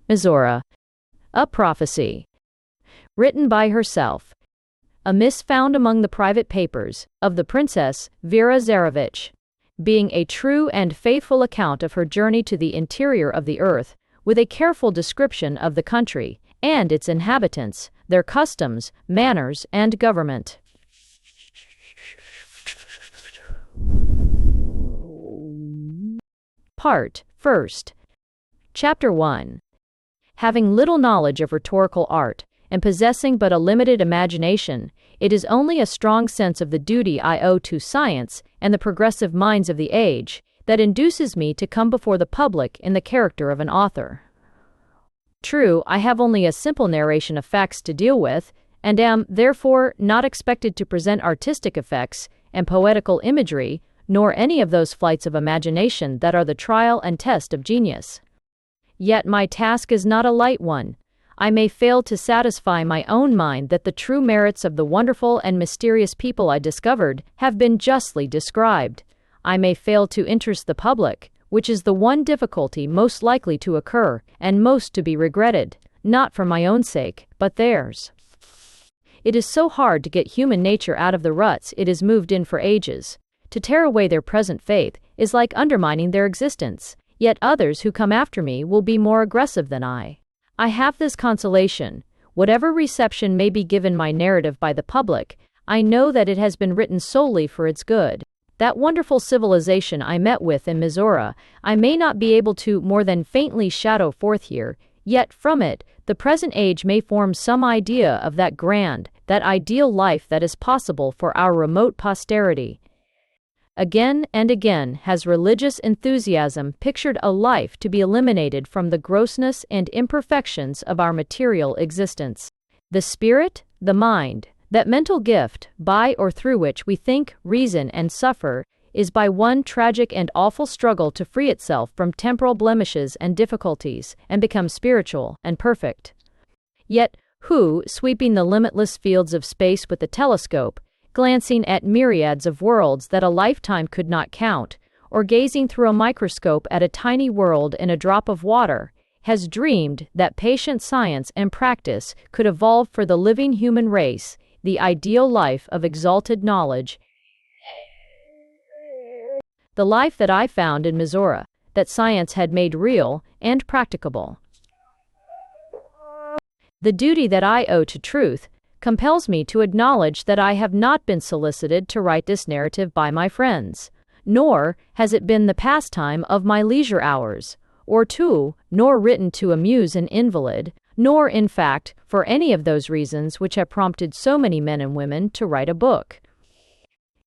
Mizora. A prophecy. Written by herself. A miss found among the private papers of the Princess Vera Zarevich, being a true and faithful account of her journey to the interior of the earth, with a careful description of the country and its inhabitants, their customs, manners, and government. Part 1. Chapter 1. Having little knowledge of rhetorical art, and possessing but a limited imagination, it is only a strong sense of the duty I owe to science and the progressive minds of the age that induces me to come before the public in the character of an author. True, I have only a simple narration of facts to deal with, and am, therefore, not expected to present artistic effects and poetical imagery, nor any of those flights of imagination that are the trial and test of genius. Yet my task is not a light one. I may fail to satisfy my own mind that the true merits of the wonderful and mysterious people I discovered have been justly described. I may fail to interest the public, which is the one difficulty most likely to occur, and most to be regretted, not for my own sake, but theirs. It is so hard to get human nature out of the ruts it has moved in for ages. To tear away their present faith is like undermining their existence, yet others who come after me will be more aggressive than I. I have this consolation: whatever reception may be given my narrative by the public, I know that it has been written solely for its good. That wonderful civilization I met with in Mizora, I may not be able to more than faintly shadow forth here, yet from it, the present age may form some idea of that grand, that ideal life that is possible for our remote posterity. Again and again has religious enthusiasm pictured a life to be eliminated from the grossness and imperfections of our material existence. The spirit, the mind, that mental gift, by or through which we think, reason, and suffer, is by one tragic and awful struggle to free itself from temporal blemishes and difficulties, and become spiritual and perfect. Yet, who, sweeping the limitless fields of space with the telescope, glancing at myriads of worlds that a lifetime could not count, or gazing through a microscope at a tiny world in a drop of water, has dreamed that patient science and practice could evolve for the living human race the ideal life of exalted knowledge, the life that I found in Mizora, that science had made real and practicable. The duty that I owe to truth compels me to acknowledge that I have not been solicited to write this narrative by my friends, nor has it been the pastime of my leisure hours, nor written to amuse an invalid, nor, in fact, for any of those reasons which have prompted so many men and women to write a book.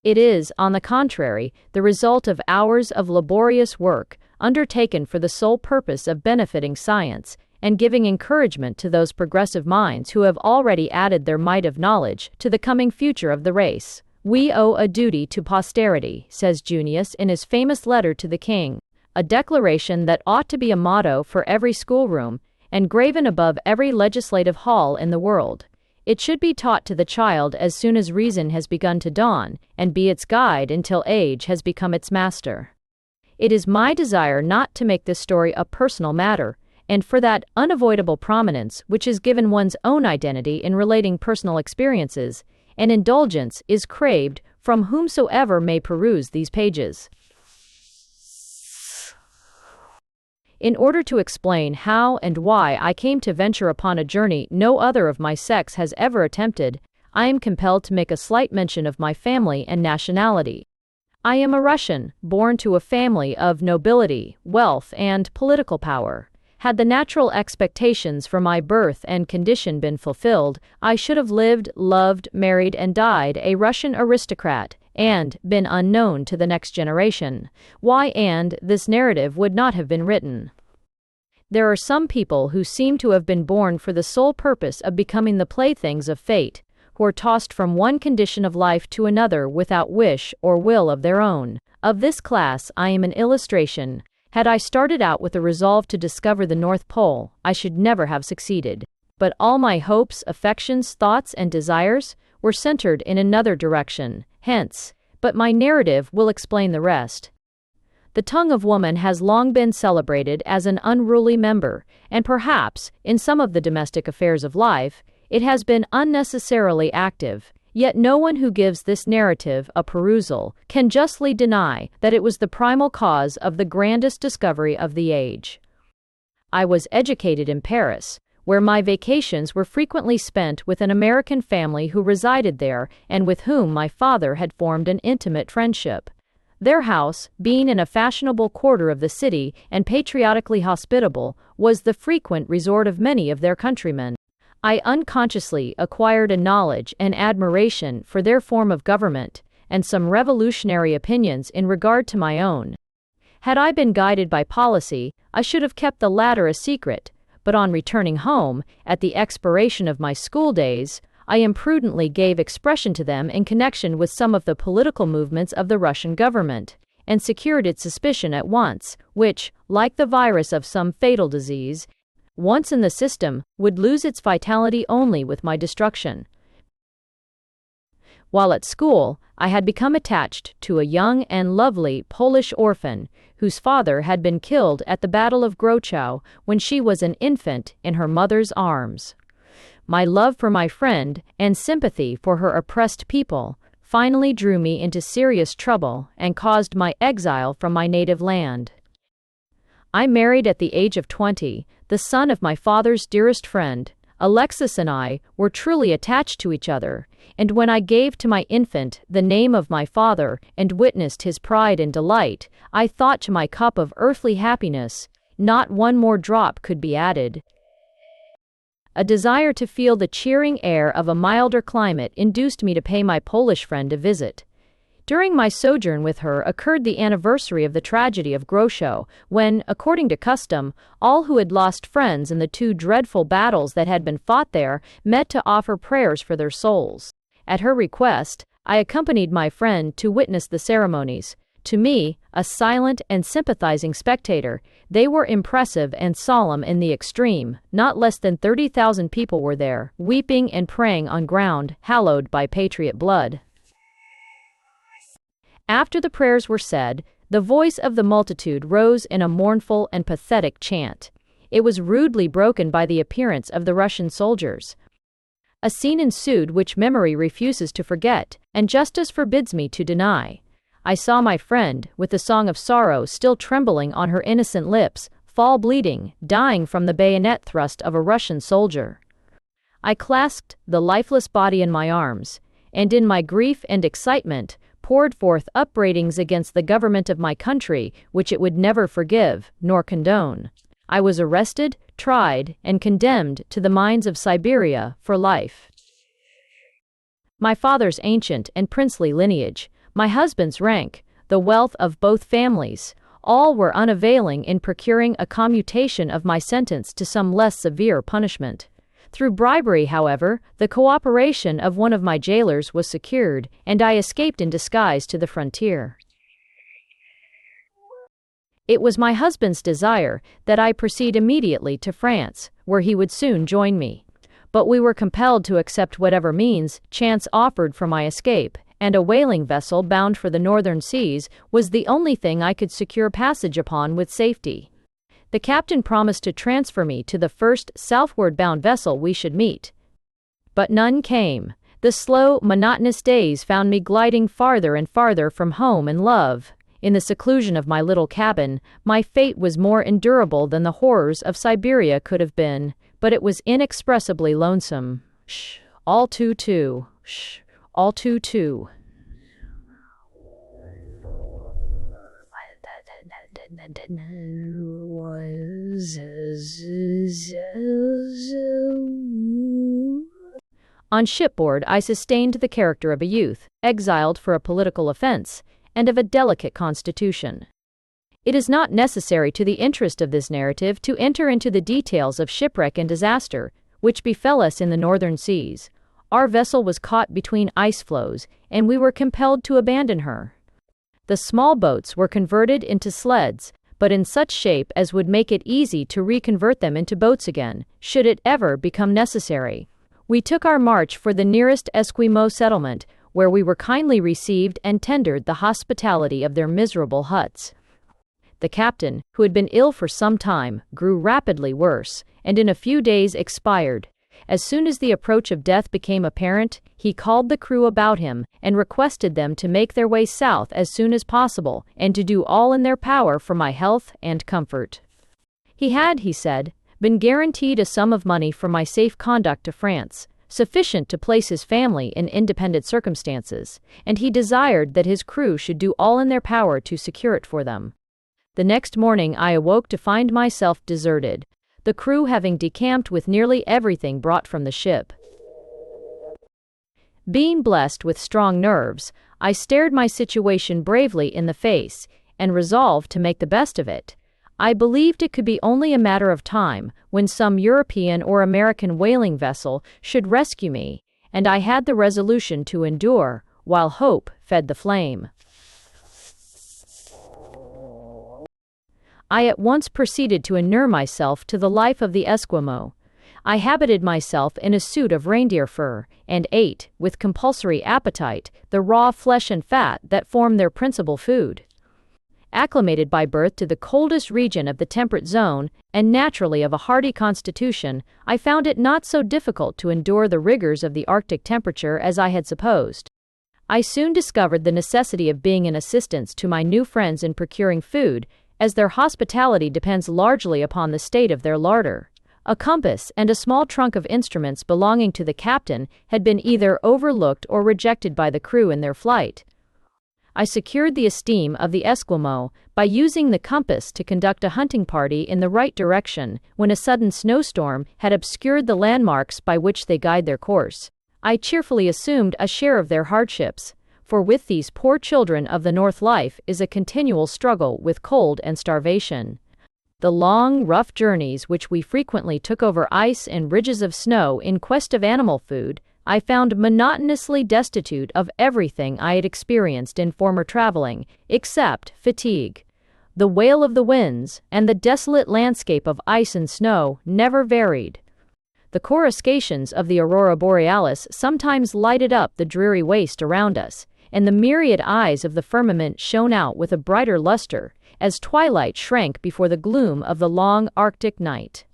It is, on the contrary, the result of hours of laborious work, undertaken for the sole purpose of benefiting science, and giving encouragement to those progressive minds who have already added their mite of knowledge to the coming future of the race. We owe a duty to posterity, says Junius in his famous letter to the king, a declaration that ought to be a motto for every schoolroom, and graven above every legislative hall in the world. It should be taught to the child as soon as reason has begun to dawn, and be its guide until age has become its master. It is my desire not to make this story a personal matter, and for that unavoidable prominence which is given one's own identity in relating personal experiences, an indulgence is craved from whomsoever may peruse these pages. In order to explain how and why I came to venture upon a journey no other of my sex has ever attempted, I am compelled to make a slight mention of my family and nationality. I am a Russian, born to a family of nobility, wealth, and political power. Had the natural expectations for my birth and condition been fulfilled, I should have lived, loved, married, and died a Russian aristocrat, and been unknown to the next generation. This narrative would not have been written. There are some people who seem to have been born for the sole purpose of becoming the playthings of fate, who are tossed from one condition of life to another without wish or will of their own. Of this class I am an illustration. Had I started out with a resolve to discover the North Pole, I should never have succeeded. But all my hopes, affections, thoughts, and desires were centered in another direction, but my narrative will explain the rest. The tongue of woman has long been celebrated as an unruly member, and perhaps, in some of the domestic affairs of life, it has been unnecessarily active. Yet no one who gives this narrative a perusal can justly deny that it was the primal cause of the grandest discovery of the age. I was educated in Paris, where my vacations were frequently spent with an American family who resided there and with whom my father had formed an intimate friendship. Their house, being in a fashionable quarter of the city and patriotically hospitable, was the frequent resort of many of their countrymen. I unconsciously acquired a knowledge and admiration for their form of government, and some revolutionary opinions in regard to my own. Had I been guided by policy, I should have kept the latter a secret, but on returning home, at the expiration of my school days, I imprudently gave expression to them in connection with some of the political movements of the Russian government, and secured its suspicion at once, which, like the virus of some fatal disease, once in the system, would lose its vitality only with my destruction. While at school, I had become attached to a young and lovely Polish orphan, whose father had been killed at the Battle of Grochow when she was an infant in her mother's arms. My love for my friend and sympathy for her oppressed people finally drew me into serious trouble and caused my exile from my native land. I married at the age of 20, the son of my father's dearest friend. Alexis and I were truly attached to each other, and when I gave to my infant the name of my father and witnessed his pride and delight, I thought to my cup of earthly happiness, not one more drop could be added. A desire to feel the cheering air of a milder climate induced me to pay my Polish friend a visit. During my sojourn with her occurred the anniversary of the tragedy of Grochow, when, according to custom, all who had lost friends in the two dreadful battles that had been fought there met to offer prayers for their souls. At her request, I accompanied my friend to witness the ceremonies. To me, a silent and sympathizing spectator, they were impressive and solemn in the extreme. Not less than 30,000 people were there, weeping and praying on ground hallowed by patriot blood. After the prayers were said, the voice of the multitude rose in a mournful and pathetic chant. It was rudely broken by the appearance of the Russian soldiers. A scene ensued which memory refuses to forget, and justice forbids me to deny. I saw my friend, with the song of sorrow still trembling on her innocent lips, fall bleeding, dying from the bayonet thrust of a Russian soldier. I clasped the lifeless body in my arms, and in my grief and excitement, poured forth upbraidings against the government of my country, which it would never forgive, nor condone. I was arrested, tried, and condemned to the mines of Siberia for life. My father's ancient and princely lineage, my husband's rank, the wealth of both families, all were unavailing in procuring a commutation of my sentence to some less severe punishment. Through bribery, however, the cooperation of one of my jailers was secured, and I escaped in disguise to the frontier. It was my husband's desire that I proceed immediately to France, where he would soon join me. But we were compelled to accept whatever means chance offered for my escape, and a whaling vessel bound for the northern seas was the only thing I could secure passage upon with safety. The captain promised to transfer me to the first southward-bound vessel we should meet. But none came. The slow, monotonous days found me gliding farther and farther from home and love. In the seclusion of my little cabin, my fate was more endurable than the horrors of Siberia could have been, but it was inexpressibly lonesome. All too too. All too too. On shipboard I sustained the character of a youth, exiled for a political offense, and of a delicate constitution. It is not necessary to the interest of this narrative to enter into the details of shipwreck and disaster, which befell us in the northern seas. Our vessel was caught between ice floes, and we were compelled to abandon her. The small boats were converted into sleds, but in such shape as would make it easy to reconvert them into boats again, should it ever become necessary. We took our march for the nearest Esquimaux settlement, where we were kindly received and tendered the hospitality of their miserable huts. The captain, who had been ill for some time, grew rapidly worse, and in a few days expired. As soon as the approach of death became apparent, he called the crew about him and requested them to make their way south as soon as possible and to do all in their power for my health and comfort. He had, he said, been guaranteed a sum of money for my safe conduct to France, sufficient to place his family in independent circumstances, and he desired that his crew should do all in their power to secure it for them. The next morning I awoke to find myself deserted, the crew having decamped with nearly everything brought from the ship. Being blessed with strong nerves, I stared my situation bravely in the face and resolved to make the best of it. I believed it could be only a matter of time when some European or American whaling vessel should rescue me, and I had the resolution to endure, while hope fed the flame. I at once proceeded to inure myself to the life of the Esquimaux. I habited myself in a suit of reindeer fur, and ate, with compulsory appetite, the raw flesh and fat that form their principal food. Acclimated by birth to the coldest region of the temperate zone, and naturally of a hardy constitution, I found it not so difficult to endure the rigors of the Arctic temperature as I had supposed. I soon discovered the necessity of being an assistance to my new friends in procuring food, as their hospitality depends largely upon the state of their larder. A compass and a small trunk of instruments belonging to the captain had been either overlooked or rejected by the crew in their flight. I secured the esteem of the Esquimaux by using the compass to conduct a hunting party in the right direction when a sudden snowstorm had obscured the landmarks by which they guide their course. I cheerfully assumed a share of their hardships, for with these poor children of the North life is a continual struggle with cold and starvation. The long, rough journeys which we frequently took over ice and ridges of snow in quest of animal food, I found monotonously destitute of everything I had experienced in former traveling, except fatigue. The wail of the winds, and the desolate landscape of ice and snow, never varied. The coruscations of the aurora borealis sometimes lighted up the dreary waste around us, and the myriad eyes of the firmament shone out with a brighter luster, as twilight shrank before the gloom of the long Arctic night.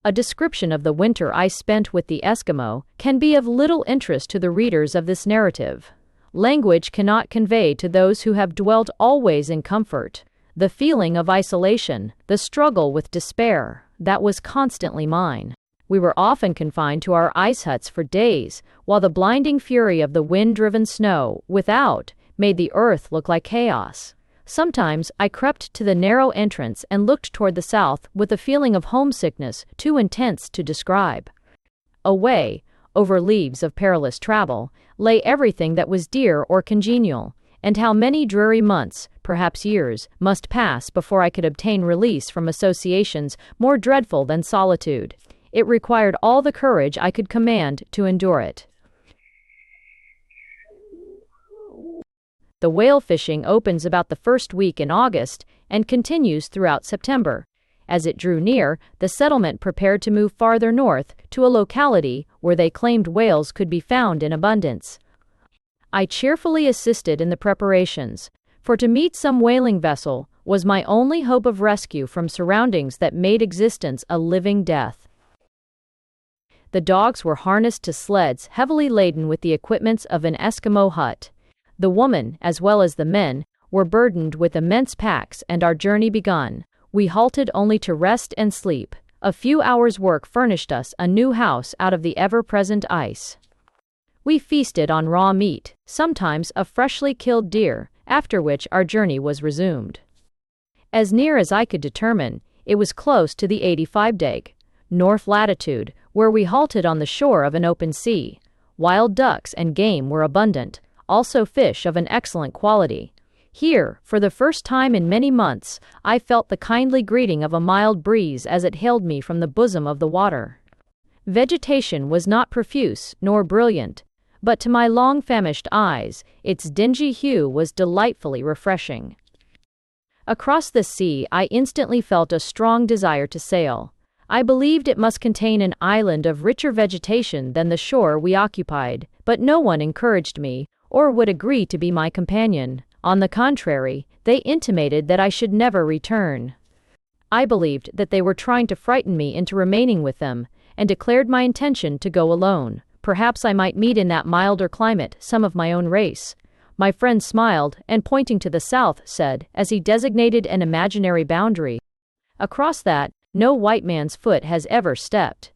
A description of the winter I spent with the Eskimo can be of little interest to the readers of this narrative. Language cannot convey to those who have dwelt always in comfort the feeling of isolation, the struggle with despair, that was constantly mine. We were often confined to our ice huts for days, while the blinding fury of the wind-driven snow without made the earth look like chaos. Sometimes I crept to the narrow entrance and looked toward the south with a feeling of homesickness too intense to describe. Away, over leagues of perilous travel, lay everything that was dear or congenial, and how many dreary months, perhaps years, must pass before I could obtain release from associations more dreadful than solitude. It required all the courage I could command to endure it. The whale fishing opens about the first week in August and continues throughout September. As it drew near, the settlement prepared to move farther north to a locality where they claimed whales could be found in abundance. I cheerfully assisted in the preparations, for to meet some whaling vessel was my only hope of rescue from surroundings that made existence a living death. The dogs were harnessed to sleds heavily laden with the equipments of an Eskimo hut. The women, as well as the men, were burdened with immense packs, and our journey begun. We halted only to rest and sleep. A few hours' work furnished us a new house out of the ever-present ice. We feasted on raw meat, sometimes a freshly killed deer, after which our journey was resumed. As near as I could determine, it was close to the 85° north latitude, where we halted on the shore of an open sea. Wild ducks and game were abundant, also fish of an excellent quality. Here, for the first time in many months, I felt the kindly greeting of a mild breeze as it hailed me from the bosom of the water. Vegetation was not profuse nor brilliant, but to my long-famished eyes, its dingy hue was delightfully refreshing. Across the sea I instantly felt a strong desire to sail. I believed it must contain an island of richer vegetation than the shore we occupied, but no one encouraged me, or would agree to be my companion. On the contrary, they intimated that I should never return. I believed that they were trying to frighten me into remaining with them, and declared my intention to go alone. Perhaps I might meet in that milder climate some of my own race. My friend smiled, and pointing to the south, said, as he designated an imaginary boundary, "Across that, no white man's foot has ever stepped."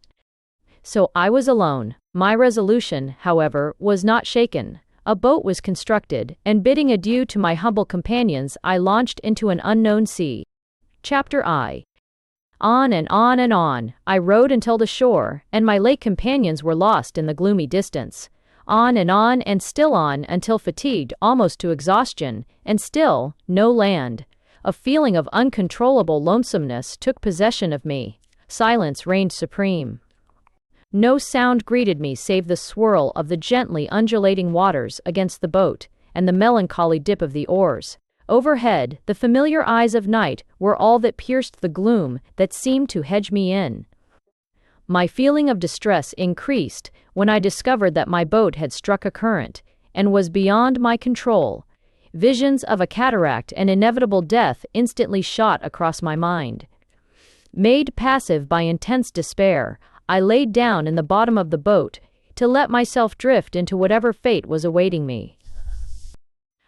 So I was alone. My resolution, however, was not shaken. A boat was constructed, and bidding adieu to my humble companions, I launched into an unknown sea. Chapter I. On and on and on, I rowed until the shore, and my late companions were lost in the gloomy distance. On and still on, until fatigued almost to exhaustion, and still no land. A feeling of uncontrollable lonesomeness took possession of me. Silence reigned supreme. No sound greeted me save the swirl of the gently undulating waters against the boat, and the melancholy dip of the oars. Overhead, the familiar eyes of night were all that pierced the gloom that seemed to hedge me in. My feeling of distress increased when I discovered that my boat had struck a current, and was beyond my control. Visions of a cataract and inevitable death instantly shot across my mind. Made passive by intense despair, I laid down in the bottom of the boat to let myself drift into whatever fate was awaiting me.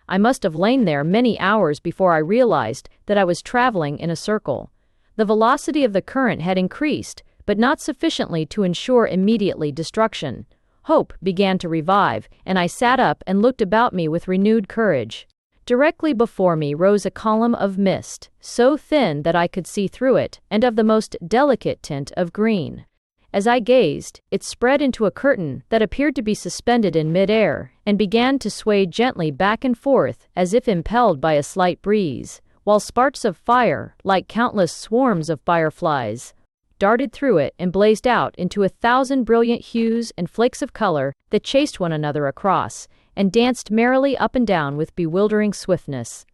I must have lain there many hours before I realized that I was traveling in a circle. The velocity of the current had increased, but not sufficiently to ensure immediately destruction. Hope began to revive, and I sat up and looked about me with renewed courage. Directly before me rose a column of mist, so thin that I could see through it, and of the most delicate tint of green. As I gazed, it spread into a curtain that appeared to be suspended in mid-air, and began to sway gently back and forth as if impelled by a slight breeze, while sparks of fire, like countless swarms of fireflies, darted through it and blazed out into 1,000 brilliant hues and flakes of color that chased one another across, and danced merrily up and down with bewildering swiftness.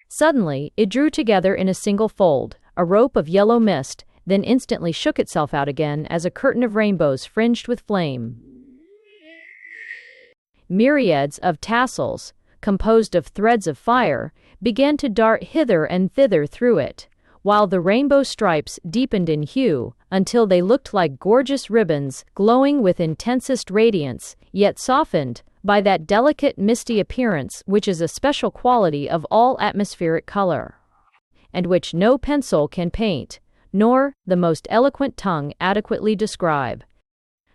Suddenly, it drew together in a single fold, a rope of yellow mist, then instantly shook itself out again as a curtain of rainbows fringed with flame. Myriads of tassels, composed of threads of fire, began to dart hither and thither through it, while the rainbow stripes deepened in hue until they looked like gorgeous ribbons glowing with intensest radiance, yet softened by that delicate misty appearance which is a special quality of all atmospheric color, and which no pencil can paint, nor the most eloquent tongue adequately describe.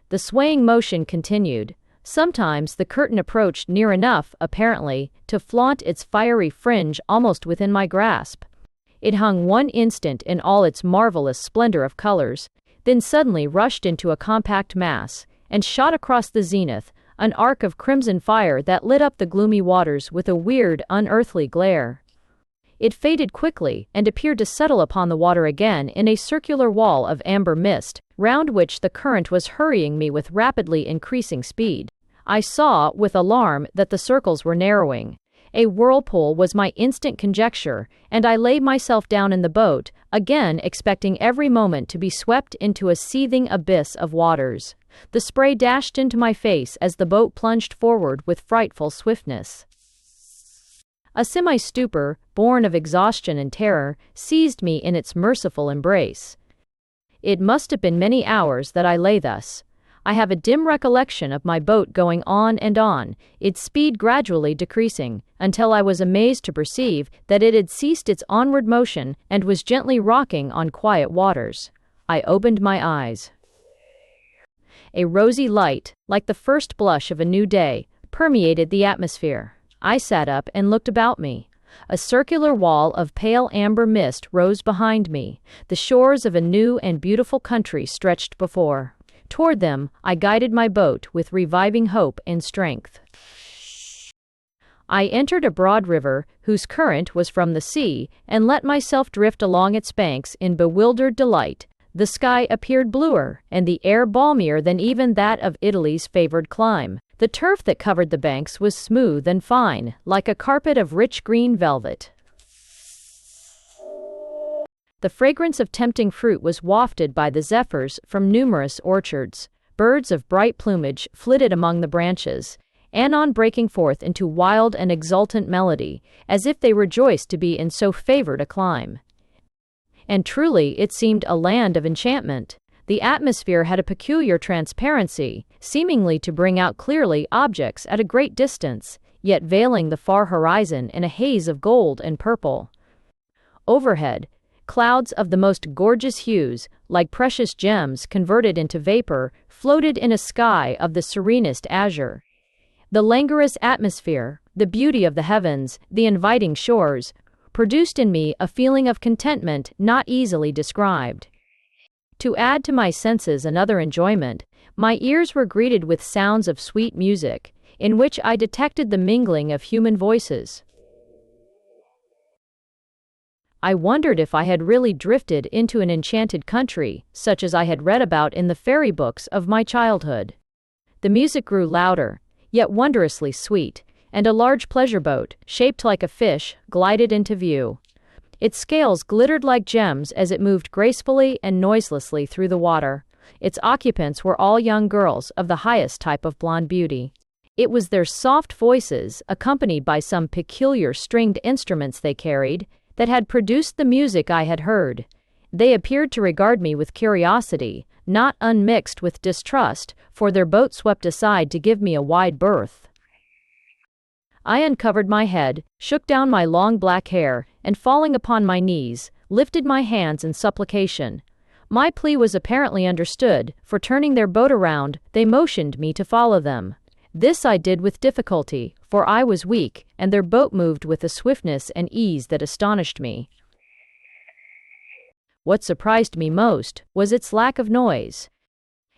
The swaying motion continued. Sometimes the curtain approached near enough, apparently, to flaunt its fiery fringe almost within my grasp. It hung one instant in all its marvelous splendor of colors, then suddenly rushed into a compact mass, and shot across the zenith, an arc of crimson fire that lit up the gloomy waters with a weird, unearthly glare. It faded quickly, and appeared to settle upon the water again in a circular wall of amber mist, round which the current was hurrying me with rapidly increasing speed. I saw, with alarm, that the circles were narrowing. A whirlpool was my instant conjecture, and I laid myself down in the boat, again expecting every moment to be swept into a seething abyss of waters. The spray dashed into my face as the boat plunged forward with frightful swiftness. A semi-stupor, born of exhaustion and terror, seized me in its merciful embrace. It must have been many hours that I lay thus. I have a dim recollection of my boat going on and on, its speed gradually decreasing, until I was amazed to perceive that it had ceased its onward motion and was gently rocking on quiet waters. I opened my eyes. A rosy light, like the first blush of a new day, permeated the atmosphere. I sat up and looked about me. A circular wall of pale amber mist rose behind me. The shores of a new and beautiful country stretched before. Toward them, I guided my boat with reviving hope and strength. I entered a broad river, whose current was from the sea, and let myself drift along its banks in bewildered delight. The sky appeared bluer, and the air balmier than even that of Italy's favored clime. The turf that covered the banks was smooth and fine, like a carpet of rich green velvet. The fragrance of tempting fruit was wafted by the zephyrs from numerous orchards. Birds of bright plumage flitted among the branches, anon breaking forth into wild and exultant melody, as if they rejoiced to be in so favored a clime. And truly it seemed a land of enchantment. The atmosphere had a peculiar transparency, seemingly to bring out clearly objects at a great distance, yet veiling the far horizon in a haze of gold and purple. Overhead, clouds of the most gorgeous hues, like precious gems converted into vapor, floated in a sky of the serenest azure. The languorous atmosphere, the beauty of the heavens, the inviting shores, produced in me a feeling of contentment not easily described. To add to my senses another enjoyment, my ears were greeted with sounds of sweet music, in which I detected the mingling of human voices. I wondered if I had really drifted into an enchanted country, such as I had read about in the fairy books of my childhood. The music grew louder, yet wondrously sweet, and a large pleasure boat, shaped like a fish, glided into view. Its scales glittered like gems as it moved gracefully and noiselessly through the water. Its occupants were all young girls of the highest type of blonde beauty. It was their soft voices, accompanied by some peculiar stringed instruments they carried, that had produced the music I had heard. They appeared to regard me with curiosity, not unmixed with distrust, for their boat swept aside to give me a wide berth. I uncovered my head, shook down my long black hair, and falling upon my knees, lifted my hands in supplication. My plea was apparently understood, for turning their boat around, they motioned me to follow them. This I did with difficulty, for I was weak, and their boat moved with a swiftness and ease that astonished me. What surprised me most was its lack of noise.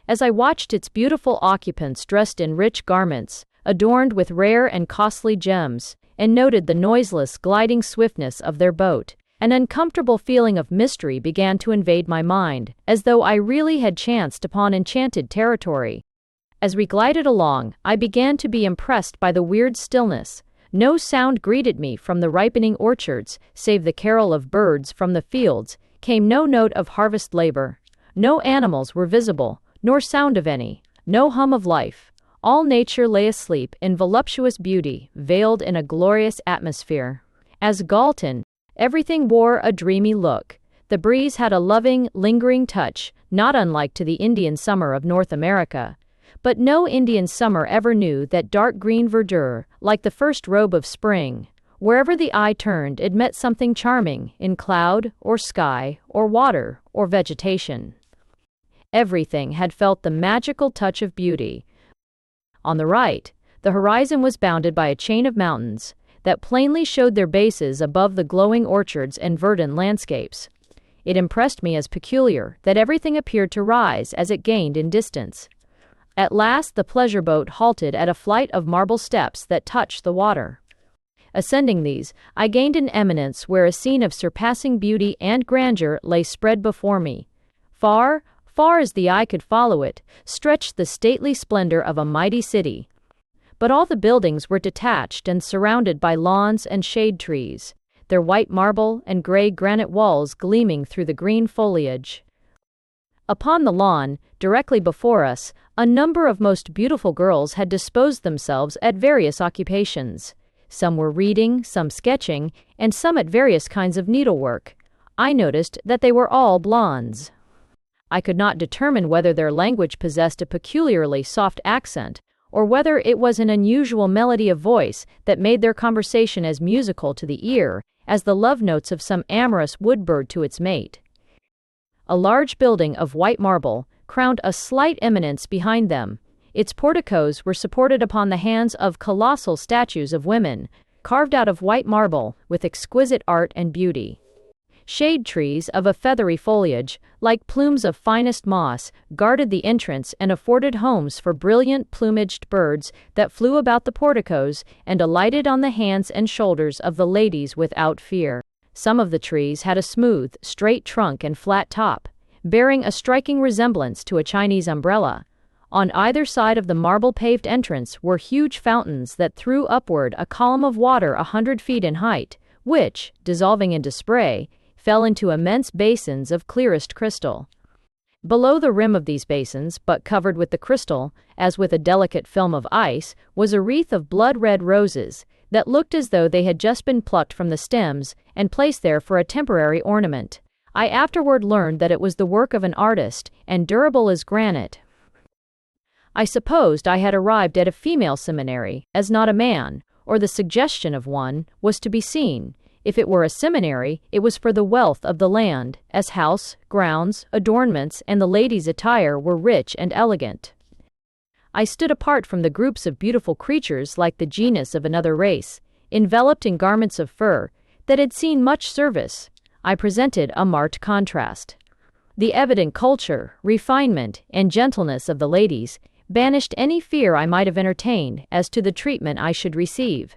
As I watched its beautiful occupants dressed in rich garments, adorned with rare and costly gems, and noted the noiseless, gliding swiftness of their boat, an uncomfortable feeling of mystery began to invade my mind, as though I really had chanced upon enchanted territory. As we glided along, I began to be impressed by the weird stillness. No sound greeted me from the ripening orchards, save the carol of birds from the fields, came no note of harvest labor. No animals were visible, nor sound of any, no hum of life. All nature lay asleep in voluptuous beauty, veiled in a glorious atmosphere. As Galton, everything wore a dreamy look. The breeze had a loving, lingering touch, not unlike to the Indian summer of North America. But no Indian summer ever knew that dark green verdure, like the first robe of spring. Wherever the eye turned, it met something charming, in cloud, or sky, or water, or vegetation. Everything had felt the magical touch of beauty. On the right, the horizon was bounded by a chain of mountains that plainly showed their bases above the glowing orchards and verdant landscapes. It impressed me as peculiar that everything appeared to rise as it gained in distance. At last the pleasure boat halted at a flight of marble steps that touched the water. Ascending these, I gained an eminence where a scene of surpassing beauty and grandeur lay spread before me. Far, far as the eye could follow it, stretched the stately splendor of a mighty city. But all the buildings were detached and surrounded by lawns and shade trees, their white marble and gray granite walls gleaming through the green foliage. Upon the lawn, directly before us, a number of most beautiful girls had disposed themselves at various occupations. Some were reading, some sketching, and some at various kinds of needlework. I noticed that they were all blondes. I could not determine whether their language possessed a peculiarly soft accent, or whether it was an unusual melody of voice that made their conversation as musical to the ear as the love notes of some amorous woodbird to its mate. A large building of white marble crowned a slight eminence behind them. Its porticos were supported upon the hands of colossal statues of women, carved out of white marble with exquisite art and beauty. Shade trees of a feathery foliage, like plumes of finest moss, guarded the entrance and afforded homes for brilliant plumaged birds that flew about the porticos and alighted on the hands and shoulders of the ladies without fear. Some of the trees had a smooth, straight trunk and flat top, bearing a striking resemblance to a Chinese umbrella. On either side of the marble-paved entrance were huge fountains that threw upward a column of water 100 feet in height, which, dissolving into spray, fell into immense basins of clearest crystal. Below the rim of these basins, but covered with the crystal, as with a delicate film of ice, was a wreath of blood-red roses that looked as though they had just been plucked from the stems and placed there for a temporary ornament. I afterward learned that it was the work of an artist, and durable as granite. I supposed I had arrived at a female seminary, as not a man, or the suggestion of one, was to be seen. If it were a seminary, it was for the wealth of the land, as house, grounds, adornments, and the ladies' attire were rich and elegant. I stood apart from the groups of beautiful creatures like the genus of another race, enveloped in garments of fur, that had seen much service. I presented a marked contrast. The evident culture, refinement, and gentleness of the ladies banished any fear I might have entertained as to the treatment I should receive.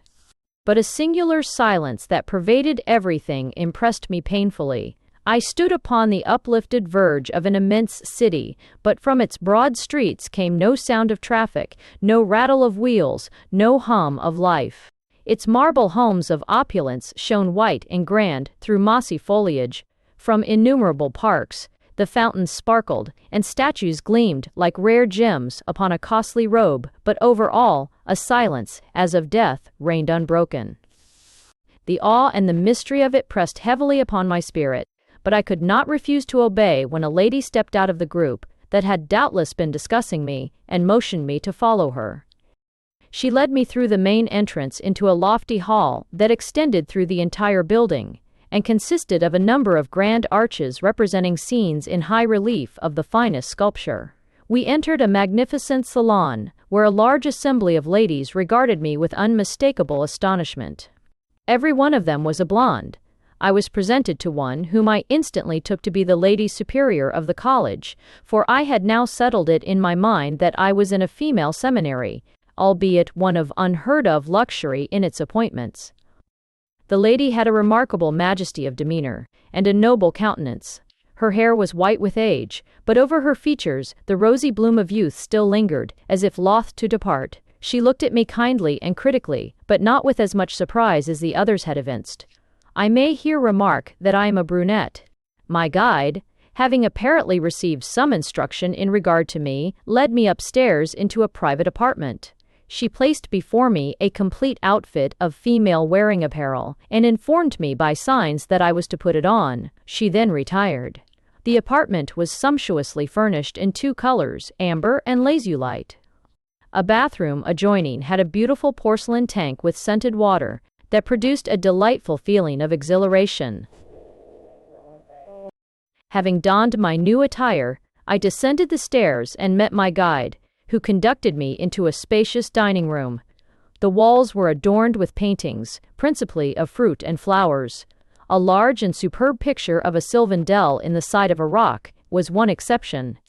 But a singular silence that pervaded everything impressed me painfully. I stood upon the uplifted verge of an immense city, but from its broad streets came no sound of traffic, no rattle of wheels, no hum of life. Its marble homes of opulence shone white and grand through mossy foliage. From innumerable parks, the fountains sparkled, and statues gleamed like rare gems upon a costly robe, but over all, a silence, as of death, reigned unbroken. The awe and the mystery of it pressed heavily upon my spirit, but I could not refuse to obey when a lady stepped out of the group that had doubtless been discussing me, and motioned me to follow her. She led me through the main entrance into a lofty hall that extended through the entire building, and consisted of a number of grand arches representing scenes in high relief of the finest sculpture. We entered a magnificent salon, where a large assembly of ladies regarded me with unmistakable astonishment. Every one of them was a blonde. I was presented to one whom I instantly took to be the lady superior of the college, for I had now settled it in my mind that I was in a female seminary, albeit one of unheard-of luxury in its appointments. The lady had a remarkable majesty of demeanor, and a noble countenance. Her hair was white with age, but over her features the rosy bloom of youth still lingered, as if loth to depart. She looked at me kindly and critically, but not with as much surprise as the others had evinced. I may here remark that I am a brunette. My guide, having apparently received some instruction in regard to me, led me upstairs into a private apartment. She placed before me a complete outfit of female wearing apparel, and informed me by signs that I was to put it on. She then retired. The apartment was sumptuously furnished in two colors, amber and lazulite. A bathroom adjoining had a beautiful porcelain tank with scented water that produced a delightful feeling of exhilaration. Having donned my new attire, I descended the stairs and met my guide, who conducted me into a spacious dining room. The walls were adorned with paintings, principally of fruit and flowers. A large and superb picture of a sylvan dell in the side of a rock was one exception.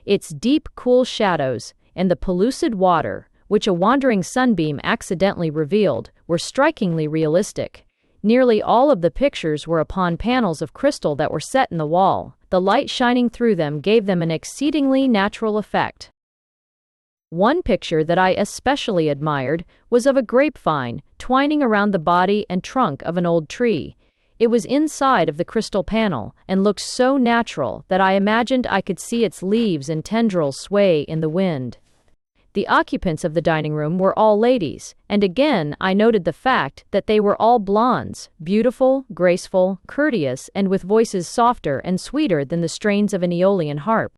Its deep, cool shadows, and the pellucid water, which a wandering sunbeam accidentally revealed, were strikingly realistic. Nearly all of the pictures were upon panels of crystal that were set in the wall. The light shining through them gave them an exceedingly natural effect. One picture that I especially admired was of a grapevine twining around the body and trunk of an old tree. It was inside of the crystal panel, and looked so natural that I imagined I could see its leaves and tendrils sway in the wind. The occupants of the dining room were all ladies, and again I noted the fact that they were all blondes, beautiful, graceful, courteous, and with voices softer and sweeter than the strains of an Aeolian harp.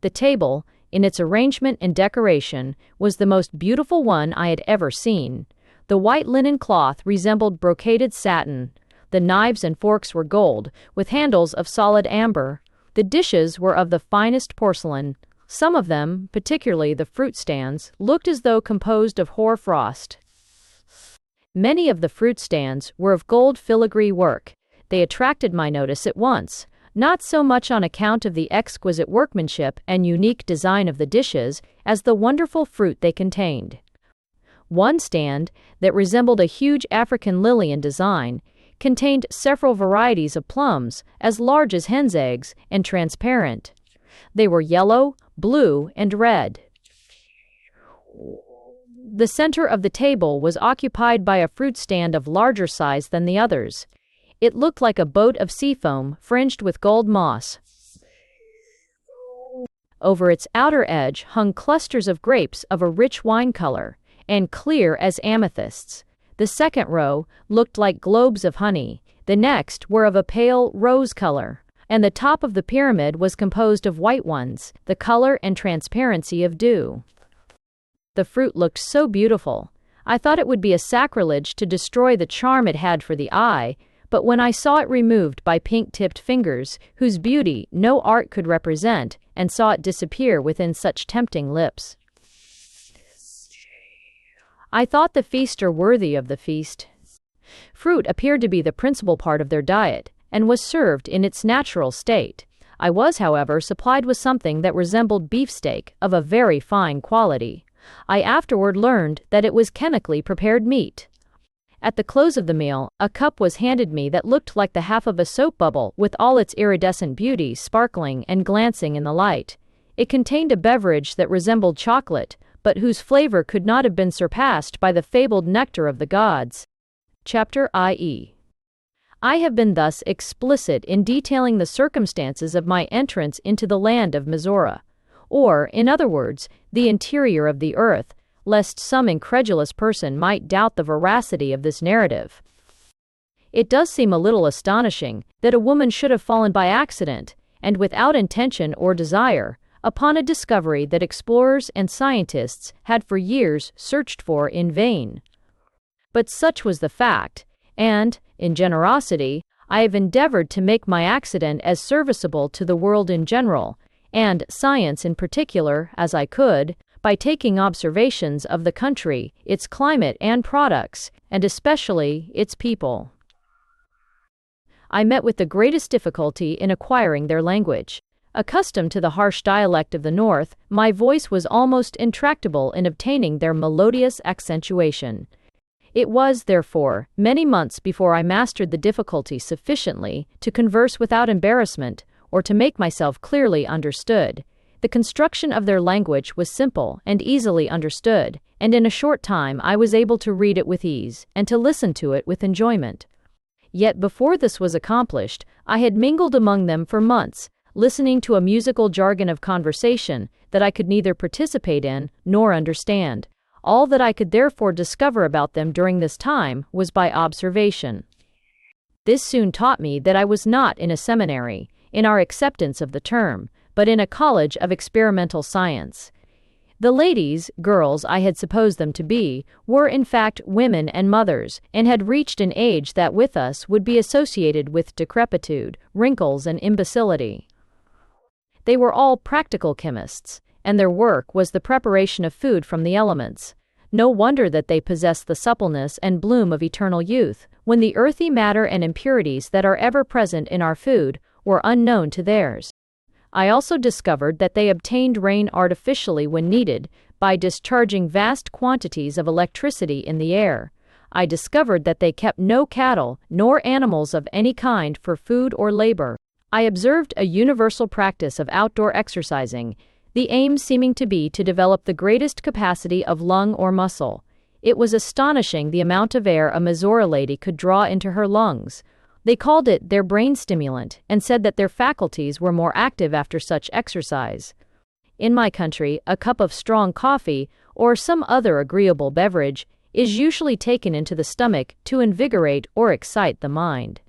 The table, in its arrangement and decoration, was the most beautiful one I had ever seen. The white linen cloth resembled brocaded satin. The knives and forks were gold, with handles of solid amber. The dishes were of the finest porcelain. Some of them, particularly the fruit stands, looked as though composed of hoar frost. Many of the fruit stands were of gold filigree work. They attracted my notice at once, not so much on account of the exquisite workmanship and unique design of the dishes as the wonderful fruit they contained. One stand, that resembled a huge African lily in design, contained several varieties of plums, as large as hen's eggs, and transparent. They were yellow, blue, and red. The center of the table was occupied by a fruit stand of larger size than the others. It looked like a boat of seafoam fringed with gold moss. Over its outer edge hung clusters of grapes of a rich wine color, and clear as amethysts. The second row looked like globes of honey, the next were of a pale rose color, and the top of the pyramid was composed of white ones, the color and transparency of dew. The fruit looked so beautiful, I thought it would be a sacrilege to destroy the charm it had for the eye, but when I saw it removed by pink-tipped fingers, whose beauty no art could represent, and saw it disappear within such tempting lips, I thought the feaster worthy of the feast. Fruit appeared to be the principal part of their diet, and was served in its natural state. I was, however, supplied with something that resembled beefsteak of a very fine quality. I afterward learned that it was chemically prepared meat. At the close of the meal, a cup was handed me that looked like the half of a soap bubble, with all its iridescent beauty sparkling and glancing in the light. It contained a beverage that resembled chocolate, but whose flavor could not have been surpassed by the fabled nectar of the gods. Chapter IE. I have been thus explicit in detailing the circumstances of my entrance into the land of Mizora, or, in other words, the interior of the earth, lest some incredulous person might doubt the veracity of this narrative. It does seem a little astonishing that a woman should have fallen by accident, and without intention or desire, upon a discovery that explorers and scientists had for years searched for in vain. But such was the fact, and, in generosity, I have endeavored to make my accident as serviceable to the world in general, and science in particular, as I could, by taking observations of the country, its climate and products, and especially its people. I met with the greatest difficulty in acquiring their language. Accustomed to the harsh dialect of the North, my voice was almost intractable in obtaining their melodious accentuation. It was, therefore, many months before I mastered the difficulty sufficiently to converse without embarrassment, or to make myself clearly understood. The construction of their language was simple and easily understood, and in a short time I was able to read it with ease, and to listen to it with enjoyment. Yet before this was accomplished, I had mingled among them for months, listening to a musical jargon of conversation that I could neither participate in nor understand. All that I could therefore discover about them during this time was by observation. This soon taught me that I was not in a seminary, in our acceptance of the term, but in a college of experimental science. The ladies, girls I had supposed them to be, were in fact women and mothers, and had reached an age that with us would be associated with decrepitude, wrinkles, and imbecility. They were all practical chemists, and their work was the preparation of food from the elements. No wonder that they possessed the suppleness and bloom of eternal youth, when the earthy matter and impurities that are ever present in our food were unknown to theirs. I also discovered that they obtained rain artificially when needed, by discharging vast quantities of electricity in the air. I discovered that they kept no cattle, nor animals of any kind for food or labor. I observed a universal practice of outdoor exercising, the aim seeming to be to develop the greatest capacity of lung or muscle. It was astonishing the amount of air a Mizora lady could draw into her lungs. They called it their brain stimulant, and said that their faculties were more active after such exercise. In my country, a cup of strong coffee, or some other agreeable beverage, is usually taken into the stomach to invigorate or excite the mind.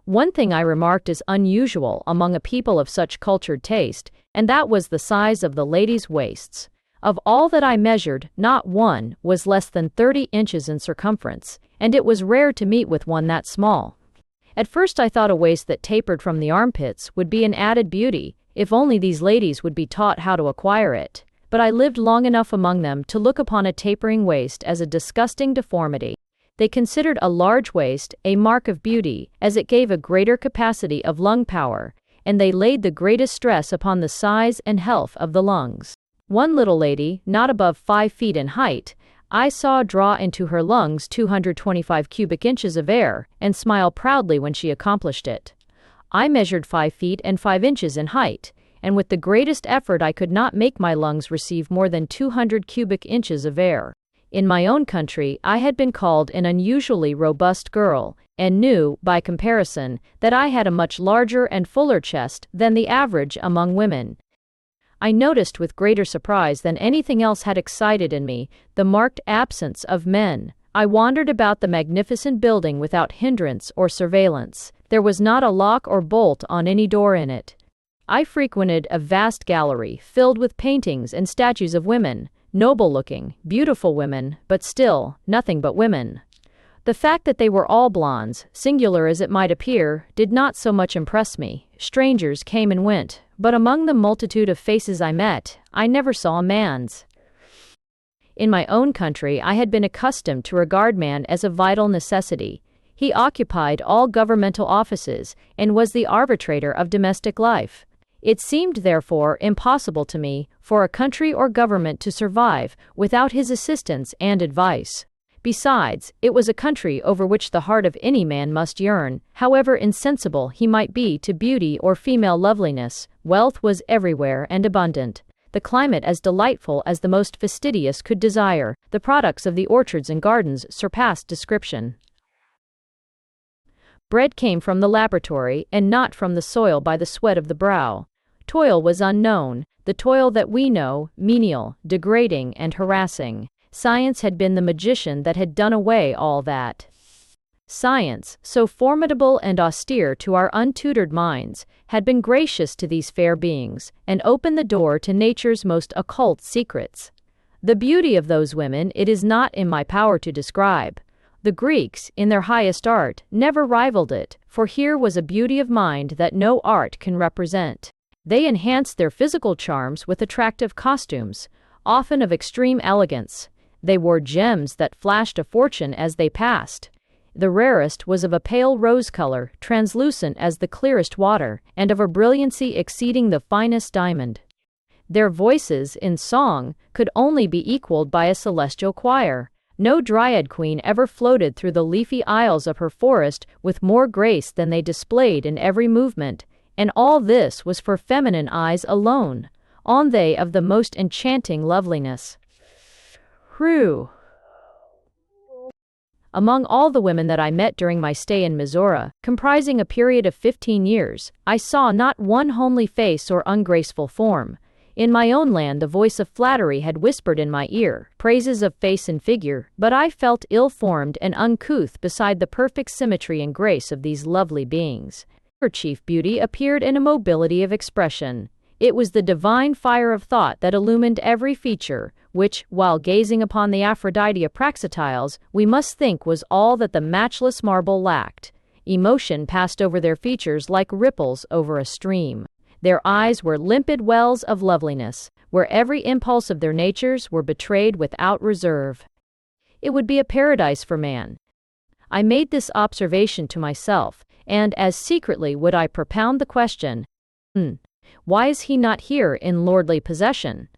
One thing I remarked as unusual among a people of such cultured taste, and that was the size of the ladies' waists. Of all that I measured, not one was less than 30 inches in circumference, and it was rare to meet with one that small. At first I thought a waist that tapered from the armpits would be an added beauty, if only these ladies would be taught how to acquire it. But I lived long enough among them to look upon a tapering waist as a disgusting deformity. They considered a large waist a mark of beauty, as it gave a greater capacity of lung power, and they laid the greatest stress upon the size and health of the lungs. One little lady, not above 5 feet in height, I saw draw into her lungs 225 cubic inches of air, and smile proudly when she accomplished it. I measured 5 feet and 5 inches in height, and with the greatest effort I could not make my lungs receive more than 200 cubic inches of air. In my own country I had been called an unusually robust girl, and knew, by comparison, that I had a much larger and fuller chest than the average among women. I noticed with greater surprise than anything else had excited in me the marked absence of men. I wandered about the magnificent building without hindrance or surveillance. There was not a lock or bolt on any door in it. I frequented a vast gallery filled with paintings and statues of women, noble-looking, beautiful women, but still, nothing but women. The fact that they were all blondes, singular as it might appear, did not so much impress me. Strangers came and went, but among the multitude of faces I met, I never saw a man's. In my own country, I had been accustomed to regard man as a vital necessity. He occupied all governmental offices and was the arbitrator of domestic life. It seemed, therefore, impossible to me for a country or government to survive without his assistance and advice. Besides, it was a country over which the heart of any man must yearn, however insensible he might be to beauty or female loveliness. Wealth was everywhere and abundant. The climate as delightful as the most fastidious could desire. The products of the orchards and gardens surpassed description. Bread came from the laboratory and not from the soil by the sweat of the brow. Toil was unknown, the toil that we know, menial, degrading, and harassing. Science had been the magician that had done away all that. Science, so formidable and austere to our untutored minds, had been gracious to these fair beings, and opened the door to nature's most occult secrets. The beauty of those women it is not in my power to describe. The Greeks, in their highest art, never rivaled it, for here was a beauty of mind that no art can represent. They enhanced their physical charms with attractive costumes, often of extreme elegance. They wore gems that flashed a fortune as they passed. The rarest was of a pale rose color, translucent as the clearest water, and of a brilliancy exceeding the finest diamond. Their voices, in song, could only be equaled by a celestial choir. No dryad queen ever floated through the leafy aisles of her forest with more grace than they displayed in every movement, and all this was for feminine eyes alone, on they of the most enchanting loveliness. Whew! Among all the women that I met during my stay in Mizora, comprising a period of 15 years, I saw not one homely face or ungraceful form. In my own land the voice of flattery had whispered in my ear praises of face and figure, but I felt ill-formed and uncouth beside the perfect symmetry and grace of these lovely beings. Her chief beauty appeared in a mobility of expression. It was the divine fire of thought that illumined every feature, which, while gazing upon the Aphrodite of Praxitiles, we must think was all that the matchless marble lacked. Emotion passed over their features like ripples over a stream. Their eyes were limpid wells of loveliness, where every impulse of their natures were betrayed without reserve. It would be a paradise for man. I made this observation to myself, and as secretly would I propound the question, why is he not here in lordly possession?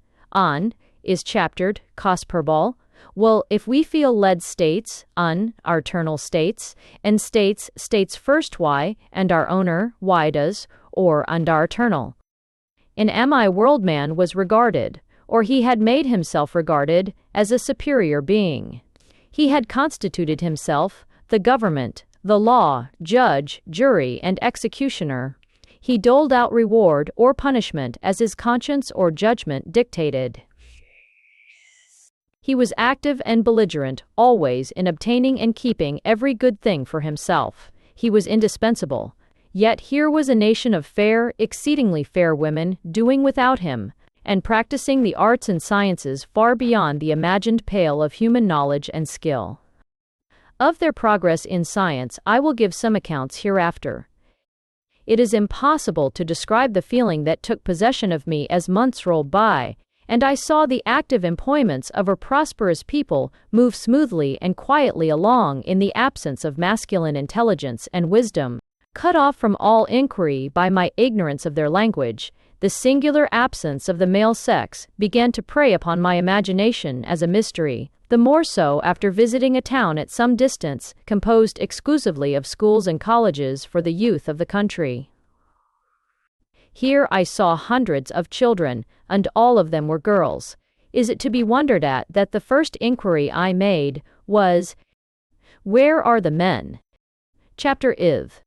Is chaptered, cosperbal? Well, if we feel led states, our eternal states, and states first why, and our owner, why does, or our eternal. An world man was regarded, or he had made himself regarded, as a superior being. He had constituted himself the government, the law, judge, jury, and executioner. He doled out reward or punishment as his conscience or judgment dictated. He was active and belligerent, always in obtaining and keeping every good thing for himself. He was indispensable. Yet here was a nation of fair, exceedingly fair women doing without him, and practicing the arts and sciences far beyond the imagined pale of human knowledge and skill. Of their progress in science I will give some accounts hereafter. It is impossible to describe the feeling that took possession of me as months rolled by, and I saw the active employments of a prosperous people move smoothly and quietly along in the absence of masculine intelligence and wisdom. Cut off from all inquiry by my ignorance of their language, the singular absence of the male sex began to prey upon my imagination as a mystery, the more so after visiting a town at some distance, composed exclusively of schools and colleges for the youth of the country. Here I saw hundreds of children, and all of them were girls. Is it to be wondered at that the first inquiry I made was, "Where are the men?" Chapter IV.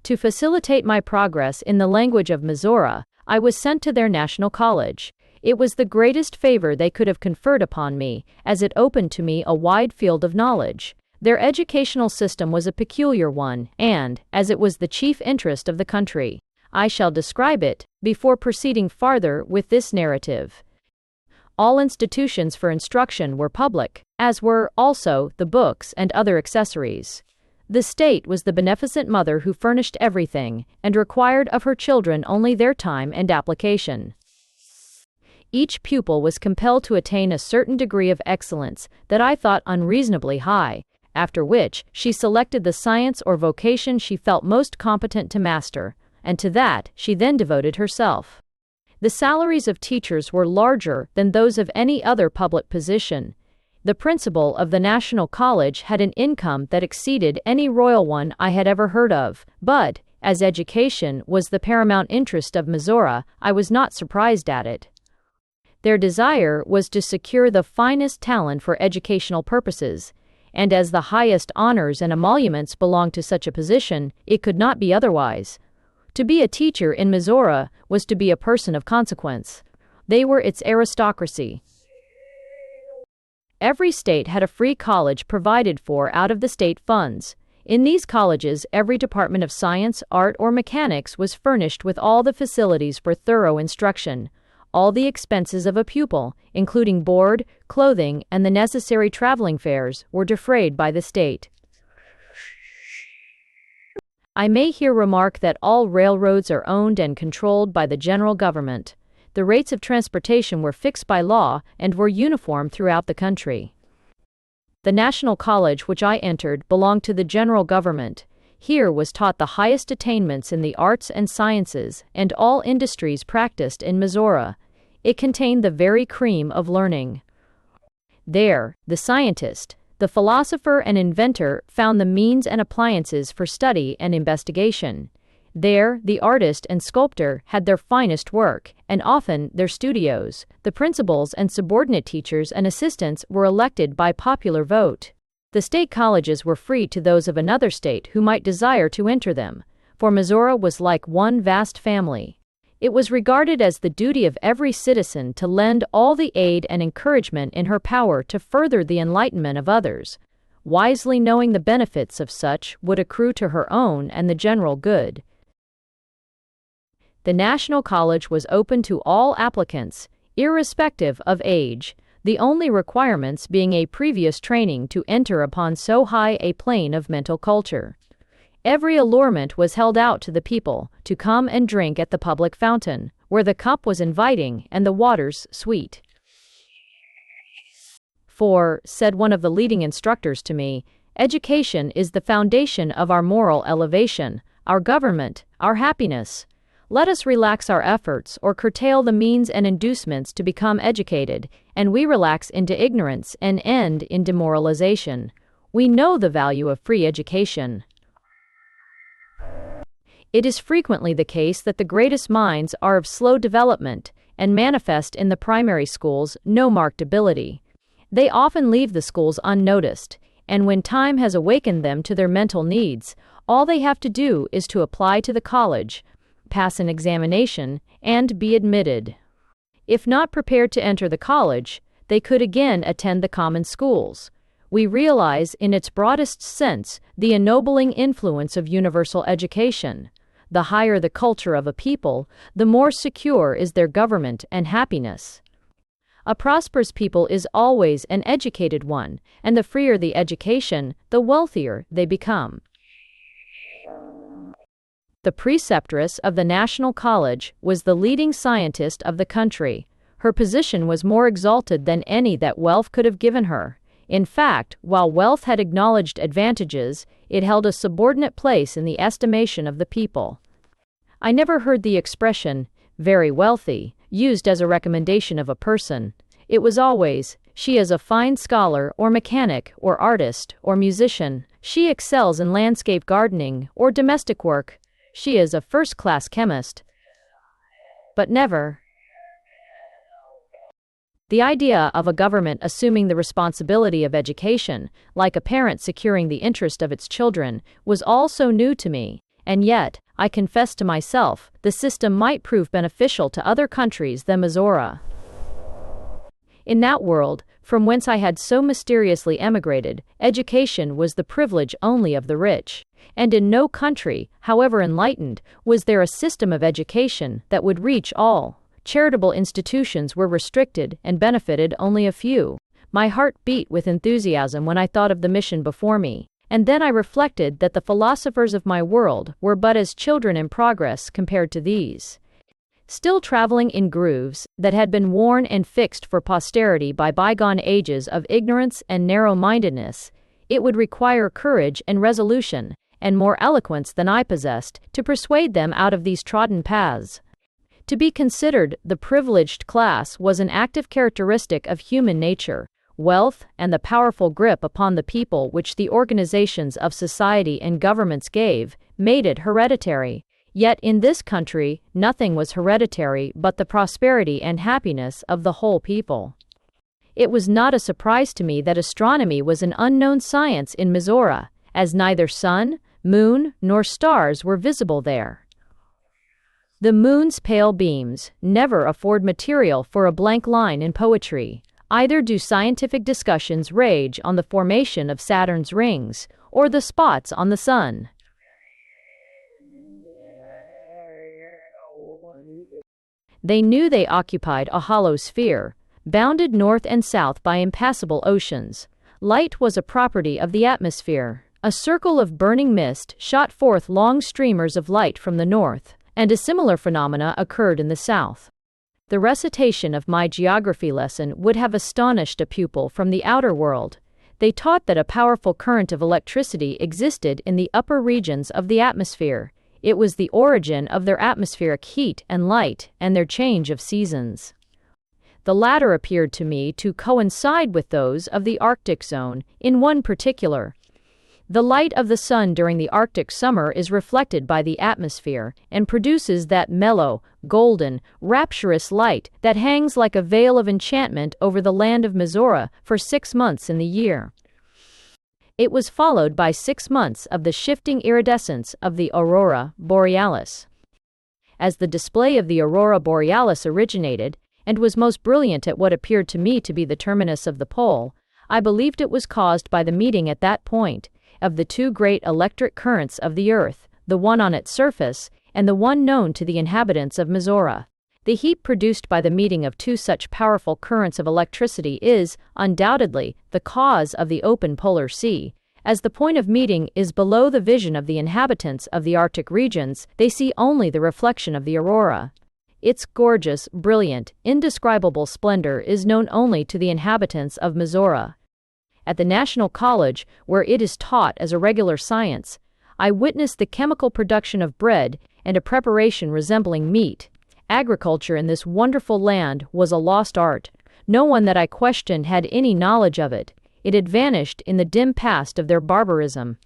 To facilitate my progress in the language of Mizora, I was sent to their national college. It was the greatest favor they could have conferred upon me, as it opened to me a wide field of knowledge. Their educational system was a peculiar one, and, as it was the chief interest of the country, I shall describe it, before proceeding farther with this narrative. All institutions for instruction were public, as were, also, the books and other accessories. The state was the beneficent mother who furnished everything, and required of her children only their time and application. Each pupil was compelled to attain a certain degree of excellence that I thought unreasonably high, after which she selected the science or vocation she felt most competent to master, and to that she then devoted herself. The salaries of teachers were larger than those of any other public position. The principal of the National College had an income that exceeded any royal one I had ever heard of, but, as education was the paramount interest of Mizora, I was not surprised at it. Their desire was to secure the finest talent for educational purposes, and as the highest honors and emoluments belonged to such a position, it could not be otherwise. To be a teacher in Mizora was to be a person of consequence. They were its aristocracy. Every state had a free college provided for out of the state funds. In these colleges, every department of science, art, or mechanics was furnished with all the facilities for thorough instruction. All the expenses of a pupil, including board, clothing, and the necessary traveling fares, were defrayed by the state. I may here remark that all railroads are owned and controlled by the general government. The rates of transportation were fixed by law and were uniform throughout the country. The National College which I entered belonged to the general government. Here was taught the highest attainments in the arts and sciences, and all industries practiced in Mizora. It contained the very cream of learning. There, the scientist, the philosopher and inventor found the means and appliances for study and investigation. There, the artist and sculptor had their finest work, and often their studios. The principals and subordinate teachers and assistants were elected by popular vote. The state colleges were free to those of another state who might desire to enter them, for Mizora was like one vast family. It was regarded as the duty of every citizen to lend all the aid and encouragement in her power to further the enlightenment of others, wisely knowing the benefits of such would accrue to her own and the general good. The National College was open to all applicants, irrespective of age, the only requirements being a previous training to enter upon so high a plane of mental culture. Every allurement was held out to the people, to come and drink at the public fountain, where the cup was inviting and the waters sweet. For, said one of the leading instructors to me, education is the foundation of our moral elevation, our government, our happiness. Let us relax our efforts or curtail the means and inducements to become educated, and we relax into ignorance and end in demoralization. We know the value of free education. It is frequently the case that the greatest minds are of slow development, and manifest in the primary schools no marked ability. They often leave the schools unnoticed, and when time has awakened them to their mental needs, all they have to do is to apply to the college, pass an examination, and be admitted. If not prepared to enter the college, they could again attend the common schools. We realize in its broadest sense the ennobling influence of universal education. The higher the culture of a people, the more secure is their government and happiness. A prosperous people is always an educated one, and the freer the education, the wealthier they become. The preceptress of the National College was the leading scientist of the country. Her position was more exalted than any that wealth could have given her. In fact, while wealth had acknowledged advantages, it held a subordinate place in the estimation of the people. I never heard the expression, very wealthy, used as a recommendation of a person. It was always, she is a fine scholar or mechanic or artist or musician. She excels in landscape gardening or domestic work. She is a first-class chemist. But never. The idea of a government assuming the responsibility of education, like a parent securing the interest of its children, was all so new to me, and yet, I confessed to myself, the system might prove beneficial to other countries than Mizora. In that world, from whence I had so mysteriously emigrated, education was the privilege only of the rich. And in no country, however enlightened, was there a system of education that would reach all. Charitable institutions were restricted and benefited only a few. My heart beat with enthusiasm when I thought of the mission before me. And then I reflected that the philosophers of my world were but as children in progress compared to these. Still traveling in grooves that had been worn and fixed for posterity by bygone ages of ignorance and narrow-mindedness, it would require courage and resolution, and more eloquence than I possessed, to persuade them out of these trodden paths. To be considered the privileged class was an active characteristic of human nature. Wealth and the powerful grip upon the people which the organizations of society and governments gave, made it hereditary. Yet in this country, nothing was hereditary but the prosperity and happiness of the whole people. It was not a surprise to me that astronomy was an unknown science in Mizora, as neither sun, moon, nor stars were visible there. The moon's pale beams never afford material for a blank line in poetry. Either do scientific discussions rage on the formation of Saturn's rings, or the spots on the sun. They knew they occupied a hollow sphere, bounded north and south by impassable oceans. Light was a property of the atmosphere. A circle of burning mist shot forth long streamers of light from the north, and a similar phenomena occurred in the south. The recitation of my geography lesson would have astonished a pupil from the outer world. They taught that a powerful current of electricity existed in the upper regions of the atmosphere. It was the origin of their atmospheric heat and light and their change of seasons. The latter appeared to me to coincide with those of the Arctic zone, in one particular. The light of the sun during the Arctic summer is reflected by the atmosphere and produces that mellow, golden, rapturous light that hangs like a veil of enchantment over the land of Mizora for 6 months in the year. It was followed by 6 months of the shifting iridescence of the aurora borealis. As the display of the aurora borealis originated, and was most brilliant at what appeared to me to be the terminus of the pole, I believed it was caused by the meeting at that point of the two great electric currents of the earth, the one on its surface, and the one known to the inhabitants of Mizora. The heat produced by the meeting of two such powerful currents of electricity is, undoubtedly, the cause of the open polar sea. As the point of meeting is below the vision of the inhabitants of the Arctic regions, they see only the reflection of the aurora. Its gorgeous, brilliant, indescribable splendor is known only to the inhabitants of Mizora. At the National College, where it is taught as a regular science, I witnessed the chemical production of bread and a preparation resembling meat. Agriculture in this wonderful land was a lost art. No one that I questioned had any knowledge of it. It had vanished in the dim past of their barbarism.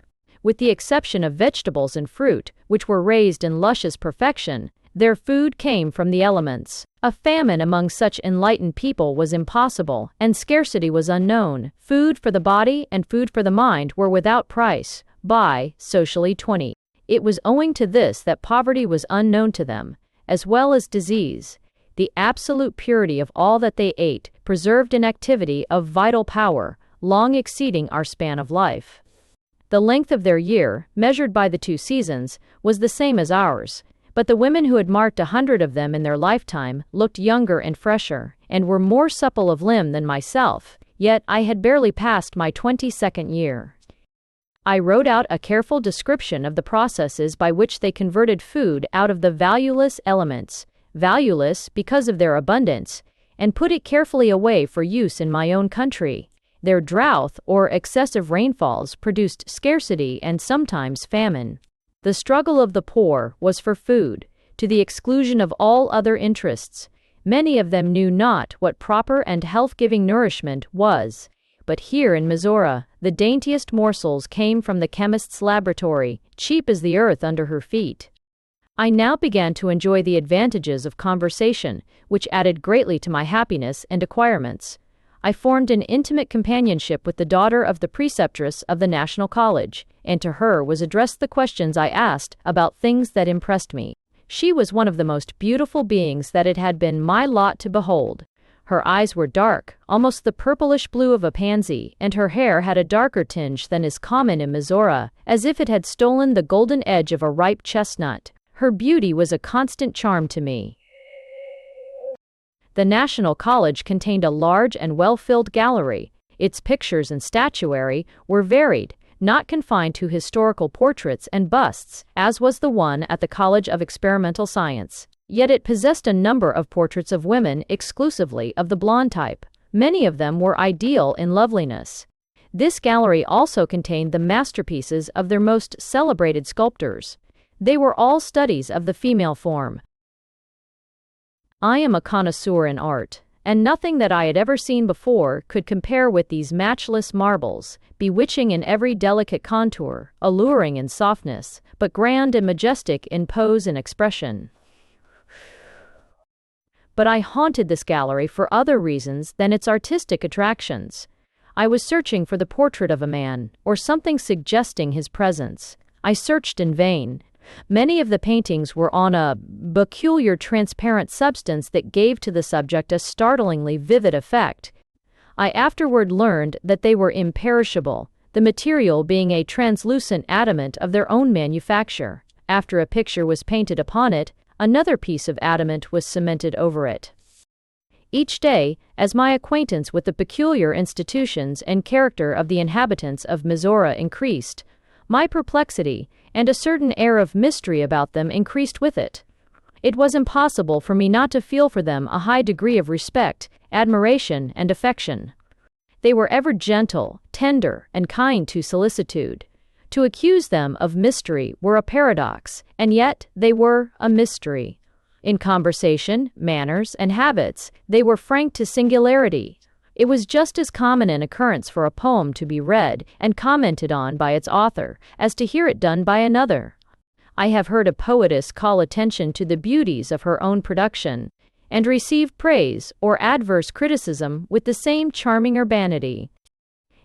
With the exception of vegetables and fruit, which were raised in luscious perfection, their food came from the elements. A famine among such enlightened people was impossible, and scarcity was unknown. Food for the body and food for the mind were without price. Buy, socially 20. It was owing to this that poverty was unknown to them, as well as disease. The absolute purity of all that they ate preserved an activity of vital power, long exceeding our span of life. The length of their year, measured by the 2 seasons, was the same as ours, but the women who had marked 100 of them in their lifetime looked younger and fresher, and were more supple of limb than myself, yet I had barely passed my 22nd year. I wrote out a careful description of the processes by which they converted food out of the valueless elements, valueless because of their abundance, and put it carefully away for use in my own country. Their drought or excessive rainfalls produced scarcity and sometimes famine. The struggle of the poor was for food, to the exclusion of all other interests. Many of them knew not what proper and health-giving nourishment was. But here in Mizora, the daintiest morsels came from the chemist's laboratory, cheap as the earth under her feet. I now began to enjoy the advantages of conversation, which added greatly to my happiness and acquirements. I formed an intimate companionship with the daughter of the preceptress of the National College, and to her was addressed the questions I asked about things that impressed me. She was one of the most beautiful beings that it had been my lot to behold. Her eyes were dark, almost the purplish blue of a pansy, and her hair had a darker tinge than is common in Mizora, as if it had stolen the golden edge of a ripe chestnut. Her beauty was a constant charm to me. The National College contained a large and well-filled gallery. Its pictures and statuary were varied, not confined to historical portraits and busts, as was the one at the College of Experimental Science. Yet it possessed a number of portraits of women exclusively of the blonde type. Many of them were ideal in loveliness. This gallery also contained the masterpieces of their most celebrated sculptors. They were all studies of the female form. I am a connoisseur in art, and nothing that I had ever seen before could compare with these matchless marbles, bewitching in every delicate contour, alluring in softness, but grand and majestic in pose and expression. But I haunted this gallery for other reasons than its artistic attractions. I was searching for the portrait of a man, or something suggesting his presence. I searched in vain. Many of the paintings were on a peculiar transparent substance that gave to the subject a startlingly vivid effect. I afterward learned that they were imperishable, the material being a translucent adamant of their own manufacture. After a picture was painted upon it, another piece of adamant was cemented over it. Each day, as my acquaintance with the peculiar institutions and character of the inhabitants of Mizora increased, my perplexity and a certain air of mystery about them increased with it. It was impossible for me not to feel for them a high degree of respect, admiration, and affection. They were ever gentle, tender, and kind to solicitude. To accuse them of mystery were a paradox, and yet they were a mystery. In conversation, manners, and habits, they were frank to singularity. It was just as common an occurrence for a poem to be read and commented on by its author as to hear it done by another. I have heard a poetess call attention to the beauties of her own production, and receive praise or adverse criticism with the same charming urbanity.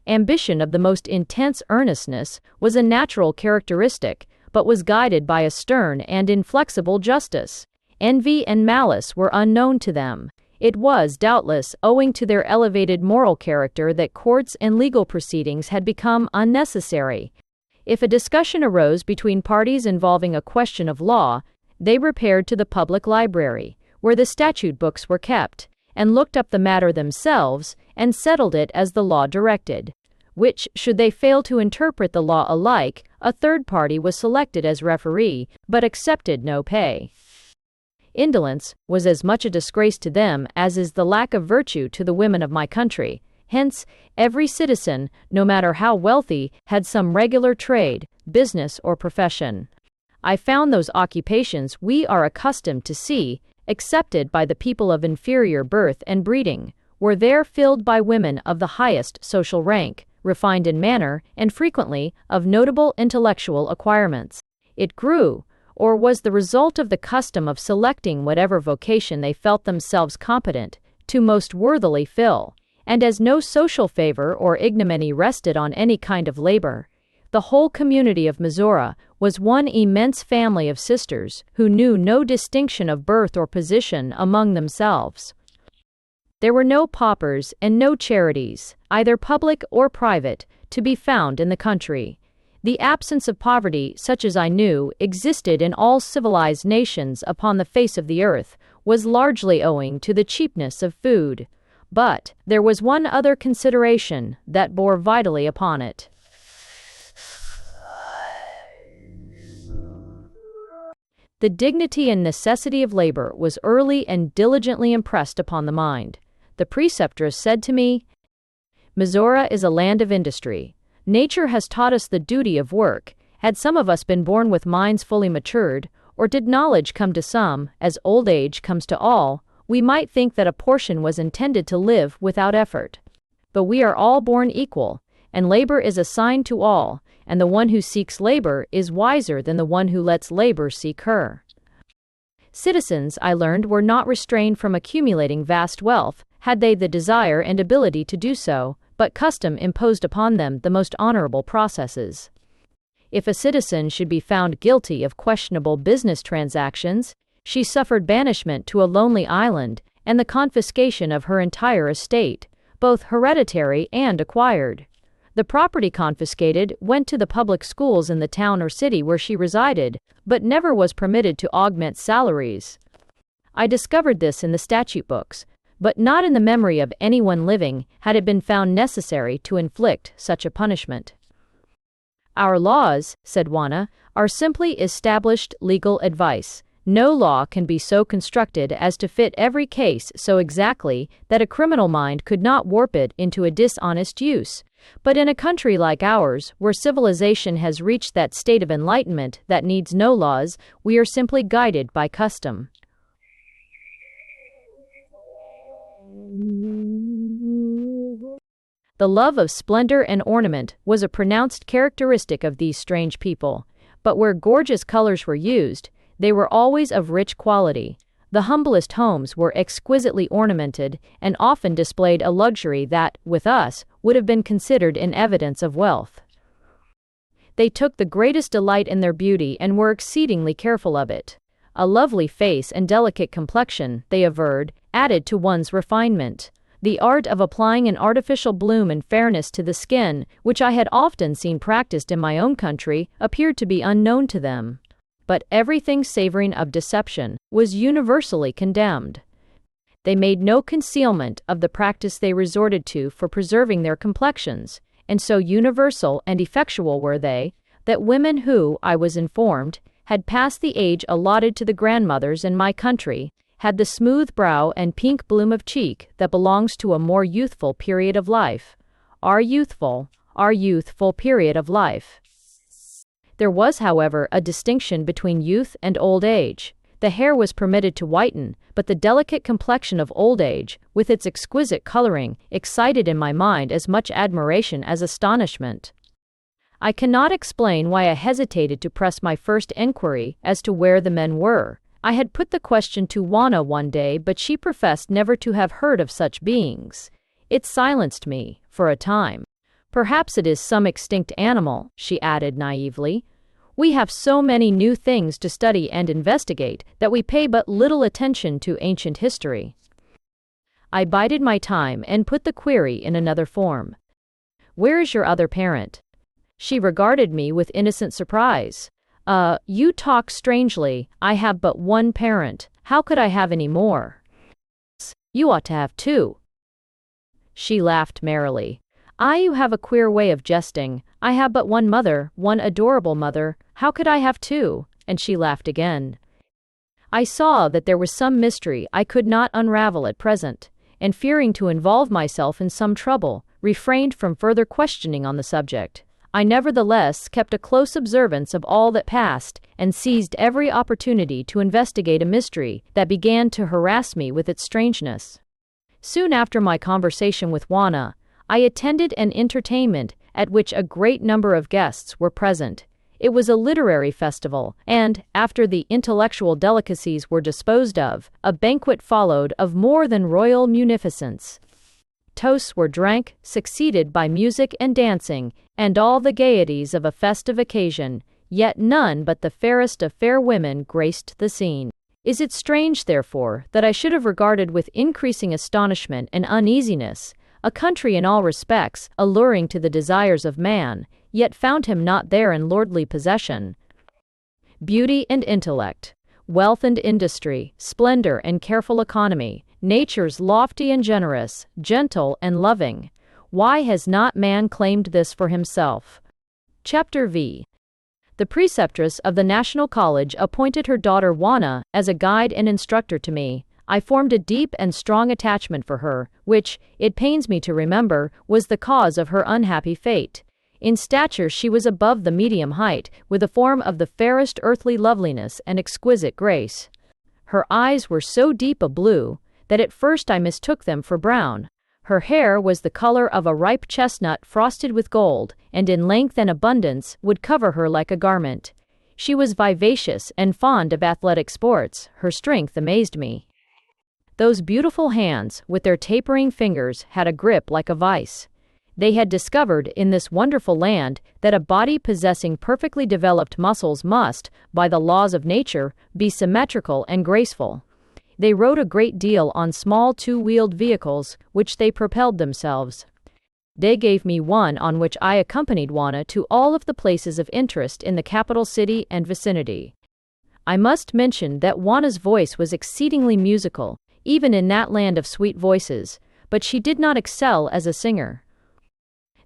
Ambition of the most intense earnestness was a natural characteristic, but was guided by a stern and inflexible justice. Envy and malice were unknown to them. It was, doubtless, owing to their elevated moral character that courts and legal proceedings had become unnecessary. If a discussion arose between parties involving a question of law, they repaired to the public library, where the statute books were kept, and looked up the matter themselves, and settled it as the law directed. Which, should they fail to interpret the law alike, a third party was selected as referee, but accepted no pay. Indolence was as much a disgrace to them as is the lack of virtue to the women of my country. Hence, every citizen, no matter how wealthy, had some regular trade, business, or profession. I found those occupations we are accustomed to see, accepted by the people of inferior birth and breeding, were there filled by women of the highest social rank, refined in manner, and frequently of notable intellectual acquirements. It grew, or was the result of the custom of selecting whatever vocation they felt themselves competent to most worthily fill, and as no social favor or ignominy rested on any kind of labor, the whole community of Mizora was one immense family of sisters who knew no distinction of birth or position among themselves. There were no paupers and no charities, either public or private, to be found in the country. The absence of poverty, such as I knew, existed in all civilized nations upon the face of the earth, was largely owing to the cheapness of food. But there was one other consideration that bore vitally upon it. The dignity and necessity of labor was early and diligently impressed upon the mind. The preceptress said to me, "Mizora is a land of industry. Nature has taught us the duty of work. Had some of us been born with minds fully matured, or did knowledge come to some, as old age comes to all, we might think that a portion was intended to live without effort. But we are all born equal, and labor is assigned to all, and the one who seeks labor is wiser than the one who lets labor seek her." Citizens, I learned, were not restrained from accumulating vast wealth, had they the desire and ability to do so, but custom imposed upon them the most honorable processes. If a citizen should be found guilty of questionable business transactions, she suffered banishment to a lonely island and the confiscation of her entire estate, both hereditary and acquired. The property confiscated went to the public schools in the town or city where she resided, but never was permitted to augment salaries. I discovered this in the statute books, but not in the memory of anyone living had it been found necessary to inflict such a punishment. Our laws, said Juana, are simply established legal advice. No law can be so constructed as to fit every case so exactly that a criminal mind could not warp it into a dishonest use. But in a country like ours, where civilization has reached that state of enlightenment that needs no laws, we are simply guided by custom. The love of splendor and ornament was a pronounced characteristic of these strange people, but where gorgeous colors were used, they were always of rich quality. The humblest homes were exquisitely ornamented and often displayed a luxury that, with us, would have been considered an evidence of wealth. They took the greatest delight in their beauty and were exceedingly careful of it. A lovely face and delicate complexion, they averred, added to one's refinement. The art of applying an artificial bloom and fairness to the skin, which I had often seen practiced in my own country, appeared to be unknown to them. But everything savoring of deception was universally condemned. They made no concealment of the practice they resorted to for preserving their complexions, and so universal and effectual were they, that women who, I was informed, had passed the age allotted to the grandmothers in my country, had the smooth brow and pink bloom of cheek that belongs to a more youthful period of life. Our youthful period of life. There was, however, a distinction between youth and old age. The hair was permitted to whiten, but the delicate complexion of old age, with its exquisite coloring, excited in my mind as much admiration as astonishment. I cannot explain why I hesitated to press my first enquiry as to where the men were. I had put the question to Juana one day, but she professed never to have heard of such beings. It silenced me, for a time. Perhaps it is some extinct animal, she added naively. We have so many new things to study and investigate that we pay but little attention to ancient history. I bided my time and put the query in another form. Where is your other parent? She regarded me with innocent surprise. You talk strangely. I have but one parent. How could I have any more? You ought to have two. She laughed merrily. You have a queer way of jesting. I have but one mother, one adorable mother. How could I have two? And she laughed again. I saw that there was some mystery I could not unravel at present, and fearing to involve myself in some trouble, refrained from further questioning on the subject. I nevertheless kept a close observance of all that passed, and seized every opportunity to investigate a mystery that began to harass me with its strangeness. Soon after my conversation with Juana, I attended an entertainment at which a great number of guests were present. It was a literary festival, and, after the intellectual delicacies were disposed of, a banquet followed of more than royal munificence. Toasts were drank, succeeded by music and dancing, and all the gaieties of a festive occasion, yet none but the fairest of fair women graced the scene. Is it strange, therefore, that I should have regarded with increasing astonishment and uneasiness a country in all respects alluring to the desires of man, yet found him not there in lordly possession? Beauty and intellect, wealth and industry, splendor and careful economy, natures lofty and generous, gentle and loving. Why has not man claimed this for himself? Chapter V. The preceptress of the National College appointed her daughter Juana as a guide and instructor to me. I formed a deep and strong attachment for her, which, it pains me to remember, was the cause of her unhappy fate. In stature she was above the medium height, with a form of the fairest earthly loveliness and exquisite grace. Her eyes were so deep a blue, that at first I mistook them for brown. Her hair was the color of a ripe chestnut frosted with gold, and in length and abundance would cover her like a garment. She was vivacious and fond of athletic sports. Her strength amazed me. Those beautiful hands, with their tapering fingers, had a grip like a vice. They had discovered in this wonderful land that a body possessing perfectly developed muscles must, by the laws of nature, be symmetrical and graceful. They rode a great deal on small two-wheeled vehicles, which they propelled themselves. They gave me one on which I accompanied Juana to all of the places of interest in the capital city and vicinity. I must mention that Juana's voice was exceedingly musical, even in that land of sweet voices, but she did not excel as a singer.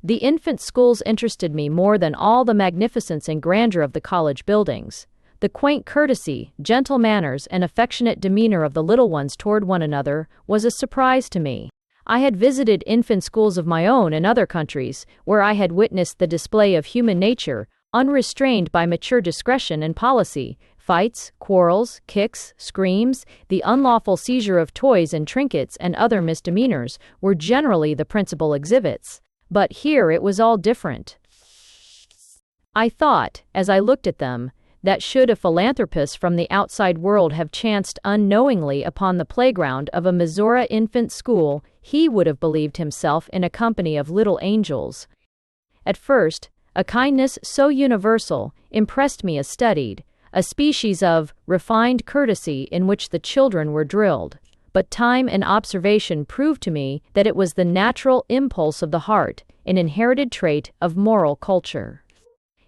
The infant schools interested me more than all the magnificence and grandeur of the college buildings. The quaint courtesy, gentle manners, and affectionate demeanor of the little ones toward one another was a surprise to me. I had visited infant schools of my own in other countries, where I had witnessed the display of human nature, unrestrained by mature discretion and policy. Fights, quarrels, kicks, screams, the unlawful seizure of toys and trinkets and other misdemeanors were generally the principal exhibits. But here it was all different. I thought, as I looked at them, that should a philanthropist from the outside world have chanced unknowingly upon the playground of a Mizora infant school, he would have believed himself in a company of little angels. At first, a kindness so universal impressed me as studied, a species of refined courtesy in which the children were drilled. But time and observation proved to me that it was the natural impulse of the heart, an inherited trait of moral culture.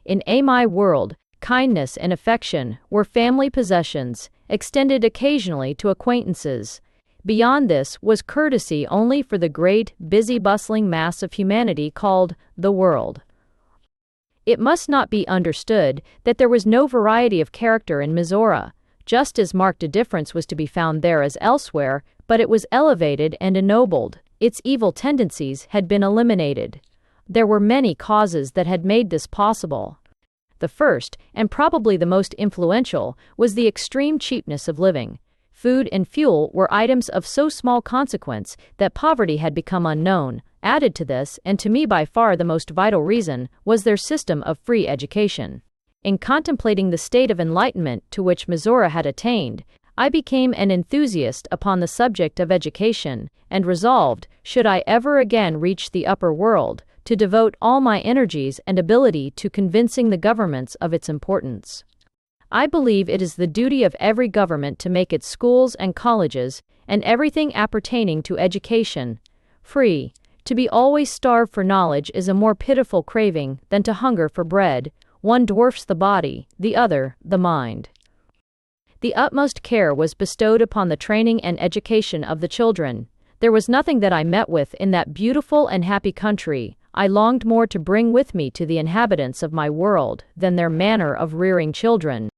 In my world, kindness and affection were family possessions, extended occasionally to acquaintances. Beyond this was courtesy only for the great, busy, bustling mass of humanity called the world. It must not be understood that there was no variety of character in Mizora, just as marked a difference was to be found there as elsewhere, but it was elevated and ennobled. Its evil tendencies had been eliminated. There were many causes that had made this possible. The first, and probably the most influential, was the extreme cheapness of living. Food and fuel were items of so small consequence that poverty had become unknown. Added to this, and to me by far the most vital reason, was their system of free education. In contemplating the state of enlightenment to which Mizora had attained, I became an enthusiast upon the subject of education, and resolved, should I ever again reach the upper world, to devote all my energies and ability to convincing the governments of its importance. I believe it is the duty of every government to make its schools and colleges, and everything appertaining to education, free. To be always starved for knowledge is a more pitiful craving than to hunger for bread. One dwarfs the body, the other, the mind. The utmost care was bestowed upon the training and education of the children. There was nothing that I met with in that beautiful and happy country I longed more to bring with me to the inhabitants of my world than their manner of rearing children.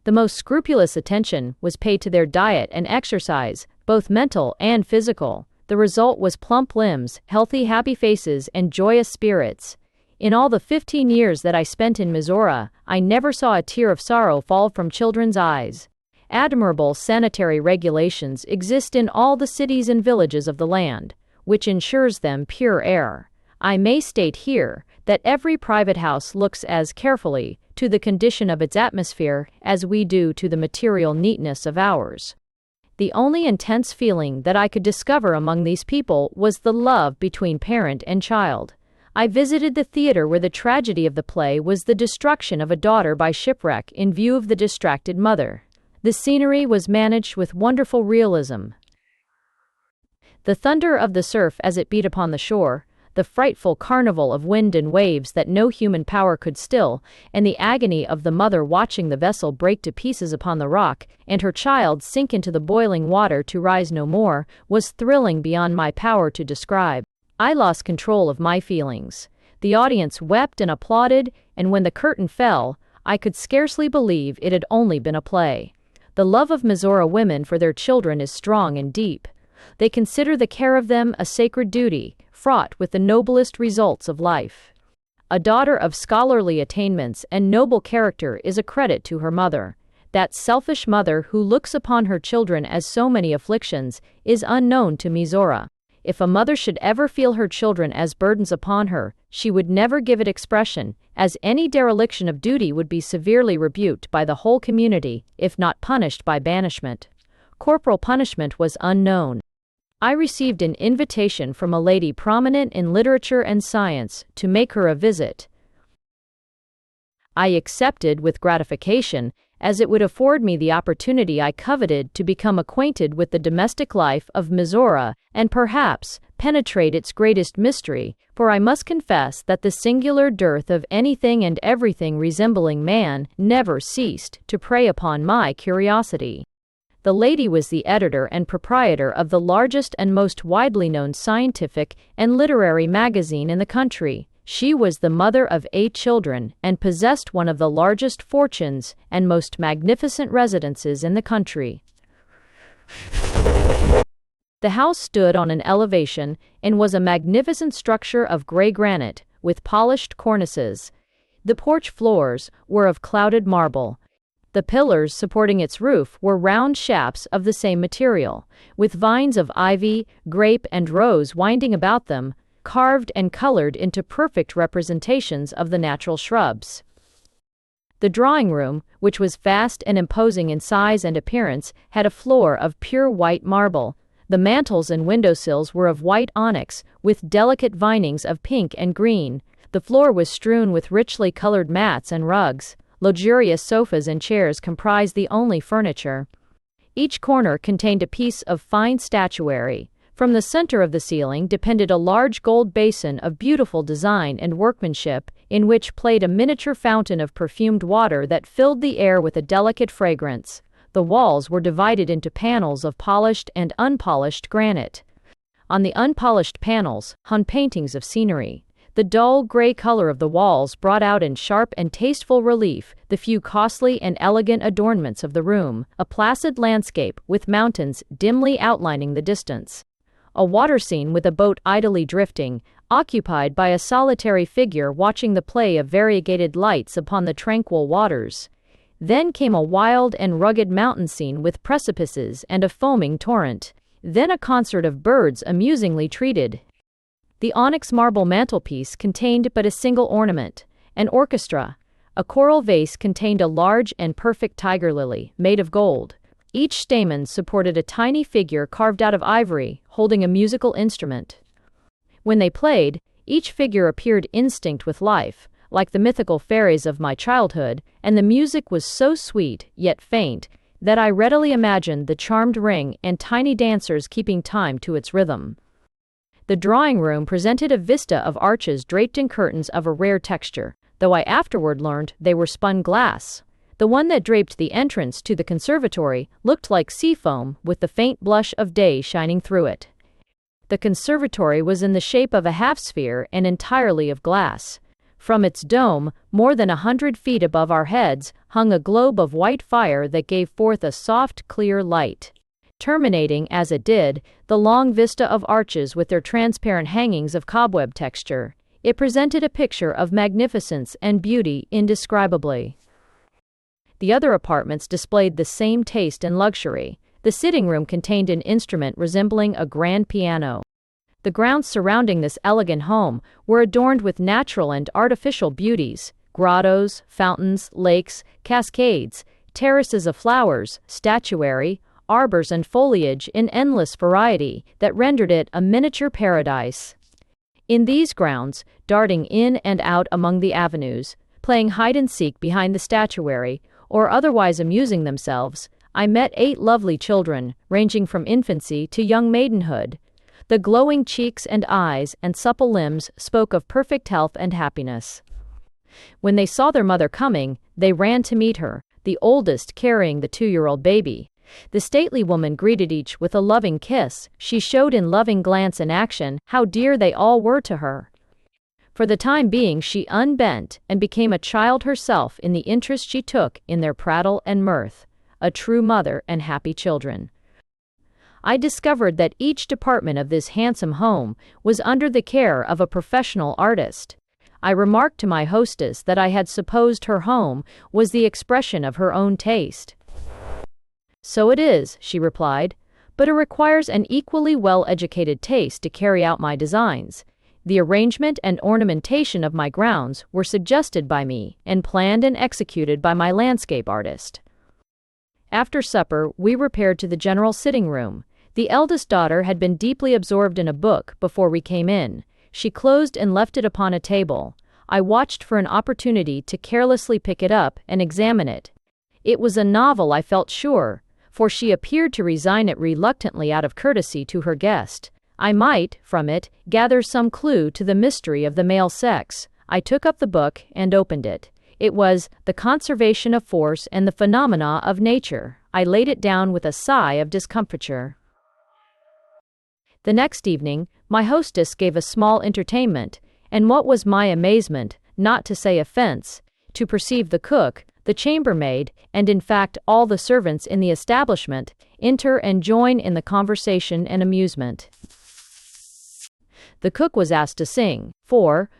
The most scrupulous attention was paid to their diet and exercise, both mental and physical. The result was plump limbs, healthy, happy faces, and joyous spirits. In all the 15 years that I spent in Mizora, I never saw a tear of sorrow fall from children's eyes. Admirable sanitary regulations exist in all the cities and villages of the land, which ensures them pure air. I may state here that every private house looks as carefully to the condition of its atmosphere as we do to the material neatness of ours. The only intense feeling that I could discover among these people was the love between parent and child. I visited the theater where the tragedy of the play was the destruction of a daughter by shipwreck in view of the distracted mother. The scenery was managed with wonderful realism. The thunder of the surf as it beat upon the shore, the frightful carnival of wind and waves that no human power could still, and the agony of the mother watching the vessel break to pieces upon the rock, and her child sink into the boiling water to rise no more, was thrilling beyond my power to describe. I lost control of my feelings. The audience wept and applauded, and when the curtain fell, I could scarcely believe it had only been a play. The love of Mizora women for their children is strong and deep. They consider the care of them a sacred duty, fraught with the noblest results of life. A daughter of scholarly attainments and noble character is a credit to her mother. That selfish mother who looks upon her children as so many afflictions is unknown to Mizora. If a mother should ever feel her children as burdens upon her, she would never give it expression, as any dereliction of duty would be severely rebuked by the whole community, if not punished by banishment. corporal punishment was unknown. I received an invitation from a lady prominent in literature and science to make her a visit. I accepted with gratification, as it would afford me the opportunity I coveted to become acquainted with the domestic life of Mizora and perhaps penetrate its greatest mystery, for I must confess that the singular dearth of anything and everything resembling man never ceased to prey upon my curiosity. The lady was the editor and proprietor of the largest and most widely known scientific and literary magazine in the country. She was the mother of 8 children and possessed one of the largest fortunes and most magnificent residences in the country. The house stood on an elevation and was a magnificent structure of gray granite with polished cornices. The porch floors were of clouded marble. The pillars supporting its roof were round shafts of the same material, with vines of ivy, grape, and rose winding about them, carved and colored into perfect representations of the natural shrubs. The drawing room, which was vast and imposing in size and appearance, had a floor of pure white marble. The mantels and windowsills were of white onyx, with delicate vinings of pink and green. The floor was strewn with richly colored mats and rugs. Luxurious sofas and chairs comprised the only furniture. Each corner contained a piece of fine statuary. From the center of the ceiling depended a large gold basin of beautiful design and workmanship, in which played a miniature fountain of perfumed water that filled the air with a delicate fragrance. The walls were divided into panels of polished and unpolished granite. On the unpolished panels hung paintings of scenery. The dull gray color of the walls brought out in sharp and tasteful relief the few costly and elegant adornments of the room, a placid landscape with mountains dimly outlining the distance. A water scene with a boat idly drifting, occupied by a solitary figure watching the play of variegated lights upon the tranquil waters. Then came a wild and rugged mountain scene with precipices and a foaming torrent. Then a concert of birds amusingly treated. The onyx marble mantelpiece contained but a single ornament, an orchestra. A coral vase contained a large and perfect tiger lily, made of gold. Each stamen supported a tiny figure carved out of ivory, holding a musical instrument. When they played, each figure appeared instinct with life, like the mythical fairies of my childhood, and the music was so sweet, yet faint, that I readily imagined the charmed ring and tiny dancers keeping time to its rhythm. The drawing room presented a vista of arches draped in curtains of a rare texture, though I afterward learned they were spun glass. The one that draped the entrance to the conservatory looked like sea foam with the faint blush of day shining through it. The conservatory was in the shape of a half-sphere and entirely of glass. From its dome, more than 100 feet above our heads, hung a globe of white fire that gave forth a soft, clear light. Terminating, as it did, the long vista of arches with their transparent hangings of cobweb texture, it presented a picture of magnificence and beauty indescribably. The other apartments displayed the same taste and luxury. The sitting room contained an instrument resembling a grand piano. The grounds surrounding this elegant home were adorned with natural and artificial beauties, grottos, fountains, lakes, cascades, terraces of flowers, statuary, arbors and foliage in endless variety that rendered it a miniature paradise. In these grounds, darting in and out among the avenues, playing hide-and-seek behind the statuary, or otherwise amusing themselves, I met 8 lovely children, ranging from infancy to young maidenhood. The glowing cheeks and eyes and supple limbs spoke of perfect health and happiness. When they saw their mother coming, they ran to meet her, the oldest carrying the 2-year-old baby. The stately woman greeted each with a loving kiss. She showed in loving glance and action how dear they all were to her. For the time being she unbent and became a child herself in the interest she took in their prattle and mirth, a true mother and happy children. I discovered that each department of this handsome home was under the care of a professional artist. I remarked to my hostess that I had supposed her home was the expression of her own taste. "So it is," she replied, "but it requires an equally well-educated taste to carry out my designs. The arrangement and ornamentation of my grounds were suggested by me and planned and executed by my landscape artist." After supper, we repaired to the general sitting room. The eldest daughter had been deeply absorbed in a book before we came in. She closed and left it upon a table. I watched for an opportunity to carelessly pick it up and examine it. It was a novel, I felt sure, for she appeared to resign it reluctantly out of courtesy to her guest. I might, from it, gather some clue to the mystery of the male sex. I took up the book and opened it. It was The Conservation of Force and the Phenomena of Nature. I laid it down with a sigh of discomfiture. The next evening, my hostess gave a small entertainment, and what was my amazement, not to say offense, to perceive the cook, the chambermaid, and in fact all the servants in the establishment, enter and join in the conversation and amusement. The cook was asked to sing,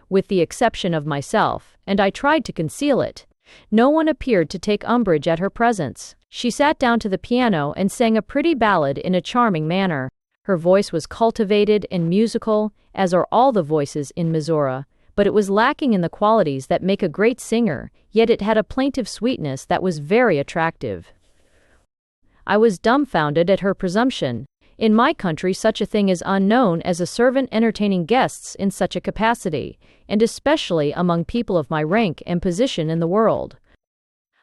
with the exception of myself, and I tried to conceal it. No one appeared to take umbrage at her presence. She sat down to the piano and sang a pretty ballad in a charming manner. Her voice was cultivated and musical, as are all the voices in Mizora, but it was lacking in the qualities that make a great singer, yet it had a plaintive sweetness that was very attractive. I was dumbfounded at her presumption. In my country such a thing is unknown as a servant entertaining guests in such a capacity, and especially among people of my rank and position in the world.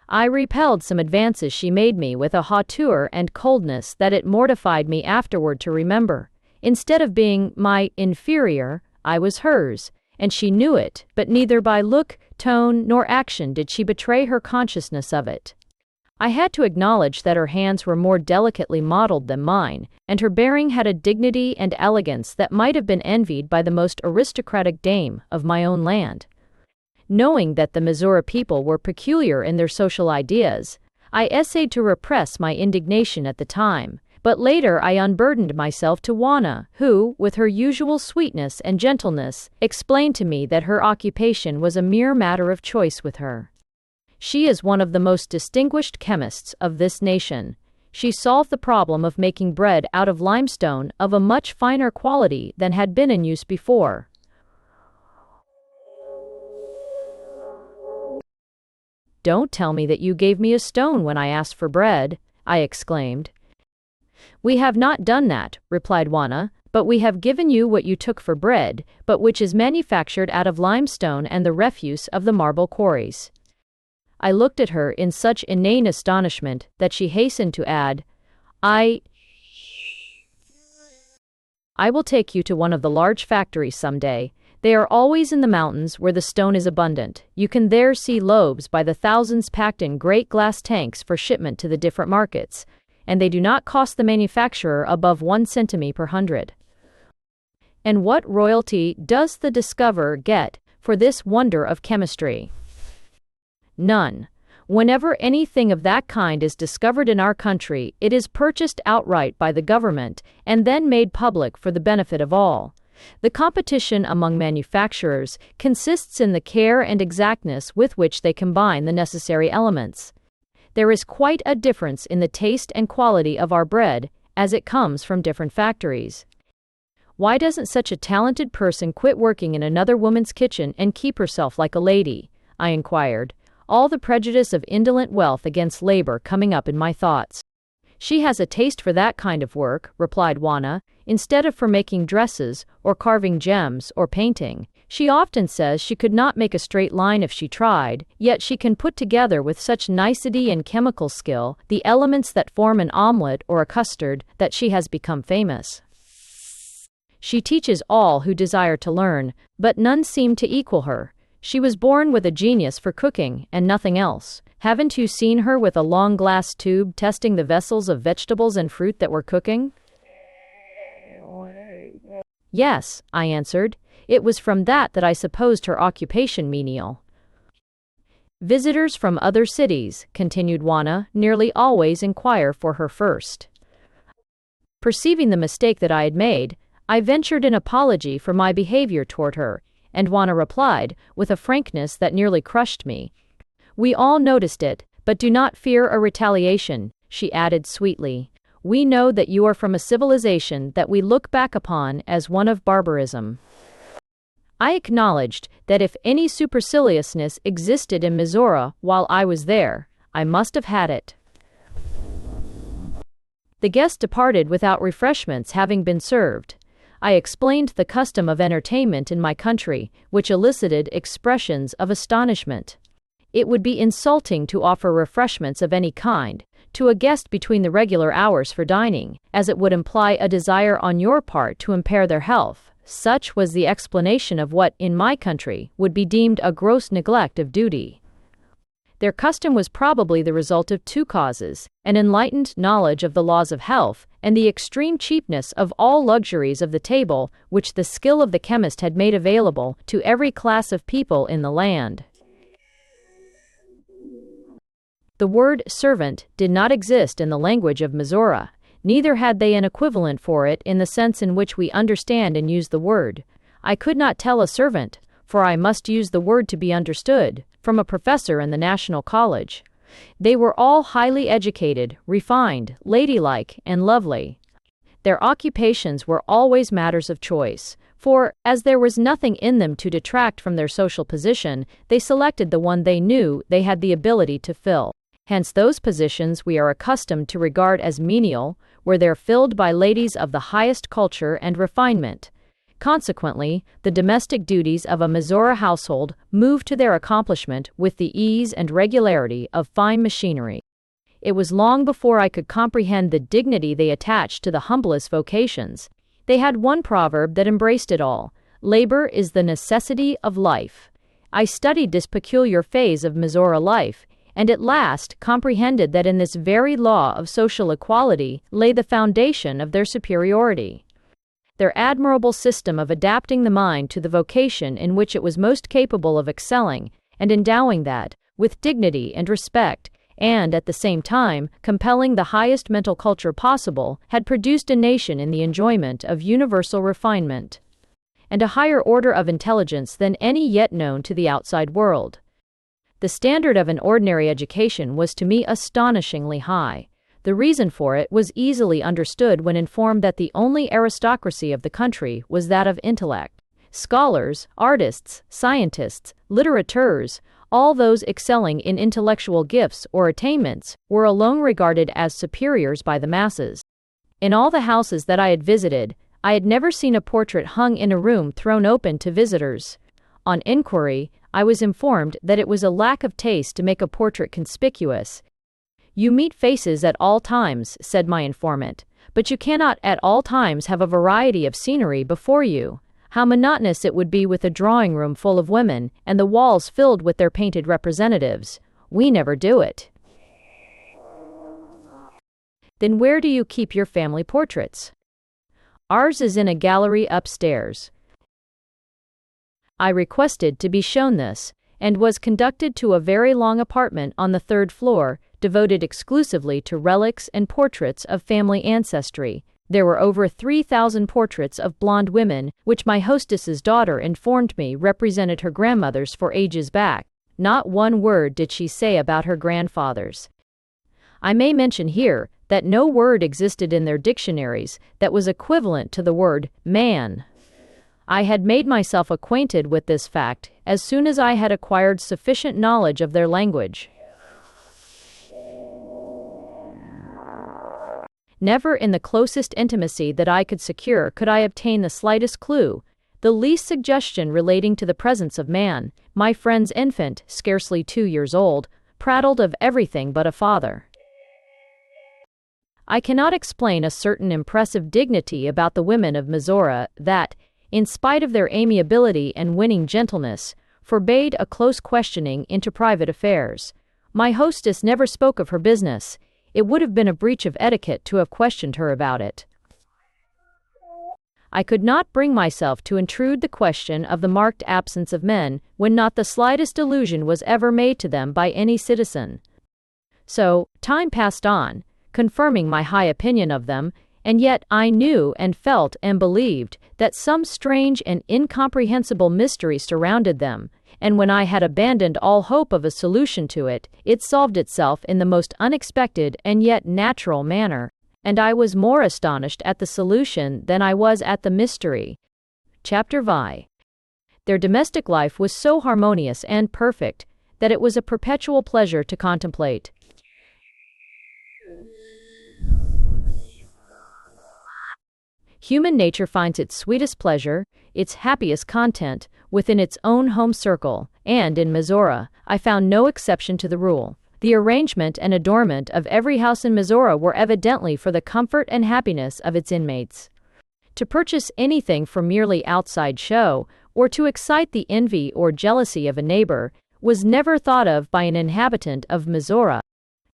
I repelled some advances she made me with a hauteur and coldness that it mortified me afterward to remember. Instead of being my inferior, I was hers, and she knew it, but neither by look, tone, nor action did she betray her consciousness of it. I had to acknowledge that her hands were more delicately modeled than mine, and her bearing had a dignity and elegance that might have been envied by the most aristocratic dame of my own land. Knowing that the Mizora people were peculiar in their social ideas, I essayed to repress my indignation at the time, but later I unburdened myself to Juana, who, with her usual sweetness and gentleness, explained to me that her occupation was a mere matter of choice with her. She is one of the most distinguished chemists of this nation. She solved the problem of making bread out of limestone of a much finer quality than had been in use before. "Don't tell me that you gave me a stone when I asked for bread," I exclaimed. "We have not done that," replied Juana, "but we have given you what you took for bread, but which is manufactured out of limestone and the refuse of the marble quarries." I looked at her in such inane astonishment that she hastened to add, I will take you to one of the large factories some day. They are always in the mountains where the stone is abundant. You can there see lobes by the thousands packed in great glass tanks for shipment to the different markets, and they do not cost the manufacturer above 1 centime per 100. And what royalty does the discoverer get for this wonder of chemistry? None. Whenever anything of that kind is discovered in our country, it is purchased outright by the government and then made public for the benefit of all. The competition among manufacturers consists in the care and exactness with which they combine the necessary elements. There is quite a difference in the taste and quality of our bread, as it comes from different factories. Why doesn't such a talented person quit working in another woman's kitchen and keep herself like a lady? I inquired, all the prejudice of indolent wealth against labor coming up in my thoughts. "She has a taste for that kind of work," replied Juana, "instead of for making dresses, or carving gems, or painting. She often says she could not make a straight line if she tried, yet she can put together with such nicety and chemical skill the elements that form an omelette or a custard that she has become famous. She teaches all who desire to learn, but none seem to equal her. She was born with a genius for cooking, and nothing else. Haven't you seen her with a long glass tube testing the vessels of vegetables and fruit that were cooking?" "Yes," I answered. "It was from that I supposed her occupation menial." "Visitors from other cities," continued Juana, "nearly always inquire for her first." Perceiving the mistake that I had made, I ventured an apology for my behavior toward her, and Juana replied, with a frankness that nearly crushed me, "We all noticed it, but do not fear a retaliation," she added sweetly. "We know that you are from a civilization that we look back upon as one of barbarism." I acknowledged that if any superciliousness existed in Mizora while I was there, I must have had it. The guest departed without refreshments having been served. I explained the custom of entertainment in my country, which elicited expressions of astonishment. It would be insulting to offer refreshments of any kind to a guest between the regular hours for dining, as it would imply a desire on your part to impair their health. Such was the explanation of what, in my country, would be deemed a gross neglect of duty. Their custom was probably the result of two causes: an enlightened knowledge of the laws of health, and the extreme cheapness of all luxuries of the table, which the skill of the chemist had made available to every class of people in the land. The word servant did not exist in the language of Mizora, neither had they an equivalent for it in the sense in which we understand and use the word. I could not tell a servant, for I must use the word to be understood, from a professor in the National College. They were all highly educated, refined, ladylike, and lovely. Their occupations were always matters of choice, for, as there was nothing in them to detract from their social position, they selected the one they knew they had the ability to fill. Hence those positions we are accustomed to regard as menial, were there filled by ladies of the highest culture and refinement. Consequently, the domestic duties of a Mizora household moved to their accomplishment with the ease and regularity of fine machinery. It was long before I could comprehend the dignity they attached to the humblest vocations. They had one proverb that embraced it all: labor is the necessity of life. I studied this peculiar phase of Mizora life, and at last comprehended that in this very law of social equality lay the foundation of their superiority. Their admirable system of adapting the mind to the vocation in which it was most capable of excelling, and endowing that with dignity and respect, and at the same time compelling the highest mental culture possible, had produced a nation in the enjoyment of universal refinement, and a higher order of intelligence than any yet known to the outside world. The standard of an ordinary education was to me astonishingly high. The reason for it was easily understood when informed that the only aristocracy of the country was that of intellect. Scholars, artists, scientists, litterateurs, all those excelling in intellectual gifts or attainments, were alone regarded as superiors by the masses. In all the houses that I had visited, I had never seen a portrait hung in a room thrown open to visitors. On inquiry, I was informed that it was a lack of taste to make a portrait conspicuous. "You meet faces at all times," said my informant, "but you cannot at all times have a variety of scenery before you. How monotonous it would be with a drawing-room full of women, and the walls filled with their painted representatives. We never do it." "Then where do you keep your family portraits?" "Ours is in a gallery upstairs." I requested to be shown this, and was conducted to a very long apartment on the third floor, devoted exclusively to relics and portraits of family ancestry. There were over 3,000 portraits of blonde women, which my hostess's daughter informed me represented her grandmothers for ages back. Not one word did she say about her grandfathers. I may mention here that no word existed in their dictionaries that was equivalent to the word man. I had made myself acquainted with this fact as soon as I had acquired sufficient knowledge of their language. Never in the closest intimacy that I could secure could I obtain the slightest clue, the least suggestion relating to the presence of man. My friend's infant, scarcely 2 years old, prattled of everything but a father. I cannot explain a certain impressive dignity about the women of Mizora that, in spite of their amiability and winning gentleness, forbade a close questioning into private affairs. My hostess never spoke of her business. It would have been a breach of etiquette to have questioned her about it. I could not bring myself to intrude the question of the marked absence of men when not the slightest allusion was ever made to them by any citizen. So, time passed on, confirming my high opinion of them, and yet I knew and felt and believed that some strange and incomprehensible mystery surrounded them, and when I had abandoned all hope of a solution to it, it solved itself in the most unexpected and yet natural manner, and I was more astonished at the solution than I was at the mystery. Chapter Vi. Their domestic life was so harmonious and perfect that it was a perpetual pleasure to contemplate. Human nature finds its sweetest pleasure, its happiest content, within its own home circle, and in Mizora, I found no exception to the rule. The arrangement and adornment of every house in Mizora were evidently for the comfort and happiness of its inmates. To purchase anything for merely outside show, or to excite the envy or jealousy of a neighbor, was never thought of by an inhabitant of Mizora.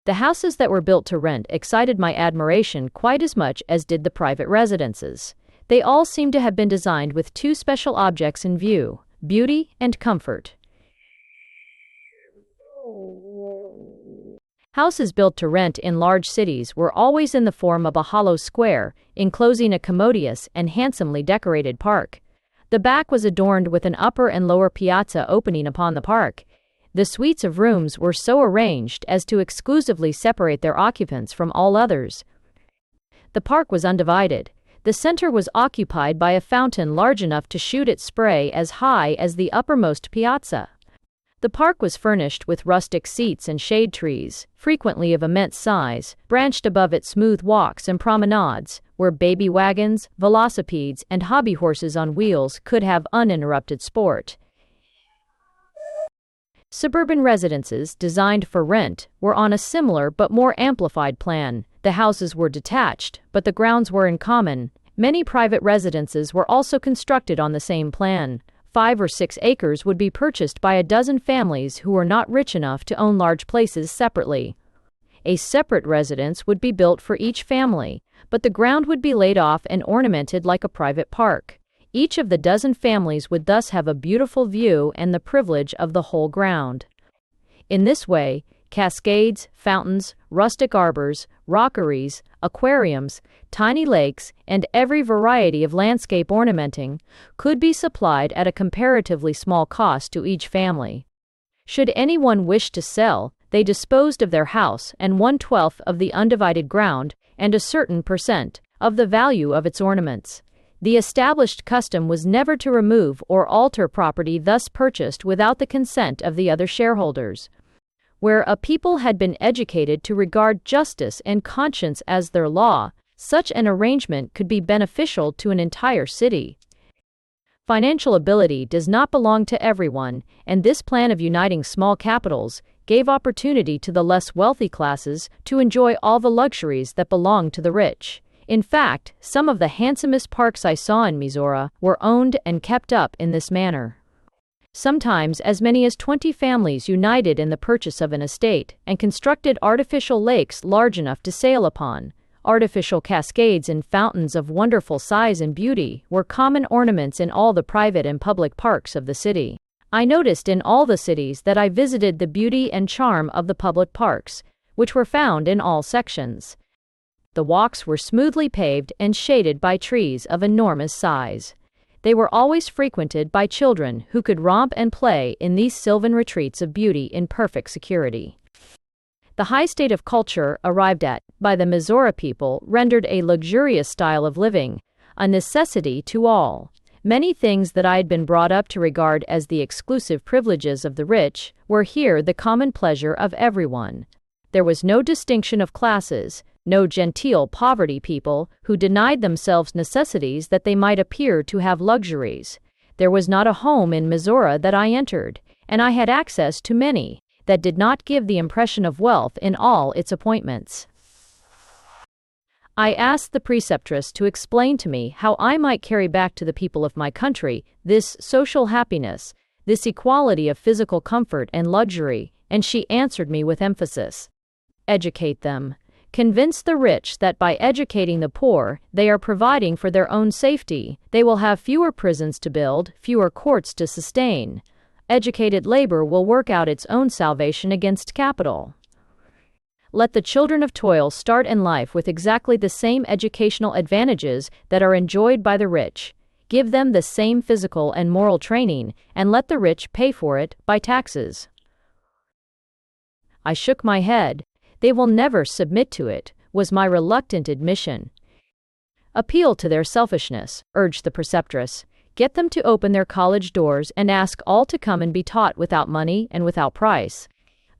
The houses that were built to rent excited my admiration quite as much as did the private residences. They all seemed to have been designed with two special objects in view: beauty and comfort. Houses built to rent in large cities were always in the form of a hollow square, enclosing a commodious and handsomely decorated park. The back was adorned with an upper and lower piazza opening upon the park. The suites of rooms were so arranged as to exclusively separate their occupants from all others. The park was undivided. The center was occupied by a fountain large enough to shoot its spray as high as the uppermost piazza. The park was furnished with rustic seats and shade trees, frequently of immense size, branched above its smooth walks and promenades, where baby wagons, velocipedes, and hobby horses on wheels could have uninterrupted sport. Suburban residences, designed for rent, were on a similar but more amplified plan. The houses were detached, but the grounds were in common. Many private residences were also constructed on the same plan. 5 or 6 acres would be purchased by a dozen families who were not rich enough to own large places separately. A separate residence would be built for each family, but the ground would be laid off and ornamented like a private park. Each of the dozen families would thus have a beautiful view and the privilege of the whole ground. In this way, cascades, fountains, rustic arbors, rockeries, aquariums, tiny lakes, and every variety of landscape ornamenting could be supplied at a comparatively small cost to each family. Should anyone wish to sell, they disposed of their house and 1/12 of the undivided ground and a certain % of the value of its ornaments. The established custom was never to remove or alter property thus purchased without the consent of the other shareholders. Where a people had been educated to regard justice and conscience as their law, such an arrangement could be beneficial to an entire city. Financial ability does not belong to everyone, and this plan of uniting small capitals gave opportunity to the less wealthy classes to enjoy all the luxuries that belong to the rich. In fact, some of the handsomest parks I saw in Mizora were owned and kept up in this manner. Sometimes as many as 20 families united in the purchase of an estate and constructed artificial lakes large enough to sail upon. Artificial cascades and fountains of wonderful size and beauty were common ornaments in all the private and public parks of the city. I noticed in all the cities that I visited the beauty and charm of the public parks, which were found in all sections. The walks were smoothly paved and shaded by trees of enormous size. They were always frequented by children who could romp and play in these sylvan retreats of beauty in perfect security. The high state of culture arrived at by the Mizora people rendered a luxurious style of living a necessity to all. Many things that I had been brought up to regard as the exclusive privileges of the rich were here the common pleasure of everyone. There was no distinction of classes, no genteel poverty people who denied themselves necessities that they might appear to have luxuries. There was not a home in Mizora that I entered, and I had access to many, that did not give the impression of wealth in all its appointments. I asked the preceptress to explain to me how I might carry back to the people of my country this social happiness, this equality of physical comfort and luxury, and she answered me with emphasis. Educate them. Convince the rich that by educating the poor, they are providing for their own safety. They will have fewer prisons to build, fewer courts to sustain. Educated labor will work out its own salvation against capital. Let the children of toil start in life with exactly the same educational advantages that are enjoyed by the rich. Give them the same physical and moral training, and let the rich pay for it by taxes. I shook my head. They will never submit to it, was my reluctant admission. Appeal to their selfishness, urged the preceptress. Get them to open their college doors and ask all to come and be taught without money and without price.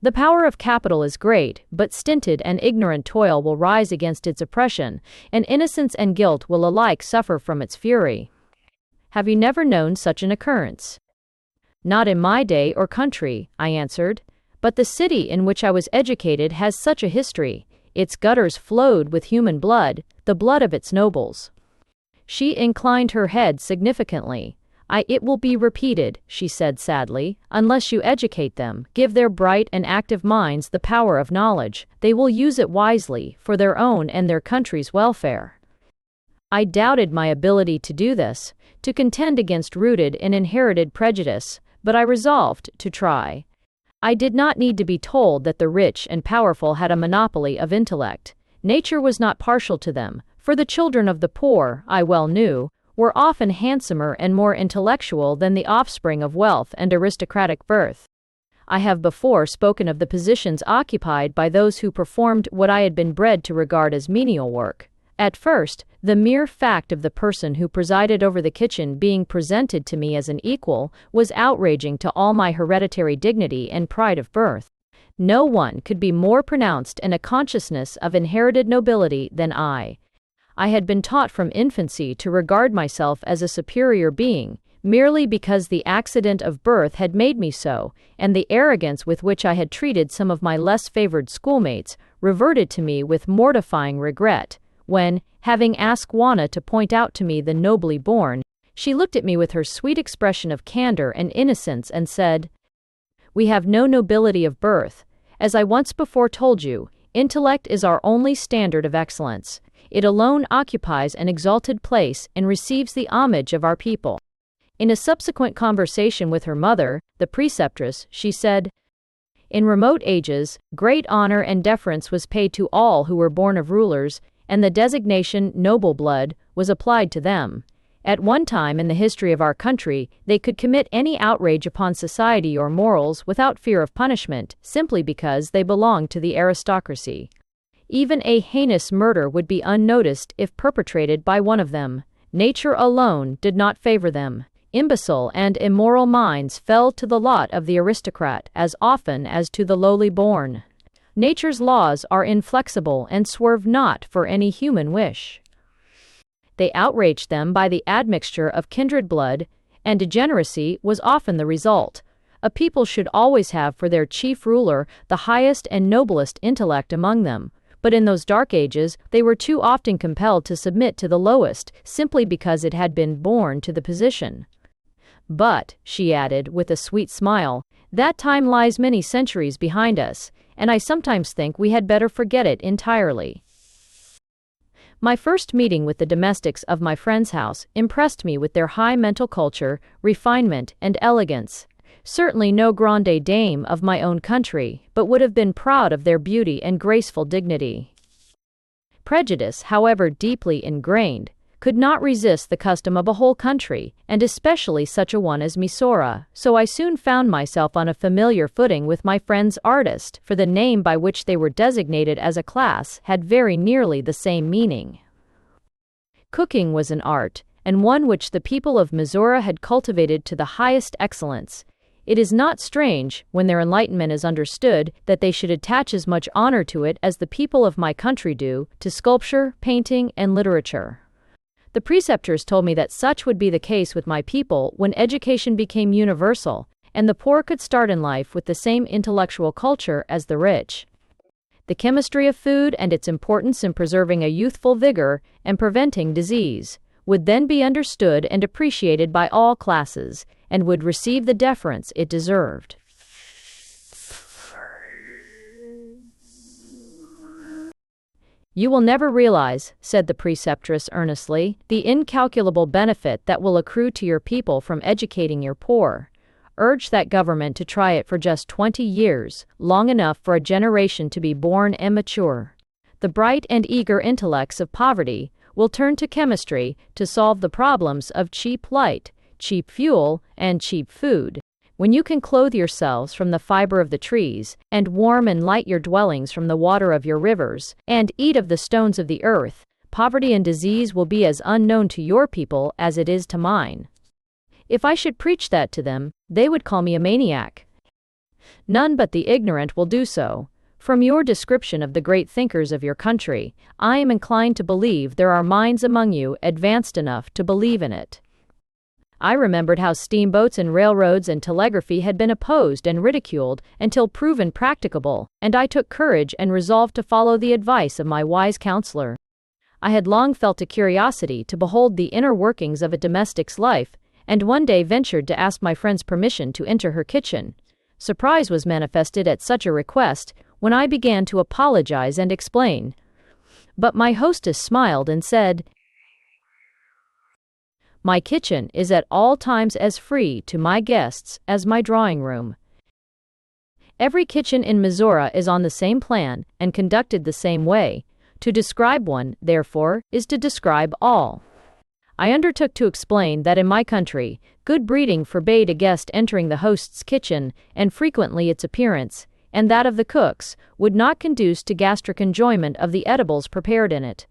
The power of capital is great, but stinted and ignorant toil will rise against its oppression, and innocence and guilt will alike suffer from its fury. Have you never known such an occurrence? Not in my day or country, I answered, but the city in which I was educated has such a history. Its gutters flowed with human blood, the blood of its nobles. She inclined her head significantly. It will be repeated, she said sadly, unless you educate them, give their bright and active minds the power of knowledge, they will use it wisely, for their own and their country's welfare. I doubted my ability to do this, to contend against rooted and inherited prejudice, but I resolved to try. I did not need to be told that the rich and powerful had a monopoly of intellect. Nature was not partial to them, for the children of the poor, I well knew, were often handsomer and more intellectual than the offspring of wealth and aristocratic birth. I have before spoken of the positions occupied by those who performed what I had been bred to regard as menial work. At first, the mere fact of the person who presided over the kitchen being presented to me as an equal was outraging to all my hereditary dignity and pride of birth. No one could be more pronounced in a consciousness of inherited nobility than I. I had been taught from infancy to regard myself as a superior being, merely because the accident of birth had made me so, and the arrogance with which I had treated some of my less favored schoolmates reverted to me with mortifying regret, when, having asked Juana to point out to me the nobly born, she looked at me with her sweet expression of candor and innocence and said, "We have no nobility of birth. As I once before told you, intellect is our only standard of excellence. It alone occupies an exalted place and receives the homage of our people." In a subsequent conversation with her mother, the preceptress, she said, "In remote ages, great honor and deference was paid to all who were born of rulers, and the designation noble blood was applied to them. At one time in the history of our country, they could commit any outrage upon society or morals without fear of punishment, simply because they belonged to the aristocracy. Even a heinous murder would be unnoticed if perpetrated by one of them. Nature alone did not favor them. Imbecile and immoral minds fell to the lot of the aristocrat as often as to the lowly born. Nature's laws are inflexible and swerve not for any human wish. They outraged them by the admixture of kindred blood, and degeneracy was often the result. A people should always have for their chief ruler the highest and noblest intellect among them, but in those dark ages they were too often compelled to submit to the lowest, simply because it had been born to the position. But," she added with a sweet smile, "that time lies many centuries behind us, and I sometimes think we had better forget it entirely." My first meeting with the domestics of my friend's house impressed me with their high mental culture, refinement, and elegance. Certainly no grande dame of my own country, but would have been proud of their beauty and graceful dignity. Prejudice, however deeply ingrained, could not resist the custom of a whole country, and especially such a one as Mizora, so I soon found myself on a familiar footing with my friend's artist, for the name by which they were designated as a class had very nearly the same meaning. Cooking was an art, and one which the people of Mizora had cultivated to the highest excellence. It is not strange, when their enlightenment is understood, that they should attach as much honor to it as the people of my country do to sculpture, painting, and literature. The preceptors told me that such would be the case with my people when education became universal, and the poor could start in life with the same intellectual culture as the rich. The chemistry of food and its importance in preserving a youthful vigor and preventing disease would then be understood and appreciated by all classes, and would receive the deference it deserved. "You will never realize," said the preceptress earnestly, "the incalculable benefit that will accrue to your people from educating your poor. Urge that government to try it for just 20 years, long enough for a generation to be born and mature. The bright and eager intellects of poverty will turn to chemistry to solve the problems of cheap light, cheap fuel, and cheap food. When you can clothe yourselves from the fiber of the trees, and warm and light your dwellings from the water of your rivers, and eat of the stones of the earth, poverty and disease will be as unknown to your people as it is to mine. If I should preach that to them, they would call me a maniac." None but the ignorant will do so. From your description of the great thinkers of your country, I am inclined to believe there are minds among you advanced enough to believe in it. I remembered how steamboats and railroads and telegraphy had been opposed and ridiculed until proven practicable, and I took courage and resolved to follow the advice of my wise counselor. I had long felt a curiosity to behold the inner workings of a domestic's life, and one day ventured to ask my friend's permission to enter her kitchen. Surprise was manifested at such a request when I began to apologize and explain. But my hostess smiled and said, "My kitchen is at all times as free to my guests as my drawing room." Every kitchen in Mizora is on the same plan and conducted the same way. To describe one, therefore, is to describe all. I undertook to explain that in my country, good breeding forbade a guest entering the host's kitchen, and frequently its appearance, and that of the cooks, would not conduce to gastric enjoyment of the edibles prepared in it.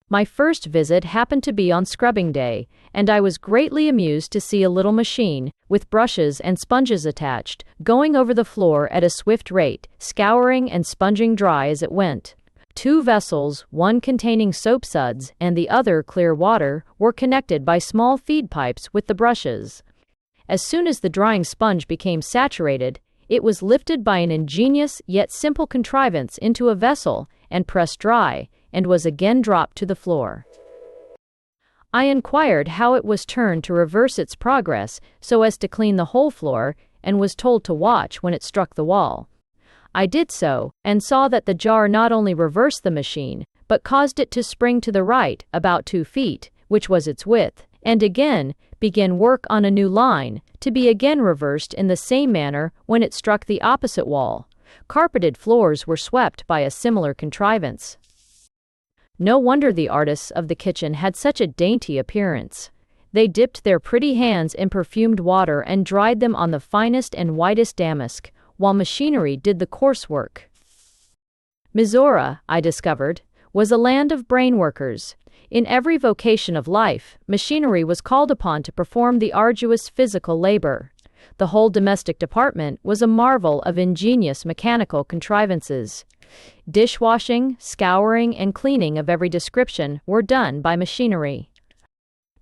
My first visit happened to be on scrubbing day, and I was greatly amused to see a little machine, with brushes and sponges attached, going over the floor at a swift rate, scouring and sponging dry as it went. 2 vessels, one containing soap suds and the other clear water, were connected by small feed pipes with the brushes. As soon as the drying sponge became saturated, it was lifted by an ingenious yet simple contrivance into a vessel and pressed dry, and was again dropped to the floor. I inquired how it was turned to reverse its progress so as to clean the whole floor, and was told to watch when it struck the wall. I did so, and saw that the jar not only reversed the machine, but caused it to spring to the right about 2 feet, which was its width, and again begin work on a new line, to be again reversed in the same manner when it struck the opposite wall. Carpeted floors were swept by a similar contrivance. No wonder the artists of the kitchen had such a dainty appearance. They dipped their pretty hands in perfumed water and dried them on the finest and whitest damask, while machinery did the coarse work. Mizora, I discovered, was a land of brain workers. In every vocation of life, machinery was called upon to perform the arduous physical labor. The whole domestic department was a marvel of ingenious mechanical contrivances. Dishwashing, scouring, and cleaning of every description were done by machinery.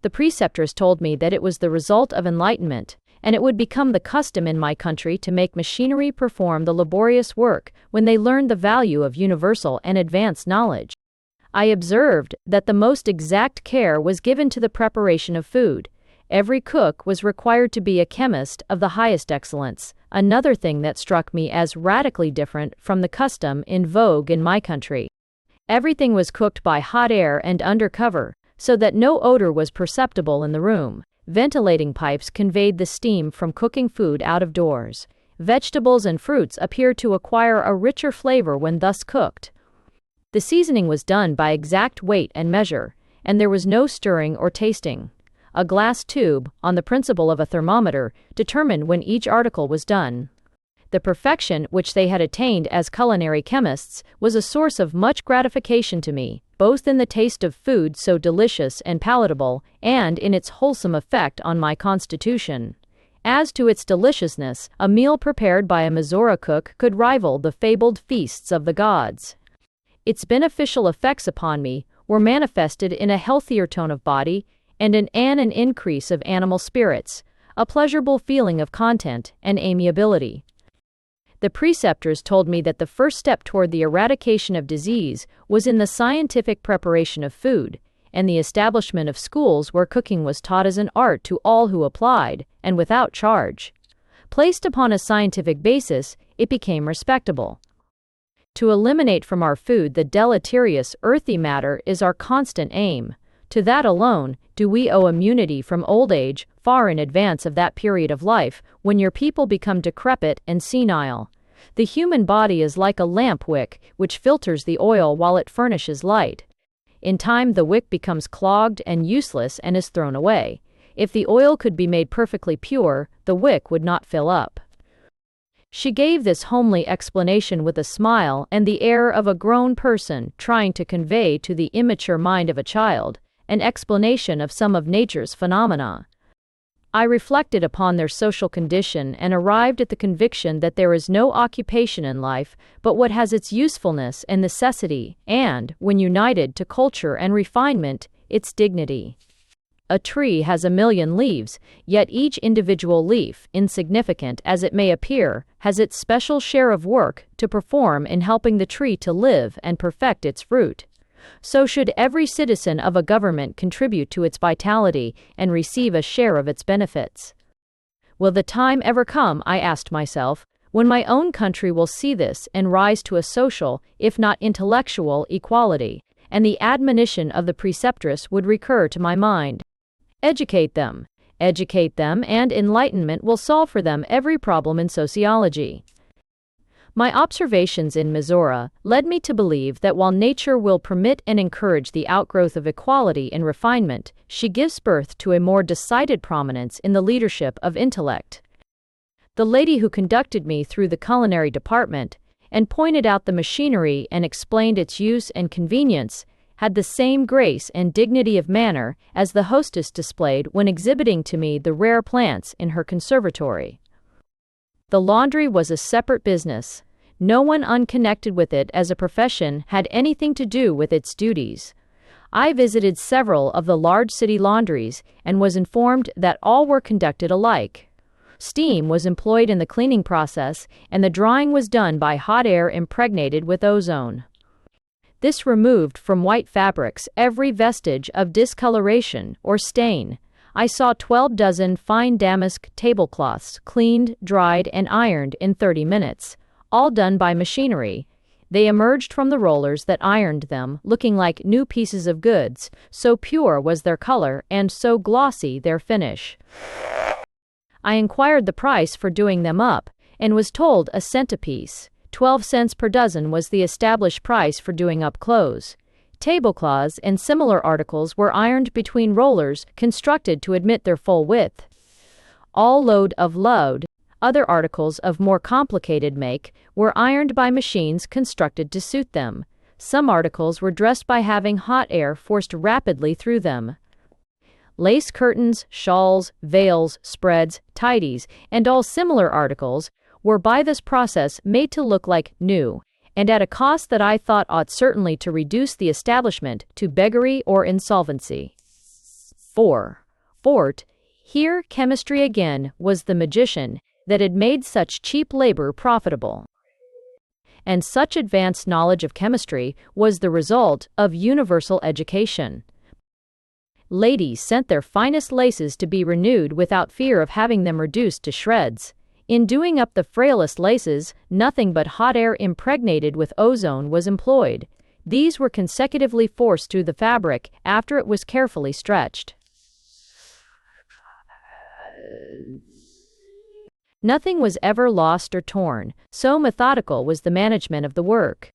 The preceptress told me that it was the result of enlightenment, and it would become the custom in my country to make machinery perform the laborious work when they learned the value of universal and advanced knowledge. I observed that the most exact care was given to the preparation of food. Every cook was required to be a chemist of the highest excellence, another thing that struck me as radically different from the custom in vogue in my country. Everything was cooked by hot air and under cover, so that no odor was perceptible in the room. Ventilating pipes conveyed the steam from cooking food out of doors. Vegetables and fruits appeared to acquire a richer flavor when thus cooked. The seasoning was done by exact weight and measure, and there was no stirring or tasting. A glass tube, on the principle of a thermometer, determined when each article was done. The perfection which they had attained as culinary chemists was a source of much gratification to me, both in the taste of food so delicious and palatable, and in its wholesome effect on my constitution. As to its deliciousness, a meal prepared by a Mizora cook could rival the fabled feasts of the gods. Its beneficial effects upon me were manifested in a healthier tone of body and an increase of animal spirits, a pleasurable feeling of content and amiability. The preceptors told me that the first step toward the eradication of disease was in the scientific preparation of food, and the establishment of schools where cooking was taught as an art to all who applied, and without charge. Placed upon a scientific basis, it became respectable. To eliminate from our food the deleterious, earthy matter is our constant aim. To that alone do we owe immunity from old age, far in advance of that period of life when your people become decrepit and senile. The human body is like a lamp wick, which filters the oil while it furnishes light. In time the wick becomes clogged and useless and is thrown away. If the oil could be made perfectly pure, the wick would not fill up. She gave this homely explanation with a smile and the air of a grown person trying to convey to the immature mind of a child an explanation of some of nature's phenomena. I reflected upon their social condition and arrived at the conviction that there is no occupation in life but what has its usefulness and necessity, and, when united to culture and refinement, its dignity. A tree has a million leaves, yet each individual leaf, insignificant as it may appear, has its special share of work to perform in helping the tree to live and perfect its fruit. So should every citizen of a government contribute to its vitality and receive a share of its benefits. Will the time ever come, I asked myself, when my own country will see this and rise to a social, if not intellectual, equality, and the admonition of the preceptress would recur to my mind. Educate them, and enlightenment will solve for them every problem in sociology. My observations in Mizora led me to believe that while nature will permit and encourage the outgrowth of equality and refinement, she gives birth to a more decided prominence in the leadership of intellect. The lady who conducted me through the culinary department and pointed out the machinery and explained its use and convenience had the same grace and dignity of manner as the hostess displayed when exhibiting to me the rare plants in her conservatory. The laundry was a separate business. No one unconnected with it as a profession had anything to do with its duties. I visited several of the large city laundries and was informed that all were conducted alike. Steam was employed in the cleaning process, and the drying was done by hot air impregnated with ozone. This removed from white fabrics every vestige of discoloration or stain. I saw 12 dozen fine damask tablecloths cleaned, dried, and ironed in 30 minutes, all done by machinery. They emerged from the rollers that ironed them, looking like new pieces of goods, so pure was their color and so glossy their finish. I inquired the price for doing them up, and was told a cent apiece. 12 cents per dozen was the established price for doing up clothes. Tablecloths and similar articles were ironed between rollers constructed to admit their full width. All load of load, other articles of more complicated make, were ironed by machines constructed to suit them. Some articles were dressed by having hot air forced rapidly through them. Lace curtains, shawls, veils, spreads, tidies, and all similar articles were by this process made to look like new, and at a cost that I thought ought certainly to reduce the establishment to beggary or insolvency. 4. Fort. Here chemistry again was the magician that had made such cheap labor profitable. And such advanced knowledge of chemistry was the result of universal education. Ladies sent their finest laces to be renewed without fear of having them reduced to shreds. In doing up the frailest laces, nothing but hot air impregnated with ozone was employed. These were consecutively forced through the fabric after it was carefully stretched. Nothing was ever lost or torn, so methodical was the management of the work.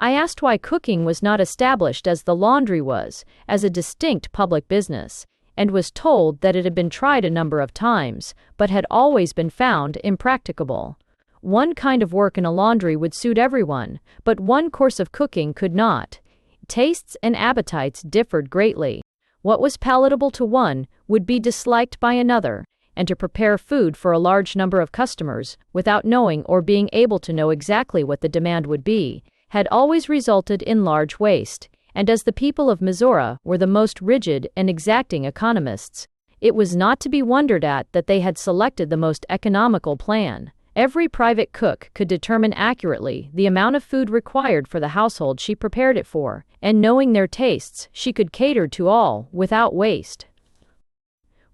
I asked why cooking was not established as the laundry was, as a distinct public business, and was told that it had been tried a number of times, but had always been found impracticable. One kind of work in a laundry would suit everyone, but one course of cooking could not. Tastes and appetites differed greatly. What was palatable to one would be disliked by another, and to prepare food for a large number of customers, without knowing or being able to know exactly what the demand would be, had always resulted in large waste. And as the people of Mizora were the most rigid and exacting economists, it was not to be wondered at that they had selected the most economical plan. Every private cook could determine accurately the amount of food required for the household she prepared it for, and knowing their tastes, she could cater to all without waste.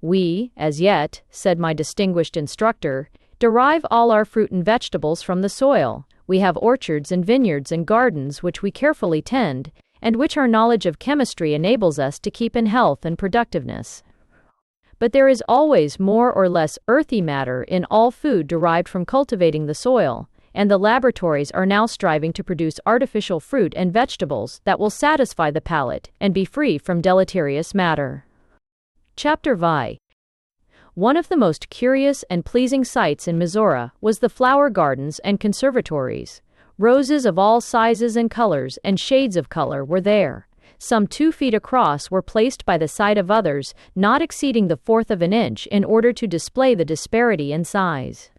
We, as yet, said my distinguished instructor, derive all our fruit and vegetables from the soil. We have orchards and vineyards and gardens which we carefully tend, and which our knowledge of chemistry enables us to keep in health and productiveness. But there is always more or less earthy matter in all food derived from cultivating the soil, and the laboratories are now striving to produce artificial fruit and vegetables that will satisfy the palate and be free from deleterious matter. Chapter Vi. One of the most curious and pleasing sights in Mizora was the flower gardens and conservatories. Roses of all sizes and colors and shades of color were there. some 2 feet across, were placed by the side of others, not exceeding the fourth of an inch, in order to display the disparity in size.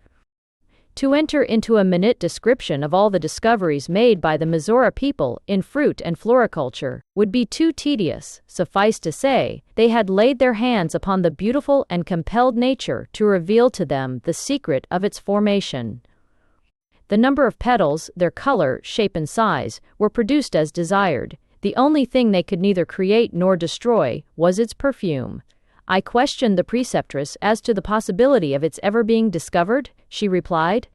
To enter into a minute description of all the discoveries made by the Mizora people in fruit and floriculture would be too tedious. Suffice to say, they had laid their hands upon the beautiful and compelled nature to reveal to them the secret of its formation. The number of petals, their color, shape, and size were produced as desired. The only thing they could neither create nor destroy was its perfume. I questioned the preceptress as to the possibility of its ever being discovered. She replied,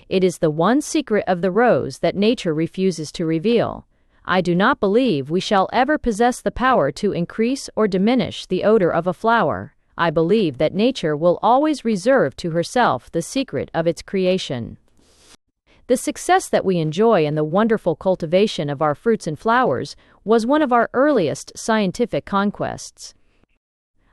"It is the one secret of the rose that nature refuses to reveal. I do not believe we shall ever possess the power to increase or diminish the odor of a flower. I believe that nature will always reserve to herself the secret of its creation." The success that we enjoy in the wonderful cultivation of our fruits and flowers was one of our earliest scientific conquests.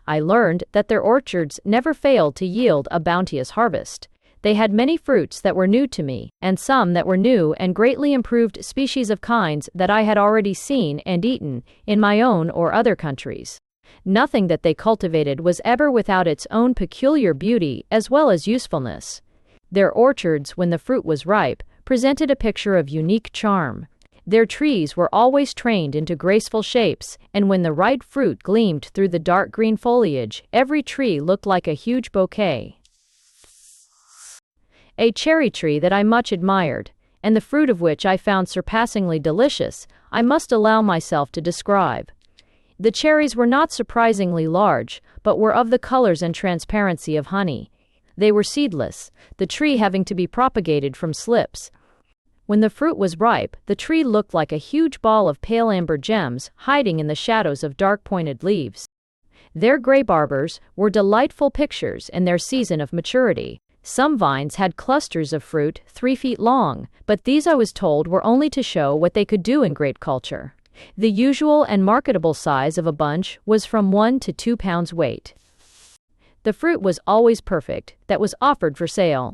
I learned that their orchards never failed to yield a bounteous harvest. They had many fruits that were new to me, and some that were new and greatly improved species of kinds that I had already seen and eaten in my own or other countries. Nothing that they cultivated was ever without its own peculiar beauty as well as usefulness. Their orchards, when the fruit was ripe, presented a picture of unique charm. Their trees were always trained into graceful shapes, and when the ripe fruit gleamed through the dark green foliage, every tree looked like a huge bouquet. A cherry tree that I much admired, and the fruit of which I found surpassingly delicious, I must allow myself to describe. The cherries were not surprisingly large, but were of the colors and transparency of honey. They were seedless, the tree having to be propagated from slips. When the fruit was ripe, the tree looked like a huge ball of pale amber gems hiding in the shadows of dark pointed leaves. Their grape arbors were delightful pictures in their season of maturity. Some vines had clusters of fruit 3 feet long, but these, I was told, were only to show what they could do in grape culture. The usual and marketable size of a bunch was from 1 to 2 pounds weight. The fruit was always perfect that was offered for sale.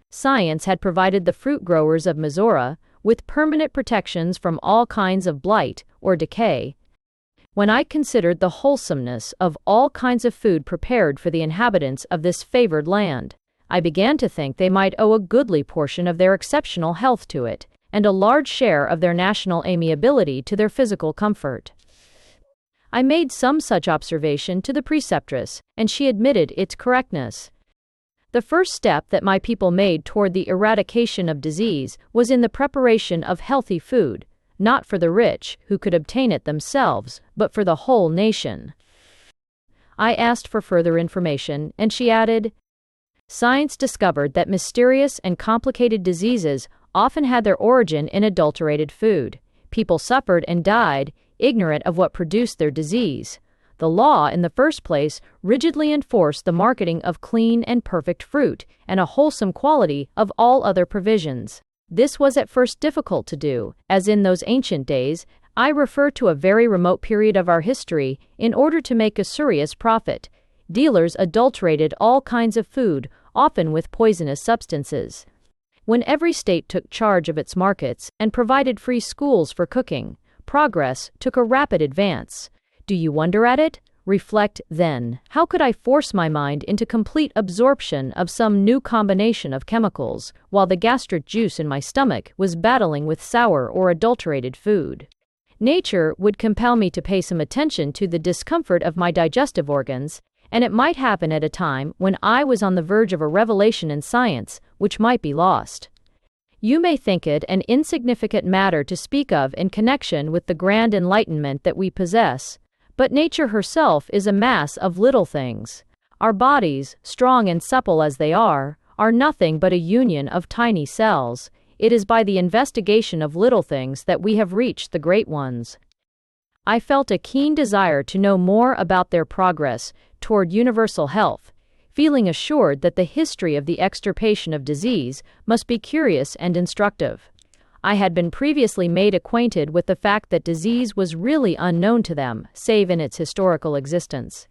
Science had provided the fruit growers of Mizora with permanent protections from all kinds of blight or decay. When I considered the wholesomeness of all kinds of food prepared for the inhabitants of this favored land, I began to think they might owe a goodly portion of their exceptional health to it, and a large share of their national amiability to their physical comfort. I made some such observation to the preceptress, and she admitted its correctness. The first step that my people made toward the eradication of disease was in the preparation of healthy food, not for the rich, who could obtain it themselves, but for the whole nation. I asked for further information, and she added, "Science discovered that mysterious and complicated diseases often had their origin in adulterated food. People suffered and died, ignorant of what produced their disease. The law, in the first place, rigidly enforced the marketing of clean and perfect fruit, and a wholesome quality of all other provisions. This was at first difficult to do, as in those ancient days, I refer to a very remote period of our history, in order to make usurious profit. Dealers adulterated all kinds of food, often with poisonous substances. When every state took charge of its markets and provided free schools for cooking, progress took a rapid advance. Do you wonder at it? Reflect, then, how could I force my mind into complete absorption of some new combination of chemicals, while the gastric juice in my stomach was battling with sour or adulterated food? Nature would compel me to pay some attention to the discomfort of my digestive organs, and it might happen at a time when I was on the verge of a revelation in science which might be lost. You may think it an insignificant matter to speak of in connection with the grand enlightenment that we possess, but nature herself is a mass of little things. Our bodies, strong and supple as they are nothing but a union of tiny cells. It is by the investigation of little things that we have reached the great ones. I felt a keen desire to know more about their progress toward universal health, feeling assured that the history of the extirpation of disease must be curious and instructive. I had been previously made acquainted with the fact that disease was really unknown to them, save in its historical existence.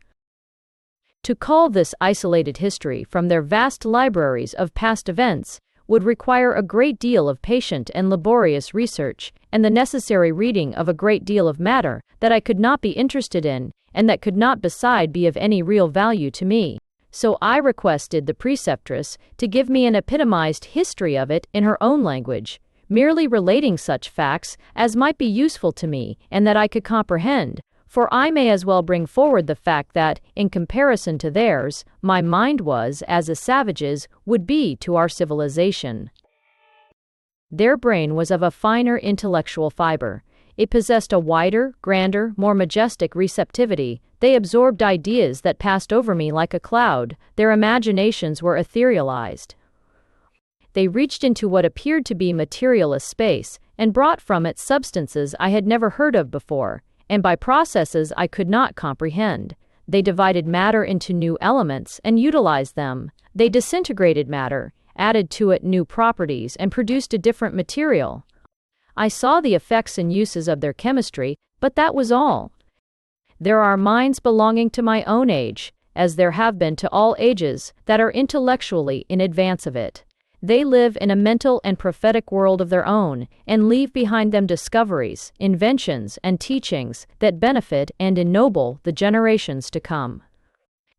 To cull this isolated history from their vast libraries of past events would require a great deal of patient and laborious research, and the necessary reading of a great deal of matter that I could not be interested in, and that could not beside be of any real value to me. So I requested the preceptress to give me an epitomized history of it in her own language, merely relating such facts as might be useful to me and that I could comprehend, for I may as well bring forward the fact that, in comparison to theirs, my mind was as a savage's would be to our civilization. Their brain was of a finer intellectual fiber. It possessed a wider, grander, more majestic receptivity. They absorbed ideas that passed over me like a cloud. Their imaginations were etherealized. They reached into what appeared to be materialist space and brought from it substances I had never heard of before, and by processes I could not comprehend. They divided matter into new elements and utilized them. They disintegrated matter, added to it new properties, and produced a different material. I saw the effects and uses of their chemistry, but that was all. There are minds belonging to my own age, as there have been to all ages, that are intellectually in advance of it. They live in a mental and prophetic world of their own, and leave behind them discoveries, inventions, and teachings that benefit and ennoble the generations to come.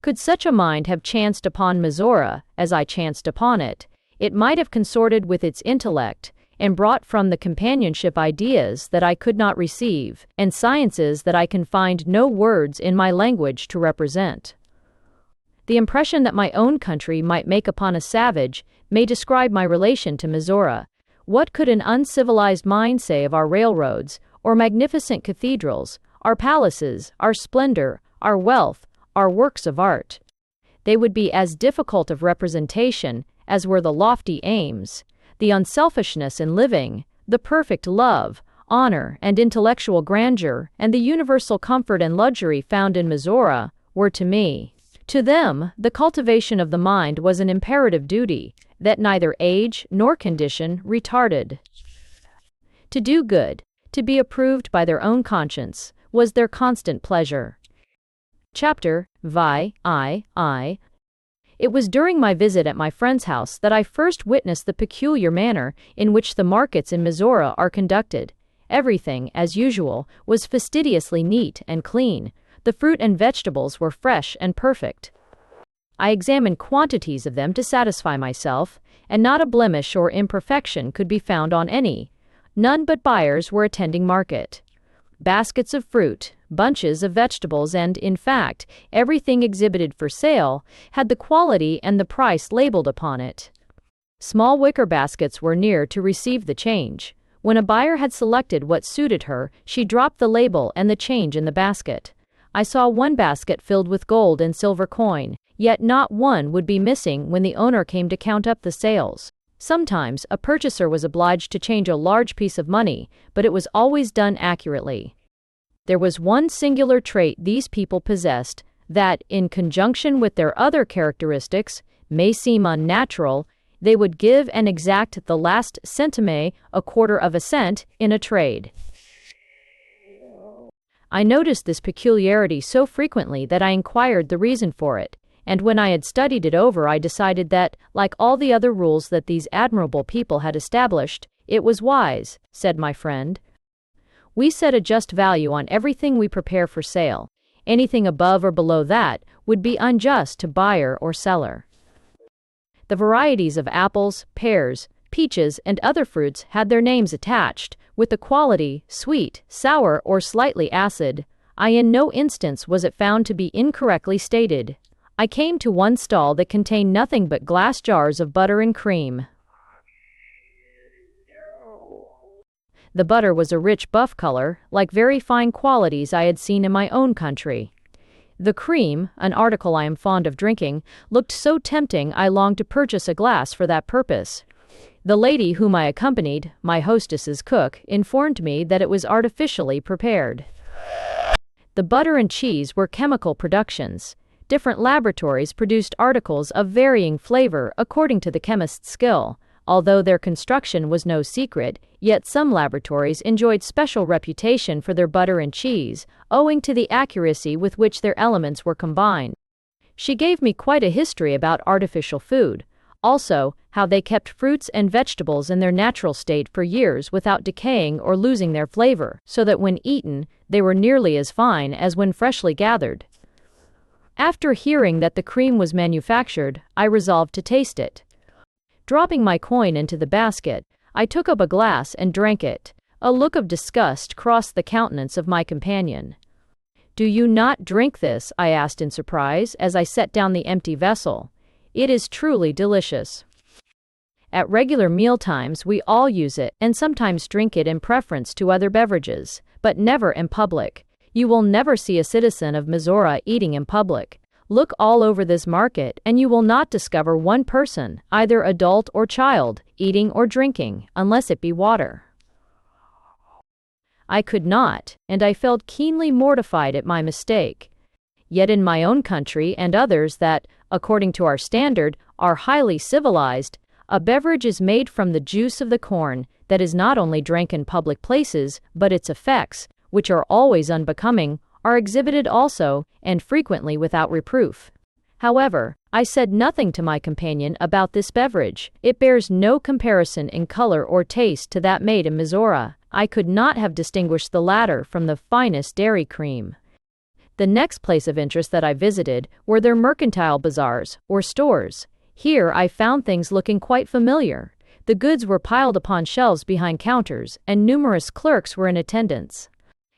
Could such a mind have chanced upon Mizora, as I chanced upon it, it might have consorted with its intellect, and brought from the companionship ideas that I could not receive, and sciences that I can find no words in my language to represent. The impression that my own country might make upon a savage may describe my relation to Mizora. What could an uncivilized mind say of our railroads, or magnificent cathedrals, our palaces, our splendor, our wealth, our works of art? They would be as difficult of representation as were the lofty aims, the unselfishness in living, the perfect love, honor, and intellectual grandeur, and the universal comfort and luxury found in Mizora, were to me. To them, the cultivation of the mind was an imperative duty that neither age nor condition retarded. To do good, to be approved by their own conscience, was their constant pleasure. Chapter Vi. It was during my visit at my friend's house that I first witnessed the peculiar manner in which the markets in Mizora are conducted. Everything, as usual, was fastidiously neat and clean. The fruit and vegetables were fresh and perfect. I examined quantities of them to satisfy myself, and not a blemish or imperfection could be found on any. None but buyers were attending market. Baskets of fruit, bunches of vegetables, and, in fact, everything exhibited for sale had the quality and the price labeled upon it. Small wicker baskets were near to receive the change. When a buyer had selected what suited her, she dropped the label and the change in the basket. I saw one basket filled with gold and silver coin, yet not one would be missing when the owner came to count up the sales. Sometimes a purchaser was obliged to change a large piece of money, but it was always done accurately. There was one singular trait these people possessed that, in conjunction with their other characteristics, may seem unnatural. They would give and exact the last centime, a quarter of a cent, in a trade. I noticed this peculiarity so frequently that I inquired the reason for it, and when I had studied it over I decided that, like all the other rules that these admirable people had established, it was wise, said my friend. We set a just value on everything we prepare for sale. Anything above or below that would be unjust to buyer or seller. The varieties of apples, pears, peaches, and other fruits had their names attached, with the quality, sweet, sour, or slightly acid. In no instance was it found to be incorrectly stated. I came to one stall that contained nothing but glass jars of butter and cream. The butter was a rich buff color, like very fine qualities I had seen in my own country. The cream, an article I am fond of drinking, looked so tempting I longed to purchase a glass for that purpose. The lady whom I accompanied, my hostess's cook, informed me that it was artificially prepared. The butter and cheese were chemical productions. Different laboratories produced articles of varying flavor according to the chemist's skill. Although their construction was no secret, yet some laboratories enjoyed special reputation for their butter and cheese, owing to the accuracy with which their elements were combined. She gave me quite a history about artificial food. Also, how they kept fruits and vegetables in their natural state for years without decaying or losing their flavor, so that when eaten, they were nearly as fine as when freshly gathered. After hearing that the cream was manufactured, I resolved to taste it. Dropping my coin into the basket, I took up a glass and drank it. A look of disgust crossed the countenance of my companion. "Do you not drink this?" I asked in surprise as I set down the empty vessel. "It is truly delicious." At regular mealtimes we all use it and sometimes drink it in preference to other beverages, but never in public. You will never see a citizen of Mizora eating in public. Look all over this market and you will not discover one person, either adult or child, eating or drinking, unless it be water. I could not, and I felt keenly mortified at my mistake. Yet in my own country and others that, according to our standard, are highly civilized, a beverage is made from the juice of the corn that is not only drank in public places, but its effects, which are always unbecoming, are exhibited also, and frequently without reproof. However, I said nothing to my companion about this beverage. It bears no comparison in color or taste to that made in Mizora. I could not have distinguished the latter from the finest dairy cream. The next place of interest that I visited were their mercantile bazaars, or stores. Here I found things looking quite familiar. The goods were piled upon shelves behind counters, and numerous clerks were in attendance.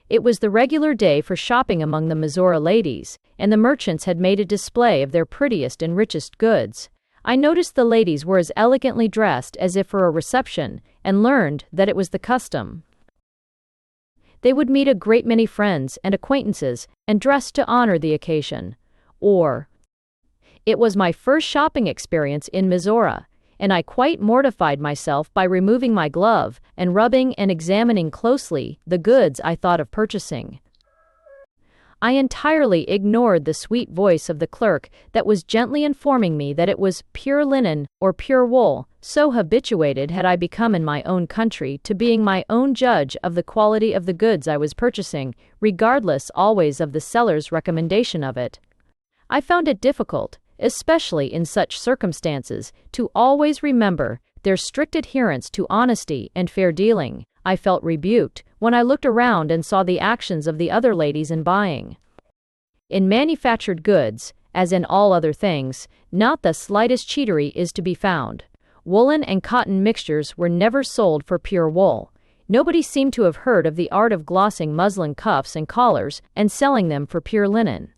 It was the regular day for shopping among the Mizora ladies, and the merchants had made a display of their prettiest and richest goods. I noticed the ladies were as elegantly dressed as if for a reception, and learned that it was the custom. They would meet a great many friends and acquaintances, and dress to honor the occasion. It was my first shopping experience in Mizora, and I quite mortified myself by removing my glove and rubbing and examining closely the goods I thought of purchasing. I entirely ignored the sweet voice of the clerk that was gently informing me that it was pure linen or pure wool. So habituated had I become in my own country to being my own judge of the quality of the goods I was purchasing, regardless always of the seller's recommendation of it. I found it difficult, especially in such circumstances, to always remember their strict adherence to honesty and fair dealing. I felt rebuked when I looked around and saw the actions of the other ladies in buying. In manufactured goods, as in all other things, not the slightest cheatery is to be found. Woolen and cotton mixtures were never sold for pure wool. Nobody seemed to have heard of the art of glossing muslin cuffs and collars and selling them for pure linen.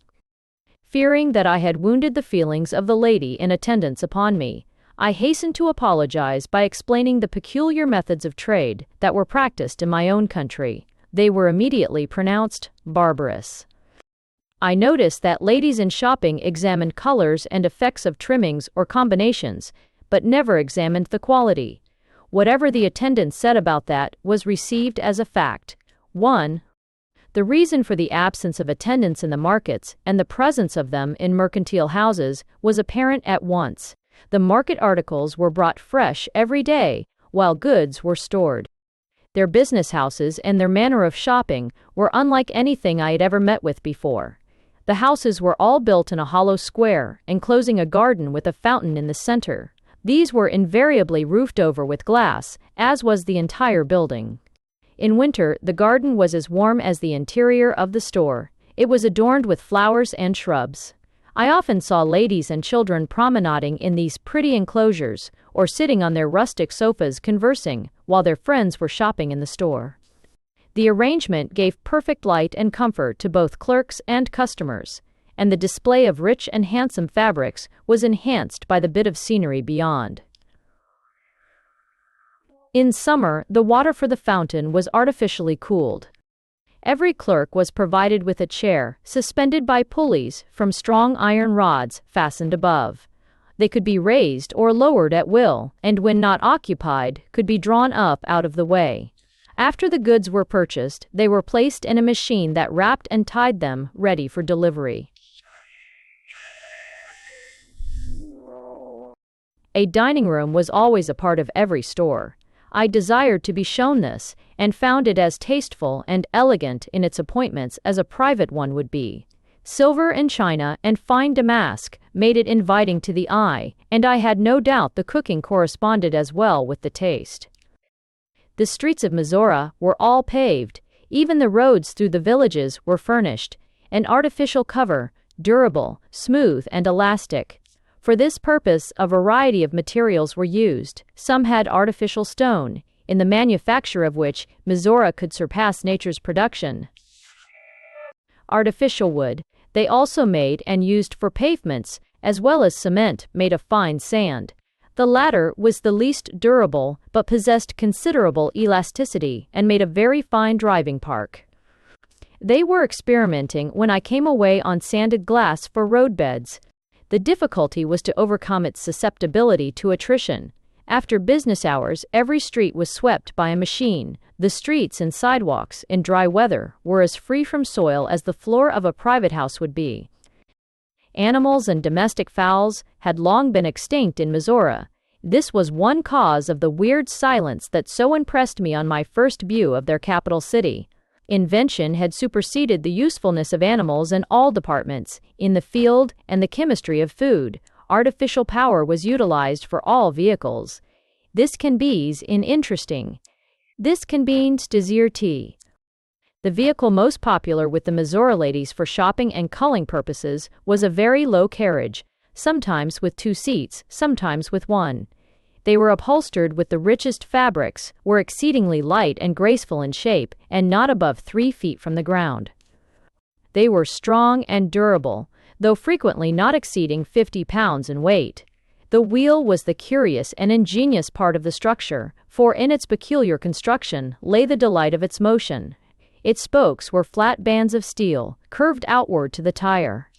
Fearing that I had wounded the feelings of the lady in attendance upon me, I hastened to apologize by explaining the peculiar methods of trade that were practiced in my own country. They were immediately pronounced barbarous. I noticed that ladies in shopping examined colors and effects of trimmings or combinations, but never examined the quality. Whatever the attendant said about that was received as a fact. 1. The reason for the absence of attendants in the markets and the presence of them in mercantile houses was apparent at once. The market articles were brought fresh every day, while goods were stored. Their business houses and their manner of shopping were unlike anything I had ever met with before. The houses were all built in a hollow square, enclosing a garden with a fountain in the center. These were invariably roofed over with glass, as was the entire building. In winter, the garden was as warm as the interior of the store. It was adorned with flowers and shrubs. I often saw ladies and children promenading in these pretty enclosures, or sitting on their rustic sofas conversing, while their friends were shopping in the store. The arrangement gave perfect light and comfort to both clerks and customers, and the display of rich and handsome fabrics was enhanced by the bit of scenery beyond. In summer, the water for the fountain was artificially cooled. Every clerk was provided with a chair, suspended by pulleys from strong iron rods fastened above. They could be raised or lowered at will, and when not occupied, could be drawn up out of the way. After the goods were purchased, they were placed in a machine that wrapped and tied them, ready for delivery. A dining room was always a part of every store. I desired to be shown this, and found it as tasteful and elegant in its appointments as a private one would be. Silver and china and fine damask made it inviting to the eye, and I had no doubt the cooking corresponded as well with the taste. The streets of Mizora were all paved, even the roads through the villages were furnished, an artificial cover, durable, smooth and elastic. For this purpose a variety of materials were used. Some had artificial stone, in the manufacture of which Mizora could surpass nature's production. Artificial wood they also made and used for pavements, as well as cement made of fine sand. The latter was the least durable, but possessed considerable elasticity and made a very fine driving park. They were experimenting when I came away on sanded glass for roadbeds. The difficulty was to overcome its susceptibility to attrition. After business hours, every street was swept by a machine. The streets and sidewalks, in dry weather, were as free from soil as the floor of a private house would be. Animals and domestic fowls had long been extinct in Mizora. This was one cause of the weird silence that so impressed me on my first view of their capital city. Invention had superseded the usefulness of animals in all departments, in the field and the chemistry of food. Artificial power was utilized for all vehicles. This can be interesting. This convenes desir tea. The vehicle most popular with the Mizora ladies for shopping and culling purposes was a very low carriage, sometimes with 2 seats, sometimes with 1. They were upholstered with the richest fabrics, were exceedingly light and graceful in shape, and not above 3 feet from the ground. They were strong and durable, though frequently not exceeding 50 pounds in weight. The wheel was the curious and ingenious part of the structure, for in its peculiar construction lay the delight of its motion. Its spokes were flat bands of steel, curved outward to the tire.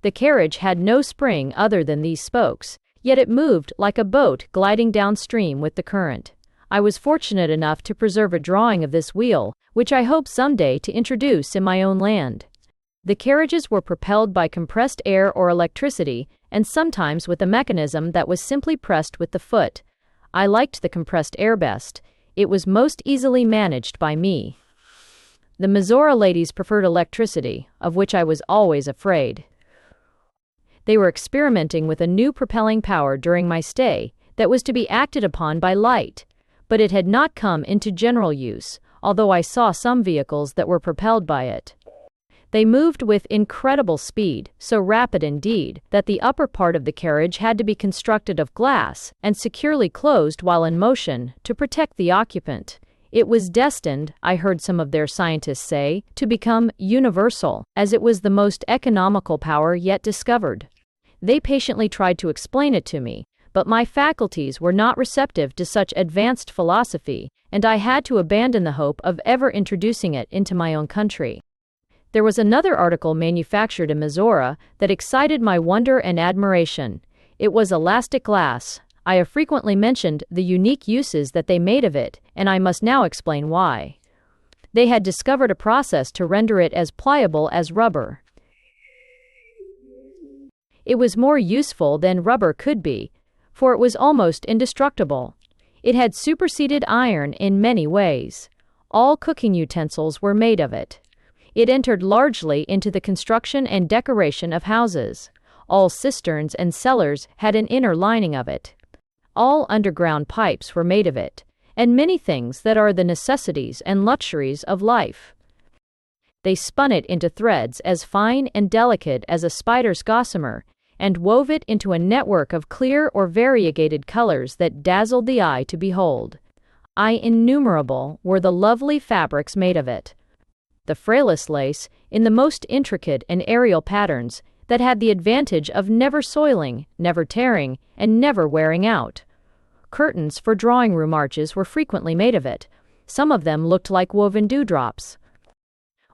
The carriage had no spring other than these spokes, yet it moved like a boat gliding downstream with the current. I was fortunate enough to preserve a drawing of this wheel, which I hope someday to introduce in my own land. The carriages were propelled by compressed air or electricity, and sometimes with a mechanism that was simply pressed with the foot. I liked the compressed air best. It was most easily managed by me. The Mizora ladies preferred electricity, of which I was always afraid. They were experimenting with a new propelling power during my stay that was to be acted upon by light, but it had not come into general use, although I saw some vehicles that were propelled by it. They moved with incredible speed, so rapid indeed, that the upper part of the carriage had to be constructed of glass and securely closed while in motion to protect the occupant. It was destined, I heard some of their scientists say, to become universal, as it was the most economical power yet discovered. They patiently tried to explain it to me, but my faculties were not receptive to such advanced philosophy, and I had to abandon the hope of ever introducing it into my own country. There was another article manufactured in Mizora that excited my wonder and admiration. It was elastic glass. I have frequently mentioned the unique uses that they made of it, and I must now explain why. They had discovered a process to render it as pliable as rubber. It was more useful than rubber could be, for it was almost indestructible. It had superseded iron in many ways. All cooking utensils were made of it. It entered largely into the construction and decoration of houses. All cisterns and cellars had an inner lining of it. All underground pipes were made of it, and many things that are the necessities and luxuries of life. They spun it into threads as fine and delicate as a spider's gossamer, and wove it into a network of clear or variegated colors that dazzled the eye to behold. Innumerable were the lovely fabrics made of it. The frailest lace, in the most intricate and aerial patterns, that had the advantage of never soiling, never tearing, and never wearing out. Curtains for drawing-room arches were frequently made of it. Some of them looked like woven dewdrops.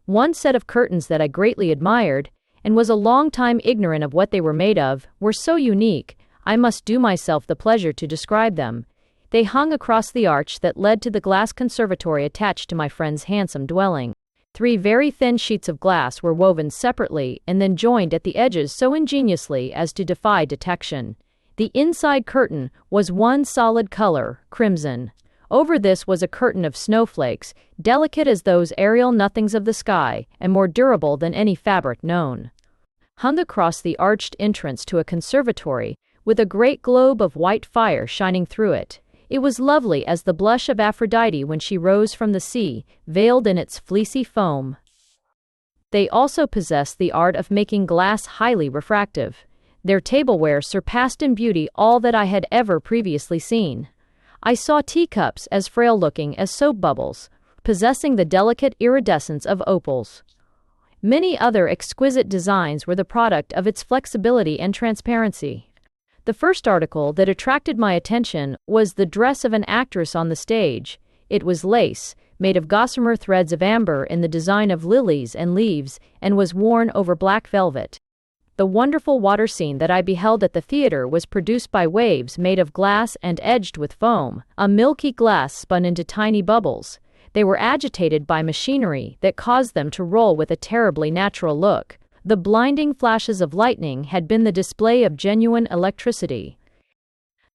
One set of curtains that I greatly admired, and was a long time ignorant of what they were made of, were so unique, I must do myself the pleasure to describe them. They hung across the arch that led to the glass conservatory attached to my friend's handsome dwelling. 3 very thin sheets of glass were woven separately and then joined at the edges so ingeniously as to defy detection. The inside curtain was one solid color, crimson. Over this was a curtain of snowflakes, delicate as those aerial nothings of the sky, and more durable than any fabric known. Hung across the arched entrance to a conservatory, with a great globe of white fire shining through it. It was lovely as the blush of Aphrodite when she rose from the sea, veiled in its fleecy foam. They also possessed the art of making glass highly refractive. Their tableware surpassed in beauty all that I had ever previously seen. I saw teacups as frail-looking as soap bubbles, possessing the delicate iridescence of opals. Many other exquisite designs were the product of its flexibility and transparency. The first article that attracted my attention was the dress of an actress on the stage. It was lace, made of gossamer threads of amber in the design of lilies and leaves, and was worn over black velvet. The wonderful water scene that I beheld at the theater was produced by waves made of glass and edged with foam, a milky glass spun into tiny bubbles. They were agitated by machinery that caused them to roll with a terribly natural look. The blinding flashes of lightning had been the display of genuine electricity.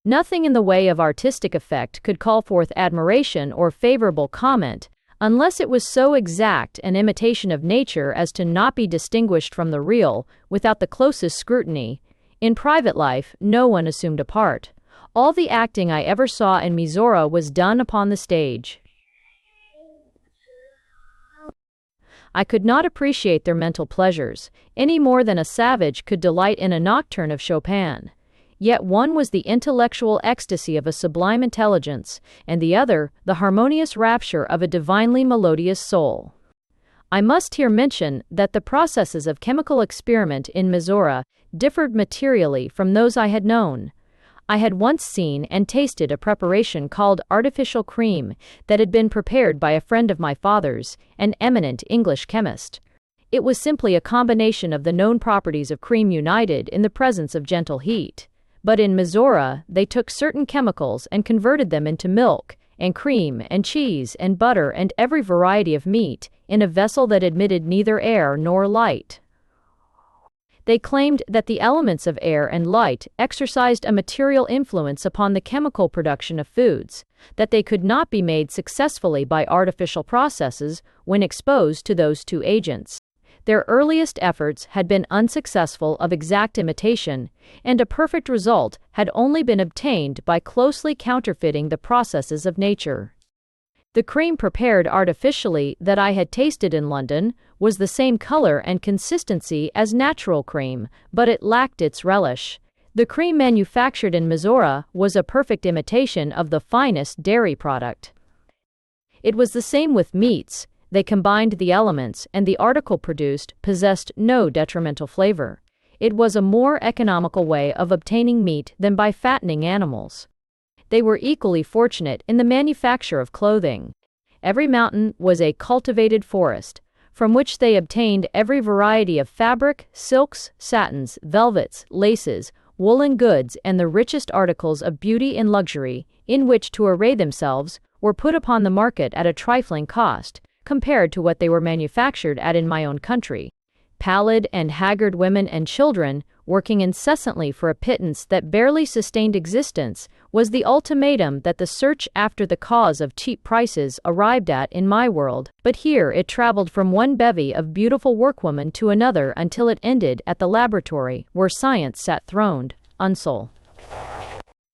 Nothing in the way of artistic effect could call forth admiration or favorable comment, unless it was so exact an imitation of nature as to not be distinguished from the real without the closest scrutiny. In private life, no one assumed a part. All the acting I ever saw in Mizora was done upon the stage. I could not appreciate their mental pleasures, any more than a savage could delight in a nocturne of Chopin. Yet one was the intellectual ecstasy of a sublime intelligence, and the other, the harmonious rapture of a divinely melodious soul. I must here mention that the processes of chemical experiment in Mizora differed materially from those I had known. I had once seen and tasted a preparation called artificial cream that had been prepared by a friend of my father's, an eminent English chemist. It was simply a combination of the known properties of cream united in the presence of gentle heat. But in Mizora, they took certain chemicals and converted them into milk, and cream, and cheese, and butter, and every variety of meat, in a vessel that admitted neither air nor light. They claimed that the elements of air and light exercised a material influence upon the chemical production of foods, that they could not be made successfully by artificial processes when exposed to those two agents. Their earliest efforts had been unsuccessful of exact imitation, and a perfect result had only been obtained by closely counterfeiting the processes of nature. The cream prepared artificially that I had tasted in London was the same color and consistency as natural cream, but it lacked its relish. The cream manufactured in Mizora was a perfect imitation of the finest dairy product. It was the same with meats. They combined the elements, and the article produced possessed no detrimental flavor. It was a more economical way of obtaining meat than by fattening animals. They were equally fortunate in the manufacture of clothing. Every mountain was a cultivated forest, from which they obtained every variety of fabric, silks, satins, velvets, laces, woolen goods, and the richest articles of beauty and luxury, in which to array themselves, were put upon the market at a trifling cost, compared to what they were manufactured at in my own country. Pallid and haggard women and children, working incessantly for a pittance that barely sustained existence, was the ultimatum that the search after the cause of cheap prices arrived at in my world, but here it traveled from one bevy of beautiful workwomen to another until it ended at the laboratory where science sat throned, unsole.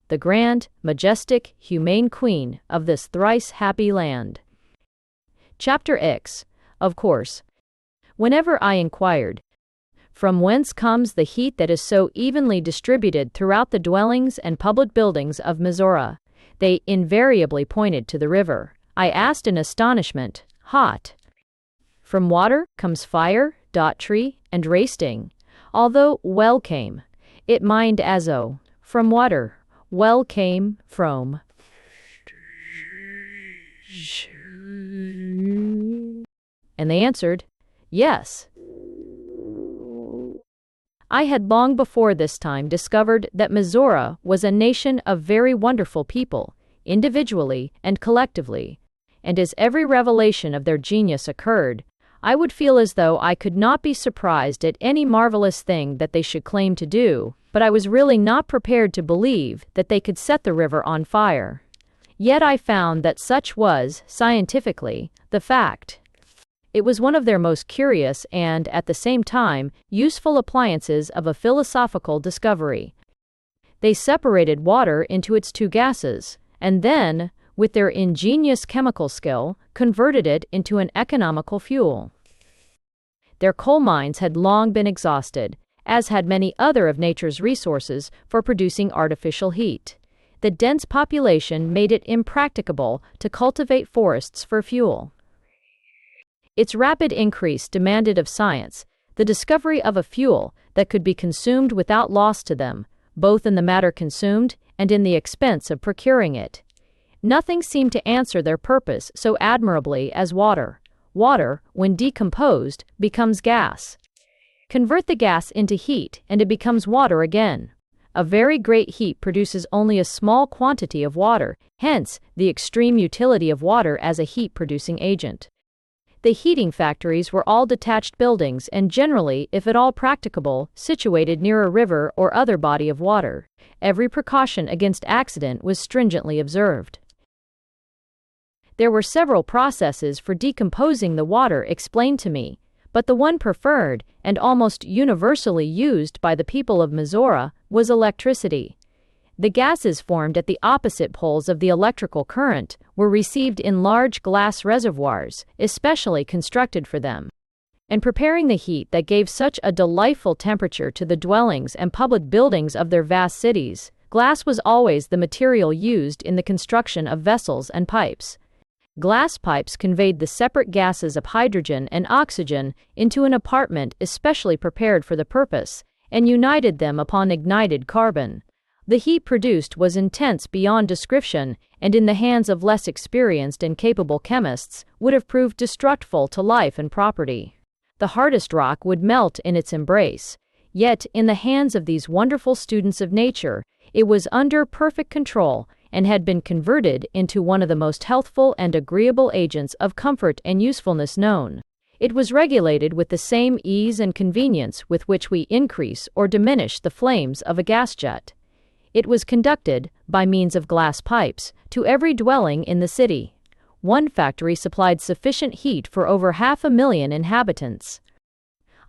The grand, majestic, humane queen of this thrice happy land. Chapter X. Of course. Whenever I inquired, from whence comes the heat that is so evenly distributed throughout the dwellings and public buildings of Mizora, they invariably pointed to the river. I asked in astonishment, hot. From water comes fire, tree, and rasting. Although well came, it mined azo. From water, well came, from. And they answered, yes. I had long before this time discovered that Mizora was a nation of very wonderful people, individually and collectively, and as every revelation of their genius occurred, I would feel as though I could not be surprised at any marvelous thing that they should claim to do, but I was really not prepared to believe that they could set the river on fire. Yet I found that such was, scientifically, the fact. It was one of their most curious and, at the same time, useful appliances of a philosophical discovery. They separated water into its two gases, and then, with their ingenious chemical skill, converted it into an economical fuel. Their coal mines had long been exhausted, as had many other of nature's resources for producing artificial heat. The dense population made it impracticable to cultivate forests for fuel. Its rapid increase demanded of science the discovery of a fuel that could be consumed without loss to them, both in the matter consumed and in the expense of procuring it. Nothing seemed to answer their purpose so admirably as water. Water, when decomposed, becomes gas. Convert the gas into heat and it becomes water again. A very great heat produces only a small quantity of water, hence the extreme utility of water as a heat-producing agent. The heating factories were all detached buildings and generally, if at all practicable, situated near a river or other body of water. Every precaution against accident was stringently observed. There were several processes for decomposing the water explained to me, but the one preferred, and almost universally used by the people of Mizora, was electricity. The gases formed at the opposite poles of the electrical current were received in large glass reservoirs, especially constructed for them. And preparing the heat that gave such a delightful temperature to the dwellings and public buildings of their vast cities, glass was always the material used in the construction of vessels and pipes. Glass pipes conveyed the separate gases of hydrogen and oxygen into an apartment especially prepared for the purpose, and united them upon ignited carbon. The heat produced was intense beyond description, and in the hands of less experienced and capable chemists, would have proved destructive to life and property. The hardest rock would melt in its embrace. Yet, in the hands of these wonderful students of nature, it was under perfect control, and had been converted into one of the most healthful and agreeable agents of comfort and usefulness known. It was regulated with the same ease and convenience with which we increase or diminish the flames of a gas jet. It was conducted, by means of glass pipes, to every dwelling in the city. One factory supplied sufficient heat for over 500,000 inhabitants.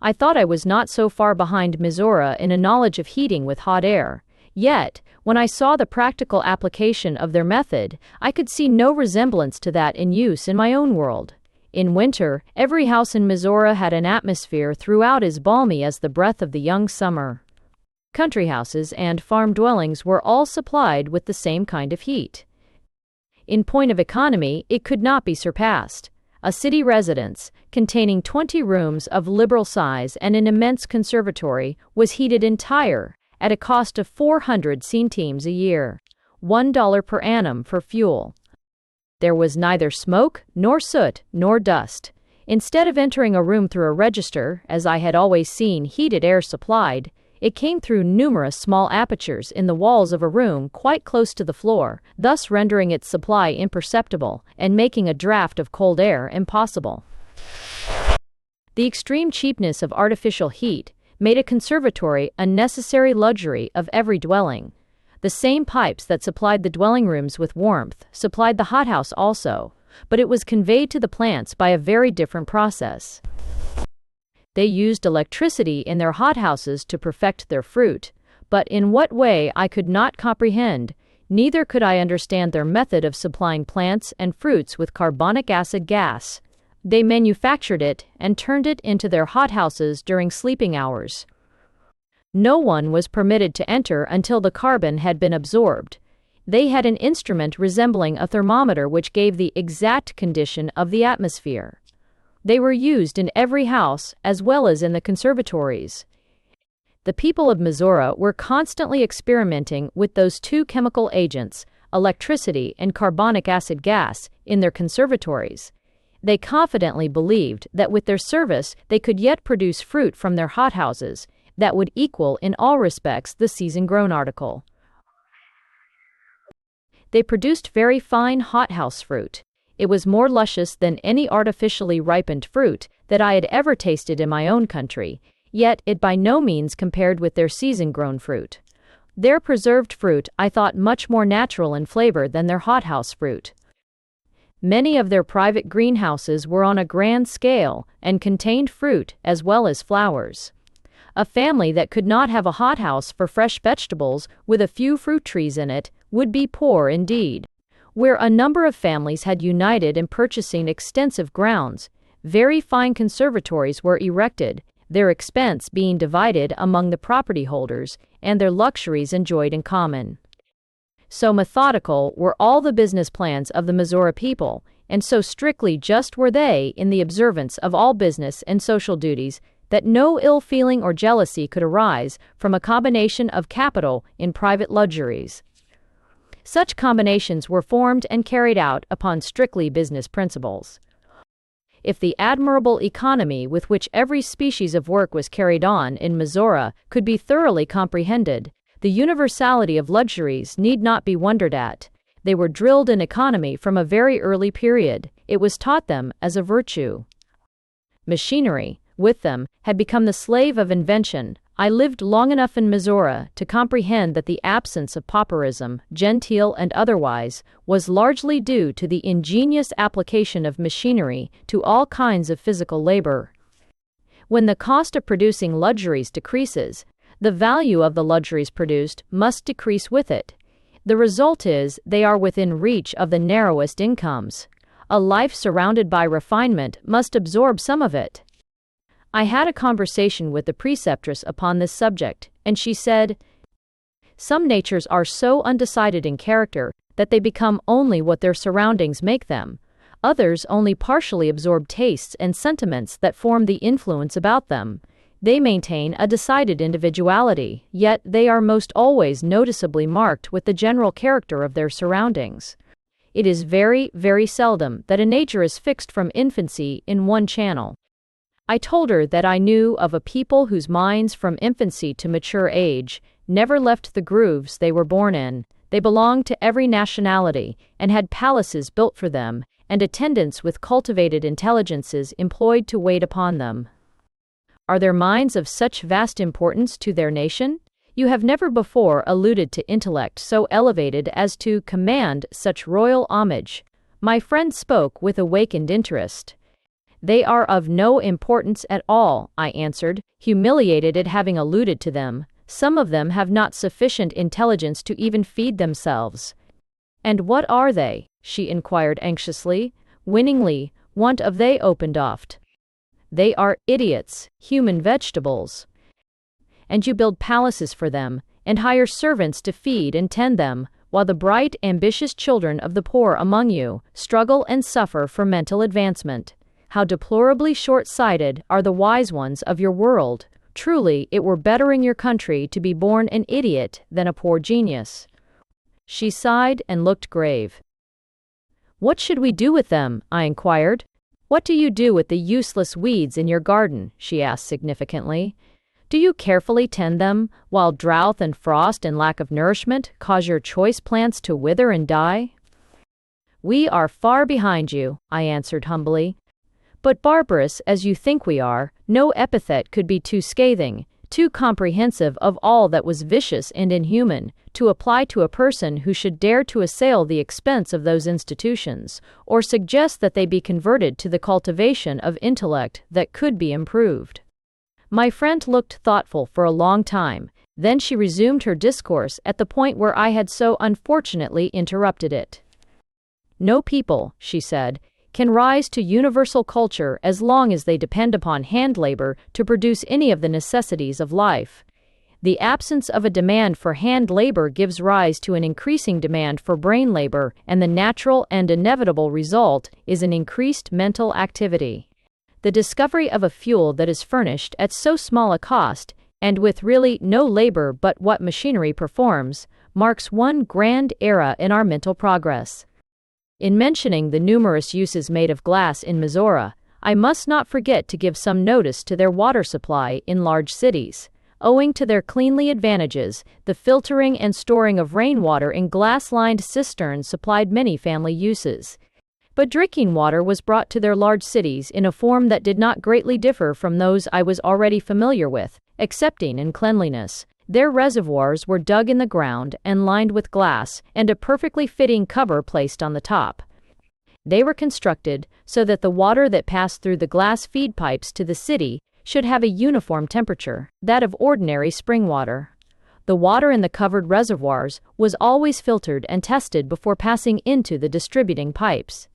I thought I was not so far behind Mizora in a knowledge of heating with hot air. Yet, when I saw the practical application of their method, I could see no resemblance to that in use in my own world. In winter, every house in Mizora had an atmosphere throughout as balmy as the breath of the young summer. Country houses and farm dwellings were all supplied with the same kind of heat. In point of economy, it could not be surpassed. A city residence, containing 20 rooms of liberal size and an immense conservatory, was heated entire, at a cost of 400 centimes a year, $1 per annum for fuel. There was neither smoke, nor soot, nor dust. Instead of entering a room through a register, as I had always seen heated air supplied, it came through numerous small apertures in the walls of a room quite close to the floor, thus rendering its supply imperceptible and making a draught of cold air impossible. The extreme cheapness of artificial heat made a conservatory a necessary luxury of every dwelling. The same pipes that supplied the dwelling rooms with warmth supplied the hothouse also, but it was conveyed to the plants by a very different process. They used electricity in their hothouses to perfect their fruit, but in what way I could not comprehend, neither could I understand their method of supplying plants and fruits with carbonic acid gas. They manufactured it and turned it into their hothouses during sleeping hours. No one was permitted to enter until the carbon had been absorbed. They had an instrument resembling a thermometer which gave the exact condition of the atmosphere. They were used in every house as well as in the conservatories. The people of Mizora were constantly experimenting with those two chemical agents, electricity and carbonic acid gas, in their conservatories. They confidently believed that with their service they could yet produce fruit from their hothouses that would equal in all respects the season-grown article. They produced very fine hothouse fruit. It was more luscious than any artificially ripened fruit that I had ever tasted in my own country, yet it by no means compared with their season-grown fruit. Their preserved fruit I thought much more natural in flavor than their hothouse fruit. Many of their private greenhouses were on a grand scale and contained fruit as well as flowers. A family that could not have a hothouse for fresh vegetables with a few fruit trees in it would be poor indeed. Where a number of families had united in purchasing extensive grounds, very fine conservatories were erected, their expense being divided among the property holders, and their luxuries enjoyed in common. So methodical were all the business plans of the Mizora people, and so strictly just were they in the observance of all business and social duties, that no ill feeling or jealousy could arise from a combination of capital in private luxuries. Such combinations were formed and carried out upon strictly business principles. If the admirable economy with which every species of work was carried on in Mizora could be thoroughly comprehended, the universality of luxuries need not be wondered at. They were drilled in economy from a very early period. It was taught them as a virtue. Machinery, with them, had become the slave of invention. I lived long enough in Mizora to comprehend that the absence of pauperism, genteel and otherwise, was largely due to the ingenious application of machinery to all kinds of physical labor. When the cost of producing luxuries decreases, the value of the luxuries produced must decrease with it. The result is they are within reach of the narrowest incomes. A life surrounded by refinement must absorb some of it. I had a conversation with the preceptress upon this subject, and she said, "Some natures are so undecided in character that they become only what their surroundings make them. Others only partially absorb tastes and sentiments that form the influence about them. They maintain a decided individuality, yet they are most always noticeably marked with the general character of their surroundings. It is very, very seldom that a nature is fixed from infancy in one channel." I told her that I knew of a people whose minds from infancy to mature age never left the grooves they were born in. They belonged to every nationality, and had palaces built for them, and attendants with cultivated intelligences employed to wait upon them. Are their minds of such vast importance to their nation? You have never before alluded to intellect so elevated as to command such royal homage. My friend spoke with awakened interest. They are of no importance at all, I answered, humiliated at having alluded to them. Some of them have not sufficient intelligence to even feed themselves. And what are they? She inquired anxiously. Winningly, want of they opened oft. They are idiots, human vegetables. And you build palaces for them, and hire servants to feed and tend them, while the bright, ambitious children of the poor among you struggle and suffer for mental advancement. How deplorably short-sighted are the wise ones of your world. Truly, it were better in your country to be born an idiot than a poor genius. She sighed and looked grave. What should we do with them? I inquired. What do you do with the useless weeds in your garden? She asked significantly. Do you carefully tend them, while drought and frost and lack of nourishment cause your choice plants to wither and die? We are far behind you, I answered humbly. But barbarous as you think we are, no epithet could be too scathing, too comprehensive of all that was vicious and inhuman, to apply to a person who should dare to assail the expense of those institutions, or suggest that they be converted to the cultivation of intellect that could be improved. My friend looked thoughtful for a long time, then she resumed her discourse at the point where I had so unfortunately interrupted it. No people, she said, can rise to universal culture as long as they depend upon hand labor to produce any of the necessities of life. The absence of a demand for hand labor gives rise to an increasing demand for brain labor, and the natural and inevitable result is an increased mental activity. The discovery of a fuel that is furnished at so small a cost, and with really no labor but what machinery performs, marks one grand era in our mental progress. In mentioning the numerous uses made of glass in Mizora, I must not forget to give some notice to their water supply in large cities. Owing to their cleanly advantages, the filtering and storing of rainwater in glass-lined cisterns supplied many family uses. But drinking water was brought to their large cities in a form that did not greatly differ from those I was already familiar with, excepting in cleanliness. Their reservoirs were dug in the ground and lined with glass, and a perfectly fitting cover placed on the top. They were constructed so that the water that passed through the glass feed pipes to the city should have a uniform temperature, that of ordinary spring water. The water in the covered reservoirs was always filtered and tested before passing into the distributing pipes.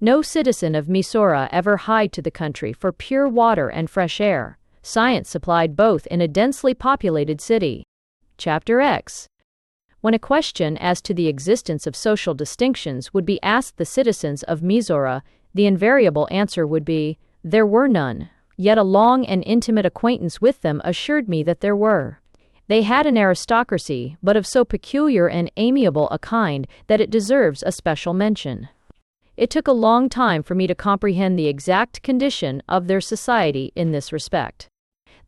No citizen of Mizora ever hied to the country for pure water and fresh air. Science supplied both in a densely populated city. Chapter X. When a question as to the existence of social distinctions would be asked the citizens of Mizora, the invariable answer would be, there were none. Yet a long and intimate acquaintance with them assured me that there were. They had an aristocracy, but of so peculiar and amiable a kind that it deserves a special mention. It took a long time for me to comprehend the exact condition of their society in this respect.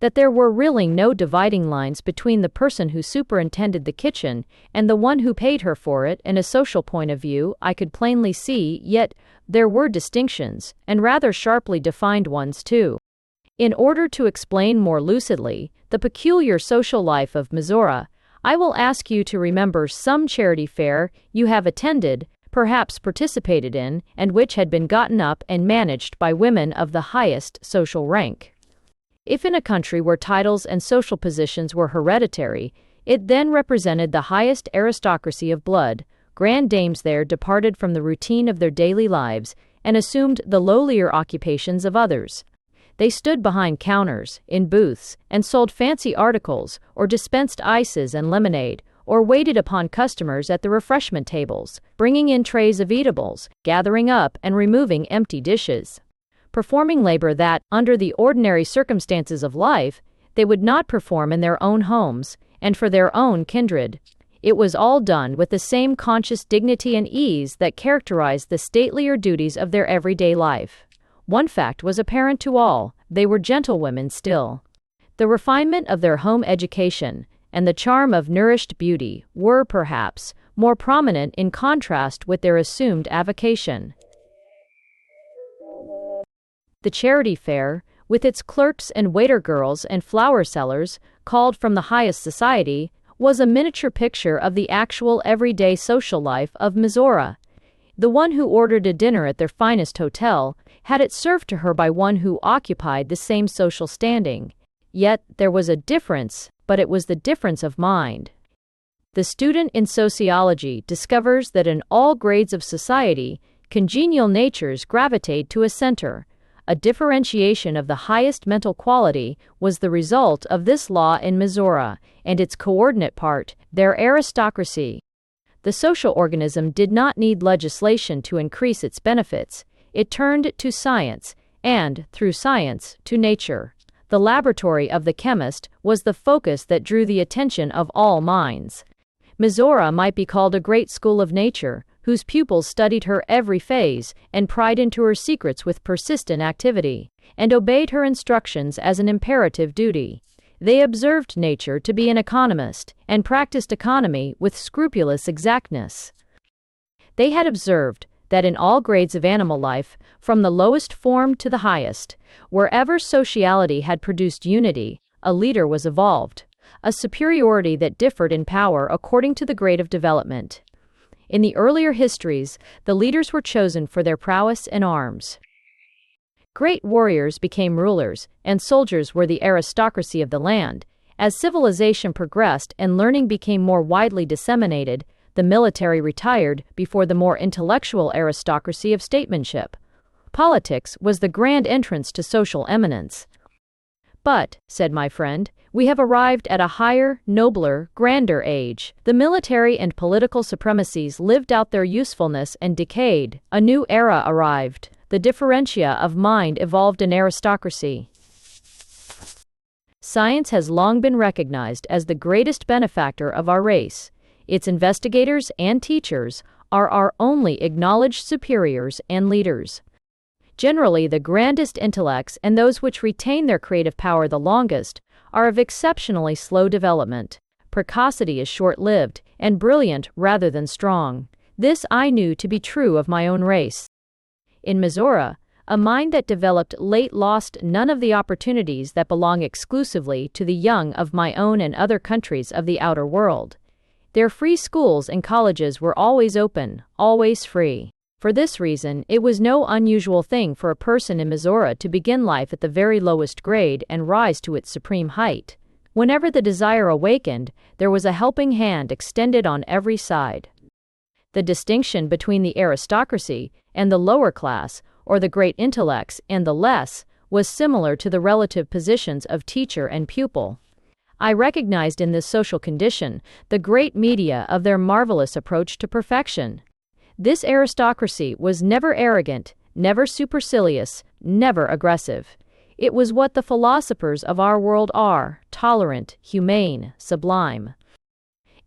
That there were really no dividing lines between the person who superintended the kitchen and the one who paid her for it in a social point of view I could plainly see, yet there were distinctions, and rather sharply defined ones too. In order to explain more lucidly the peculiar social life of Mizora, I will ask you to remember some charity fair you have attended, perhaps participated in, and which had been gotten up and managed by women of the highest social rank. If in a country where titles and social positions were hereditary, it then represented the highest aristocracy of blood. Grand dames there departed from the routine of their daily lives and assumed the lowlier occupations of others. They stood behind counters, in booths, and sold fancy articles, or dispensed ices and lemonade, or waited upon customers at the refreshment tables, bringing in trays of eatables, gathering up and removing empty dishes. Performing labor that, under the ordinary circumstances of life, they would not perform in their own homes, and for their own kindred. It was all done with the same conscious dignity and ease that characterized the statelier duties of their everyday life. One fact was apparent to all: they were gentlewomen still. The refinement of their home education and the charm of nourished beauty were, perhaps, more prominent in contrast with their assumed avocation. The charity fair, with its clerks and waiter girls and flower sellers, called from the highest society, was a miniature picture of the actual everyday social life of Mizora. The one who ordered a dinner at their finest hotel had it served to her by one who occupied the same social standing. Yet there was a difference, but it was the difference of mind. The student in sociology discovers that in all grades of society, congenial natures gravitate to a center. A differentiation of the highest mental quality was the result of this law in Mizora, and its coordinate part, their aristocracy. The social organism did not need legislation to increase its benefits. It turned to science, and, through science, to nature. The laboratory of the chemist was the focus that drew the attention of all minds. Mizora might be called a great school of nature, whose pupils studied her every phase, and pried into her secrets with persistent activity, and obeyed her instructions as an imperative duty. They observed nature to be an economist, and practiced economy with scrupulous exactness. They had observed that in all grades of animal life, from the lowest form to the highest, wherever sociality had produced unity, a leader was evolved, a superiority that differed in power according to the grade of development. In the earlier histories, the leaders were chosen for their prowess in arms. Great warriors became rulers, and soldiers were the aristocracy of the land. As civilization progressed and learning became more widely disseminated, the military retired before the more intellectual aristocracy of statesmanship. Politics was the grand entrance to social eminence. But, said my friend, we have arrived at a higher, nobler, grander age. The military and political supremacies lived out their usefulness and decayed. A new era arrived. The differentia of mind evolved an aristocracy. Science has long been recognized as the greatest benefactor of our race. Its investigators and teachers are our only acknowledged superiors and leaders. Generally, the grandest intellects and those which retain their creative power the longest are of exceptionally slow development. Precocity is short-lived and brilliant rather than strong. This I knew to be true of my own race. In Mizora, A mind that developed late lost none of the opportunities that belong exclusively to the young of my own and other countries of the outer world. Their free schools and colleges were always open, always free. For this reason, it was no unusual thing for a person in Mizora to begin life at the very lowest grade and rise to its supreme height. Whenever the desire awakened, there was a helping hand extended on every side. The distinction between the aristocracy and the lower class, or the great intellects and the less, was similar to the relative positions of teacher and pupil. I recognized in this social condition the great media of their marvelous approach to perfection. This aristocracy was never arrogant, never supercilious, never aggressive. It was what the philosophers of our world are: tolerant, humane, sublime.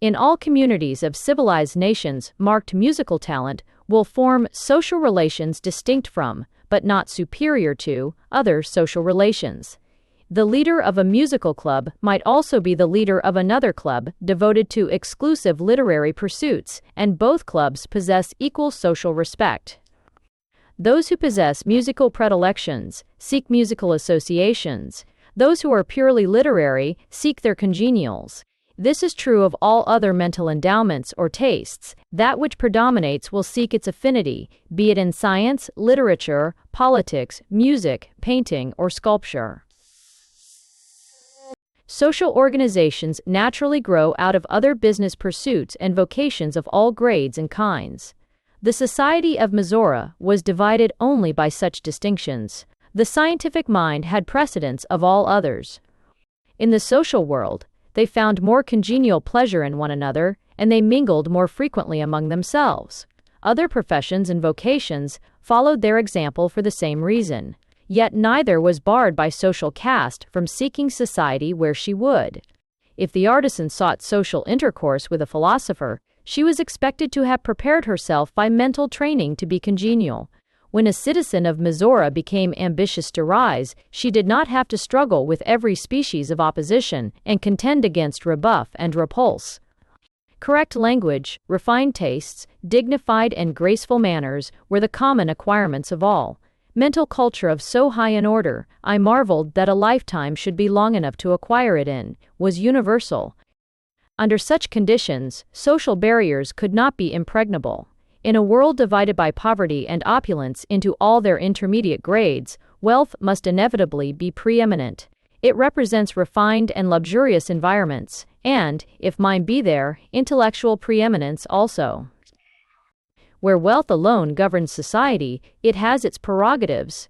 In all communities of civilized nations, marked musical talent will form social relations distinct from, but not superior to, other social relations. The leader of a musical club might also be the leader of another club devoted to exclusive literary pursuits, and both clubs possess equal social respect. Those who possess musical predilections seek musical associations. Those who are purely literary seek their congenials. This is true of all other mental endowments or tastes. That which predominates will seek its affinity, be it in science, literature, politics, music, painting, or sculpture. Social organizations naturally grow out of other business pursuits and vocations of all grades and kinds. The society of Mizora was divided only by such distinctions. The scientific mind had precedence of all others. In the social world, they found more congenial pleasure in one another, and they mingled more frequently among themselves. Other professions and vocations followed their example for the same reason. Yet neither was barred by social caste from seeking society where she would. If the artisan sought social intercourse with a philosopher, she was expected to have prepared herself by mental training to be congenial. When a citizen of Mizora became ambitious to rise, she did not have to struggle with every species of opposition and contend against rebuff and repulse. Correct language, refined tastes, dignified and graceful manners were the common acquirements of all. Mental culture of so high an order, I marveled that a lifetime should be long enough to acquire it in, was universal. Under such conditions, social barriers could not be impregnable. In a world divided by poverty and opulence into all their intermediate grades, wealth must inevitably be preeminent. It represents refined and luxurious environments, and, if mine be there, intellectual preeminence also. Where wealth alone governs society, it has its prerogatives.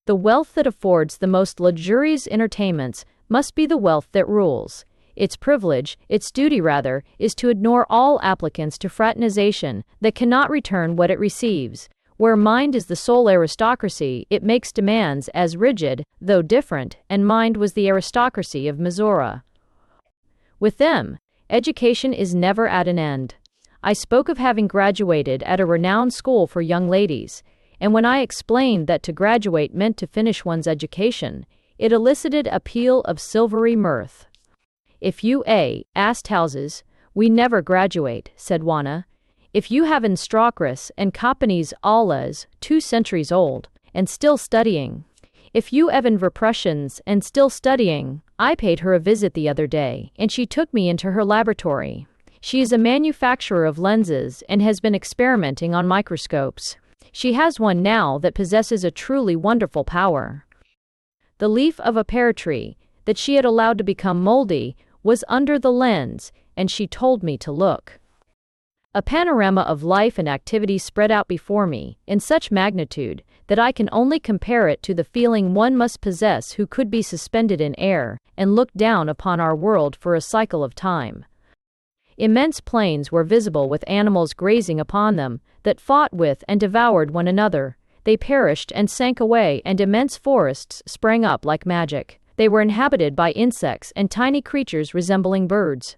The wealth that affords the most luxurious entertainments must be the wealth that rules. Its privilege, its duty rather, is to ignore all applicants to fraternization that cannot return what it receives. Where mind is the sole aristocracy, it makes demands as rigid, though different, and mind was the aristocracy of Mizora. With them, education is never at an end. I spoke of having graduated at a renowned school for young ladies, and when I explained that to graduate meant to finish one's education, it elicited a peal of silvery mirth. If you asked houses, we never graduate, said Wana. If you have instructress and companies Allahs 2 centuries old, and still studying. If you even repressions and still studying. I paid her a visit the other day, and she took me into her laboratory. She is a manufacturer of lenses and has been experimenting on microscopes. She has one now that possesses a truly wonderful power. The leaf of a pear tree, that she had allowed to become moldy, was under the lens, and she told me to look. A panorama of life and activity spread out before me, in such magnitude, that I can only compare it to the feeling one must possess who could be suspended in air, and look down upon our world for a cycle of time. Immense plains were visible with animals grazing upon them, that fought with and devoured one another. They perished and sank away, and immense forests sprang up like magic. They were inhabited by insects and tiny creatures resembling birds.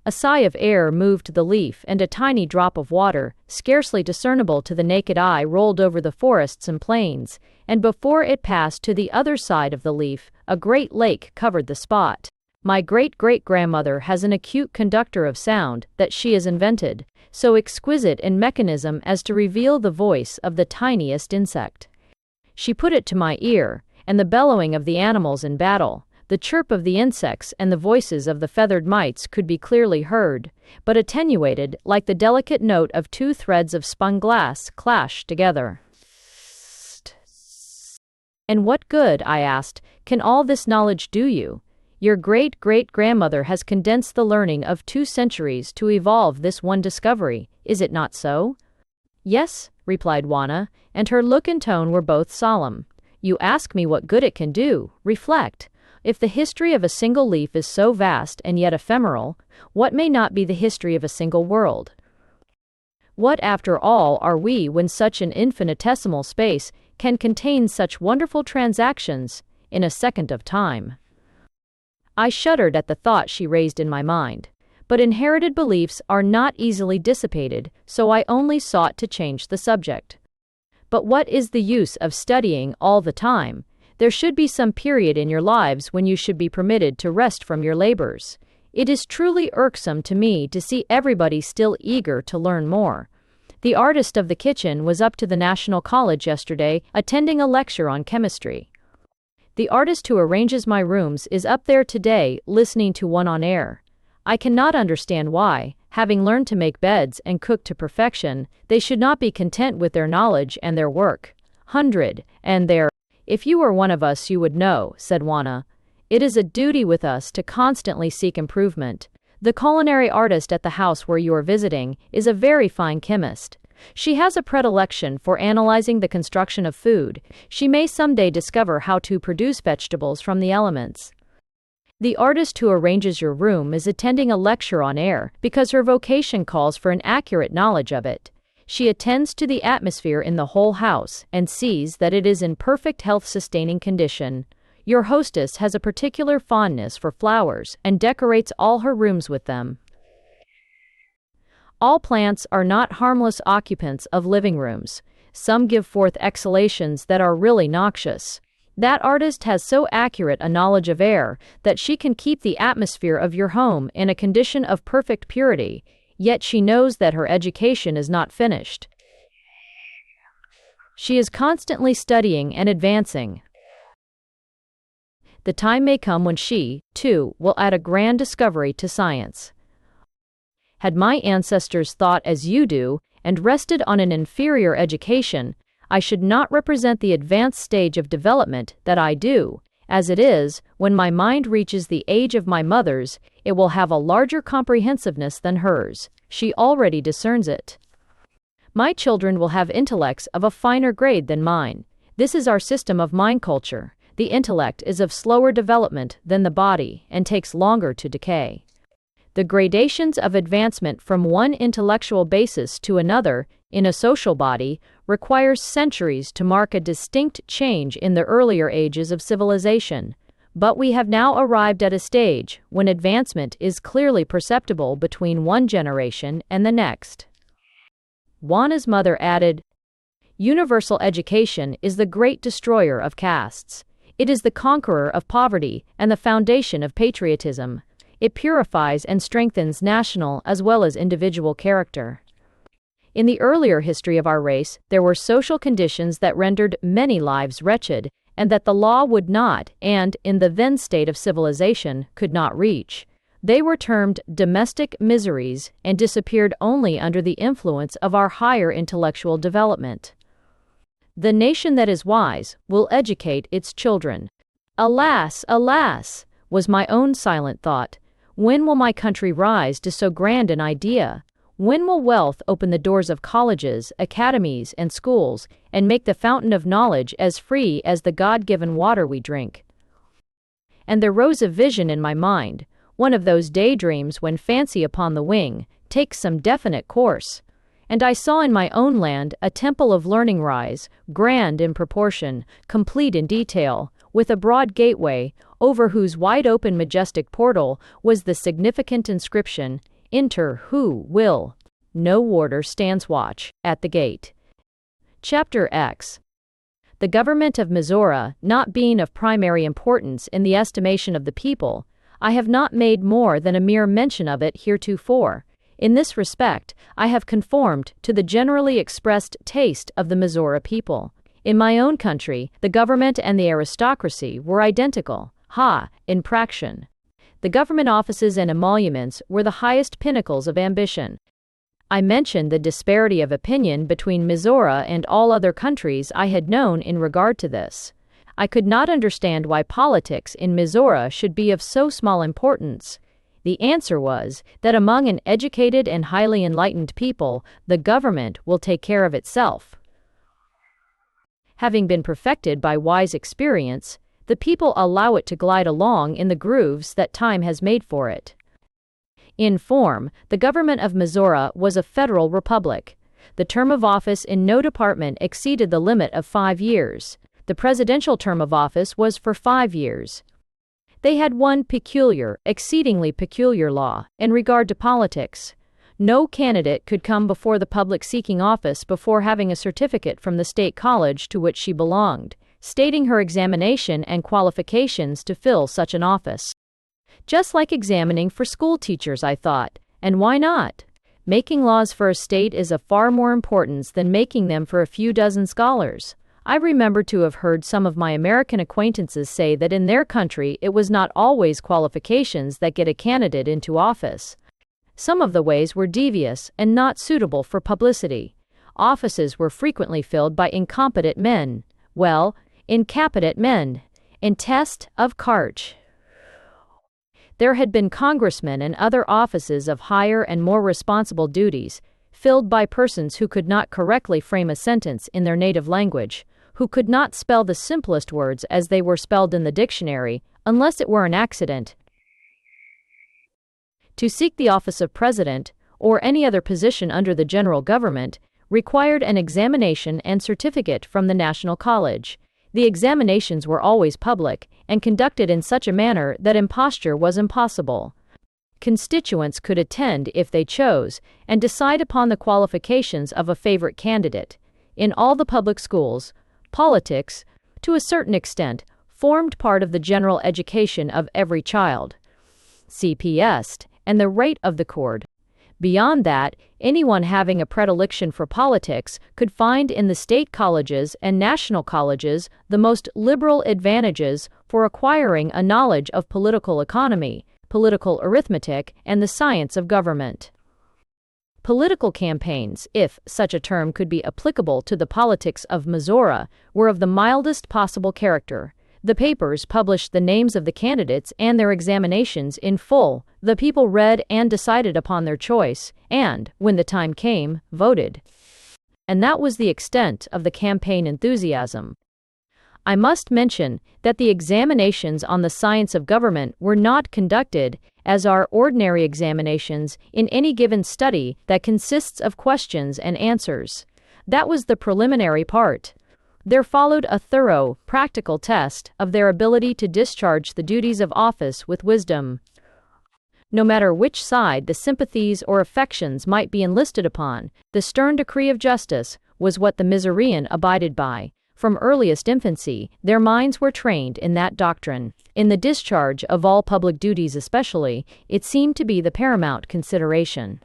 A sigh of air moved the leaf, and a tiny drop of water, scarcely discernible to the naked eye, rolled over the forests and plains, and before it passed to the other side of the leaf, a great lake covered the spot. My great-great-grandmother has an acute conductor of sound that she has invented, so exquisite in mechanism as to reveal the voice of the tiniest insect. She put it to my ear, and the bellowing of the animals in battle, the chirp of the insects and the voices of the feathered mites could be clearly heard, but attenuated like the delicate note of two threads of spun glass clashed together. And what good, I asked, can all this knowledge do you? Your great-great-grandmother has condensed the learning of 2 centuries to evolve this one discovery, is it not so? Yes, replied Juana, and her look and tone were both solemn. You ask me what good it can do. Reflect. If the history of a single leaf is so vast and yet ephemeral, what may not be the history of a single world? What, after all, are we when such an infinitesimal space can contain such wonderful transactions in a second of time? I shuddered at the thought she raised in my mind, but inherited beliefs are not easily dissipated, so I only sought to change the subject. But what is the use of studying all the time? There should be some period in your lives when you should be permitted to rest from your labors. It is truly irksome to me to see everybody still eager to learn more. The artist of the kitchen was up to the National College yesterday, attending a lecture on chemistry. The artist who arranges my rooms is up there today, listening to one on air. I cannot understand why, having learned to make beds and cook to perfection, they should not be content with their knowledge and their work. If you were one of us you would know, said Juana. It is a duty with us to constantly seek improvement. The culinary artist at the house where you are visiting is a very fine chemist. She has a predilection for analyzing the construction of food. She may someday discover how to produce vegetables from the elements. The artist who arranges your room is attending a lecture on air because her vocation calls for an accurate knowledge of it. She attends to the atmosphere in the whole house and sees that it is in perfect health-sustaining condition. Your hostess has a particular fondness for flowers and decorates all her rooms with them. All plants are not harmless occupants of living rooms. Some give forth exhalations that are really noxious. That artist has so accurate a knowledge of air that she can keep the atmosphere of your home in a condition of perfect purity, yet she knows that her education is not finished. She is constantly studying and advancing. The time may come when she, too, will add a grand discovery to science. Had my ancestors thought as you do, and rested on an inferior education, I should not represent the advanced stage of development that I do. As it is, when my mind reaches the age of my mother's, it will have a larger comprehensiveness than hers. She already discerns it. My children will have intellects of a finer grade than mine. This is our system of mind culture. The intellect is of slower development than the body and takes longer to decay. The gradations of advancement from one intellectual basis to another in a social body requires centuries to mark a distinct change in the earlier ages of civilization. But we have now arrived at a stage when advancement is clearly perceptible between one generation and the next. Juana's mother added, Universal education is the great destroyer of castes. It is the conqueror of poverty and the foundation of patriotism. It purifies and strengthens national as well as individual character. In the earlier history of our race, there were social conditions that rendered many lives wretched, and that the law would not, and, in the then state of civilization, could not reach. They were termed domestic miseries and disappeared only under the influence of our higher intellectual development. The nation that is wise will educate its children. Alas, alas, was my own silent thought. When will my country rise to so grand an idea? When will wealth open the doors of colleges, academies, and schools, and make the fountain of knowledge as free as the God-given water we drink? And there rose a vision in my mind, one of those daydreams when fancy upon the wing takes some definite course. And I saw in my own land a temple of learning rise, grand in proportion, complete in detail, with a broad gateway, over whose wide-open majestic portal was the significant inscription, Enter who will. No warder stands watch at the gate. Chapter X. The government of Mizora not being of primary importance in the estimation of the people, I have not made more than a mere mention of it heretofore. In this respect, I have conformed to the generally expressed taste of the Mizora people. In my own country, the government and the aristocracy were identical. In praction. The government offices and emoluments were the highest pinnacles of ambition. I mentioned the disparity of opinion between Mizora and all other countries I had known in regard to this. I could not understand why politics in Mizora should be of so small importance. The answer was that among an educated and highly enlightened people, the government will take care of itself. Having been perfected by wise experience, the people allow it to glide along in the grooves that time has made for it. In form, the government of Mizora was a federal republic. The term of office in no department exceeded the limit of 5 years. The presidential term of office was for 5 years. They had one exceedingly peculiar law in regard to politics. No candidate could come before the public seeking office before having a certificate from the state college to which she belonged, stating her examination and qualifications to fill such an office. Just like examining for school teachers, I thought, and why not? Making laws for a state is of far more importance than making them for a few dozen scholars. I remember to have heard some of my American acquaintances say that in their country it was not always qualifications that get a candidate into office. Some of the ways were devious and not suitable for publicity. Offices were frequently filled by incompetent men. Incapacit men. In test of Karch. There had been congressmen and other offices of higher and more responsible duties, filled by persons who could not correctly frame a sentence in their native language, who could not spell the simplest words as they were spelled in the dictionary, unless it were an accident. To seek the office of president, or any other position under the general government, required an examination and certificate from the National College. The examinations were always public, and conducted in such a manner that imposture was impossible. Constituents could attend if they chose, and decide upon the qualifications of a favorite candidate. In all the public schools, politics, to a certain extent, formed part of the general education of every child. CPS, and the rate of the cord. Beyond that, anyone having a predilection for politics could find in the state colleges and national colleges the most liberal advantages for acquiring a knowledge of political economy, political arithmetic, and the science of government. Political campaigns, if such a term could be applicable to the politics of Mizora, were of the mildest possible character. The papers published the names of the candidates and their examinations in full. The people read and decided upon their choice, and, when the time came, voted. And that was the extent of the campaign enthusiasm. I must mention that the examinations on the science of government were not conducted, as are ordinary examinations, in any given study that consists of questions and answers. That was the preliminary part. There followed a thorough, practical test of their ability to discharge the duties of office with wisdom. No matter which side the sympathies or affections might be enlisted upon, the stern decree of justice was what the Mizorean abided by. From earliest infancy, their minds were trained in that doctrine. In the discharge of all public duties especially, it seemed to be the paramount consideration.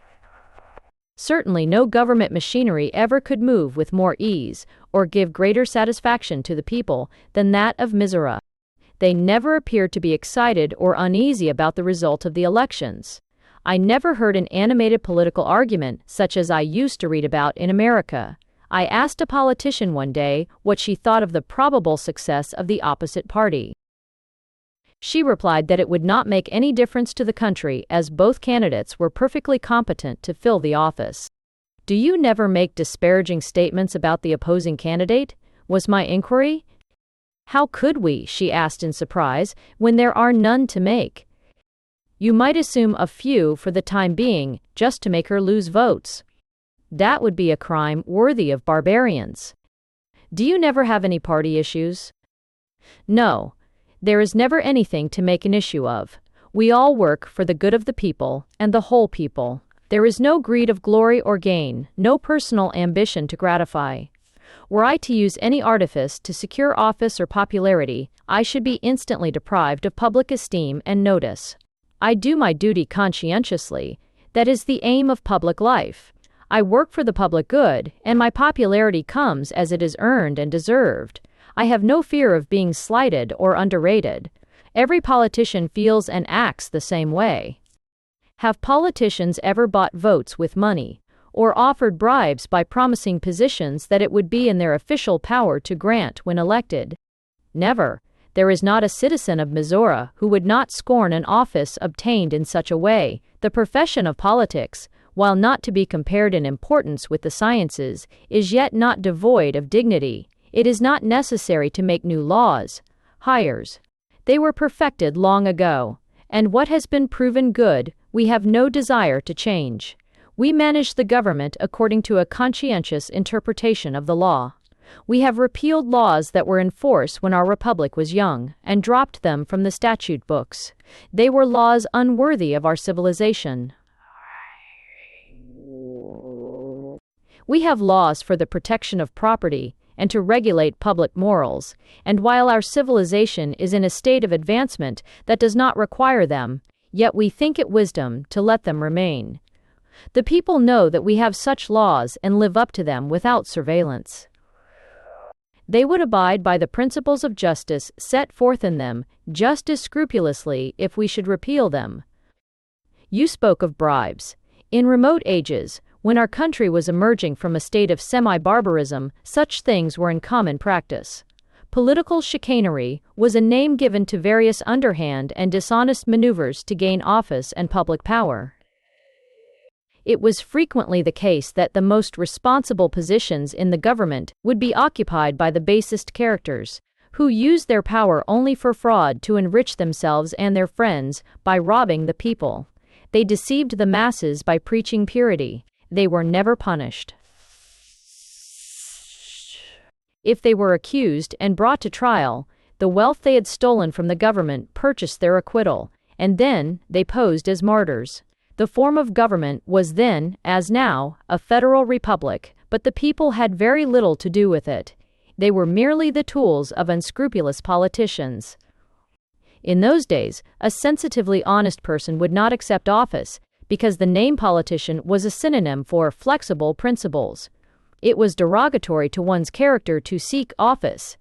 Certainly no government machinery ever could move with more ease, or give greater satisfaction to the people, than that of Mizora. They never appeared to be excited or uneasy about the result of the elections. I never heard an animated political argument such as I used to read about in America. I asked a politician one day what she thought of the probable success of the opposite party. She replied that it would not make any difference to the country as both candidates were perfectly competent to fill the office. "Do you never make disparaging statements about the opposing candidate?" was my inquiry. "How could we?" she asked in surprise, "when there are none to make? You might assume a few for the time being, just to make her lose votes. That would be a crime worthy of barbarians. Do you never have any party issues?" "No. There is never anything to make an issue of. We all work for the good of the people, and the whole people. There is no greed of glory or gain, no personal ambition to gratify. Were I to use any artifice to secure office or popularity, I should be instantly deprived of public esteem and notice. I do my duty conscientiously. That is the aim of public life. I work for the public good, and my popularity comes as it is earned and deserved. I have no fear of being slighted or underrated. Every politician feels and acts the same way. Have politicians ever bought votes with money, or offered bribes by promising positions that it would be in their official power to grant when elected? Never. There is not a citizen of Mizora who would not scorn an office obtained in such a way. The profession of politics, while not to be compared in importance with the sciences, is yet not devoid of dignity. It is not necessary to make new laws. Hires. They were perfected long ago, and what has been proven good, we have no desire to change. We manage the government according to a conscientious interpretation of the law. We have repealed laws that were in force when our republic was young, and dropped them from the statute books. They were laws unworthy of our civilization. We have laws for the protection of property and to regulate public morals, and while our civilization is in a state of advancement that does not require them, yet we think it wisdom to let them remain. The people know that we have such laws and live up to them without surveillance. They would abide by the principles of justice set forth in them just as scrupulously if we should repeal them. You spoke of bribes. In remote ages, when our country was emerging from a state of semi-barbarism, such things were in common practice. Political chicanery was a name given to various underhand and dishonest maneuvers to gain office and public power. It was frequently the case that the most responsible positions in the government would be occupied by the basest characters, who used their power only for fraud to enrich themselves and their friends by robbing the people. They deceived the masses by preaching purity. They were never punished. If they were accused and brought to trial, the wealth they had stolen from the government purchased their acquittal, and then they posed as martyrs. The form of government was then, as now, a federal republic, but the people had very little to do with it. They were merely the tools of unscrupulous politicians. In those days, a sensitively honest person would not accept office, because the name politician was a synonym for flexible principles. It was derogatory to one's character to seek office.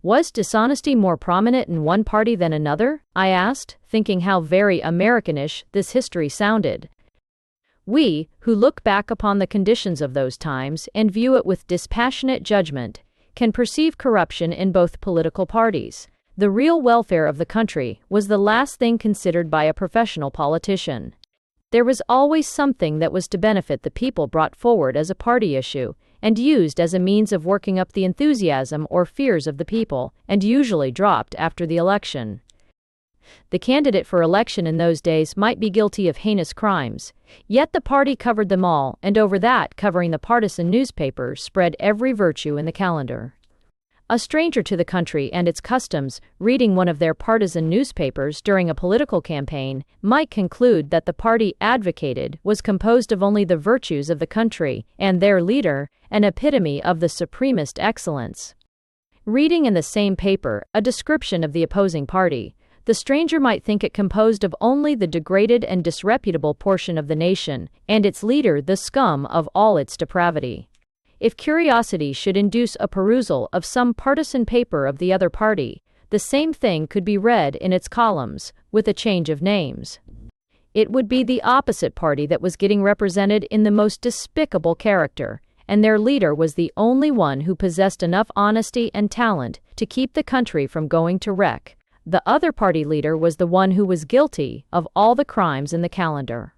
Was dishonesty more prominent in one party than another? I asked, thinking how very Americanish this history sounded. We, who look back upon the conditions of those times and view it with dispassionate judgment, can perceive corruption in both political parties. The real welfare of the country was the last thing considered by a professional politician. There was always something that was to benefit the people brought forward as a party issue, and used as a means of working up the enthusiasm or fears of the people, and usually dropped after the election. The candidate for election in those days might be guilty of heinous crimes, yet the party covered them all, and over that covering the partisan newspaper spread every virtue in the calendar. A stranger to the country and its customs, reading one of their partisan newspapers during a political campaign, might conclude that the party advocated was composed of only the virtues of the country, and their leader, an epitome of the supremest excellence. Reading in the same paper a description of the opposing party, the stranger might think it composed of only the degraded and disreputable portion of the nation, and its leader the scum of all its depravity. If curiosity should induce a perusal of some partisan paper of the other party, the same thing could be read in its columns, with a change of names. It would be the opposite party that was getting represented in the most despicable character, and their leader was the only one who possessed enough honesty and talent to keep the country from going to wreck. The other party leader was the one who was guilty of all the crimes in the calendar.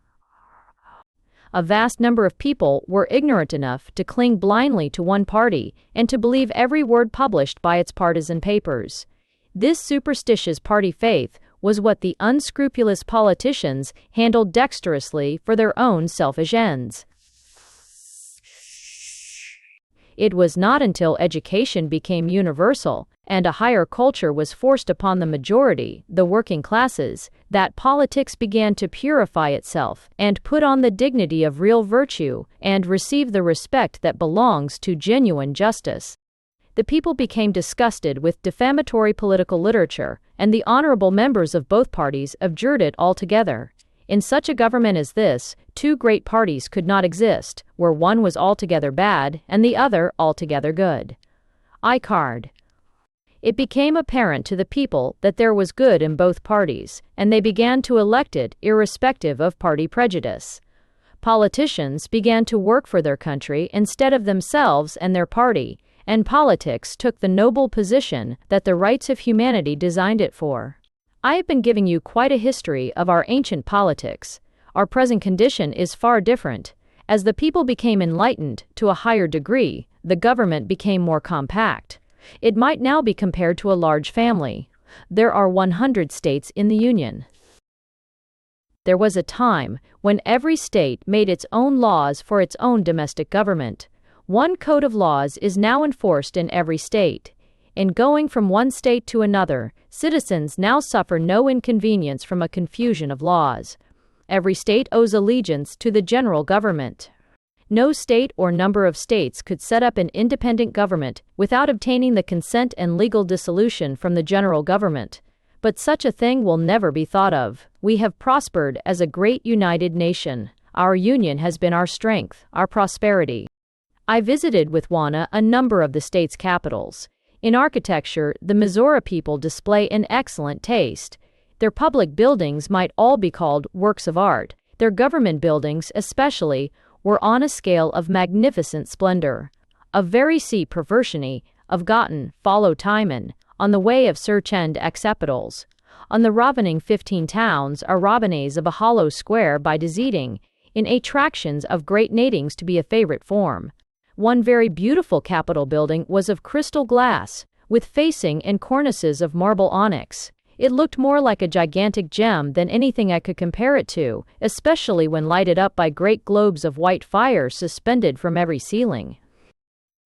A vast number of people were ignorant enough to cling blindly to one party and to believe every word published by its partisan papers. This superstitious party faith was what the unscrupulous politicians handled dexterously for their own selfish ends. It was not until education became universal and a higher culture was forced upon the majority, the working classes, that politics began to purify itself and put on the dignity of real virtue and receive the respect that belongs to genuine justice. The people became disgusted with defamatory political literature, and the honorable members of both parties abjured it altogether. In such a government as this, two great parties could not exist, where one was altogether bad and the other altogether good. I-card. It became apparent to the people that there was good in both parties, and they began to elect it irrespective of party prejudice. Politicians began to work for their country instead of themselves and their party, and politics took the noble position that the rights of humanity designed it for. I have been giving you quite a history of our ancient politics. Our present condition is far different. As the people became enlightened to a higher degree, the government became more compact. It might now be compared to a large family. There are 100 states in the Union. There was a time when every state made its own laws for its own domestic government. One code of laws is now enforced in every state. In going from one state to another, citizens now suffer no inconvenience from a confusion of laws. Every state owes allegiance to the general government. No state or number of states could set up an independent government without obtaining the consent and legal dissolution from the general government. But such a thing will never be thought of. We have prospered as a great united nation. Our union has been our strength, our prosperity. I visited with Juana a number of the state's capitals. In architecture, the Mizora people display an excellent taste. Their public buildings might all be called works of art. Their government buildings, especially, were on a scale of magnificent splendor. A very sea perversiony of Gotten, follow Timon, on the way of Surchend accipitals. On the ravening 15 towns are ravenays of a hollow square by Deseating, in attractions of great natings to be a favorite form. One very beautiful capitol building was of crystal glass, with facing and cornices of marble onyx. It looked more like a gigantic gem than anything I could compare it to, especially when lighted up by great globes of white fire suspended from every ceiling.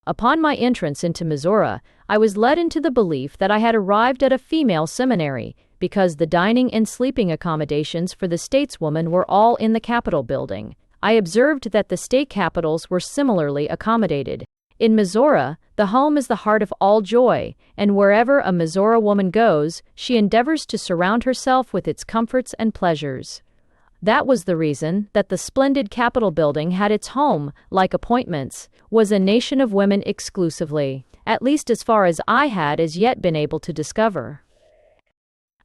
Upon my entrance into Mizora, I was led into the belief that I had arrived at a female seminary, because the dining and sleeping accommodations for the stateswoman were all in the Capitol building. I observed that the state capitals were similarly accommodated. In Mizora, the home is the heart of all joy, and wherever a Mizora woman goes, she endeavors to surround herself with its comforts and pleasures. That was the reason that the splendid Capitol building had its home, like appointments, was a nation of women exclusively, at least as far as I had as yet been able to discover.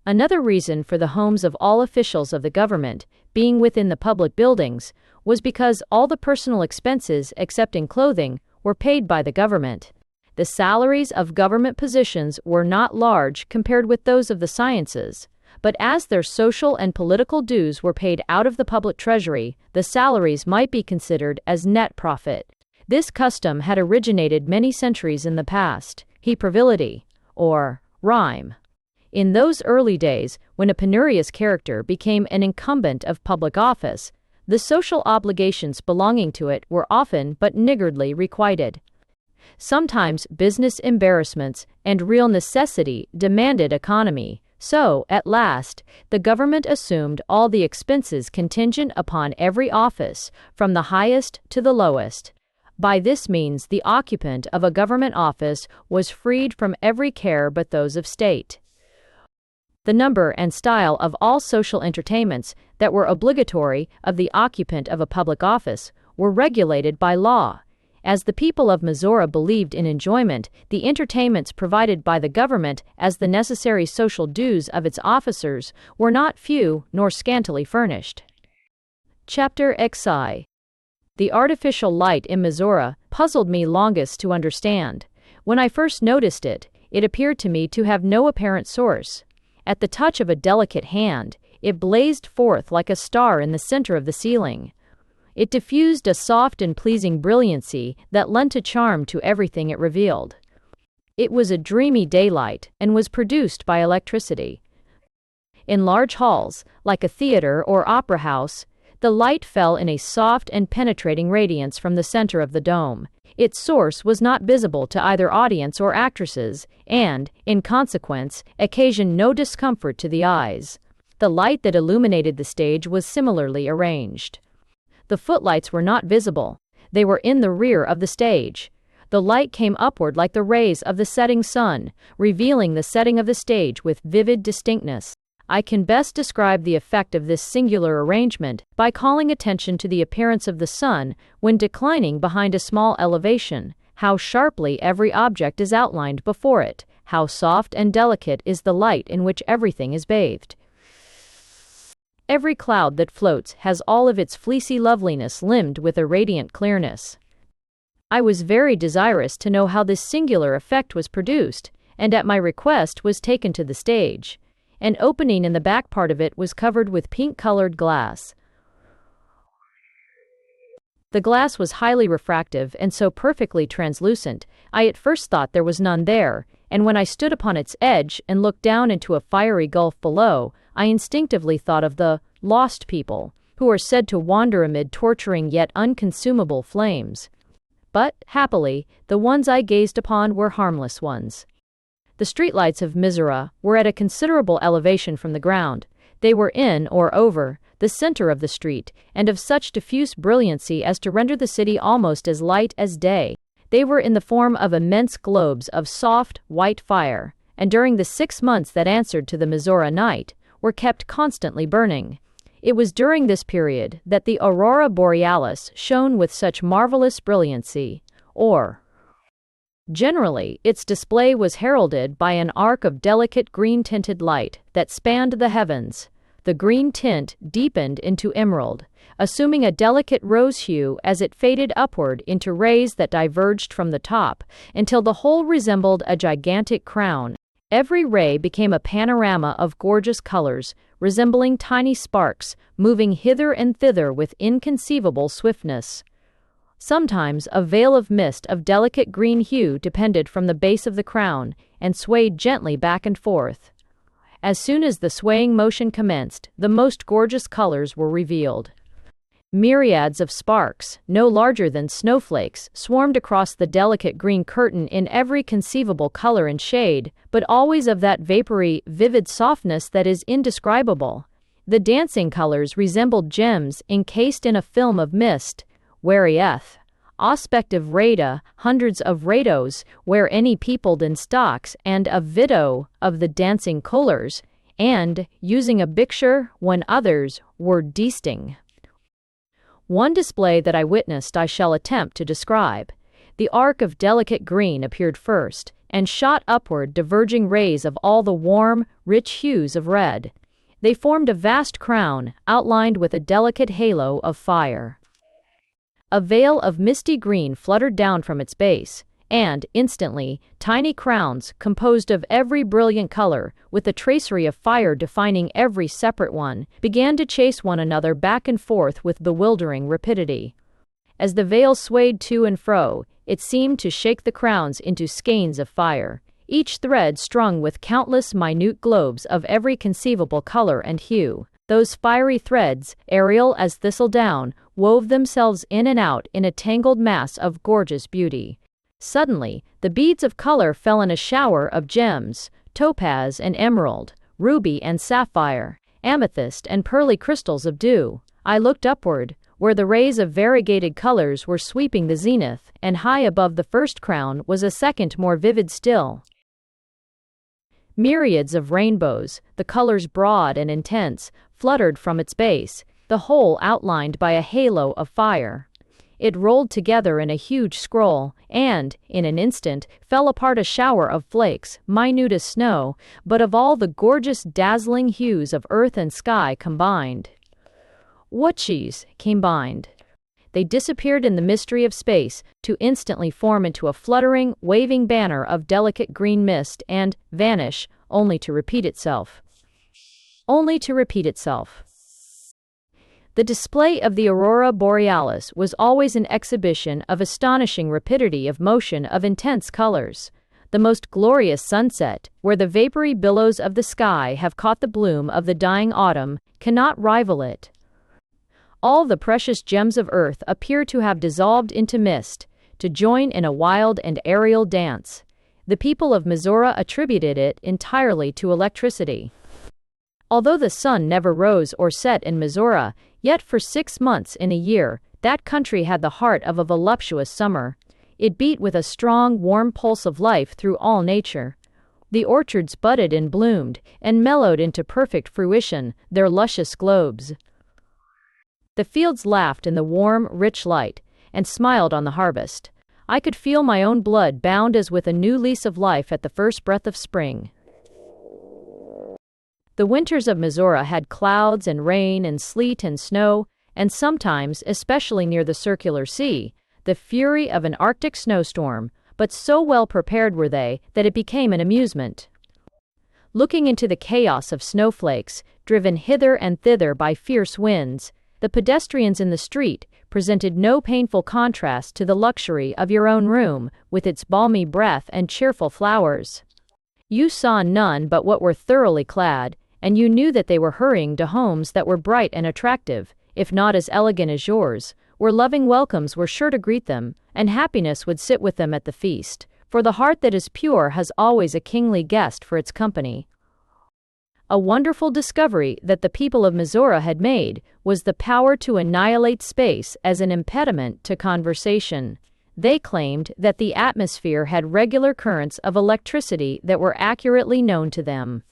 Another reason for the homes of all officials of the government being within the public buildings was because all the personal expenses, except in clothing, were paid by the government. The salaries of government positions were not large compared with those of the sciences, but as their social and political dues were paid out of the public treasury, the salaries might be considered as net profit. This custom had originated many centuries in the past, heprovility, or rhyme. In those early days, when a penurious character became an incumbent of public office, the social obligations belonging to it were often but niggardly requited. Sometimes business embarrassments and real necessity demanded economy, so, at last, the government assumed all the expenses contingent upon every office, from the highest to the lowest. By this means the occupant of a government office was freed from every care but those of state. The number and style of all social entertainments that were obligatory of the occupant of a public office were regulated by law. As the people of Mizora believed in enjoyment, the entertainments provided by the government as the necessary social dues of its officers were not few nor scantily furnished. Chapter XI. The artificial light in Mizora puzzled me longest to understand. When I first noticed it, it appeared to me to have no apparent source. At the touch of a delicate hand, it blazed forth like a star in the center of the ceiling. It diffused a soft and pleasing brilliancy that lent a charm to everything it revealed. It was a dreamy daylight and was produced by electricity. In large halls, like a theater or opera house, the light fell in a soft and penetrating radiance from the center of the dome. Its source was not visible to either audience or actresses, and, in consequence, occasioned no discomfort to the eyes. The light that illuminated the stage was similarly arranged. The footlights were not visible. They were in the rear of the stage. The light came upward like the rays of the setting sun, revealing the setting of the stage with vivid distinctness. I can best describe the effect of this singular arrangement by calling attention to the appearance of the sun when declining behind a small elevation, how sharply every object is outlined before it, how soft and delicate is the light in which everything is bathed. Every cloud that floats has all of its fleecy loveliness limned with a radiant clearness. I was very desirous to know how this singular effect was produced, and at my request was taken to the stage. An opening in the back part of it was covered with pink-colored glass. The glass was highly refractive and so perfectly translucent, I at first thought there was none there, and when I stood upon its edge and looked down into a fiery gulf below, I instinctively thought of the lost people, who are said to wander amid torturing yet unconsumable flames. But, happily, the ones I gazed upon were harmless ones. The streetlights of Mizora were at a considerable elevation from the ground. They were in, or over, the center of the street, and of such diffuse brilliancy as to render the city almost as light as day. They were in the form of immense globes of soft, white fire, and during the 6 months that answered to the Mizora night, were kept constantly burning. It was during this period that the aurora borealis shone with such marvelous brilliancy, or generally, its display was heralded by an arc of delicate green-tinted light that spanned the heavens. The green tint deepened into emerald, assuming a delicate rose hue as it faded upward into rays that diverged from the top, until the whole resembled a gigantic crown. Every ray became a panorama of gorgeous colors, resembling tiny sparks, moving hither and thither with inconceivable swiftness. Sometimes a veil of mist of delicate green hue depended from the base of the crown, and swayed gently back and forth. As soon as the swaying motion commenced, the most gorgeous colors were revealed. Myriads of sparks, no larger than snowflakes, swarmed across the delicate green curtain in every conceivable color and shade, but always of that vapory, vivid softness that is indescribable. The dancing colors resembled gems encased in a film of mist, whereeth aspect of rada, hundreds of rados, where any peopled in stocks, and of vido, of the dancing colors, and, using a picture, when others were disting. One display that I witnessed I shall attempt to describe. The arc of delicate green appeared first, and shot upward diverging rays of all the warm, rich hues of red. They formed a vast crown, outlined with a delicate halo of fire. A veil of misty green fluttered down from its base, and, instantly, tiny crowns, composed of every brilliant color, with a tracery of fire defining every separate one, began to chase one another back and forth with bewildering rapidity. As the veil swayed to and fro, it seemed to shake the crowns into skeins of fire, each thread strung with countless minute globes of every conceivable color and hue. Those fiery threads, aerial as thistledown, wove themselves in and out in a tangled mass of gorgeous beauty. Suddenly, the beads of color fell in a shower of gems, topaz and emerald, ruby and sapphire, amethyst and pearly crystals of dew. I looked upward, where the rays of variegated colors were sweeping the zenith, and high above the first crown was a second more vivid still. Myriads of rainbows, the colors broad and intense, fluttered from its base, the whole outlined by a halo of fire. It rolled together in a huge scroll, and, in an instant, fell apart a shower of flakes, minute as snow, but of all the gorgeous dazzling hues of earth and sky combined. Combined. They disappeared in the mystery of space, to instantly form into a fluttering, waving banner of delicate green mist and vanish, only to repeat itself. The display of the aurora borealis was always an exhibition of astonishing rapidity of motion of intense colors. The most glorious sunset, where the vapory billows of the sky have caught the bloom of the dying autumn, cannot rival it. All the precious gems of earth appear to have dissolved into mist, to join in a wild and aerial dance. The people of Mizora attributed it entirely to electricity. Although the sun never rose or set in Mizora, yet for 6 months in a year, that country had the heart of a voluptuous summer. It beat with a strong, warm pulse of life through all nature. The orchards budded and bloomed, and mellowed into perfect fruition, their luscious globes. The fields laughed in the warm, rich light, and smiled on the harvest. I could feel my own blood bound as with a new lease of life at the first breath of spring. The winters of Mizora had clouds and rain and sleet and snow, and sometimes, especially near the circular sea, the fury of an Arctic snowstorm, but so well prepared were they that it became an amusement. Looking into the chaos of snowflakes, driven hither and thither by fierce winds, the pedestrians in the street presented no painful contrast to the luxury of your own room, with its balmy breath and cheerful flowers. You saw none but what were thoroughly clad, and you knew that they were hurrying to homes that were bright and attractive, if not as elegant as yours, where loving welcomes were sure to greet them, and happiness would sit with them at the feast, for the heart that is pure has always a kingly guest for its company. A wonderful discovery that the people of Mizora had made was the power to annihilate space as an impediment to conversation. They claimed that the atmosphere had regular currents of electricity that were accurately known to them.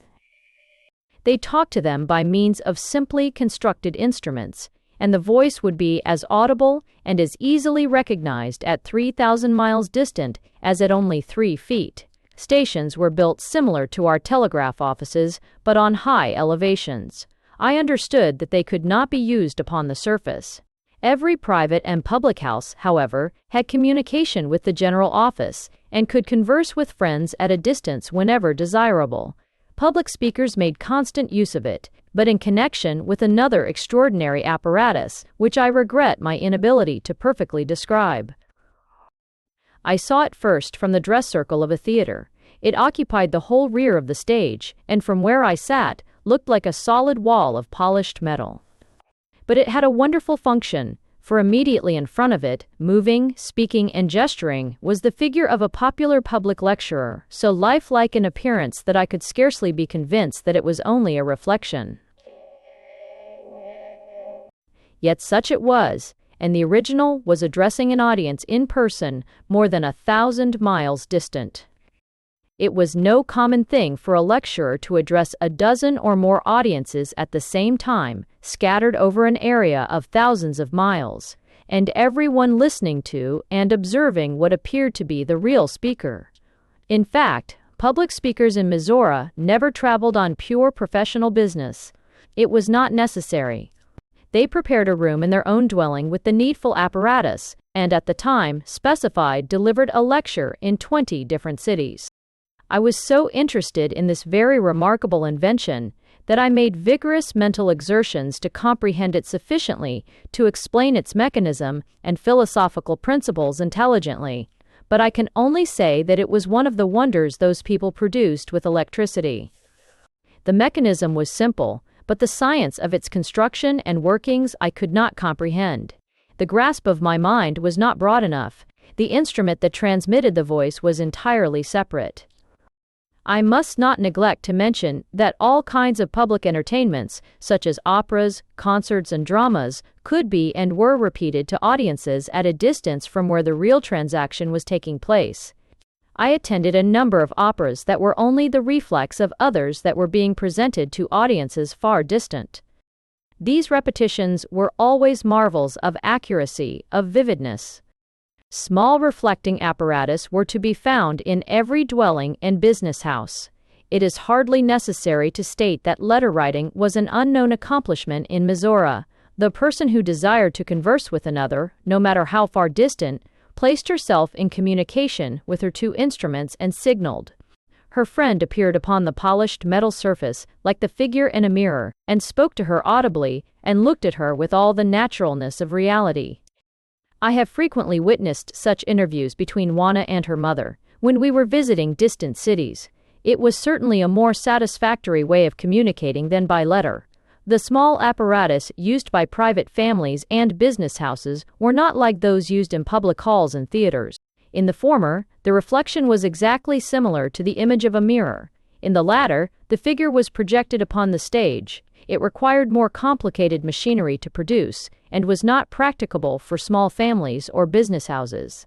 They talked to them by means of simply constructed instruments, and the voice would be as audible and as easily recognized at 3,000 miles distant as at only 3 feet. Stations were built similar to our telegraph offices, but on high elevations. I understood that they could not be used upon the surface. Every private and public house, however, had communication with the general office, and could converse with friends at a distance whenever desirable. Public speakers made constant use of it, but in connection with another extraordinary apparatus, which I regret my inability to perfectly describe. I saw it first from the dress circle of a theater. It occupied the whole rear of the stage, and from where I sat, looked like a solid wall of polished metal. But it had a wonderful function, for immediately in front of it, moving, speaking, and gesturing, was the figure of a popular public lecturer, so lifelike in appearance that I could scarcely be convinced that it was only a reflection. Yet such it was, and the original was addressing an audience in person more than 1,000 miles distant. It was no common thing for a lecturer to address a dozen or more audiences at the same time, scattered over an area of thousands of miles, and everyone listening to and observing what appeared to be the real speaker. In fact, public speakers in Mizora never traveled on pure professional business. It was not necessary. They prepared a room in their own dwelling with the needful apparatus, and at the time specified delivered a lecture in 20 different cities. I was so interested in this very remarkable invention that I made vigorous mental exertions to comprehend it sufficiently to explain its mechanism and philosophical principles intelligently, but I can only say that it was one of the wonders those people produced with electricity. The mechanism was simple, but the science of its construction and workings I could not comprehend. The grasp of my mind was not broad enough. The instrument that transmitted the voice was entirely separate. I must not neglect to mention that all kinds of public entertainments, such as operas, concerts, and dramas, could be and were repeated to audiences at a distance from where the real transaction was taking place. I attended a number of operas that were only the reflex of others that were being presented to audiences far distant. These repetitions were always marvels of accuracy, of vividness. Small reflecting apparatus were to be found in every dwelling and business house. It is hardly necessary to state that letter writing was an unknown accomplishment in Mizora. The person who desired to converse with another, no matter how far distant, placed herself in communication with her 2 instruments and signaled. Her friend appeared upon the polished metal surface like the figure in a mirror, and spoke to her audibly, and looked at her with all the naturalness of reality. I have frequently witnessed such interviews between Juana and her mother, when we were visiting distant cities. It was certainly a more satisfactory way of communicating than by letter. The small apparatus used by private families and business houses were not like those used in public halls and theaters. In the former, the reflection was exactly similar to the image of a mirror. In the latter, the figure was projected upon the stage. It required more complicated machinery to produce, and was not practicable for small families or business houses.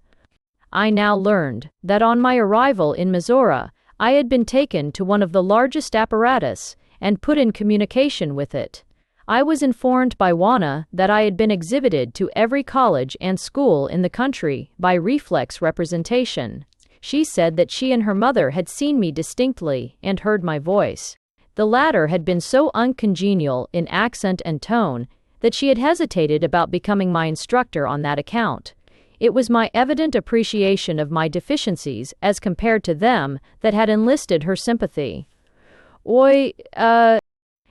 I now learned that on my arrival in Mizora, I had been taken to one of the largest apparatus and put in communication with it. I was informed by Juana that I had been exhibited to every college and school in the country by reflex representation. She said that she and her mother had seen me distinctly and heard my voice. The latter had been so uncongenial in accent and tone that she had hesitated about becoming my instructor on that account. It was my evident appreciation of my deficiencies as compared to them that had enlisted her sympathy.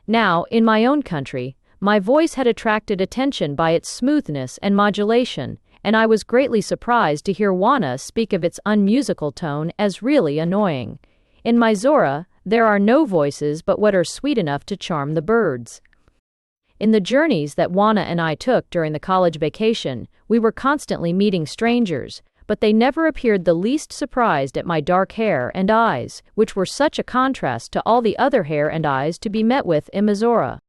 Now, in my own country, my voice had attracted attention by its smoothness and modulation, and I was greatly surprised to hear Juana speak of its unmusical tone as really annoying. In Mizora, there are no voices but what are sweet enough to charm the birds. In the journeys that Juana and I took during the college vacation, we were constantly meeting strangers, but they never appeared the least surprised at my dark hair and eyes, which were such a contrast to all the other hair and eyes to be met with in Mizora,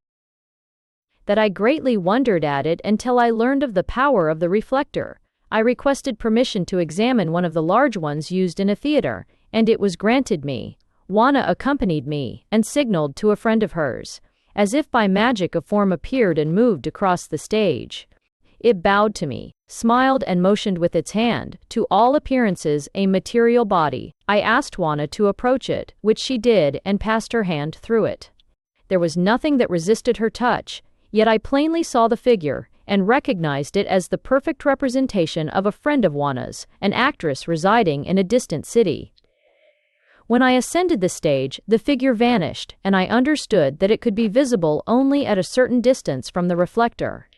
that I greatly wondered at it until I learned of the power of the reflector. I requested permission to examine one of the large ones used in a theater, and it was granted me. Juana accompanied me and signaled to a friend of hers. As if by magic a form appeared and moved across the stage. It bowed to me, smiled and motioned with its hand, to all appearances a material body. I asked Juana to approach it, which she did, and passed her hand through it. There was nothing that resisted her touch, yet I plainly saw the figure, and recognized it as the perfect representation of a friend of Juana's, an actress residing in a distant city. When I ascended the stage, the figure vanished, and I understood that it could be visible only at a certain distance from the reflector.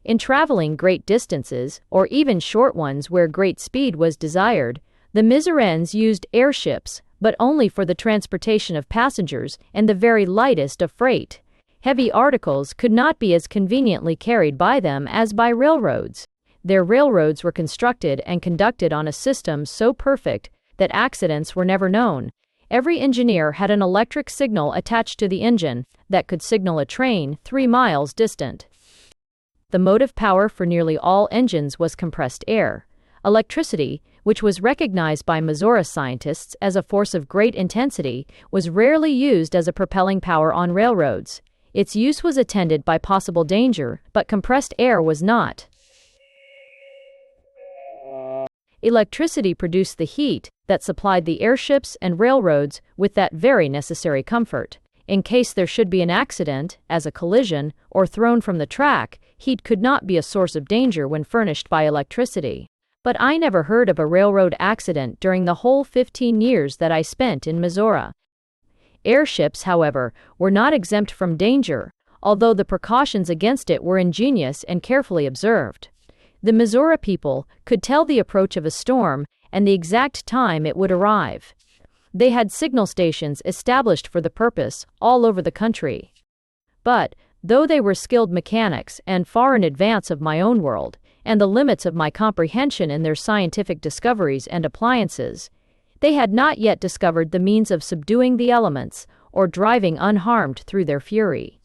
In traveling great distances, or even short ones where great speed was desired, the Mizorans used airships, but only for the transportation of passengers and the very lightest of freight. Heavy articles could not be as conveniently carried by them as by railroads. Their railroads were constructed and conducted on a system so perfect that accidents were never known. Every engineer had an electric signal attached to the engine that could signal a train 3 miles distant. The motive power for nearly all engines was compressed air. Electricity, which was recognized by Mizora scientists as a force of great intensity, was rarely used as a propelling power on railroads. Its use was attended by possible danger, but compressed air was not. Electricity produced the heat that supplied the airships and railroads with that very necessary comfort. In case there should be an accident, as a collision, or thrown from the track, heat could not be a source of danger when furnished by electricity. But I never heard of a railroad accident during the whole 15 years that I spent in Mizora. Airships, however, were not exempt from danger, although the precautions against it were ingenious and carefully observed. The Mizora people could tell the approach of a storm and the exact time it would arrive. They had signal stations established for the purpose all over the country. But, though they were skilled mechanics and far in advance of my own world, and the limits of my comprehension in their scientific discoveries and appliances, they had not yet discovered the means of subduing the elements or driving unharmed through their fury.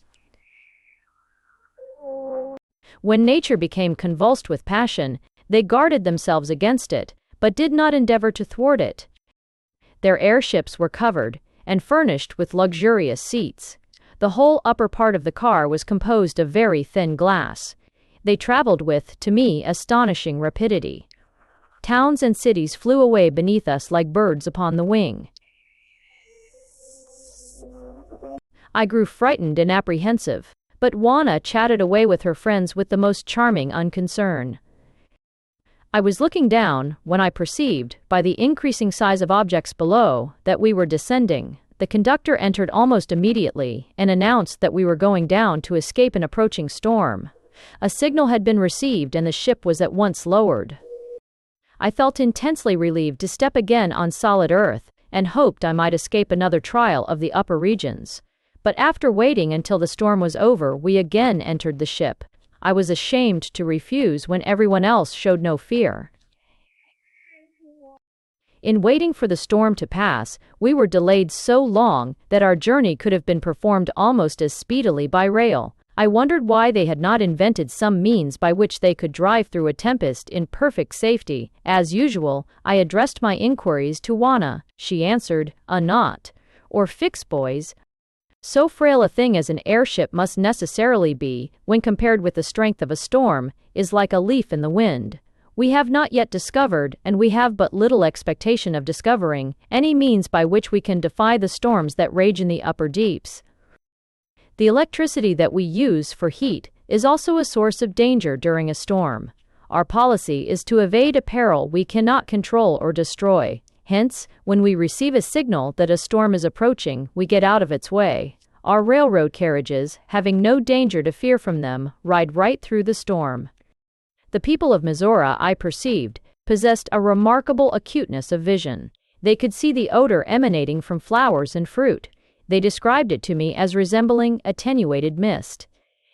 When nature became convulsed with passion, they guarded themselves against it, but did not endeavor to thwart it. Their airships were covered and furnished with luxurious seats. The whole upper part of the car was composed of very thin glass. They traveled with, to me, astonishing rapidity. Towns and cities flew away beneath us like birds upon the wing. I grew frightened and apprehensive, but Juana chatted away with her friends with the most charming unconcern. I was looking down when I perceived, by the increasing size of objects below, that we were descending. The conductor entered almost immediately and announced that we were going down to escape an approaching storm. A signal had been received and the ship was at once lowered. I felt intensely relieved to step again on solid earth and hoped I might escape another trial of the upper regions. But after waiting until the storm was over, we again entered the ship. I was ashamed to refuse when everyone else showed no fear. In waiting for the storm to pass, we were delayed so long that our journey could have been performed almost as speedily by rail. I wondered why they had not invented some means by which they could drive through a tempest in perfect safety. As usual, I addressed my inquiries to Juana. she answered, "a knot, or fix, boys. So frail a thing as an airship must necessarily be, when compared with the strength of a storm, is like a leaf in the wind. We have not yet discovered, and we have but little expectation of discovering, any means by which we can defy the storms that rage in the upper deeps. The electricity that we use for heat is also a source of danger during a storm. Our policy is to evade a peril we cannot control or destroy. Hence, when we receive a signal that a storm is approaching, we get out of its way. Our railroad carriages, having no danger to fear from them, ride right through the storm." The people of Mizora, I perceived, possessed a remarkable acuteness of vision. They could see the odor emanating from flowers and fruit. They described it to me as resembling attenuated mist.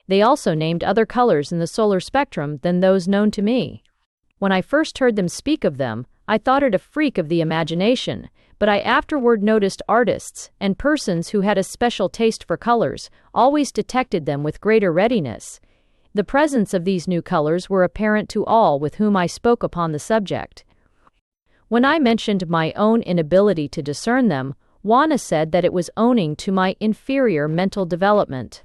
They also named other colors in the solar spectrum than those known to me. When I first heard them speak of them, I thought it a freak of the imagination, but I afterward noticed artists, and persons who had a special taste for colors, always detected them with greater readiness. The presence of these new colors were apparent to all with whom I spoke upon the subject. When I mentioned my own inability to discern them, Juana said that it was owing to my inferior mental development.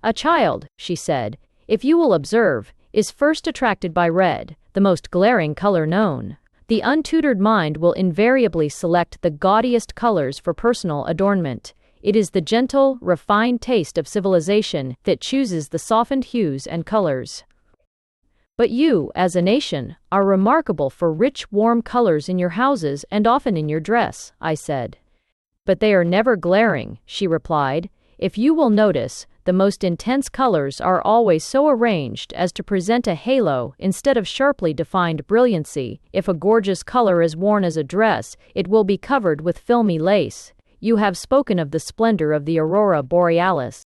"A child," she said, "if you will observe, is first attracted by red, the most glaring color known. The untutored mind will invariably select the gaudiest colors for personal adornment. It is the gentle, refined taste of civilization that chooses the softened hues and colors. But you, as a nation, are remarkable for rich, warm colors in your houses and often in your dress," I said. "But they are never glaring," she replied. "If you will notice, the most intense colors are always so arranged as to present a halo instead of sharply defined brilliancy. If a gorgeous color is worn as a dress, it will be covered with filmy lace. You have spoken of the splendor of the aurora borealis.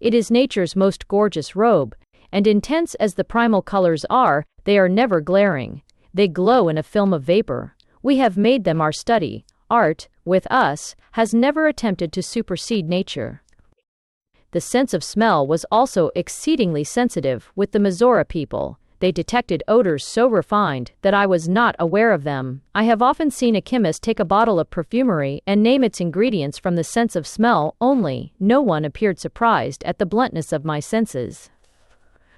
It is nature's most gorgeous robe, and intense as the primal colors are, they are never glaring. They glow in a film of vapor. We have made them our study. Art, with us, has never attempted to supersede nature." The sense of smell was also exceedingly sensitive with the Mizora people. They detected odors so refined that I was not aware of them. I have often seen a chemist take a bottle of perfumery and name its ingredients from the sense of smell only. No one appeared surprised at the bluntness of my senses.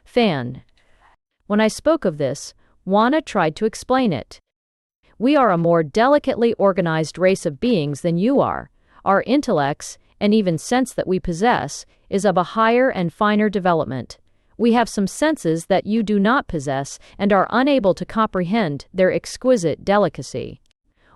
Fan. When I spoke of this, Juana tried to explain it. "We are a more delicately organized race of beings than you are. Our intellects, and even sense that we possess, is of a higher and finer development. We have some senses that you do not possess and are unable to comprehend their exquisite delicacy.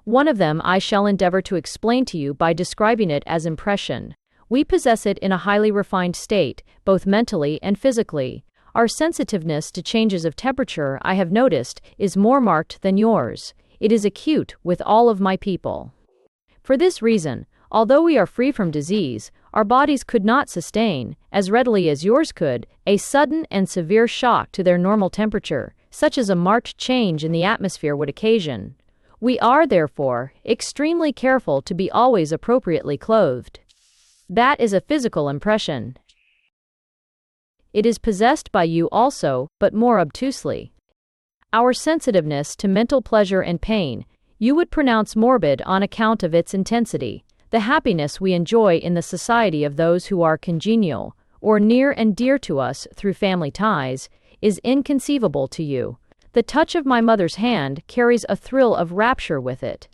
One of them I shall endeavor to explain to you by describing it as impression. We possess it in a highly refined state, both mentally and physically. Our sensitiveness to changes of temperature, I have noticed, is more marked than yours. It is acute with all of my people. For this reason, although we are free from disease, our bodies could not sustain, as readily as yours could, a sudden and severe shock to their normal temperature, such as a marked change in the atmosphere would occasion. We are, therefore, extremely careful to be always appropriately clothed. That is a physical impression. It is possessed by you also, but more obtusely. Our sensitiveness to mental pleasure and pain, you would pronounce morbid on account of its intensity. The happiness we enjoy in the society of those who are congenial, or near and dear to us through family ties, is inconceivable to you. The touch of my mother's hand carries a thrill of rapture with it.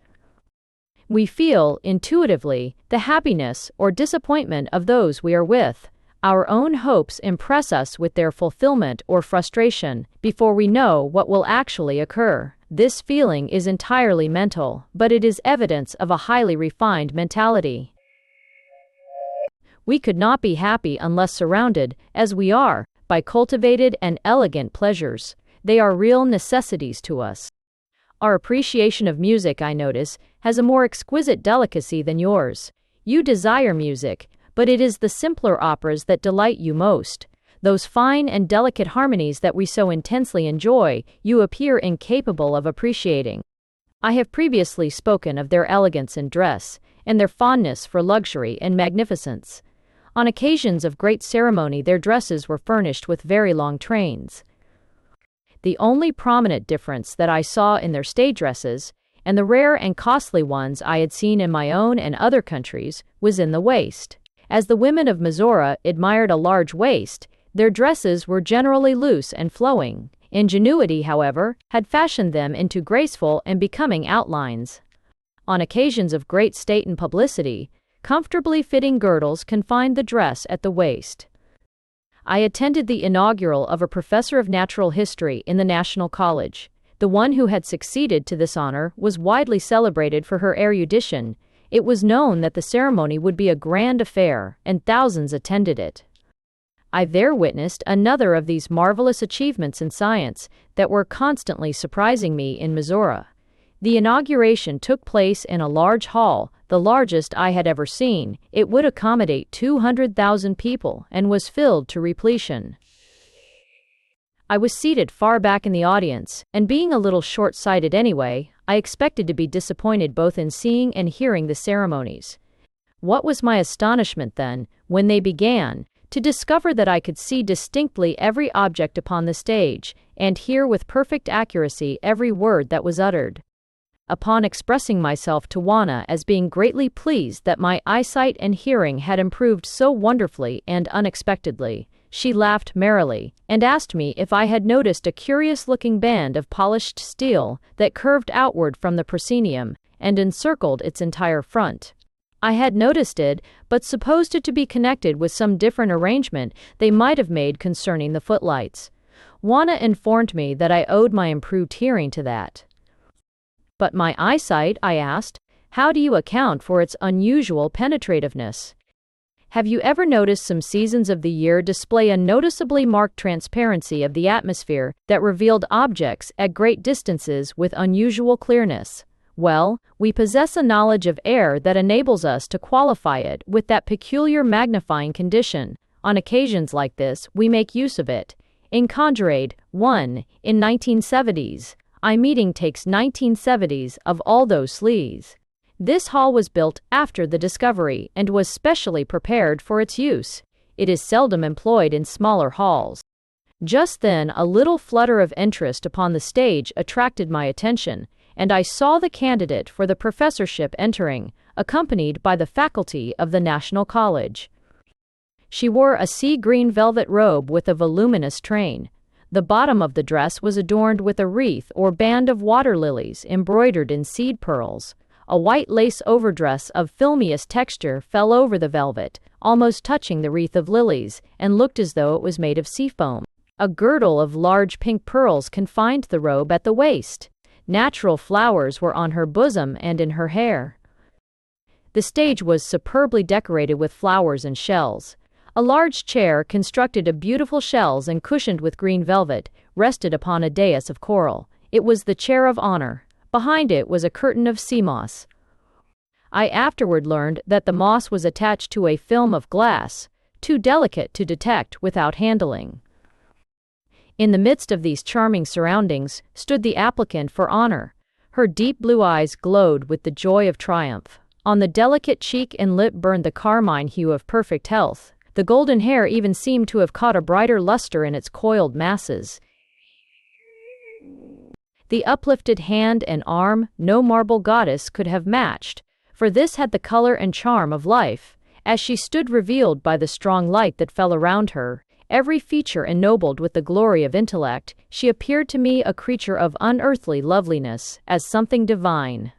We feel, intuitively, the happiness or disappointment of those we are with. Our own hopes impress us with their fulfillment or frustration before we know what will actually occur. This feeling is entirely mental, but it is evidence of a highly refined mentality. We could not be happy unless surrounded, as we are, by cultivated and elegant pleasures. They are real necessities to us. Our appreciation of music, I notice, has a more exquisite delicacy than yours. You desire music, but it is the simpler operas that delight you most. Those fine and delicate harmonies that we so intensely enjoy, you appear incapable of appreciating. I have previously spoken of their elegance in dress, and their fondness for luxury and magnificence. On occasions of great ceremony their dresses were furnished with very long trains. The only prominent difference that I saw in their state dresses, and the rare and costly ones I had seen in my own and other countries was in the waist. As the women of Mizora admired a large waist, their dresses were generally loose and flowing. Ingenuity, however, had fashioned them into graceful and becoming outlines. On occasions of great state and publicity, comfortably fitting girdles confined the dress at the waist. I attended the inaugural of a professor of natural history in the National College. The one who had succeeded to this honor was widely celebrated for her erudition. It was known that the ceremony would be a grand affair, and thousands attended it. I there witnessed another of these marvelous achievements in science that were constantly surprising me in Mizora. The inauguration took place in a large hall, the largest I had ever seen. It would accommodate 200,000 people and was filled to repletion. I was seated far back in the audience, and being a little short-sighted anyway, I expected to be disappointed both in seeing and hearing the ceremonies. What was my astonishment then, when they began, to discover that I could see distinctly every object upon the stage, and hear with perfect accuracy every word that was uttered. Upon expressing myself to Juana as being greatly pleased that my eyesight and hearing had improved so wonderfully and unexpectedly, she laughed merrily, and asked me if I had noticed a curious-looking band of polished steel that curved outward from the proscenium and encircled its entire front. I had noticed it, but supposed it to be connected with some different arrangement they might have made concerning the footlights. Juana informed me that I owed my improved hearing to that. But my eyesight, I asked, how do you account for its unusual penetrativeness? Have you ever noticed some seasons of the year display a noticeably marked transparency of the atmosphere that revealed objects at great distances with unusual clearness? Well, we possess a knowledge of air that enables us to qualify it with that peculiar magnifying condition. On occasions like this, we make use of it. In Conjurade 1, in 1970s, meeting takes 1970s of all those sleaze. This hall was built after the discovery and was specially prepared for its use. It is seldom employed in smaller halls. Just then a little flutter of interest upon the stage attracted my attention, and I saw the candidate for the professorship entering, accompanied by the faculty of the National College. She wore a sea-green velvet robe with a voluminous train. The bottom of the dress was adorned with a wreath or band of water lilies embroidered in seed pearls. A white lace overdress of filmiest texture fell over the velvet, almost touching the wreath of lilies, and looked as though it was made of sea foam. A girdle of large pink pearls confined the robe at the waist. Natural flowers were on her bosom and in her hair. The stage was superbly decorated with flowers and shells. A large chair, constructed of beautiful shells and cushioned with green velvet, rested upon a dais of coral. It was the chair of honor. Behind it was a curtain of sea moss. I afterward learned that the moss was attached to a film of glass, too delicate to detect without handling. In the midst of these charming surroundings stood the applicant for honor. Her deep blue eyes glowed with the joy of triumph. On the delicate cheek and lip burned the carmine hue of perfect health. The golden hair even seemed to have caught a brighter luster in its coiled masses. The uplifted hand and arm no marble goddess could have matched, for this had the color and charm of life. As she stood revealed by the strong light that fell around her, every feature ennobled with the glory of intellect, she appeared to me a creature of unearthly loveliness, as something divine.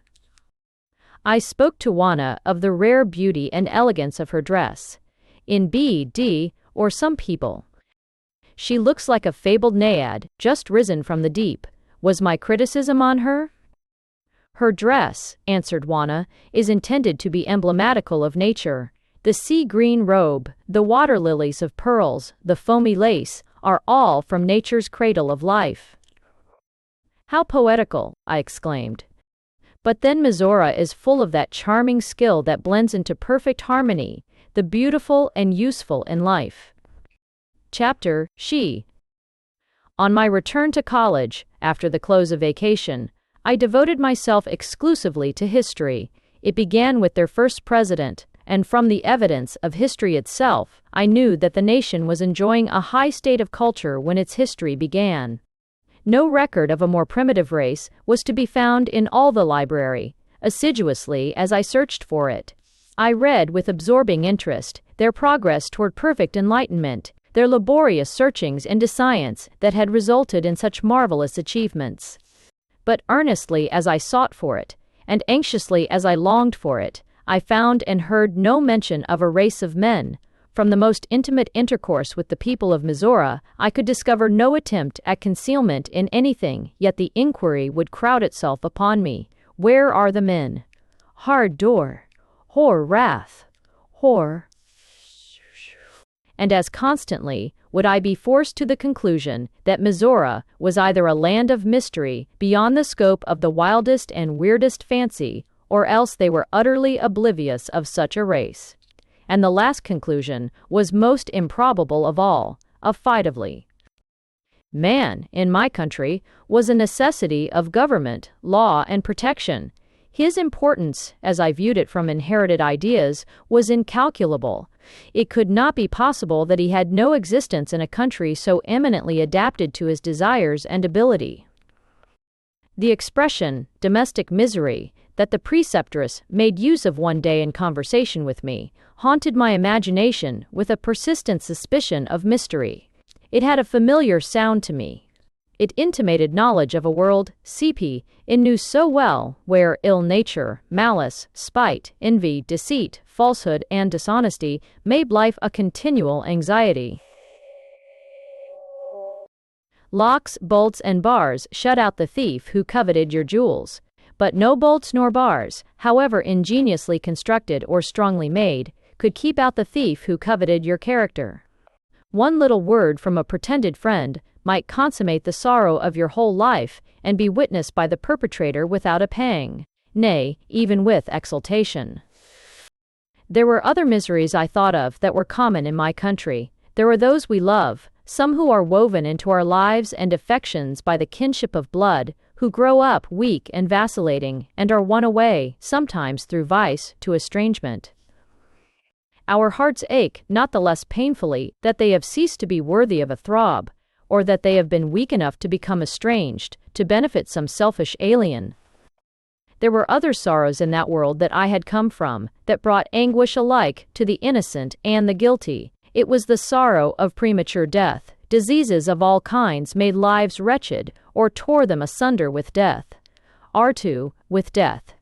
I spoke to Juana of the rare beauty and elegance of her dress. In B.D., or some people, she looks like a fabled naiad, just risen from the deep. Was my criticism on her? Her dress, answered Juana, is intended to be emblematical of nature. The sea-green robe, the water lilies of pearls, the foamy lace, are all from nature's cradle of life. How poetical, I exclaimed. But then Mizora is full of that charming skill that blends into perfect harmony, the beautiful and useful in life. Chapter She. On my return to college, after the close of vacation, I devoted myself exclusively to history. It began with their first president, and from the evidence of history itself, I knew that the nation was enjoying a high state of culture when its history began. No record of a more primitive race was to be found in all the library, assiduously as I searched for it. I read with absorbing interest their progress toward perfect enlightenment, their laborious searchings into science that had resulted in such marvelous achievements. But earnestly as I sought for it, and anxiously as I longed for it, I found and heard no mention of a race of men. From the most intimate intercourse with the people of Mizora, I could discover no attempt at concealment in anything, yet the inquiry would crowd itself upon me. Where are the men? Hard door. Hor wrath. Hor. And as constantly would I be forced to the conclusion that Mizora was either a land of mystery beyond the scope of the wildest and weirdest fancy, or else they were utterly oblivious of such a race. And the last conclusion was most improbable of all, affidably. Man, in my country, was a necessity of government, law, and protection. His importance, as I viewed it from inherited ideas, was incalculable. It could not be possible that he had no existence in a country so eminently adapted to his desires and ability. The expression, domestic misery, that the preceptress made use of one day in conversation with me, haunted my imagination with a persistent suspicion of mystery. It had a familiar sound to me. It intimated knowledge of a world CP it knew so well, where ill nature, malice, spite, envy, deceit, falsehood, and dishonesty made life a continual anxiety. Locks, bolts, and bars shut out the thief who coveted your jewels. But no bolts nor bars, however ingeniously constructed or strongly made, could keep out the thief who coveted your character. One little word from a pretended friend might consummate the sorrow of your whole life and be witnessed by the perpetrator without a pang, nay, even with exultation. There were other miseries I thought of that were common in my country. There are those we love, some who are woven into our lives and affections by the kinship of blood, who grow up weak and vacillating, and are won away, sometimes through vice, to estrangement. Our hearts ache not the less painfully that they have ceased to be worthy of a throb, or that they have been weak enough to become estranged, to benefit some selfish alien. There were other sorrows in that world that I had come from, that brought anguish alike to the innocent and the guilty. It was the sorrow of premature death. Diseases of all kinds made lives wretched, or tore them asunder with death. R2, with death.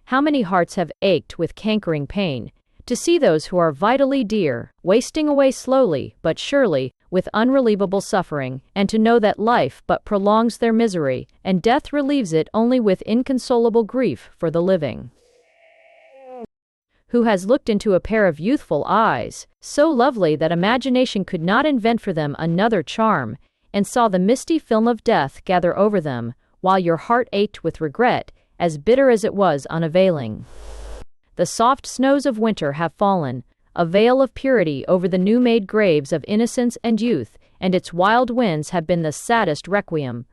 How many hearts have ached with cankering pain, to see those who are vitally dear, wasting away slowly but surely, with unrelievable suffering, and to know that life but prolongs their misery, and death relieves it only with inconsolable grief for the living. Who has looked into a pair of youthful eyes, so lovely that imagination could not invent for them another charm, and saw the misty film of death gather over them, while your heart ached with regret, as bitter as it was unavailing. The soft snows of winter have fallen, a veil of purity over the new-made graves of innocence and youth, and its wild winds have been the saddest requiem.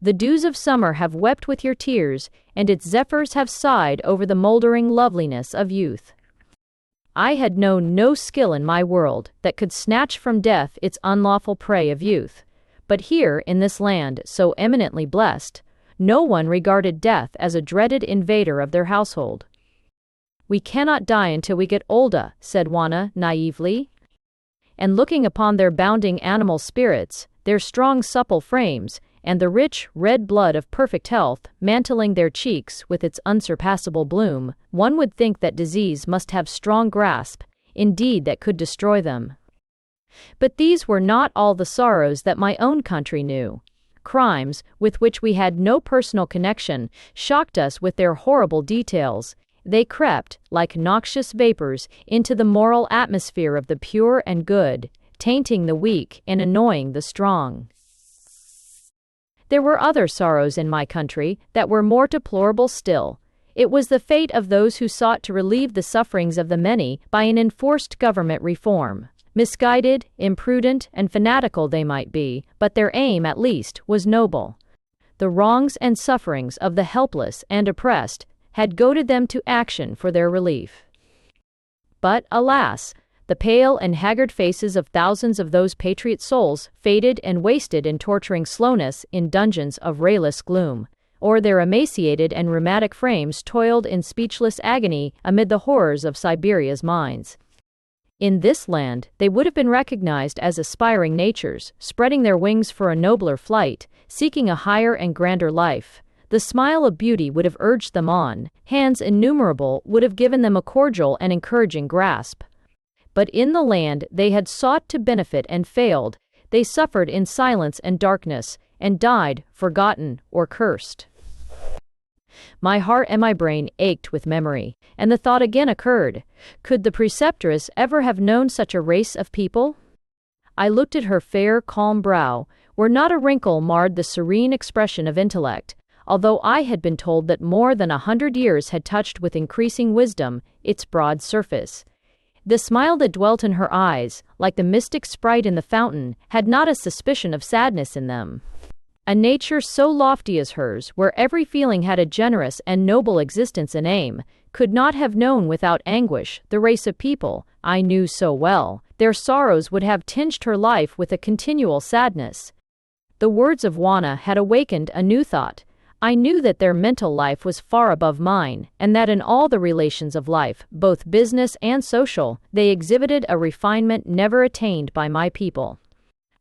The dews of summer have wept with your tears, and its zephyrs have sighed over the moldering loveliness of youth. I had known no skill in my world that could snatch from death its unlawful prey of youth. But here, in this land so eminently blessed, no one regarded death as a dreaded invader of their household. "We cannot die until we get older," said Juana naively. And looking upon their bounding animal spirits, their strong supple frames, and the rich, red blood of perfect health mantling their cheeks with its unsurpassable bloom, one would think that disease must have strong grasp, indeed that could destroy them. But these were not all the sorrows that my own country knew. Crimes, with which we had no personal connection, shocked us with their horrible details. They crept, like noxious vapors, into the moral atmosphere of the pure and good, tainting the weak and annoying the strong. There were other sorrows in my country that were more deplorable still. It was the fate of those who sought to relieve the sufferings of the many by an enforced government reform. Misguided, imprudent, and fanatical they might be, but their aim, at least, was noble. The wrongs and sufferings of the helpless and oppressed had goaded them to action for their relief. But, alas, the pale and haggard faces of thousands of those patriot souls faded and wasted in torturing slowness in dungeons of rayless gloom, or their emaciated and rheumatic frames toiled in speechless agony amid the horrors of Siberia's mines. In this land, they would have been recognized as aspiring natures, spreading their wings for a nobler flight, seeking a higher and grander life. The smile of beauty would have urged them on, hands innumerable would have given them a cordial and encouraging grasp. But in the land they had sought to benefit and failed, they suffered in silence and darkness, and died, forgotten or cursed. My heart and my brain ached with memory, and the thought again occurred, could the preceptress ever have known such a race of people? I looked at her fair, calm brow, where not a wrinkle marred the serene expression of intellect, although I had been told that more than 100 years had touched with increasing wisdom its broad surface. The smile that dwelt in her eyes, like the mystic sprite in the fountain, had not a suspicion of sadness in them. A nature so lofty as hers, where every feeling had a generous and noble existence and aim, could not have known without anguish the race of people I knew so well. Their sorrows would have tinged her life with a continual sadness. The words of Juana had awakened a new thought. I knew that their mental life was far above mine, and that in all the relations of life, both business and social, they exhibited a refinement never attained by my people.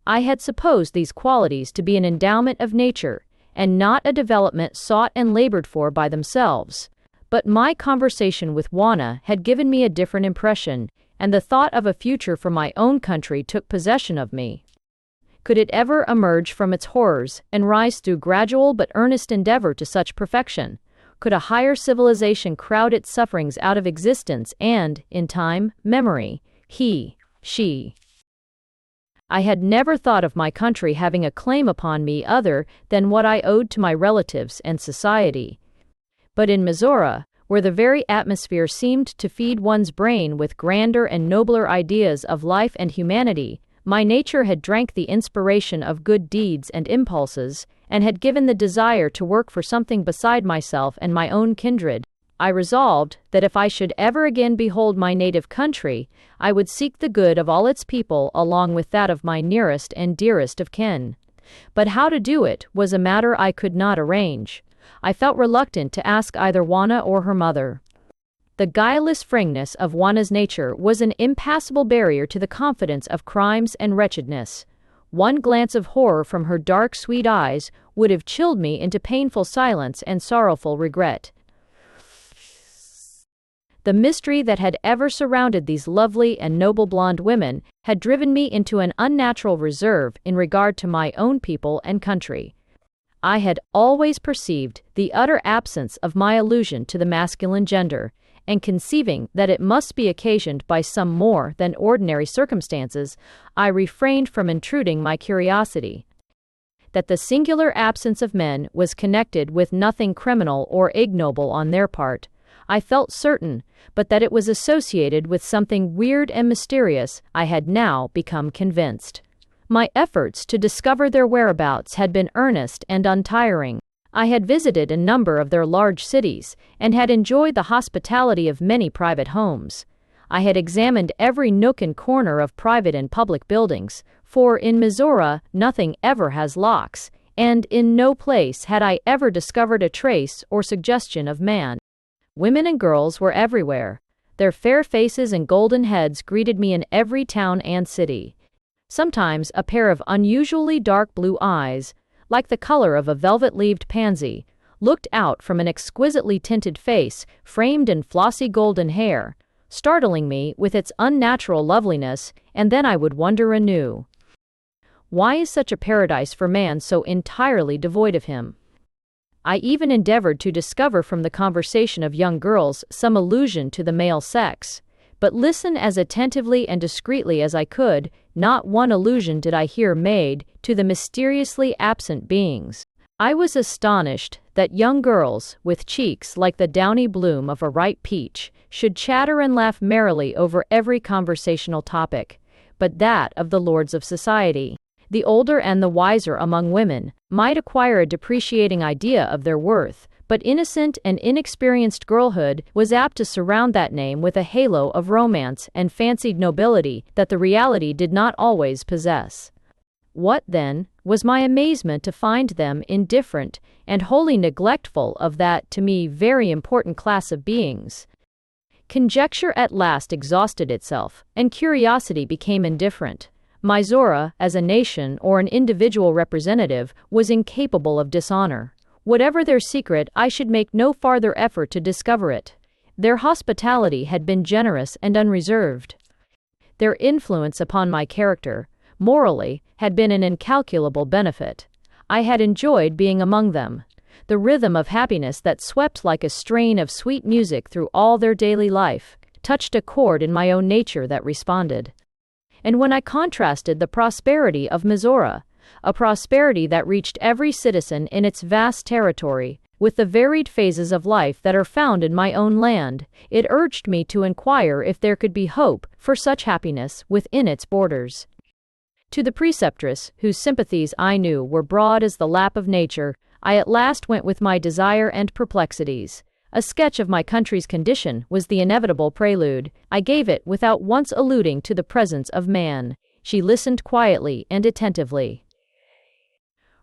I had supposed these qualities to be an endowment of nature, and not a development sought and labored for by themselves. But my conversation with Juana had given me a different impression, and the thought of a future for my own country took possession of me. Could it ever emerge from its horrors and rise through gradual but earnest endeavor to such perfection? Could a higher civilization crowd its sufferings out of existence and, in time, memory? She. I had never thought of my country having a claim upon me other than what I owed to my relatives and society. But in Mizora, where the very atmosphere seemed to feed one's brain with grander and nobler ideas of life and humanity, my nature had drank the inspiration of good deeds and impulses, and had given the desire to work for something beside myself and my own kindred. I resolved that if I should ever again behold my native country, I would seek the good of all its people along with that of my nearest and dearest of kin. But how to do it was a matter I could not arrange. I felt reluctant to ask either Juana or her mother. The guileless frankness of Juana's nature was an impassable barrier to the confidence of crimes and wretchedness. One glance of horror from her dark, sweet eyes would have chilled me into painful silence and sorrowful regret. The mystery that had ever surrounded these lovely and noble blonde women had driven me into an unnatural reserve in regard to my own people and country. I had always perceived the utter absence of my allusion to the masculine gender, and conceiving that it must be occasioned by some more than ordinary circumstances, I refrained from intruding my curiosity. That the singular absence of men was connected with nothing criminal or ignoble on their part, I felt certain, but that it was associated with something weird and mysterious, I had now become convinced. My efforts to discover their whereabouts had been earnest and untiring. I had visited a number of their large cities, and had enjoyed the hospitality of many private homes. I had examined every nook and corner of private and public buildings, for in Mizora nothing ever has locks, and in no place had I ever discovered a trace or suggestion of man. Women and girls were everywhere. Their fair faces and golden heads greeted me in every town and city. Sometimes a pair of unusually dark blue eyes, like the color of a velvet-leaved pansy, looked out from an exquisitely tinted face framed in flossy golden hair, startling me with its unnatural loveliness, and then I would wonder anew. Why is such a paradise for man so entirely devoid of him? I even endeavored to discover from the conversation of young girls some allusion to the male sex, but listen as attentively and discreetly as I could, not one allusion did I hear made to the mysteriously absent beings. I was astonished that young girls, with cheeks like the downy bloom of a ripe peach, should chatter and laugh merrily over every conversational topic, but that of the lords of society. The older and the wiser among women might acquire a depreciating idea of their worth, but innocent and inexperienced girlhood was apt to surround that name with a halo of romance and fancied nobility that the reality did not always possess. What, then, was my amazement to find them indifferent and wholly neglectful of that, to me, very important class of beings. Conjecture at last exhausted itself, and curiosity became indifferent. Mizora, as a nation or an individual representative, was incapable of dishonor. Whatever their secret, I should make no farther effort to discover it. Their hospitality had been generous and unreserved. Their influence upon my character, morally, had been an incalculable benefit. I had enjoyed being among them. The rhythm of happiness that swept like a strain of sweet music through all their daily life touched a chord in my own nature that responded. And when I contrasted the prosperity of Mizora, a prosperity that reached every citizen in its vast territory, with the varied phases of life that are found in my own land, it urged me to inquire if there could be hope for such happiness within its borders. To the preceptress, whose sympathies I knew were broad as the lap of nature, I at last went with my desire and perplexities. A sketch of my country's condition was the inevitable prelude. I gave it without once alluding to the presence of man. She listened quietly and attentively.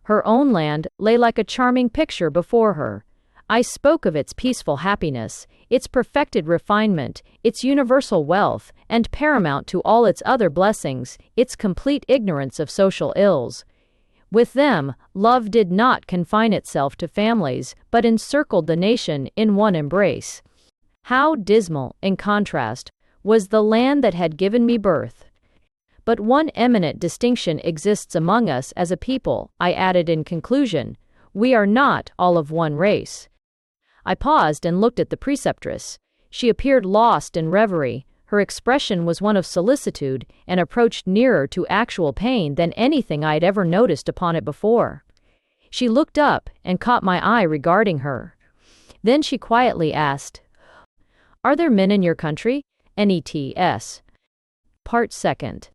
Her own land lay like a charming picture before her. I spoke of its peaceful happiness, its perfected refinement, its universal wealth, and paramount to all its other blessings, its complete ignorance of social ills. With them, love did not confine itself to families, but encircled the nation in one embrace. How dismal, in contrast, was the land that had given me birth! But one eminent distinction exists among us as a people, I added in conclusion. We are not all of one race. I paused and looked at the preceptress. She appeared lost in reverie. Her expression was one of solicitude, and approached nearer to actual pain than anything I had ever noticed upon it before. She looked up and caught my eye regarding her. Then she quietly asked, "Are there men in your country?" NETS. Part 2nd.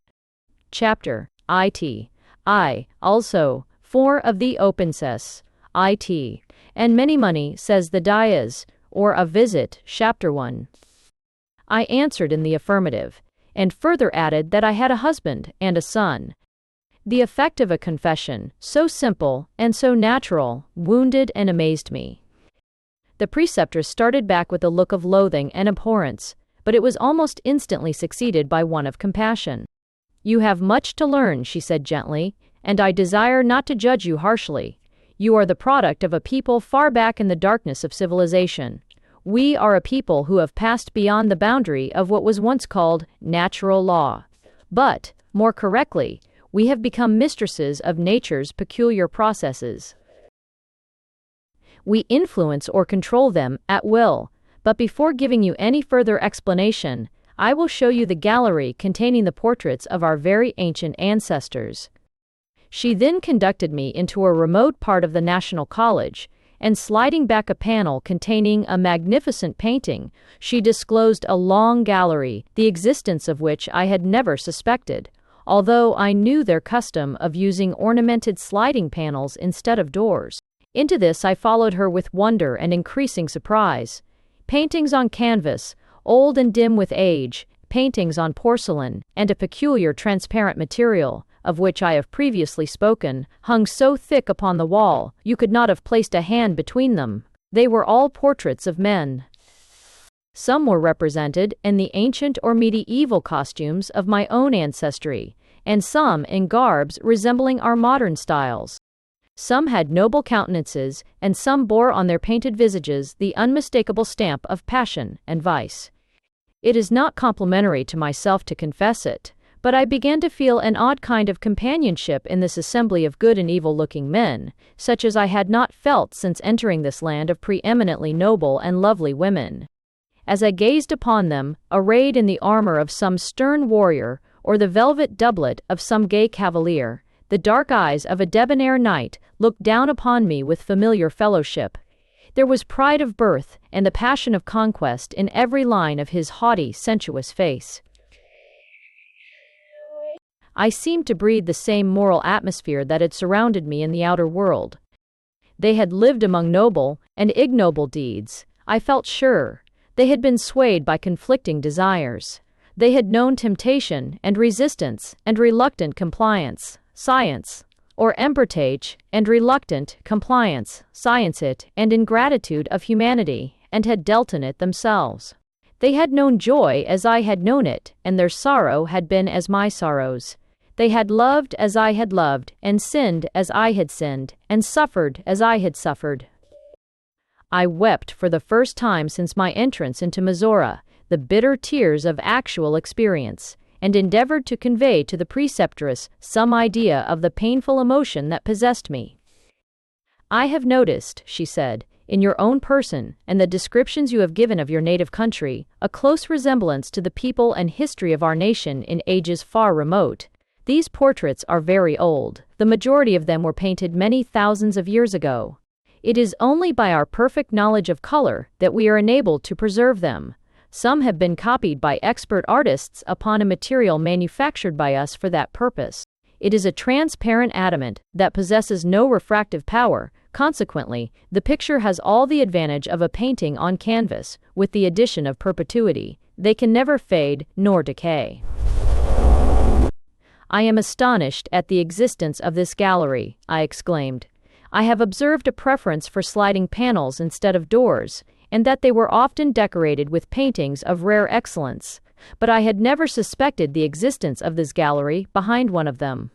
Chapter, IT. I, also, 4 of the Openses, IT, and many money, says the Dias, or a visit, Chapter 1. I answered in the affirmative, and further added that I had a husband and a son. The effect of a confession, so simple and so natural, wounded and amazed me. The preceptress started back with a look of loathing and abhorrence, but it was almost instantly succeeded by one of compassion. "You have much to learn," she said gently, "and I desire not to judge you harshly. You are the product of a people far back in the darkness of civilization. We are a people who have passed beyond the boundary of what was once called natural law. But, more correctly, we have become mistresses of nature's peculiar processes. We influence or control them at will. But before giving you any further explanation, I will show you the gallery containing the portraits of our very ancient ancestors." She then conducted me into a remote part of the National College, and sliding back a panel containing a magnificent painting, she disclosed a long gallery, the existence of which I had never suspected, although I knew their custom of using ornamented sliding panels instead of doors. Into this I followed her with wonder and increasing surprise. Paintings on canvas, old and dim with age, paintings on porcelain, and a peculiar transparent material, of which I have previously spoken, hung so thick upon the wall, you could not have placed a hand between them. They were all portraits of men. Some were represented in the ancient or medieval costumes of my own ancestry, and some in garbs resembling our modern styles. Some had noble countenances, and some bore on their painted visages the unmistakable stamp of passion and vice. It is not complimentary to myself to confess it, but I began to feel an odd kind of companionship in this assembly of good and evil-looking men, such as I had not felt since entering this land of preeminently noble and lovely women. As I gazed upon them, arrayed in the armor of some stern warrior, or the velvet doublet of some gay cavalier, the dark eyes of a debonair knight looked down upon me with familiar fellowship. There was pride of birth and the passion of conquest in every line of his haughty, sensuous face. I seemed to breathe the same moral atmosphere that had surrounded me in the outer world. They had lived among noble and ignoble deeds. I felt sure. They had been swayed by conflicting desires. They had known temptation and resistance and reluctant compliance, science, or empertage, and reluctant compliance, science it, and ingratitude of humanity, and had dealt in it themselves. They had known joy as I had known it, and their sorrow had been as my sorrows. They had loved as I had loved, and sinned as I had sinned, and suffered as I had suffered. I wept for the first time since my entrance into Mizora, the bitter tears of actual experience, and endeavored to convey to the preceptress some idea of the painful emotion that possessed me. I have noticed, she said, in your own person and the descriptions you have given of your native country, a close resemblance to the people and history of our nation in ages far remote. These portraits are very old. The majority of them were painted many thousands of years ago. It is only by our perfect knowledge of color that we are enabled to preserve them. Some have been copied by expert artists upon a material manufactured by us for that purpose. It is a transparent adamant that possesses no refractive power. Consequently, the picture has all the advantage of a painting on canvas, with the addition of perpetuity. They can never fade nor decay. I am astonished at the existence of this gallery, I exclaimed. I have observed a preference for sliding panels instead of doors, and that they were often decorated with paintings of rare excellence, but I had never suspected the existence of this gallery behind one of them.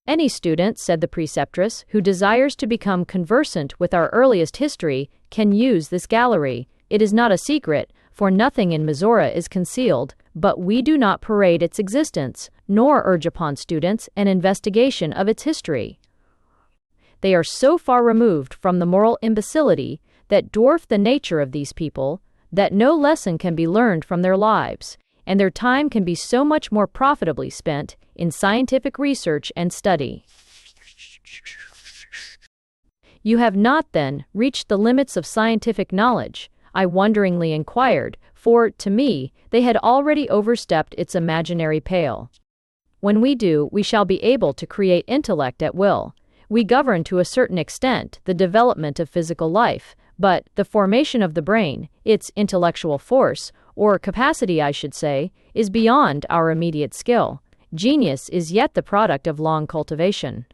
Any student, said the preceptress, who desires to become conversant with our earliest history can use this gallery. It is not a secret, for nothing in Mizora is concealed, but we do not parade its existence, nor urge upon students an investigation of its history. They are so far removed from the moral imbecility that dwarf the nature of these people, that no lesson can be learned from their lives, and their time can be so much more profitably spent in scientific research and study. You have not, then, reached the limits of scientific knowledge, I wonderingly inquired, for, to me, they had already overstepped its imaginary pale. When we do, we shall be able to create intellect at will. We govern to a certain extent the development of physical life, but the formation of the brain, its intellectual force, or capacity I should say, is beyond our immediate skill. Genius is yet the product of long cultivation.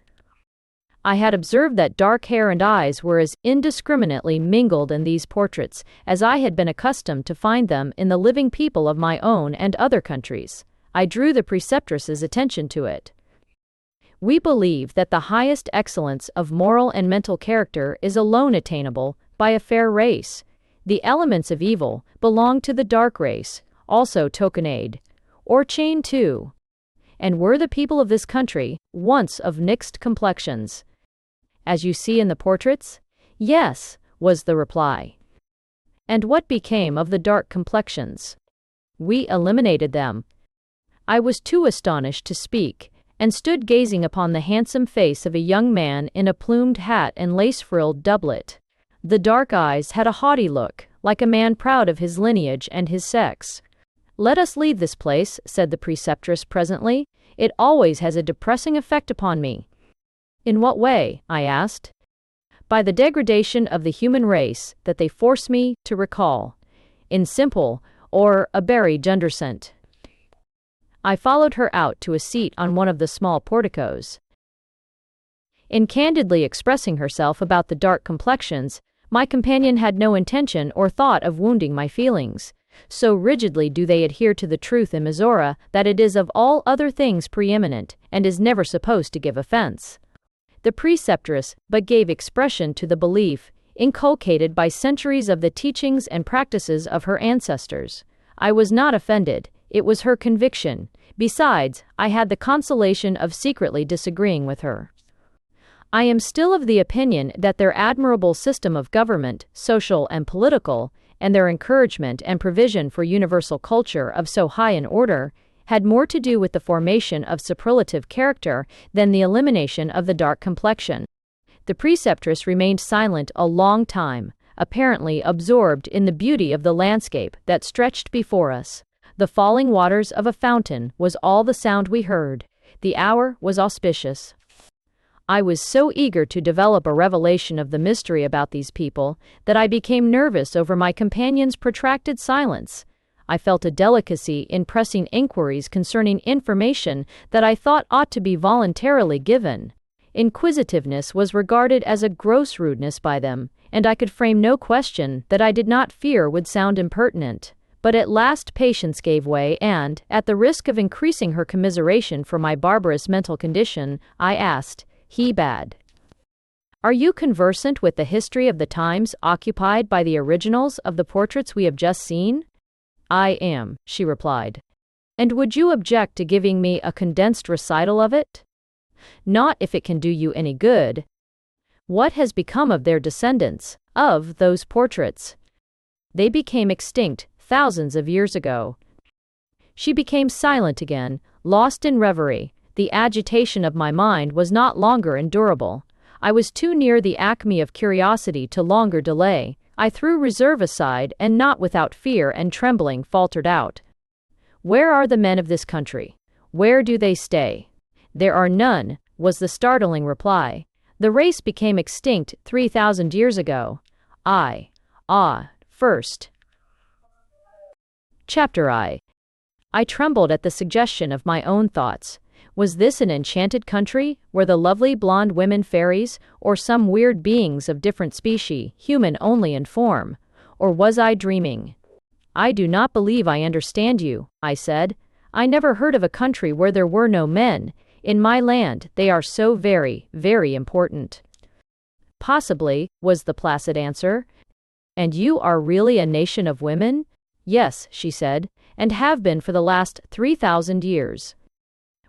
I had observed that dark hair and eyes were as indiscriminately mingled in these portraits as I had been accustomed to find them in the living people of my own and other countries. I drew the preceptress's attention to it. We believe that the highest excellence of moral and mental character is alone attainable by a fair race. The elements of evil belong to the dark race, also tokenade, or chain too. And were the people of this country once of mixed complexions, as you see in the portraits? Yes, was the reply. And what became of the dark complexions? We eliminated them. I was too astonished to speak, and stood gazing upon the handsome face of a young man in a plumed hat and lace-frilled doublet. The dark eyes had a haughty look, like a man proud of his lineage and his sex. Let us leave this place, said the preceptress presently. It always has a depressing effect upon me. In what way? I asked. By the degradation of the human race that they force me to recall. In simple, or a buried undercent. I followed her out to a seat on one of the small porticos. In candidly expressing herself about the dark complexions, my companion had no intention or thought of wounding my feelings. So rigidly do they adhere to the truth in Mizora that it is of all other things preeminent, and is never supposed to give offense. The preceptress but gave expression to the belief, inculcated by centuries of the teachings and practices of her ancestors. I was not offended. It was her conviction. Besides, I had the consolation of secretly disagreeing with her. I am still of the opinion that their admirable system of government, social and political, and their encouragement and provision for universal culture of so high an order, had more to do with the formation of superlative character than the elimination of the dark complexion. The preceptress remained silent a long time, apparently absorbed in the beauty of the landscape that stretched before us. The falling waters of a fountain was all the sound we heard. The hour was auspicious. I was so eager to develop a revelation of the mystery about these people that I became nervous over my companion's protracted silence. I felt a delicacy in pressing inquiries concerning information that I thought ought to be voluntarily given. Inquisitiveness was regarded as a gross rudeness by them, and I could frame no question that I did not fear would sound impertinent. But at last patience gave way and, at the risk of increasing her commiseration for my barbarous mental condition, I asked, "He bad. Are you conversant with the history of the times occupied by the originals of the portraits we have just seen?" "I am," she replied. "And would you object to giving me a condensed recital of it?" "Not if it can do you any good." "What has become of their descendants, of those portraits?" "They became extinct thousands of years ago." She became silent again, lost in reverie. The agitation of my mind was not longer endurable. I was too near the acme of curiosity to longer delay. I threw reserve aside and not without fear and trembling faltered out, "Where are the men of this country? Where do they stay?" "There are none," was the startling reply. "The race became extinct 3,000 years ago." First. Chapter I trembled at the suggestion of my own thoughts. Was this an enchanted country, where the lovely blonde women fairies, or some weird beings of different species, human only in form? Or was I dreaming? "I do not believe I understand you," I said. "I never heard of a country where there were no men. In my land, they are so very, very important." "Possibly," was the placid answer. "And you are really a nation of women?" "Yes," she said, "and have been for the last 3,000 years."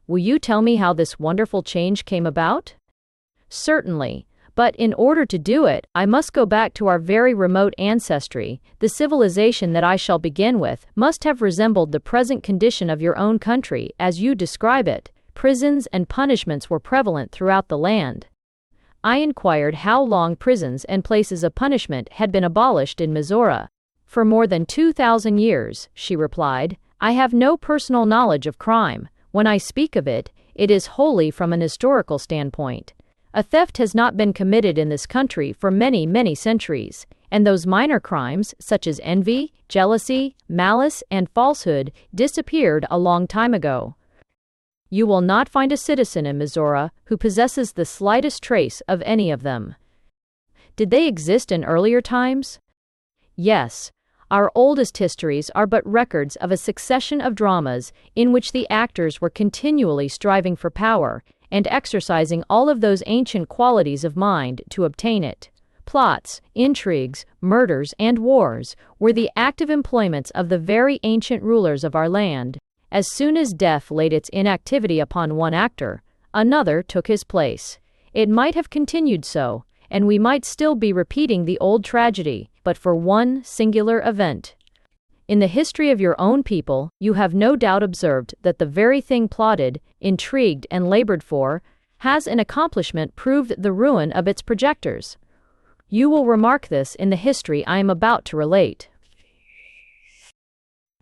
"Will you tell me how this wonderful change came about?" "Certainly, but in order to do it, I must go back to our very remote ancestry. The civilization that I shall begin with must have resembled the present condition of your own country, as you describe it. Prisons and punishments were prevalent throughout the land." I inquired how long prisons and places of punishment had been abolished in Mizora. "For more than 2,000 years," she replied. "I have no personal knowledge of crime. When I speak of it, it is wholly from an historical standpoint. A theft has not been committed in this country for many, many centuries, and those minor crimes, such as envy, jealousy, malice, and falsehood, disappeared a long time ago. You will not find a citizen in Mizora who possesses the slightest trace of any of them." "Did they exist in earlier times?" "Yes. Our oldest histories are but records of a succession of dramas in which the actors were continually striving for power and exercising all of those ancient qualities of mind to obtain it. Plots, intrigues, murders, and wars were the active employments of the very ancient rulers of our land. As soon as death laid its inactivity upon one actor, another took his place. It might have continued so, and we might still be repeating the old tragedy, but for one singular event. In the history of your own people, you have no doubt observed that the very thing plotted, intrigued, and labored for, has in accomplishment proved the ruin of its projectors. You will remark this in the history I am about to relate.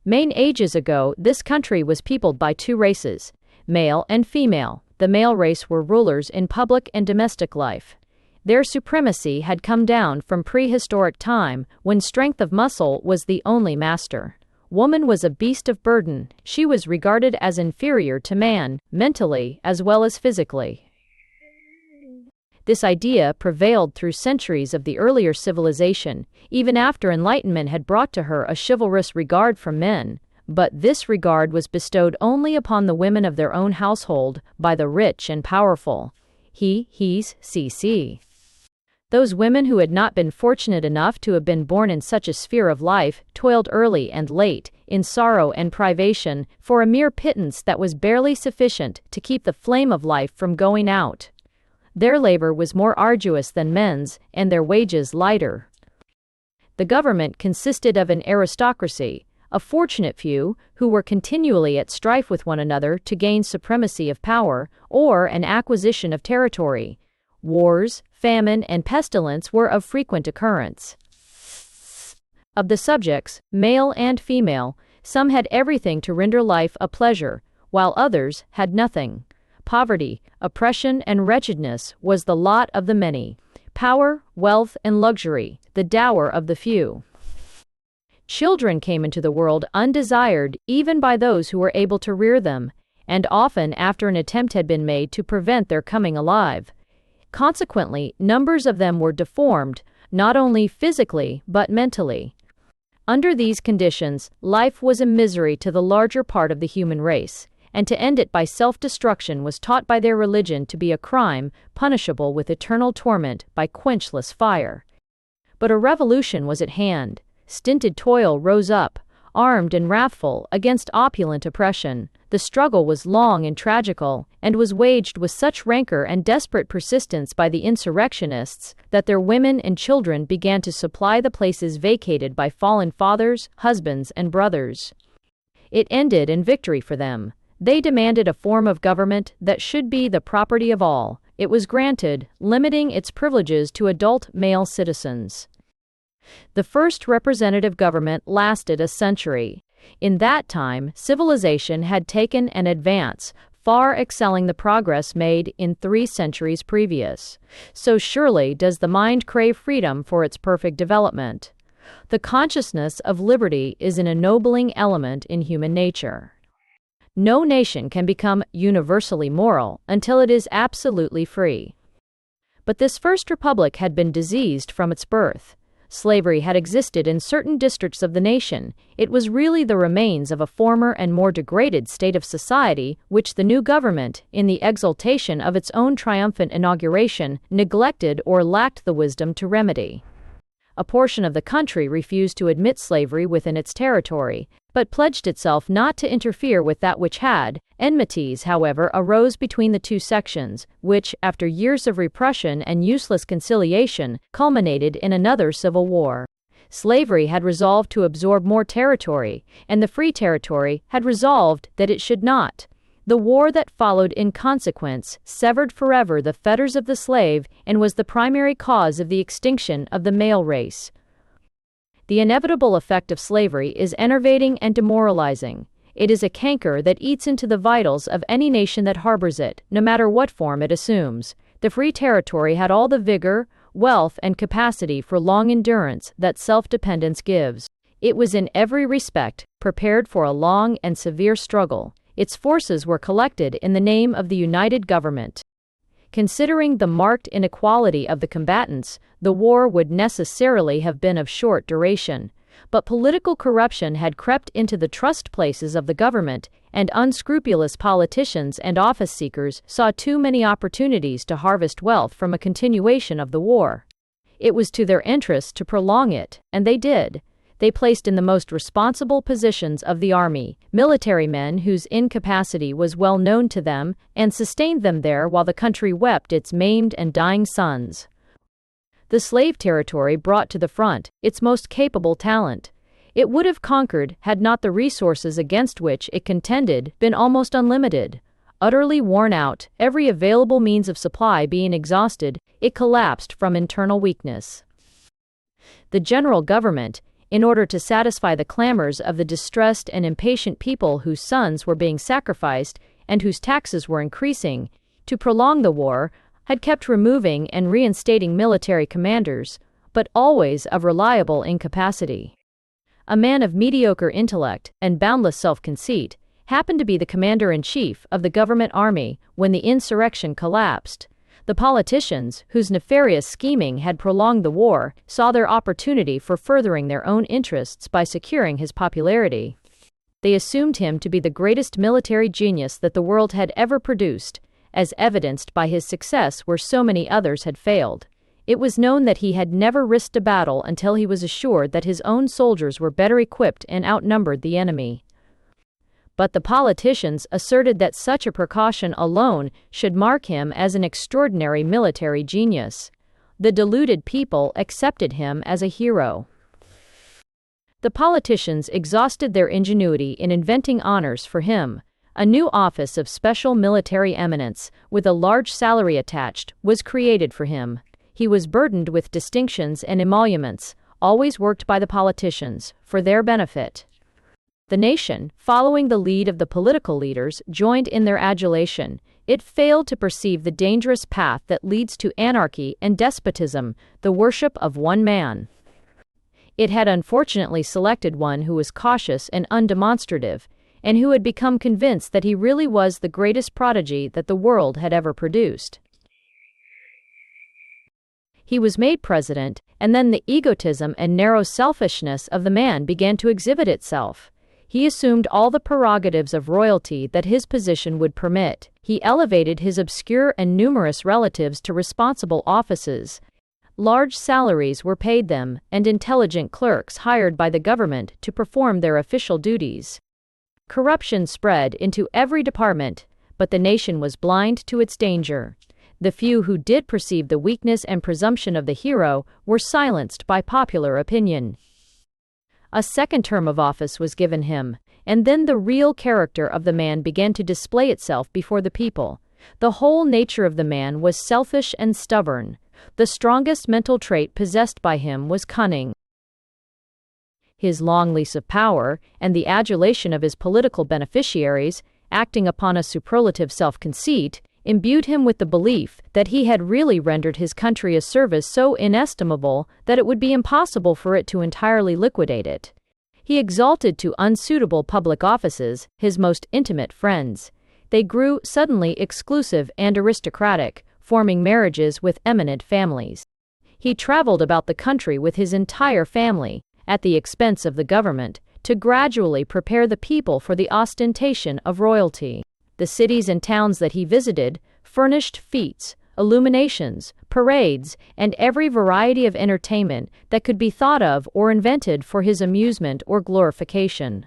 Many ages ago, this country was peopled by two races, male and female. The male race were rulers in public and domestic life. Their supremacy had come down from prehistoric time, when strength of muscle was the only master. Woman was a beast of burden. She was regarded as inferior to man, mentally as well as physically. This idea prevailed through centuries of the earlier civilization, even after enlightenment had brought to her a chivalrous regard from men. But this regard was bestowed only upon the women of their own household, by the rich and powerful. He's, cc. Those women who had not been fortunate enough to have been born in such a sphere of life toiled early and late, in sorrow and privation, for a mere pittance that was barely sufficient to keep the flame of life from going out. Their labor was more arduous than men's, and their wages lighter. The government consisted of an aristocracy, a fortunate few, who were continually at strife with one another to gain supremacy of power, or an acquisition of territory. Wars, famine, and pestilence were of frequent occurrence. Of the subjects, male and female, some had everything to render life a pleasure, while others had nothing. Poverty, oppression, and wretchedness was the lot of the many. Power, wealth, and luxury, the dower of the few. Children came into the world undesired even by those who were able to rear them, and often after an attempt had been made to prevent their coming alive. Consequently, numbers of them were deformed, not only physically but mentally. Under these conditions, life was a misery to the larger part of the human race, and to end it by self-destruction was taught by their religion to be a crime punishable with eternal torment by quenchless fire. But a revolution was at hand. Stinted toil rose up, armed and wrathful, against opulent oppression. The struggle was long and tragical, and was waged with such rancor and desperate persistence by the insurrectionists that their women and children began to supply the places vacated by fallen fathers, husbands, and brothers. It ended in victory for them. They demanded a form of government that should be the property of all. It was granted, limiting its privileges to adult male citizens. The first representative government lasted a century. In that time, civilization had taken an advance, far excelling the progress made in 3 centuries previous. So surely does the mind crave freedom for its perfect development. The consciousness of liberty is an ennobling element in human nature. No nation can become universally moral until it is absolutely free. But this first republic had been diseased from its birth. Slavery had existed in certain districts of the nation. It was really the remains of a former and more degraded state of society, which the new government, in the exultation of its own triumphant inauguration, neglected or lacked the wisdom to remedy. A portion of the country refused to admit slavery within its territory, but pledged itself not to interfere with that which had. Enmities, however, arose between the two sections, which, after years of repression and useless conciliation, culminated in another civil war. Slavery had resolved to absorb more territory, and the free territory had resolved that it should not. The war that followed in consequence severed forever the fetters of the slave and was the primary cause of the extinction of the male race. The inevitable effect of slavery is enervating and demoralizing. It is a canker that eats into the vitals of any nation that harbors it, no matter what form it assumes. The free territory had all the vigor, wealth, and capacity for long endurance that self-dependence gives. It was in every respect prepared for a long and severe struggle. Its forces were collected in the name of the united government. Considering the marked inequality of the combatants, the war would necessarily have been of short duration. But political corruption had crept into the trust places of the government, and unscrupulous politicians and office seekers saw too many opportunities to harvest wealth from a continuation of the war. It was to their interest to prolong it, and they did. They placed in the most responsible positions of the army military men whose incapacity was well known to them, and sustained them there while the country wept its maimed and dying sons. The slave territory brought to the front its most capable talent. It would have conquered had not the resources against which it contended been almost unlimited. Utterly worn out, every available means of supply being exhausted, it collapsed from internal weakness. The general government, in order to satisfy the clamors of the distressed and impatient people whose sons were being sacrificed and whose taxes were increasing, to prolong the war, had kept removing and reinstating military commanders, but always of reliable incapacity. A man of mediocre intellect and boundless self-conceit happened to be the commander-in-chief of the government army when the insurrection collapsed. The politicians, whose nefarious scheming had prolonged the war, saw their opportunity for furthering their own interests by securing his popularity. They assumed him to be the greatest military genius that the world had ever produced, as evidenced by his success where so many others had failed. It was known that he had never risked a battle until he was assured that his own soldiers were better equipped and outnumbered the enemy. But the politicians asserted that such a precaution alone should mark him as an extraordinary military genius. The deluded people accepted him as a hero. The politicians exhausted their ingenuity in inventing honors for him. A new office of special military eminence, with a large salary attached, was created for him. He was burdened with distinctions and emoluments, always worked by the politicians, for their benefit. The nation, following the lead of the political leaders, joined in their adulation, It failed to perceive the dangerous path that leads to anarchy and despotism, the worship of one man. It had unfortunately selected one who was cautious and undemonstrative, and who had become convinced that he really was the greatest prodigy that the world had ever produced. He was made president, and then the egotism and narrow selfishness of the man began to exhibit itself. He assumed all the prerogatives of royalty that his position would permit. He elevated his obscure and numerous relatives to responsible offices. Large salaries were paid them, and intelligent clerks hired by the government to perform their official duties. Corruption spread into every department, but the nation was blind to its danger. The few who did perceive the weakness and presumption of the hero were silenced by popular opinion. A second term of office was given him, and then the real character of the man began to display itself before the people. The whole nature of the man was selfish and stubborn. The strongest mental trait possessed by him was cunning. His long lease of power, and the adulation of his political beneficiaries, acting upon a superlative self-conceit, imbued him with the belief that he had really rendered his country a service so inestimable that it would be impossible for it to entirely liquidate it. He exalted to unsuitable public offices his most intimate friends. They grew suddenly exclusive and aristocratic, forming marriages with eminent families. He traveled about the country with his entire family, at the expense of the government, to gradually prepare the people for the ostentation of royalty. The cities and towns that he visited furnished fetes, illuminations, parades, and every variety of entertainment that could be thought of or invented for his amusement or glorification.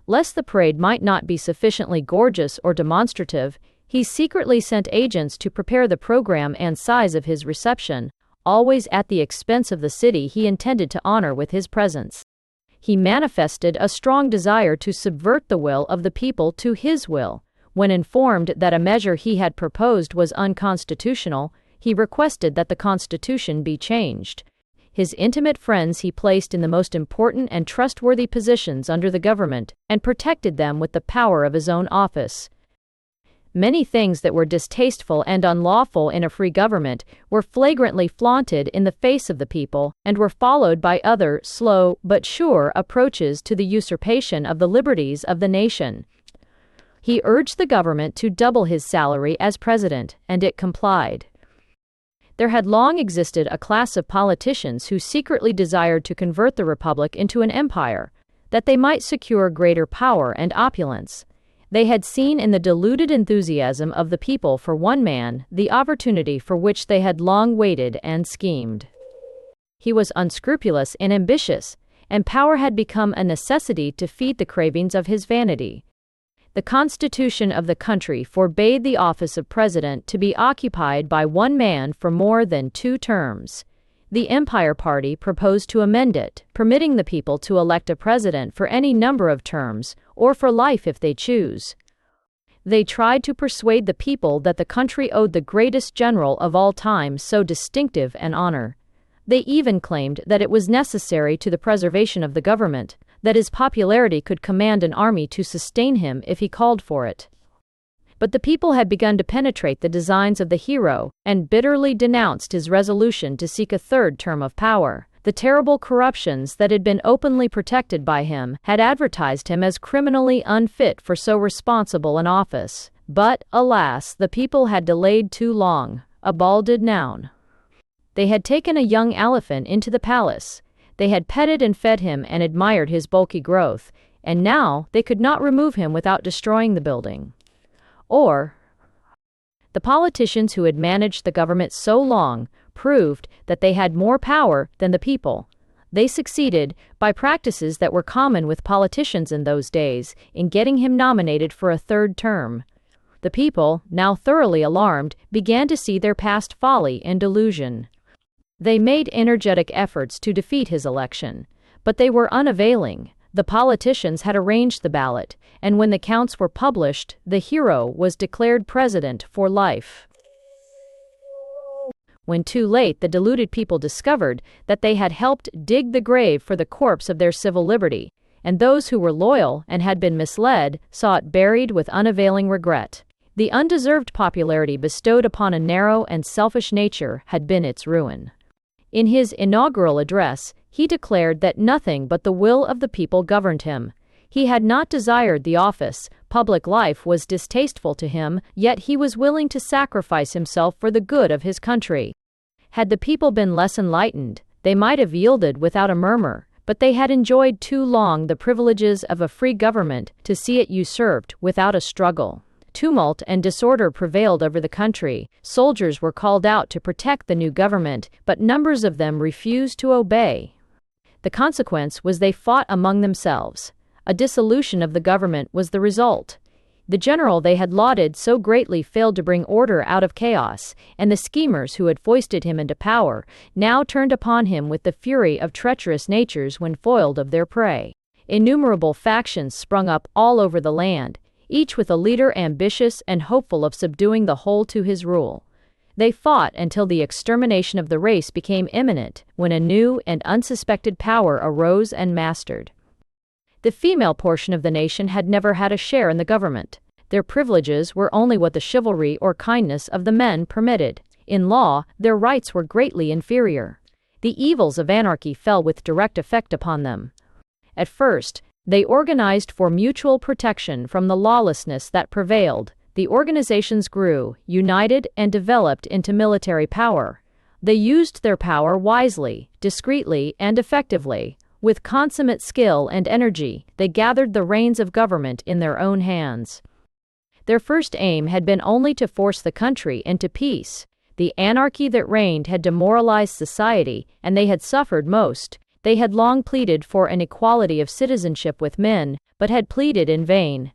Lest the parade might not be sufficiently gorgeous or demonstrative, he secretly sent agents to prepare the program and size of his reception, always at the expense of the city he intended to honor with his presence. He manifested a strong desire to subvert the will of the people to his will. When informed that a measure he had proposed was unconstitutional, he requested that the Constitution be changed. His intimate friends he placed in the most important and trustworthy positions under the government, and protected them with the power of his own office. Many things that were distasteful and unlawful in a free government were flagrantly flaunted in the face of the people, and were followed by other slow but sure approaches to the usurpation of the liberties of the nation. He urged the government to double his salary as president, and it complied. There had long existed a class of politicians who secretly desired to convert the republic into an empire, that they might secure greater power and opulence. They had seen in the deluded enthusiasm of the people for one man the opportunity for which they had long waited and schemed. He was unscrupulous and ambitious, and power had become a necessity to feed the cravings of his vanity. The Constitution of the country forbade the office of president to be occupied by one man for more than 2 terms. The Empire Party proposed to amend it, permitting the people to elect a president for any number of terms, or for life if they choose. They tried to persuade the people that the country owed the greatest general of all time so distinctive an honor. They even claimed that it was necessary to the preservation of the government, that his popularity could command an army to sustain him if he called for it. But the people had begun to penetrate the designs of the hero, and bitterly denounced his resolution to seek a 3rd term of power. The terrible corruptions that had been openly protected by him had advertised him as criminally unfit for so responsible an office. But, alas, the people had delayed too long. A balded noun. They had taken a young elephant into the palace. They had petted and fed him and admired his bulky growth, and now they could not remove him without destroying the building. Or, the politicians who had managed the government so long proved that they had more power than the people. They succeeded, by practices that were common with politicians in those days, in getting him nominated for a 3rd term. The people, now thoroughly alarmed, began to see their past folly and delusion. They made energetic efforts to defeat his election, but they were unavailing. The politicians had arranged the ballot, and when the counts were published, the hero was declared president for life. When too late, the deluded people discovered that they had helped dig the grave for the corpse of their civil liberty, and those who were loyal and had been misled saw it buried with unavailing regret. The undeserved popularity bestowed upon a narrow and selfish nature had been its ruin. In his inaugural address, he declared that nothing but the will of the people governed him. He had not desired the office, public life was distasteful to him, yet he was willing to sacrifice himself for the good of his country. Had the people been less enlightened, they might have yielded without a murmur, but they had enjoyed too long the privileges of a free government to see it usurped without a struggle. Tumult and disorder prevailed over the country. Soldiers were called out to protect the new government, but numbers of them refused to obey. The consequence was they fought among themselves. A dissolution of the government was the result. The general they had lauded so greatly failed to bring order out of chaos, and the schemers who had foisted him into power now turned upon him with the fury of treacherous natures when foiled of their prey. Innumerable factions sprung up all over the land, each with a leader ambitious and hopeful of subduing the whole to his rule. They fought until the extermination of the race became imminent, when a new and unsuspected power arose and mastered. The female portion of the nation had never had a share in the government. Their privileges were only what the chivalry or kindness of the men permitted. In law, their rights were greatly inferior. The evils of anarchy fell with direct effect upon them. At first, they organized for mutual protection from the lawlessness that prevailed. The organizations grew, united, and developed into military power. They used their power wisely, discreetly, and effectively. With consummate skill and energy, they gathered the reins of government in their own hands. Their first aim had been only to force the country into peace. The anarchy that reigned had demoralized society, and they had suffered most. They had long pleaded for an equality of citizenship with men, but had pleaded in vain.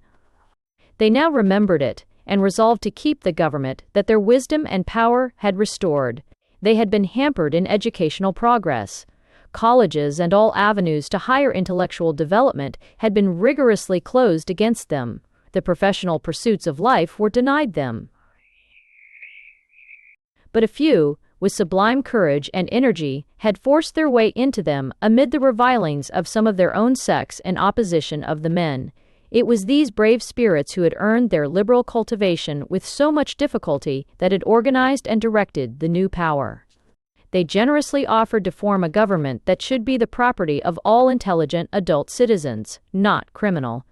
They now remembered it, and resolved to keep the government that their wisdom and power had restored. They had been hampered in educational progress. Colleges and all avenues to higher intellectual development had been rigorously closed against them. The professional pursuits of life were denied them. But a few, with sublime courage and energy, had forced their way into them amid the revilings of some of their own sex and opposition of the men. It was these brave spirits who had earned their liberal cultivation with so much difficulty that had organized and directed the new power. They generously offered to form a government that should be the property of all intelligent adult citizens, not criminal.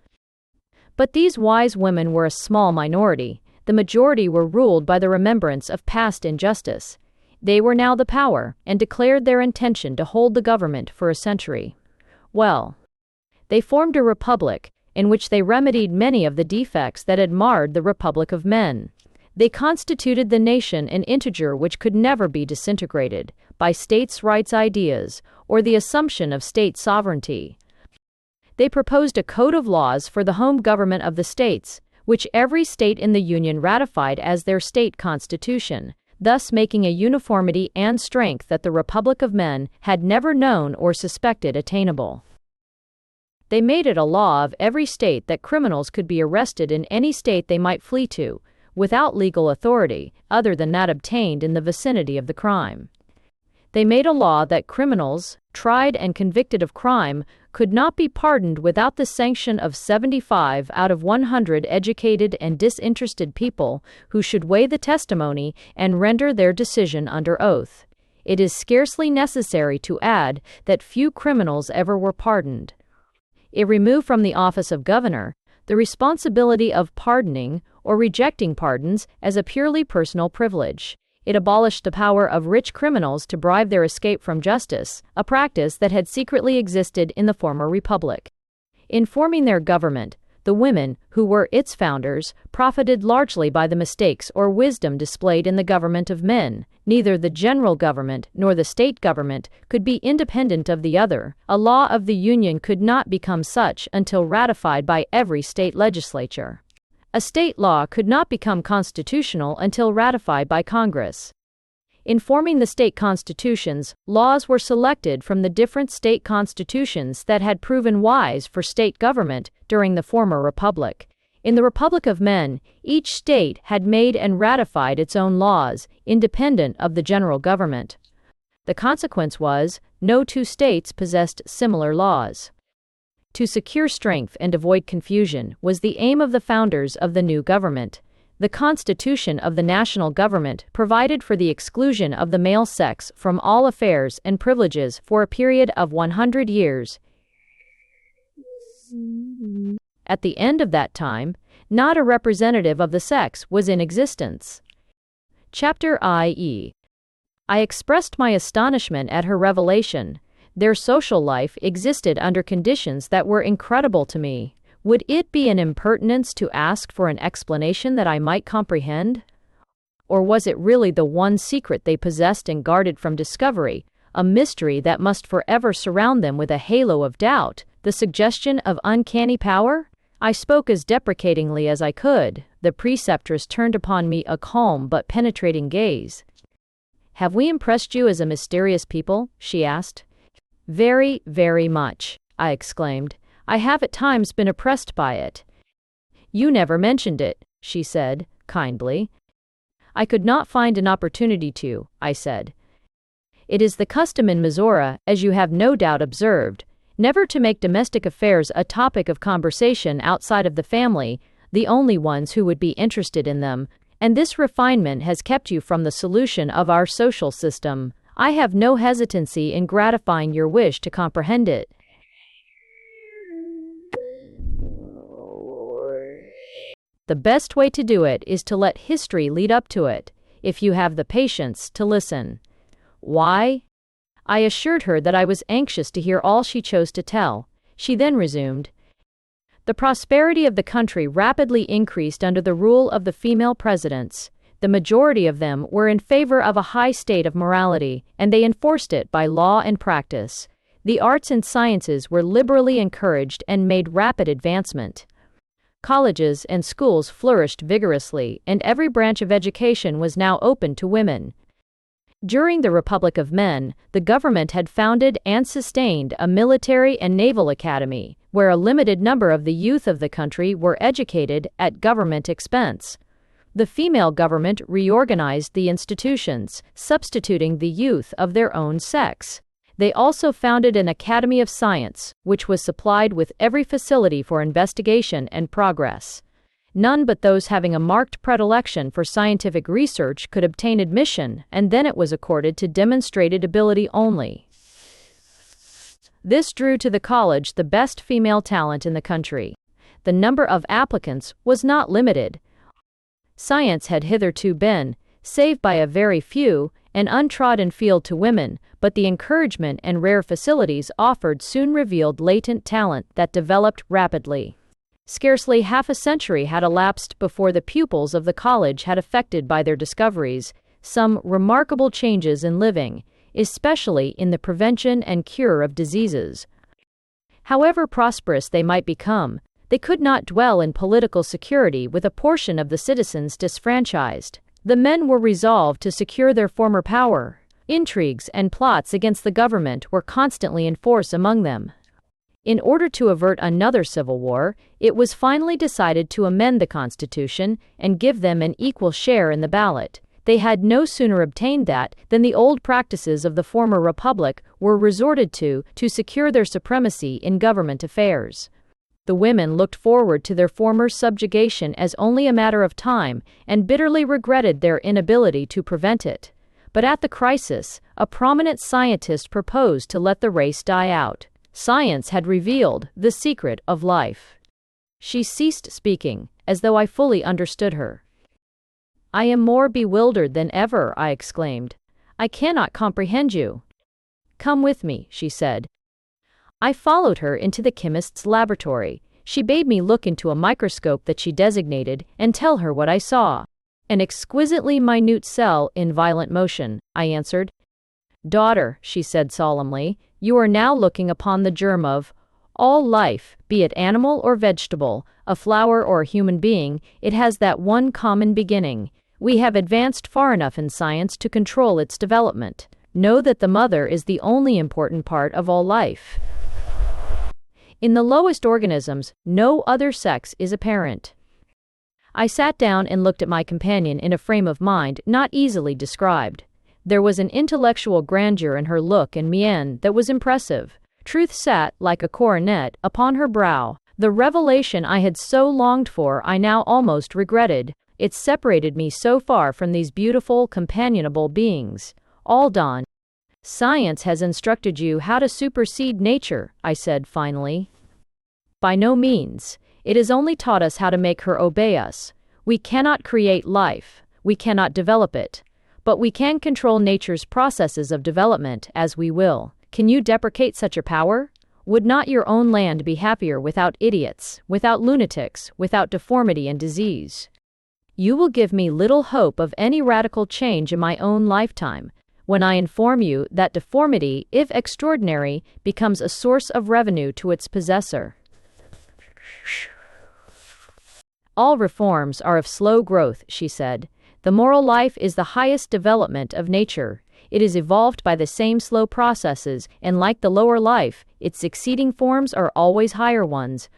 But these wise women were a small minority. The majority were ruled by the remembrance of past injustice. They were now the power, and declared their intention to hold the government for a century. Well, they formed a republic, in which they remedied many of the defects that had marred the republic of men. They constituted the nation an integer which could never be disintegrated by states' rights ideas or the assumption of state sovereignty. They proposed a code of laws for the home government of the states, which every state in the Union ratified as their state constitution, thus making a uniformity and strength that the Republic of Men had never known or suspected attainable. They made it a law of every state that criminals could be arrested in any state they might flee to, without legal authority, other than that obtained in the vicinity of the crime. They made a law that criminals, tried and convicted of crime, could not be pardoned without the sanction of 75 out of 100 educated and disinterested people who should weigh the testimony and render their decision under oath. It is scarcely necessary to add that few criminals ever were pardoned. It removed from the office of governor the responsibility of pardoning or rejecting pardons as a purely personal privilege. It abolished the power of rich criminals to bribe their escape from justice, a practice that had secretly existed in the former republic. In forming their government, the women, who were its founders, profited largely by the mistakes or wisdom displayed in the government of men. Neither the general government nor the state government could be independent of the other. A law of the Union could not become such until ratified by every state legislature. A state law could not become constitutional until ratified by Congress. In forming the state constitutions, laws were selected from the different state constitutions that had proven wise for state government during the former republic. In the Republic of Men, each state had made and ratified its own laws, independent of the general government. The consequence was, no two states possessed similar laws. To secure strength and avoid confusion was the aim of the founders of the new government. The Constitution of the national government provided for the exclusion of the male sex from all affairs and privileges for a period of 100 years. At the end of that time, not a representative of the sex was in existence. Chapter IE. I expressed my astonishment at her revelation. Their social life existed under conditions that were incredible to me. Would it be an impertinence to ask for an explanation that I might comprehend? Or was it really the one secret they possessed and guarded from discovery, a mystery that must forever surround them with a halo of doubt, the suggestion of uncanny power? I spoke as deprecatingly as I could. The preceptress turned upon me a calm but penetrating gaze. "Have we impressed you as a mysterious people?" she asked. "Very, very much," I exclaimed. "I have at times been oppressed by it." "You never mentioned it," she said, kindly. "I could not find an opportunity to," I said. "It is the custom in Mizora, as you have no doubt observed, never to make domestic affairs a topic of conversation outside of the family, the only ones who would be interested in them, and this refinement has kept you from the solution of our social system. I have no hesitancy in gratifying your wish to comprehend it." The best way to do it is to let history lead up to it, if you have the patience to listen. "Why?" I assured her that I was anxious to hear all she chose to tell. She then resumed. "The prosperity of the country rapidly increased under the rule of the female presidents. The majority of them were in favor of a high state of morality, and they enforced it by law and practice. The arts and sciences were liberally encouraged and made rapid advancement. Colleges and schools flourished vigorously, and every branch of education was now open to women. During the Republic of Men, the government had founded and sustained a military and naval academy, where a limited number of the youth of the country were educated at government expense. The female government reorganized the institutions, substituting the youth of their own sex. They also founded an Academy of Science, which was supplied with every facility for investigation and progress. None but those having a marked predilection for scientific research could obtain admission, and then it was accorded to demonstrated ability only. This drew to the college the best female talent in the country. The number of applicants was not limited. Science had hitherto been, save by a very few, an untrodden field to women, but the encouragement and rare facilities offered soon revealed latent talent that developed rapidly. Scarcely half a century had elapsed before the pupils of the college had effected by their discoveries some remarkable changes in living, especially in the prevention and cure of diseases. However prosperous they might become, they could not dwell in political security with a portion of the citizens disfranchised. The men were resolved to secure their former power. Intrigues and plots against the government were constantly in force among them. In order to avert another civil war, it was finally decided to amend the Constitution and give them an equal share in the ballot. They had no sooner obtained that than the old practices of the former republic were resorted to secure their supremacy in government affairs. The women looked forward to their former subjugation as only a matter of time and bitterly regretted their inability to prevent it. But at the crisis, a prominent scientist proposed to let the race die out. Science had revealed the secret of life. She ceased speaking, as though I fully understood her. "I am more bewildered than ever," I exclaimed. "I cannot comprehend you." "Come with me," she said. I followed her into the chemist's laboratory. She bade me look into a microscope that she designated and tell her what I saw. "An exquisitely minute cell in violent motion," I answered. "Daughter," she said solemnly, "you are now looking upon the germ of all life, be it animal or vegetable, a flower or a human being. It has that one common beginning. We have advanced far enough in science to control its development. Know that the mother is the only important part of all life. In the lowest organisms, no other sex is apparent." I sat down and looked at my companion in a frame of mind not easily described. There was an intellectual grandeur in her look and mien that was impressive. Truth sat, like a coronet, upon her brow. The revelation I had so longed for I now almost regretted. It's separated me so far from these beautiful, companionable beings. All done. Science has instructed you how to supersede nature, I said finally. By no means. It has only taught us how to make her obey us. We cannot create life. We cannot develop it. But we can control nature's processes of development as we will. Can you deprecate such a power? Would not your own land be happier without idiots, without lunatics, without deformity and disease? You will give me little hope of any radical change in my own lifetime, when I inform you that deformity, if extraordinary, becomes a source of revenue to its possessor. All reforms are of slow growth, she said. The moral life is the highest development of nature. It is evolved by the same slow processes, and like the lower life, its succeeding forms are always higher ones.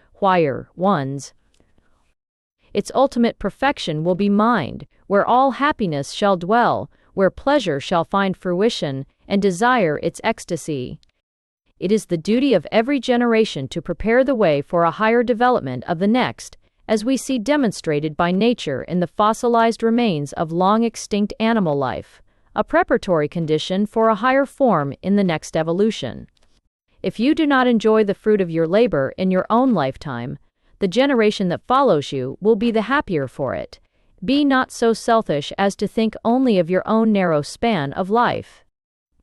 Its ultimate perfection will be mind, where all happiness shall dwell, where pleasure shall find fruition, and desire its ecstasy. It is the duty of every generation to prepare the way for a higher development of the next, as we see demonstrated by nature in the fossilized remains of long-extinct animal life, a preparatory condition for a higher form in the next evolution. If you do not enjoy the fruit of your labor in your own lifetime, the generation that follows you will be the happier for it. Be not so selfish as to think only of your own narrow span of life.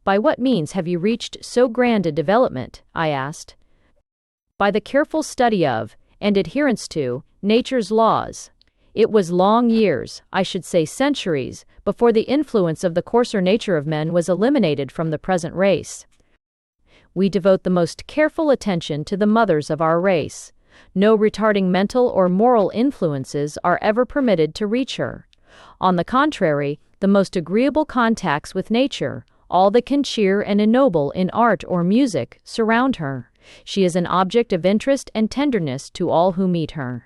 By what means have you reached so grand a development? I asked. By the careful study of, and adherence to, nature's laws. It was long years, I should say centuries, before the influence of the coarser nature of men was eliminated from the present race. We devote the most careful attention to the mothers of our race. No retarding mental or moral influences are ever permitted to reach her. On the contrary, the most agreeable contacts with nature, all that can cheer and ennoble in art or music, surround her. She is an object of interest and tenderness to all who meet her.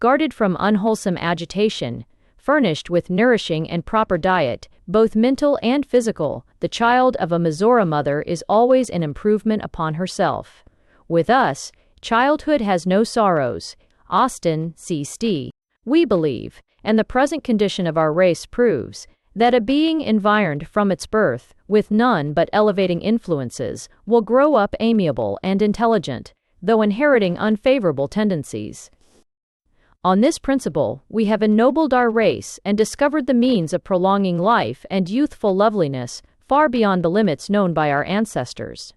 Guarded from unwholesome agitation, furnished with nourishing and proper diet, both mental and physical, the child of a Mizora mother is always an improvement upon herself. With us, childhood has no sorrows. Austin, C. St. We believe, and the present condition of our race proves, that a being environed from its birth, with none but elevating influences, will grow up amiable and intelligent, though inheriting unfavorable tendencies. On this principle, we have ennobled our race and discovered the means of prolonging life and youthful loveliness far beyond the limits known by our ancestors.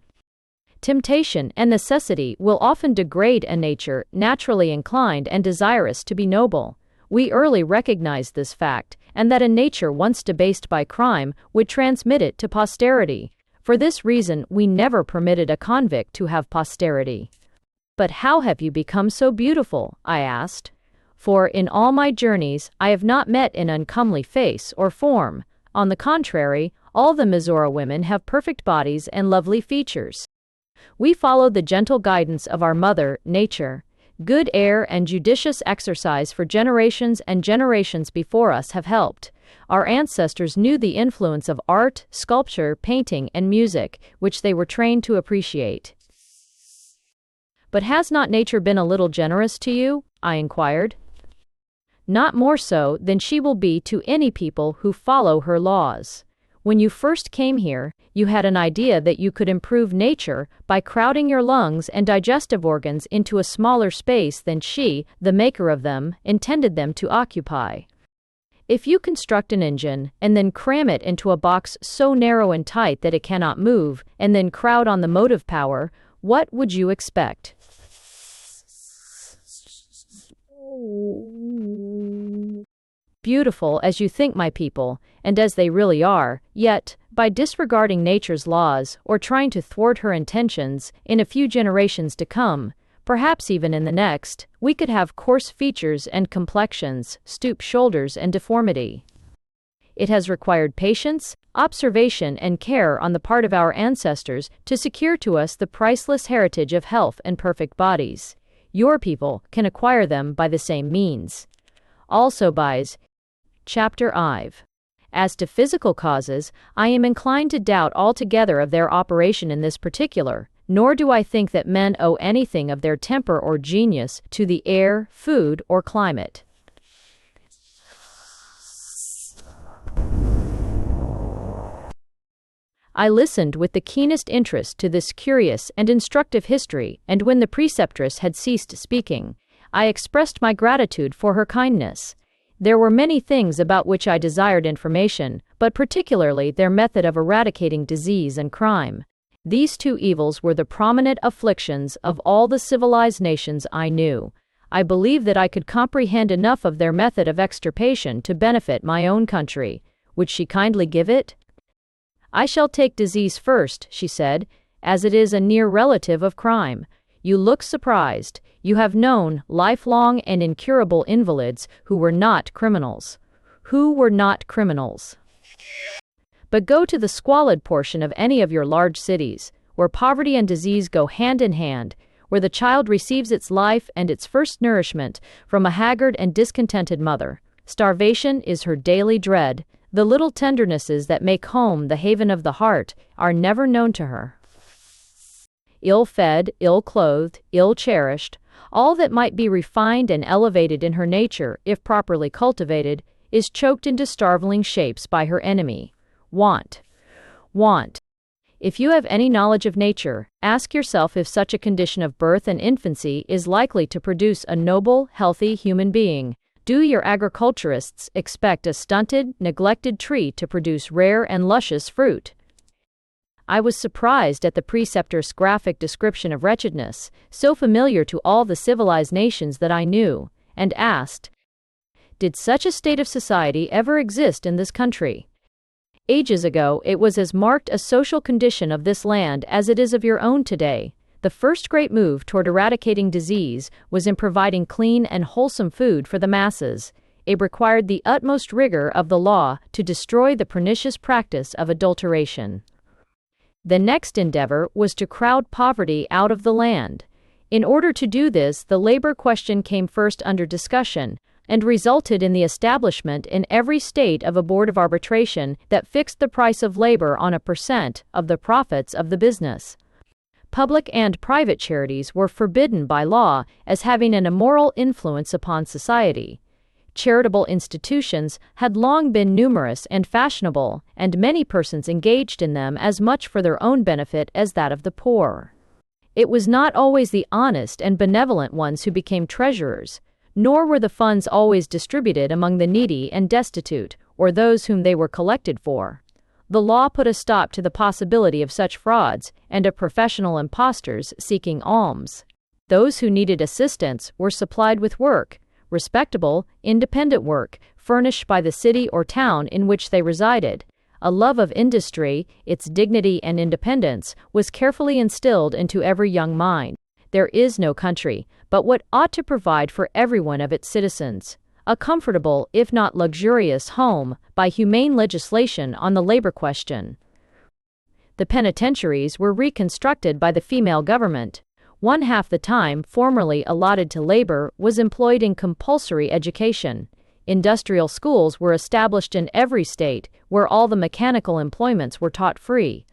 Temptation and necessity will often degrade a nature naturally inclined and desirous to be noble. We early recognized this fact, and that a nature once debased by crime would transmit it to posterity. For this reason, we never permitted a convict to have posterity. But how have you become so beautiful? I asked. For in all my journeys, I have not met an uncomely face or form. On the contrary, all the Mizora women have perfect bodies and lovely features. We followed the gentle guidance of our mother, nature. Good air and judicious exercise for generations and generations before us have helped. Our ancestors knew the influence of art, sculpture, painting, and music, which they were trained to appreciate. But has not nature been a little generous to you? I inquired. Not more so than she will be to any people who follow her laws. When you first came here, you had an idea that you could improve nature by crowding your lungs and digestive organs into a smaller space than she, the maker of them, intended them to occupy. If you construct an engine, and then cram it into a box so narrow and tight that it cannot move, and then crowd on the motive power, what would you expect? Beautiful as you think, my people, and as they really are, yet, by disregarding nature's laws, or trying to thwart her intentions, in a few generations to come, perhaps even in the next, we could have coarse features and complexions, stooped shoulders and deformity. It has required patience, observation, and care on the part of our ancestors to secure to us the priceless heritage of health and perfect bodies. Your people can acquire them by the same means. Also buys. Chapter 5. As to physical causes, I am inclined to doubt altogether of their operation in this particular, nor do I think that men owe anything of their temper or genius to the air, food, or climate. I listened with the keenest interest to this curious and instructive history, and when the preceptress had ceased speaking, I expressed my gratitude for her kindness. There were many things about which I desired information, but particularly their method of eradicating disease and crime. These two evils were the prominent afflictions of all the civilized nations I knew. I believe that I could comprehend enough of their method of extirpation to benefit my own country. Would she kindly give it? I shall take disease first, she said, as it is a near relative of crime. You look surprised. You have known lifelong and incurable invalids who were not criminals. Who were not criminals? But go to the squalid portion of any of your large cities, where poverty and disease go hand in hand, where the child receives its life and its first nourishment from a haggard and discontented mother. Starvation is her daily dread. The little tendernesses that make home the haven of the heart are never known to her. Ill-fed, ill-clothed, ill-cherished, all that might be refined and elevated in her nature, if properly cultivated, is choked into starveling shapes by her enemy, want. Want. If you have any knowledge of nature, ask yourself if such a condition of birth and infancy is likely to produce a noble, healthy human being. Do your agriculturists expect a stunted, neglected tree to produce rare and luscious fruit? I was surprised at the preceptor's graphic description of wretchedness, so familiar to all the civilized nations that I knew, and asked, "Did such a state of society ever exist in this country?" Ages ago, it was as marked a social condition of this land as it is of your own today. The first great move toward eradicating disease was in providing clean and wholesome food for the masses. It required the utmost rigor of the law to destroy the pernicious practice of adulteration. The next endeavor was to crowd poverty out of the land. In order to do this, the labor question came first under discussion, and resulted in the establishment in every state of a board of arbitration that fixed the price of labor on a % of the profits of the business. Public and private charities were forbidden by law as having an immoral influence upon society. Charitable institutions had long been numerous and fashionable, and many persons engaged in them as much for their own benefit as that of the poor. It was not always the honest and benevolent ones who became treasurers, nor were the funds always distributed among the needy and destitute, or those whom they were collected for. The law put a stop to the possibility of such frauds and of professional impostors seeking alms. Those who needed assistance were supplied with work, respectable, independent work, furnished by the city or town in which they resided. A love of industry, its dignity and independence, was carefully instilled into every young mind. There is no country but what ought to provide for every one of its citizens a comfortable, if not luxurious, home by humane legislation on the labor question. The penitentiaries were reconstructed by the female government. One half the time formerly allotted to labor was employed in compulsory education. Industrial schools were established in every state, where all the mechanical employments were taught free.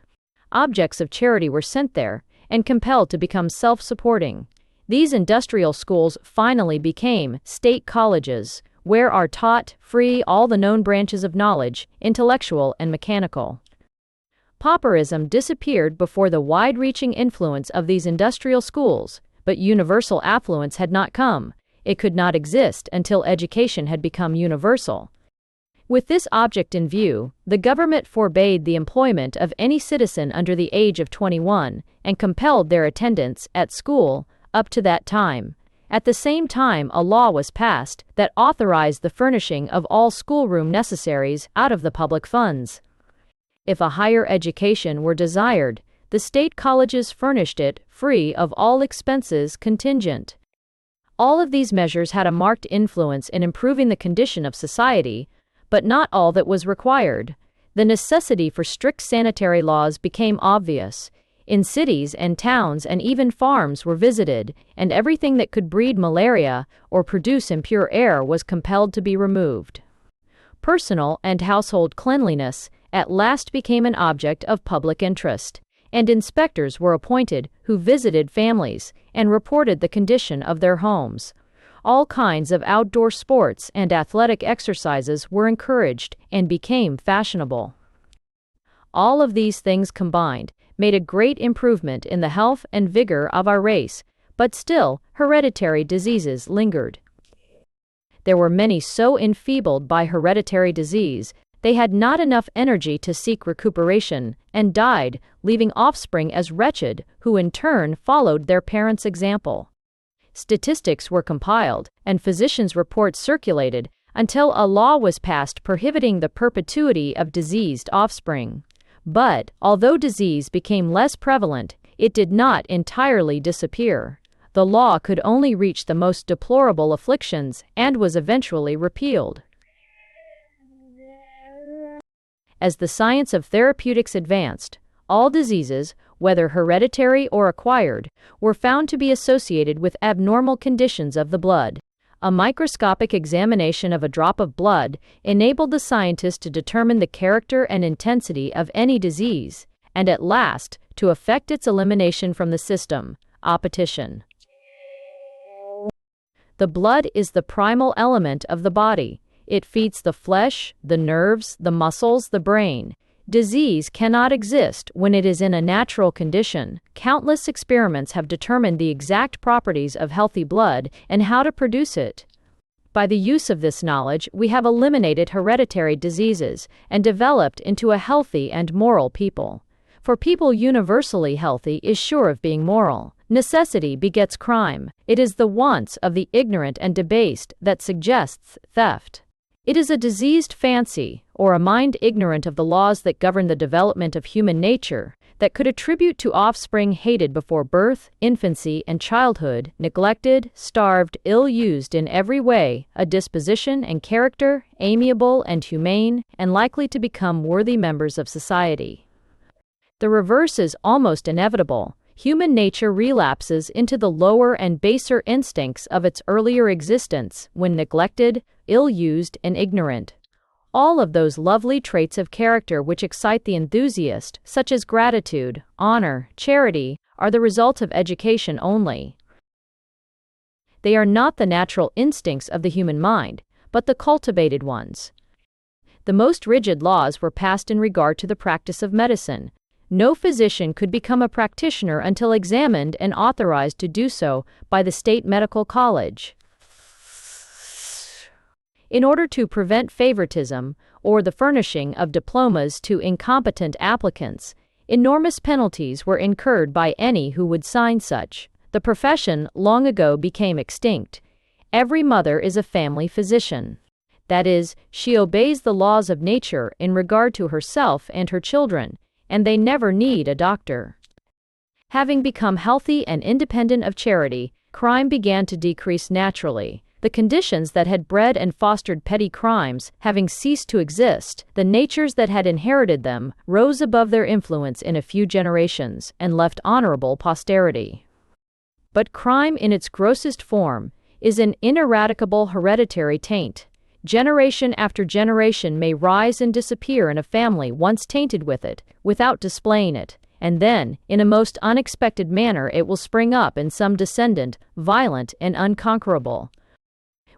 Objects of charity were sent there, and compelled to become self-supporting. These industrial schools finally became state colleges, where are taught, free, all the known branches of knowledge, intellectual and mechanical. Pauperism disappeared before the wide-reaching influence of these industrial schools, but universal affluence had not come. It could not exist until education had become universal. With this object in view, the government forbade the employment of any citizen under the age of 21 and compelled their attendance at school up to that time. At the same time, a law was passed that authorized the furnishing of all schoolroom necessaries out of the public funds. If a higher education were desired, the state colleges furnished it free of all expenses contingent. All of these measures had a marked influence in improving the condition of society, but not all that was required. The necessity for strict sanitary laws became obvious. In cities and towns and even farms were visited, and everything that could breed malaria or produce impure air was compelled to be removed. Personal and household cleanliness at last became an object of public interest, and inspectors were appointed who visited families and reported the condition of their homes. All kinds of outdoor sports and athletic exercises were encouraged and became fashionable. All of these things combined made a great improvement in the health and vigor of our race, but still, hereditary diseases lingered. There were many so enfeebled by hereditary disease, they had not enough energy to seek recuperation, and died, leaving offspring as wretched, who in turn followed their parents' example. Statistics were compiled, and physicians' reports circulated, until a law was passed prohibiting the perpetuity of diseased offspring. But, although disease became less prevalent, it did not entirely disappear. The law could only reach the most deplorable afflictions, and was eventually repealed. As the science of therapeutics advanced, all diseases, whether hereditary or acquired, were found to be associated with abnormal conditions of the blood. A microscopic examination of a drop of blood enabled the scientist to determine the character and intensity of any disease, and at last, to effect its elimination from the system. Opposition. The blood is the primal element of the body. It feeds the flesh, the nerves, the muscles, the brain. Disease cannot exist when it is in a natural condition. Countless experiments have determined the exact properties of healthy blood and how to produce it. By the use of this knowledge, we have eliminated hereditary diseases and developed into a healthy and moral people. For people universally healthy is sure of being moral. Necessity begets crime. It is the wants of the ignorant and debased that suggests theft. It is a diseased fancy, or a mind ignorant of the laws that govern the development of human nature, that could attribute to offspring hated before birth, infancy, and childhood, neglected, starved, ill-used in every way, a disposition and character, amiable and humane, and likely to become worthy members of society. The reverse is almost inevitable. Human nature relapses into the lower and baser instincts of its earlier existence when neglected, ill-used, and ignorant. All of those lovely traits of character which excite the enthusiast, such as gratitude, honor, charity, are the result of education only. They are not the natural instincts of the human mind, but the cultivated ones. The most rigid laws were passed in regard to the practice of medicine. No physician could become a practitioner until examined and authorized to do so by the state medical college. In order to prevent favoritism, or the furnishing of diplomas to incompetent applicants, enormous penalties were incurred by any who would sign such. The profession long ago became extinct. Every mother is a family physician. That is, she obeys the laws of nature in regard to herself and her children, and they never need a doctor. Having become healthy and independent of charity, crime began to decrease naturally. The conditions that had bred and fostered petty crimes, having ceased to exist, the natures that had inherited them rose above their influence in a few generations and left honorable posterity. But crime in its grossest form is an ineradicable hereditary taint. Generation after generation may rise and disappear in a family once tainted with it, without displaying it, and then, in a most unexpected manner, it will spring up in some descendant, violent and unconquerable.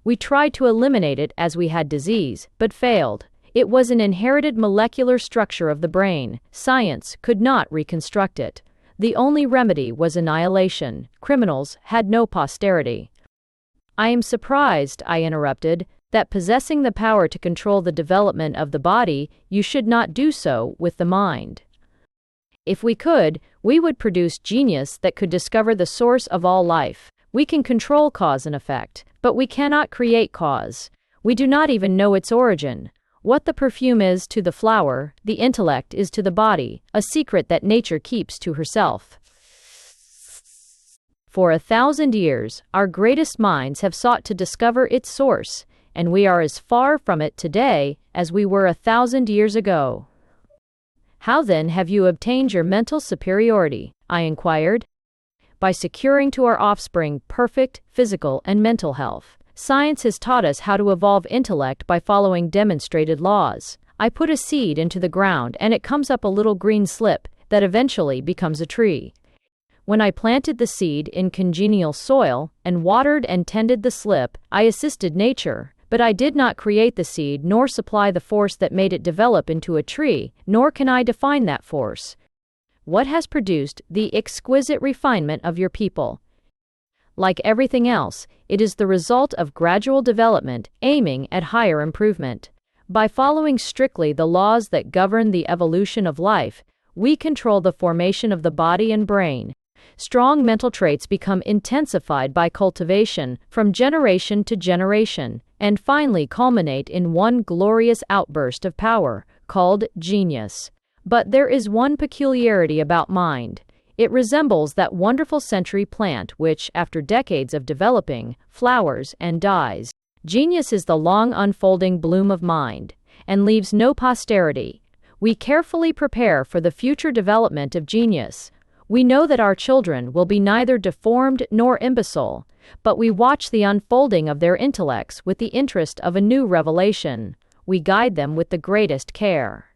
We tried to eliminate it as we had disease, but failed. It was an inherited molecular structure of the brain. Science could not reconstruct it. The only remedy was annihilation. Criminals had no posterity. I am surprised, I interrupted, that possessing the power to control the development of the body, you should not do so with the mind. If we could, we would produce genius that could discover the source of all life. We can control cause and effect, but we cannot create cause. We do not even know its origin. What the perfume is to the flower, the intellect is to the body, a secret that nature keeps to herself. For 1,000 years, our greatest minds have sought to discover its source, and we are as far from it today as we were 1,000 years ago. How then have you obtained your mental superiority? I inquired. By securing to our offspring perfect physical and mental health. Science has taught us how to evolve intellect by following demonstrated laws. I put a seed into the ground and it comes up a little green slip that eventually becomes a tree. When I planted the seed in congenial soil and watered and tended the slip, I assisted nature. But I did not create the seed nor supply the force that made it develop into a tree, nor can I define that force. What has produced the exquisite refinement of your people? Like everything else, it is the result of gradual development aiming at higher improvement. By following strictly the laws that govern the evolution of life, we control the formation of the body and brain. Strong mental traits become intensified by cultivation from generation to generation, and finally culminate in one glorious outburst of power, called genius. But there is one peculiarity about mind. It resembles that wonderful century plant which, after decades of developing, flowers and dies. Genius is the long unfolding bloom of mind, and leaves no posterity. We carefully prepare for the future development of genius. We know that our children will be neither deformed nor imbecile, but we watch the unfolding of their intellects with the interest of a new revelation. We guide them with the greatest care.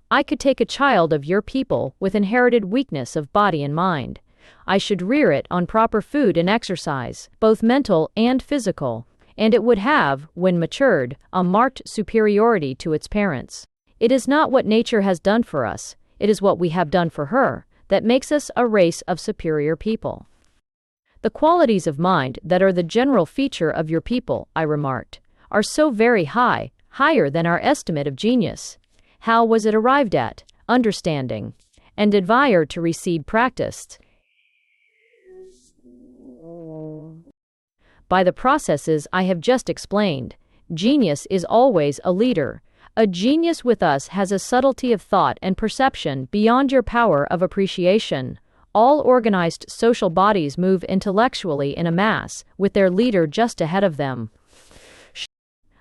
I could take a child of your people with inherited weakness of body and mind. I should rear it on proper food and exercise, both mental and physical, and it would have, when matured, a marked superiority to its parents. It is not what nature has done for us, it is what we have done for her, that makes us a race of superior people. The qualities of mind that are the general feature of your people, I remarked, are so very high, higher than our estimate of genius. How was it arrived at, understanding, and advised to recede practiced? By the processes I have just explained. Genius is always a leader. A genius with us has a subtlety of thought and perception beyond your power of appreciation. All organized social bodies move intellectually in a mass, with their leader just ahead of them.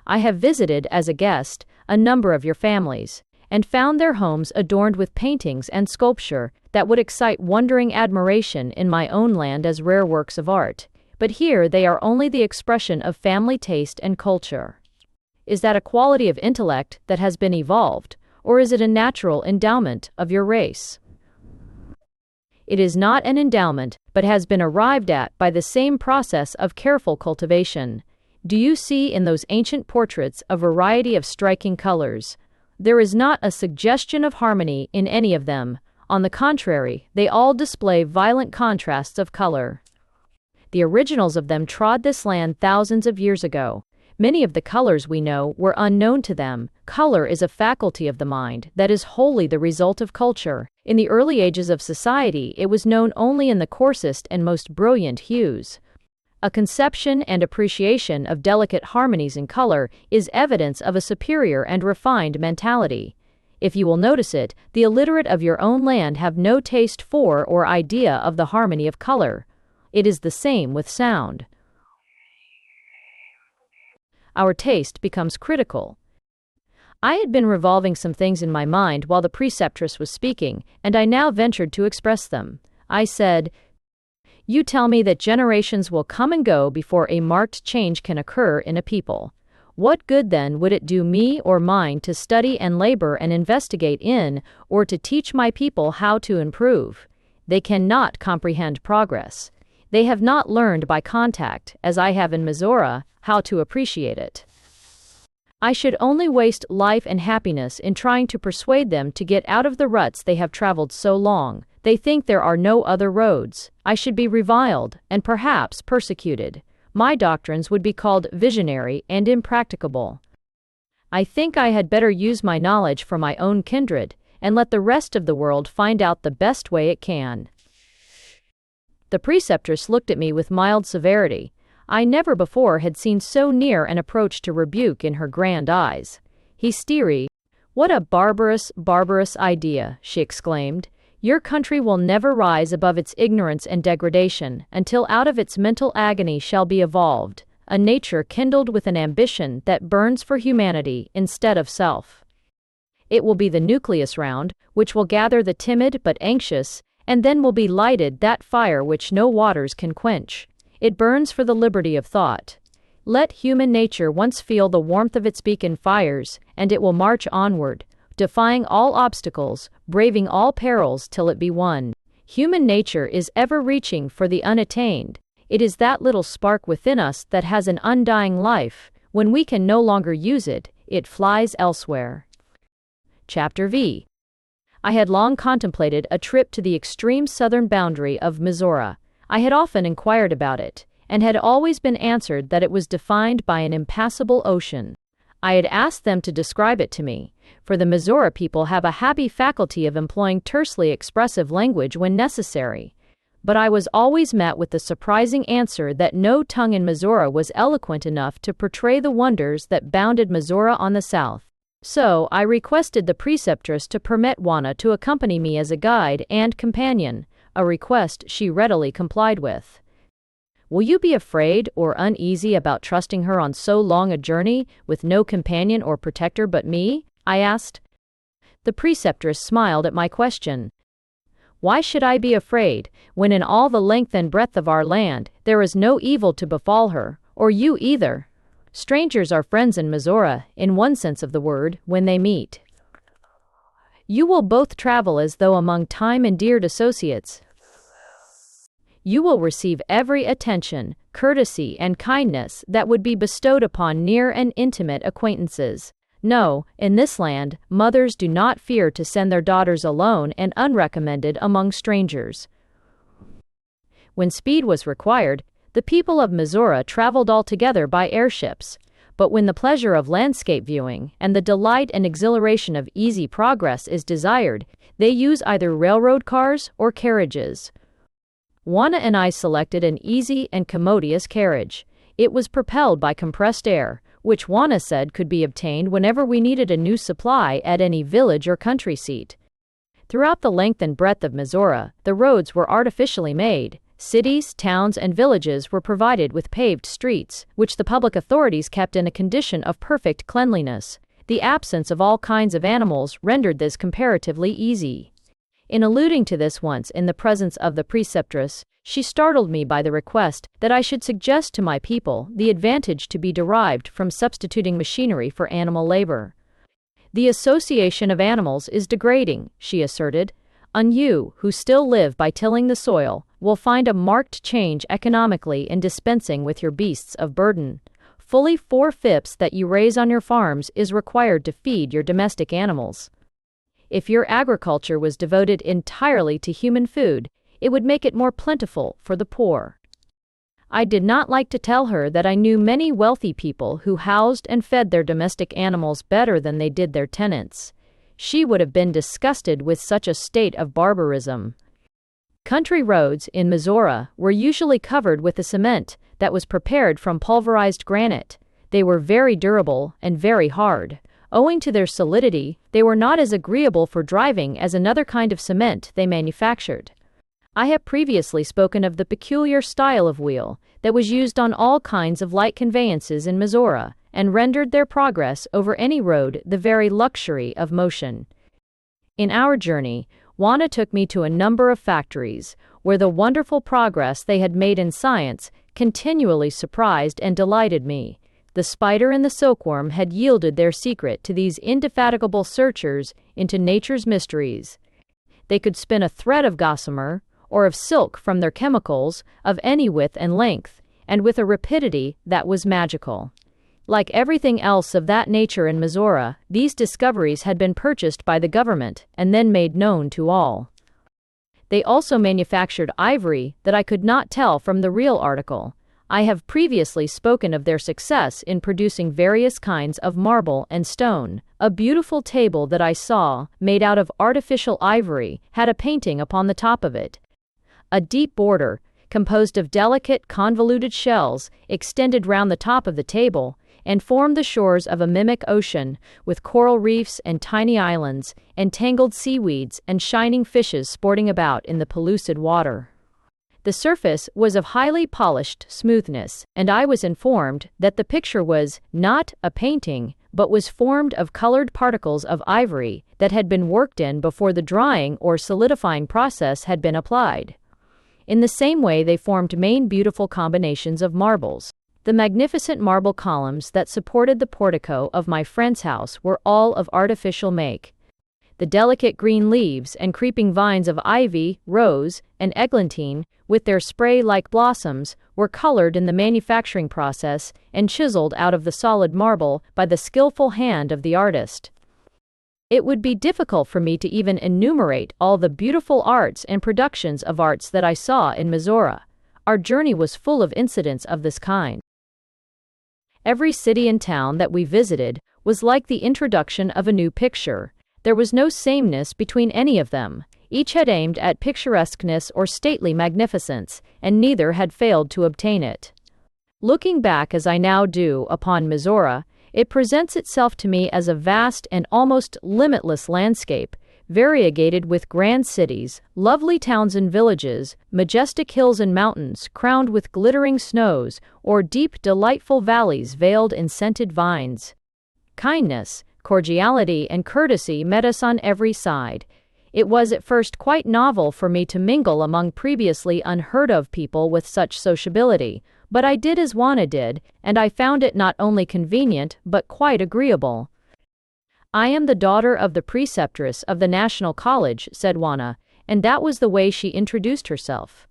I have visited, as a guest, a number of your families, and found their homes adorned with paintings and sculpture that would excite wondering admiration in my own land as rare works of art. But here they are only the expression of family taste and culture. Is that a quality of intellect that has been evolved, or is it a natural endowment of your race? It is not an endowment, but has been arrived at by the same process of careful cultivation. Do you see in those ancient portraits a variety of striking colors? There is not a suggestion of harmony in any of them. On the contrary, they all display violent contrasts of color. The originals of them trod this land thousands of years ago. Many of the colors we know were unknown to them. Color is a faculty of the mind that is wholly the result of culture. In the early ages of society, it was known only in the coarsest and most brilliant hues. A conception and appreciation of delicate harmonies in color is evidence of a superior and refined mentality. If you will notice it, the illiterate of your own land have no taste for or idea of the harmony of color. It is the same with sound. Our taste becomes critical. I had been revolving some things in my mind while the preceptress was speaking, and I now ventured to express them. I said, "You tell me that generations will come and go before a marked change can occur in a people. What good then would it do me or mine to study and labor and investigate in, or to teach my people how to improve? They cannot comprehend progress. They have not learned by contact, as I have in Mizora, how to appreciate it. I should only waste life and happiness in trying to persuade them to get out of the ruts they have traveled so long. They think there are no other roads. I should be reviled, and perhaps persecuted. My doctrines would be called visionary and impracticable. I think I had better use my knowledge for my own kindred, and let the rest of the world find out the best way it can." The preceptress looked at me with mild severity. I never before had seen so near an approach to rebuke in her grand eyes. "Hysteria! What a barbarous, barbarous idea!" she exclaimed. "Your country will never rise above its ignorance and degradation until out of its mental agony shall be evolved a nature kindled with an ambition that burns for humanity instead of self. It will be the nucleus round which will gather the timid but anxious, and then will be lighted that fire which no waters can quench. It burns for the liberty of thought. Let human nature once feel the warmth of its beacon fires, and it will march onward, defying all obstacles, braving all perils till it be won. Human nature is ever reaching for the unattained. It is that little spark within us that has an undying life. When we can no longer use it, it flies elsewhere. Chapter V. I had long contemplated a trip to the extreme southern boundary of Mizora. I had often inquired about it, and had always been answered that it was defined by an impassable ocean. I had asked them to describe it to me, for the Mizora people have a happy faculty of employing tersely expressive language when necessary. But I was always met with the surprising answer that no tongue in Mizora was eloquent enough to portray the wonders that bounded Mizora on the south. So I requested the preceptress to permit Juana to accompany me as a guide and companion, a request she readily complied with. "Will you be afraid or uneasy about trusting her on so long a journey with no companion or protector but me?" I asked. The preceptress smiled at my question. "Why should I be afraid, when in all the length and breadth of our land there is no evil to befall her, or you either? Strangers are friends in Mizora, in one sense of the word, when they meet. You will both travel as though among time-endeared associates. You will receive every attention, courtesy, and kindness that would be bestowed upon near and intimate acquaintances. No, in this land, mothers do not fear to send their daughters alone and unrecommended among strangers." When speed was required, the people of Mizora traveled altogether by airships, but when the pleasure of landscape viewing and the delight and exhilaration of easy progress is desired, they use either railroad cars or carriages. Juana and I selected an easy and commodious carriage. It was propelled by compressed air, which Juana said could be obtained whenever we needed a new supply at any village or country seat. Throughout the length and breadth of Mizora, the roads were artificially made. Cities, towns, and villages were provided with paved streets, which the public authorities kept in a condition of perfect cleanliness. The absence of all kinds of animals rendered this comparatively easy. In alluding to this once in the presence of the preceptress, she startled me by the request that I should suggest to my people the advantage to be derived from substituting machinery for animal labor. "The association of animals is degrading," she asserted, "and you, who still live by tilling the soil, will find a marked change economically in dispensing with your beasts of burden. Fully 4/5 that you raise on your farms is required to feed your domestic animals. If your agriculture was devoted entirely to human food, it would make it more plentiful for the poor." I did not like to tell her that I knew many wealthy people who housed and fed their domestic animals better than they did their tenants. She would have been disgusted with such a state of barbarism. Country roads in Mizora were usually covered with a cement that was prepared from pulverized granite. They were very durable and very hard. Owing to their solidity, they were not as agreeable for driving as another kind of cement they manufactured. I have previously spoken of the peculiar style of wheel that was used on all kinds of light conveyances in Mizora, and rendered their progress over any road the very luxury of motion. In our journey, Juana took me to a number of factories, where the wonderful progress they had made in science continually surprised and delighted me. The spider and the silkworm had yielded their secret to these indefatigable searchers into nature's mysteries. They could spin a thread of gossamer, or of silk from their chemicals, of any width and length, and with a rapidity that was magical. Like everything else of that nature in Mizora, these discoveries had been purchased by the government and then made known to all. They also manufactured ivory that I could not tell from the real article. I have previously spoken of their success in producing various kinds of marble and stone. A beautiful table that I saw, made out of artificial ivory, had a painting upon the top of it. A deep border, composed of delicate convoluted shells, extended round the top of the table, and formed the shores of a mimic ocean, with coral reefs and tiny islands, and tangled seaweeds and shining fishes sporting about in the pellucid water. The surface was of highly polished smoothness, and I was informed that the picture was not a painting, but was formed of colored particles of ivory that had been worked in before the drying or solidifying process had been applied. In the same way they formed main beautiful combinations of marbles. The magnificent marble columns that supported the portico of my friend's house were all of artificial make. the delicate green leaves and creeping vines of ivy, rose, and eglantine, with their spray-like blossoms, were colored in the manufacturing process and chiseled out of the solid marble by the skillful hand of the artist. It would be difficult for me to even enumerate all the beautiful arts and productions of arts that I saw in Mizora. Our journey was full of incidents of this kind. Every city and town that we visited was like the introduction of a new picture. There was no sameness between any of them. Each had aimed at picturesqueness or stately magnificence, and neither had failed to obtain it. Looking back as I now do upon Mizora, it presents itself to me as a vast and almost limitless landscape, variegated with grand cities, lovely towns and villages, majestic hills and mountains crowned with glittering snows, or deep, delightful valleys veiled in scented vines. Kindness, cordiality, and courtesy met us on every side. It was at first quite novel for me to mingle among previously unheard-of people with such sociability, but I did as Juana did, and I found it not only convenient but quite agreeable. "I am the daughter of the preceptress of the National College," said Juana, and that was the way she introduced herself.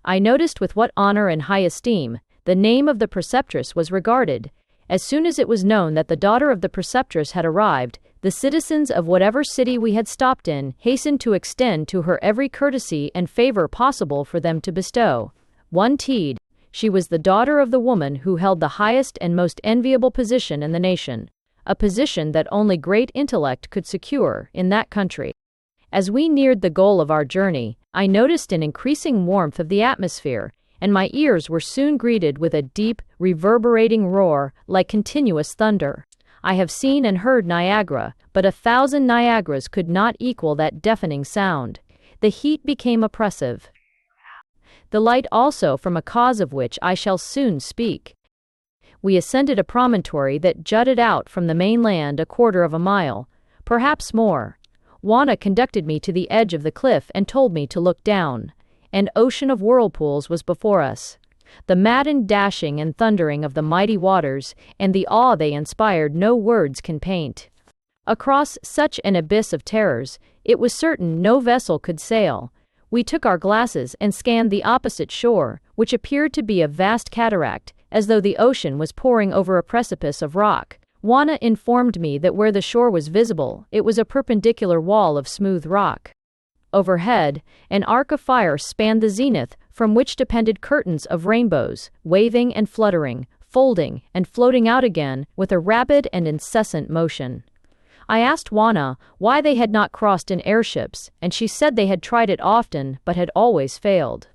I noticed with what honor and high esteem the name of the preceptress was regarded. As soon as it was known that the daughter of the preceptress had arrived, the citizens of whatever city we had stopped in hastened to extend to her every courtesy and favor possible for them to bestow. Indeed, she was the daughter of the woman who held the highest and most enviable position in the nation, a position that only great intellect could secure in that country. As we neared the goal of our journey, I noticed an increasing warmth of the atmosphere, and my ears were soon greeted with a deep, reverberating roar like continuous thunder. I have seen and heard Niagara, but 1,000 Niagaras could not equal that deafening sound. The heat became oppressive. The light also, from a cause of which I shall soon speak. We ascended a promontory that jutted out from the mainland a quarter of a mile, perhaps more. Juana conducted me to the edge of the cliff and told me to look down. An ocean of whirlpools was before us. The maddened dashing and thundering of the mighty waters, and the awe they inspired, no words can paint. Across such an abyss of terrors, it was certain no vessel could sail. We took our glasses and scanned the opposite shore, which appeared to be a vast cataract, as though the ocean was pouring over a precipice of rock. Juana informed me that where the shore was visible, it was a perpendicular wall of smooth rock. Overhead, an arc of fire spanned the zenith, from which depended curtains of rainbows, waving and fluttering, folding and floating out again with a rapid and incessant motion. I asked Juana why they had not crossed in airships, and she said they had tried it often but had always failed.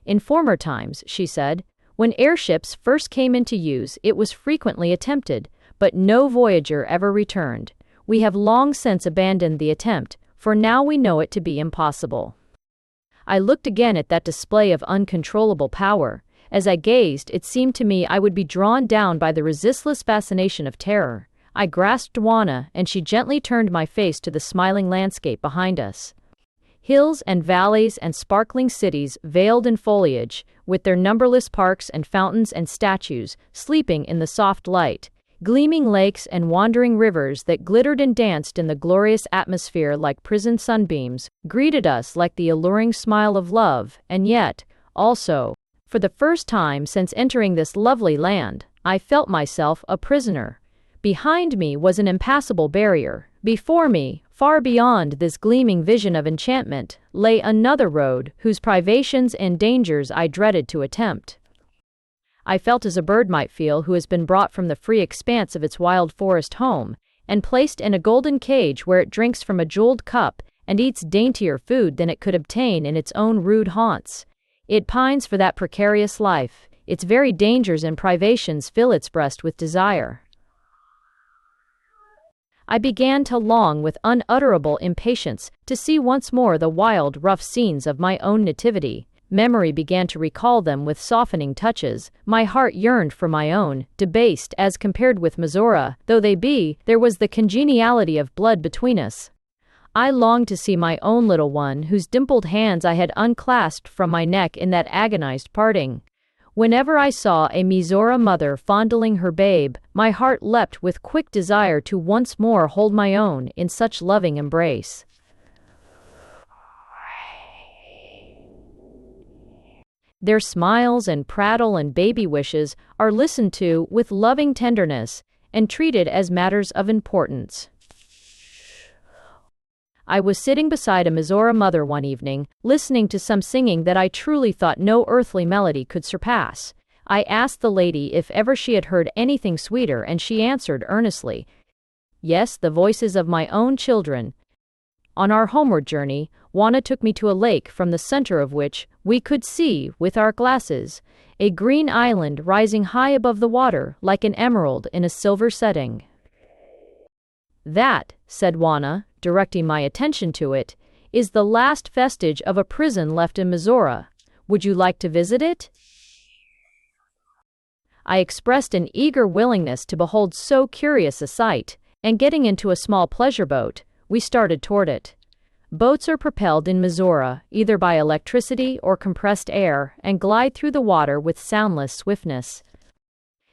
In former times, she said, when airships first came into use, it was frequently attempted, but no voyager ever returned. We have long since abandoned the attempt, for now we know it to be impossible. I looked again at that display of uncontrollable power. As I gazed, it seemed to me I would be drawn down by the resistless fascination of terror. I grasped Juana, and she gently turned my face to the smiling landscape behind us. Hills and valleys and sparkling cities veiled in foliage, with their numberless parks and fountains and statues, sleeping in the soft light. Gleaming lakes and wandering rivers that glittered and danced in the glorious atmosphere like prisoned sunbeams, greeted us like the alluring smile of love, and yet, also, for the first time since entering this lovely land, I felt myself a prisoner. Behind me was an impassable barrier. Before me, far beyond this gleaming vision of enchantment, lay another road whose privations and dangers I dreaded to attempt. I felt as a bird might feel who has been brought from the free expanse of its wild forest home, and placed in a golden cage where it drinks from a jeweled cup and eats daintier food than it could obtain in its own rude haunts. It pines for that precarious life. Its very dangers and privations fill its breast with desire. I began to long with unutterable impatience to see once more the wild, rough scenes of my own nativity. Memory began to recall them with softening touches. My heart yearned for my own, debased as compared with Mizora, though there was the congeniality of blood between us. I longed to see my own little one, whose dimpled hands I had unclasped from my neck in that agonized parting. Whenever I saw a Mizora mother fondling her babe, my heart leapt with quick desire to once more hold my own in such loving embrace. Their smiles and prattle and baby wishes are listened to with loving tenderness and treated as matters of importance. I was sitting beside a Mizora mother one evening, listening to some singing that I truly thought no earthly melody could surpass. I asked the lady if ever she had heard anything sweeter, and she answered earnestly, "Yes, the voices of my own children." On our homeward journey, Juana took me to a lake from the center of which we could see, with our glasses, a green island rising high above the water like an emerald in a silver setting. "That," said Juana, directing my attention to it, "is the last vestige of a prison left in Mizora. Would you like to visit it?" I expressed an eager willingness to behold so curious a sight, and getting into a small pleasure boat, we started toward it. Boats are propelled in Mizora either by electricity or compressed air and glide through the water with soundless swiftness.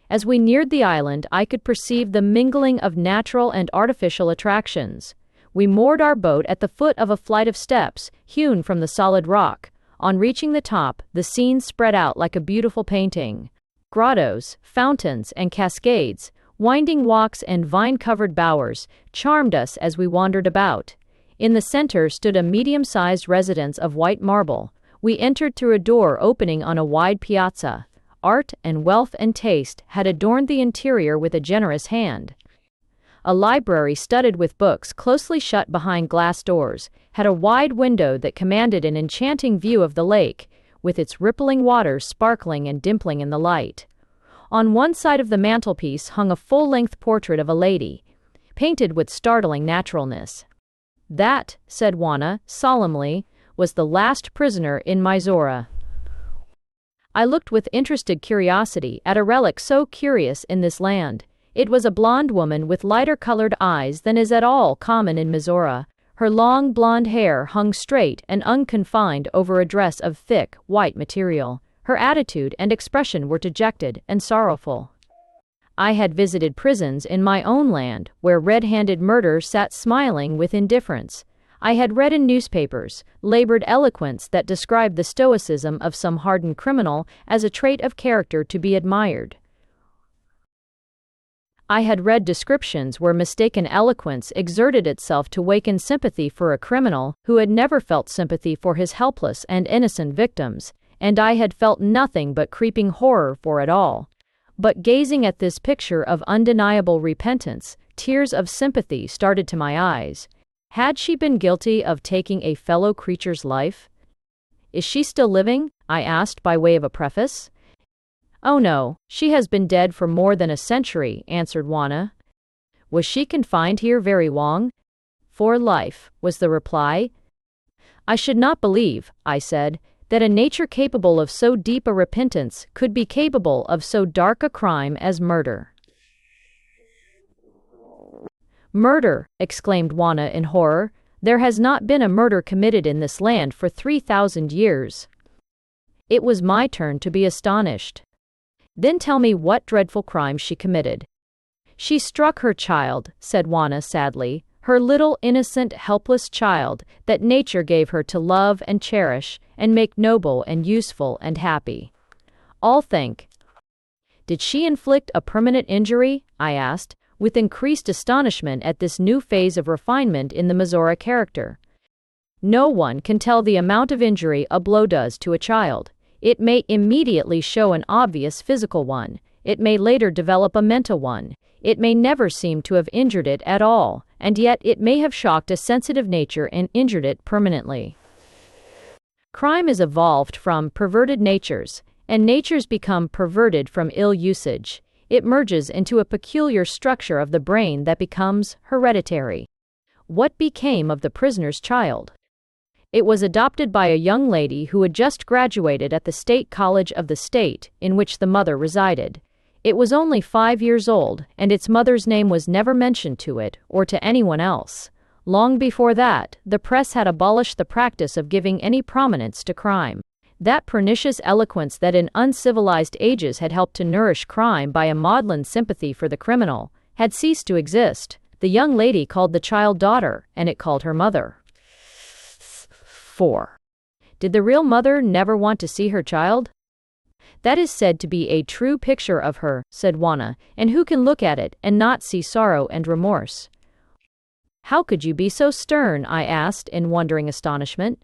As we neared the island, I could perceive the mingling of natural and artificial attractions. We moored our boat at the foot of a flight of steps hewn from the solid rock. On reaching the top, the scene spread out like a beautiful painting. Grottos, fountains, and cascades, winding walks and vine-covered bowers charmed us as we wandered about. In the center stood a medium-sized residence of white marble. We entered through a door opening on a wide piazza. Art and wealth and taste had adorned the interior with a generous hand. A library studded with books closely shut behind glass doors had a wide window that commanded an enchanting view of the lake, with its rippling waters sparkling and dimpling in the light. On one side of the mantelpiece hung a full-length portrait of a lady, painted with startling naturalness. "That," said Juana, solemnly, "was the last prisoner in Mizora." I looked with interested curiosity at a relic so curious in this land. It was a blonde woman with lighter-colored eyes than is at all common in Mizora. Her long blonde hair hung straight and unconfined over a dress of thick, white material. Her attitude and expression were dejected and sorrowful. I had visited prisons in my own land, where red-handed murder sat smiling with indifference. I had read in newspapers labored eloquence that described the stoicism of some hardened criminal as a trait of character to be admired. I had read descriptions where mistaken eloquence exerted itself to waken sympathy for a criminal who had never felt sympathy for his helpless and innocent victims, and I had felt nothing but creeping horror for it all. But gazing at this picture of undeniable repentance, tears of sympathy started to my eyes. Had she been guilty of taking a fellow creature's life? "Is she still living?" I asked by way of a preface. "Oh no, she has been dead for more than a century," answered Juana. "Was she confined here very long?" "For life," was the reply. "I should not believe," I said, "that a nature capable of so deep a repentance could be capable of so dark a crime as murder." "Murder!" exclaimed Juana in horror. "There has not been a murder committed in this land for 3,000 years." It was my turn to be astonished. "Then tell me what dreadful crime she committed." "She struck her child," said Juana sadly, "her little, innocent, helpless child that nature gave her to love and cherish and make noble and useful and happy. All think." "Did she inflict a permanent injury?" I asked, with increased astonishment at this new phase of refinement in the Mizora character. "No one can tell the amount of injury a blow does to a child. It may immediately show an obvious physical one. It may later develop a mental one. It may never seem to have injured it at all, and yet it may have shocked a sensitive nature and injured it permanently. Crime is evolved from perverted natures, and natures become perverted from ill usage. It merges into a peculiar structure of the brain that becomes hereditary. What became of the prisoner's child? It was adopted by a young lady who had just graduated at the State College of the state in which the mother resided. It was only 5 years old, and its mother's name was never mentioned to it or to anyone else. Long before that, the press had abolished the practice of giving any prominence to crime. That pernicious eloquence that in uncivilized ages had helped to nourish crime by a maudlin sympathy for the criminal had ceased to exist. The young lady called the child daughter, and it called her mother. 4. Did the real mother never want to see her child? That is said to be a true picture of her, said Juana, and who can look at it and not see sorrow and remorse? How could you be so stern? I asked in wondering astonishment.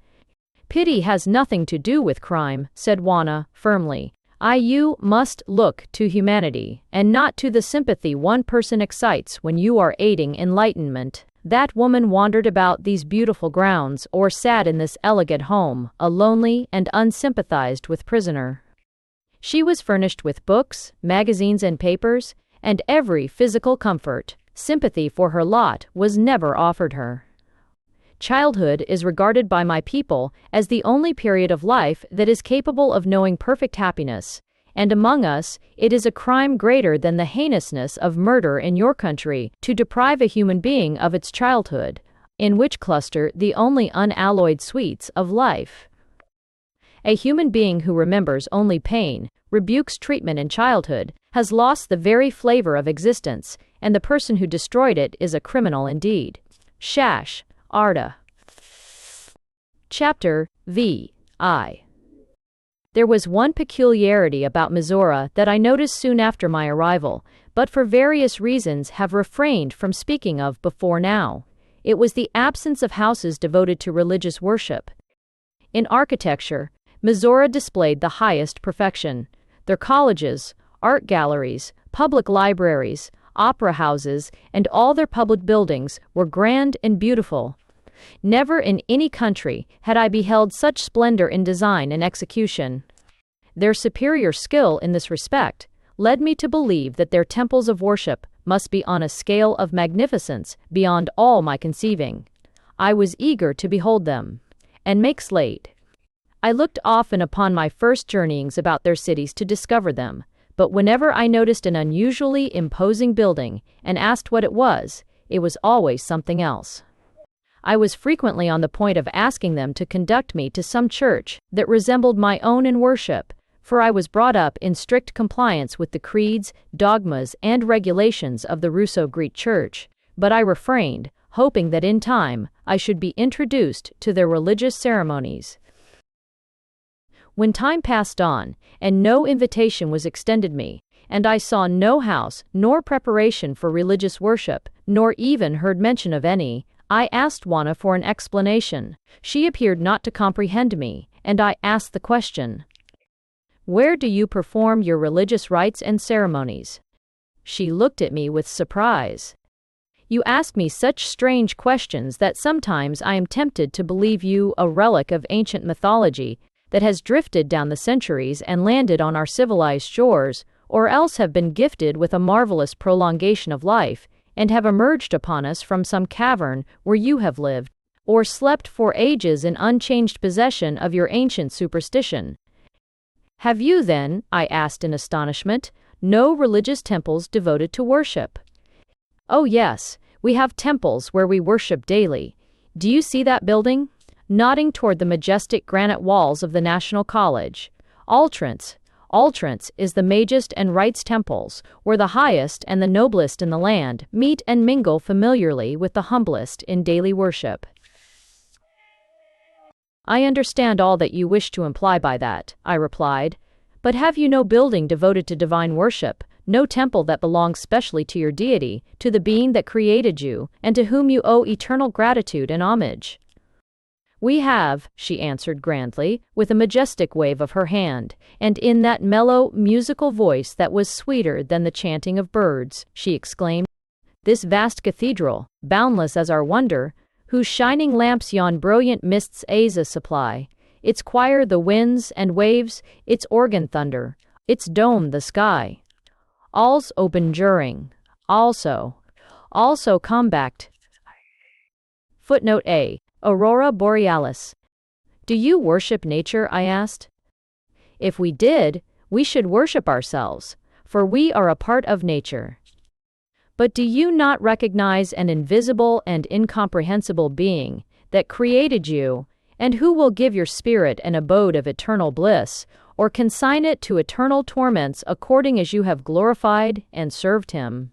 Pity has nothing to do with crime, said Juana, firmly. You must look to humanity, and not to the sympathy one person excites when you are aiding enlightenment. That woman wandered about these beautiful grounds, or sat in this elegant home, a lonely and unsympathized with prisoner. She was furnished with books, magazines and papers, and every physical comfort. Sympathy for her lot was never offered her. Childhood is regarded by my people as the only period of life that is capable of knowing perfect happiness, and among us, it is a crime greater than the heinousness of murder in your country to deprive a human being of its childhood, in which cluster the only unalloyed sweets of life. A human being who remembers only pain, rebukes treatment in childhood, has lost the very flavor of existence, and the person who destroyed it is a criminal indeed. Shash. Arda. Chapter V.I. There was one peculiarity about Mizora that I noticed soon after my arrival, but for various reasons have refrained from speaking of before now. It was the absence of houses devoted to religious worship. In architecture, Mizora displayed the highest perfection. Their colleges, art galleries, public libraries, opera houses, and all their public buildings were grand and beautiful. Never in any country had I beheld such splendor in design and execution. Their superior skill in this respect led me to believe that their temples of worship must be on a scale of magnificence beyond all my conceiving. I was eager to behold them, and make slate. I looked often upon my first journeyings about their cities to discover them, but whenever I noticed an unusually imposing building and asked what it was always something else. I was frequently on the point of asking them to conduct me to some church that resembled my own in worship, for I was brought up in strict compliance with the creeds, dogmas, and regulations of the Russo-Greek Church, but I refrained, hoping that in time I should be introduced to their religious ceremonies. When time passed on, and no invitation was extended me, and I saw no house nor preparation for religious worship, nor even heard mention of any, I asked Juana for an explanation. She appeared not to comprehend me, and I asked the question, "Where do you perform your religious rites and ceremonies?" She looked at me with surprise. "You ask me such strange questions that sometimes I am tempted to believe you a relic of ancient mythology that has drifted down the centuries and landed on our civilized shores, or else have been gifted with a marvelous prolongation of life, and have emerged upon us from some cavern where you have lived, or slept for ages in unchanged possession of your ancient superstition. Have you then," I asked in astonishment, "no religious temples devoted to worship?" "Oh yes, we have temples where we worship daily. Do you see that building?" Nodding toward the majestic granite walls of the National College. Altrance is the Magist and Rites temples, where the highest and the noblest in the land meet and mingle familiarly with the humblest in daily worship. "I understand all that you wish to imply by that," I replied. "But have you no building devoted to divine worship, no temple that belongs specially to your deity, to the being that created you, and to whom you owe eternal gratitude and homage?" "We have," she answered grandly, with a majestic wave of her hand, and in that mellow, musical voice that was sweeter than the chanting of birds, she exclaimed, "This vast cathedral, boundless as our wonder, whose shining lamps yon brilliant mists supply, its choir the winds and waves, its organ thunder, its dome the sky. All's open during, also combact." Footnote A. Aurora Borealis. "Do you worship nature?" I asked. "If we did, we should worship ourselves, for we are a part of nature. But do you not recognize an invisible and incomprehensible being that created you And who will give your spirit an abode of eternal bliss, or consign it to eternal torments according as you have glorified and served him?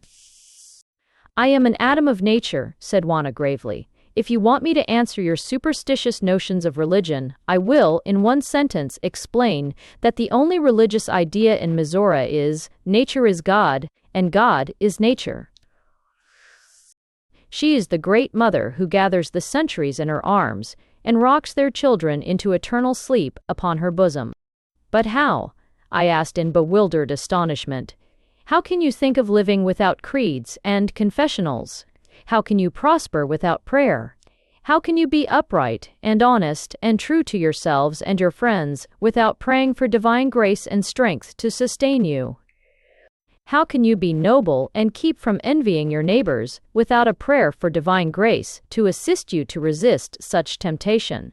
I am an atom of nature, said Juana gravely. If you want me to answer your superstitious notions of religion, I will, in one sentence, explain that the only religious idea in Mizora is, nature is God, and God is nature. She is the great mother who gathers the centuries in her arms, and rocks their children into eternal sleep upon her bosom. But how? I asked in bewildered astonishment. How can you think of living without creeds and confessionals? How can you prosper without prayer? How can you be upright and honest and true to yourselves and your friends without praying for divine grace and strength to sustain you? How can you be noble and keep from envying your neighbors without a prayer for divine grace to assist you to resist such temptation?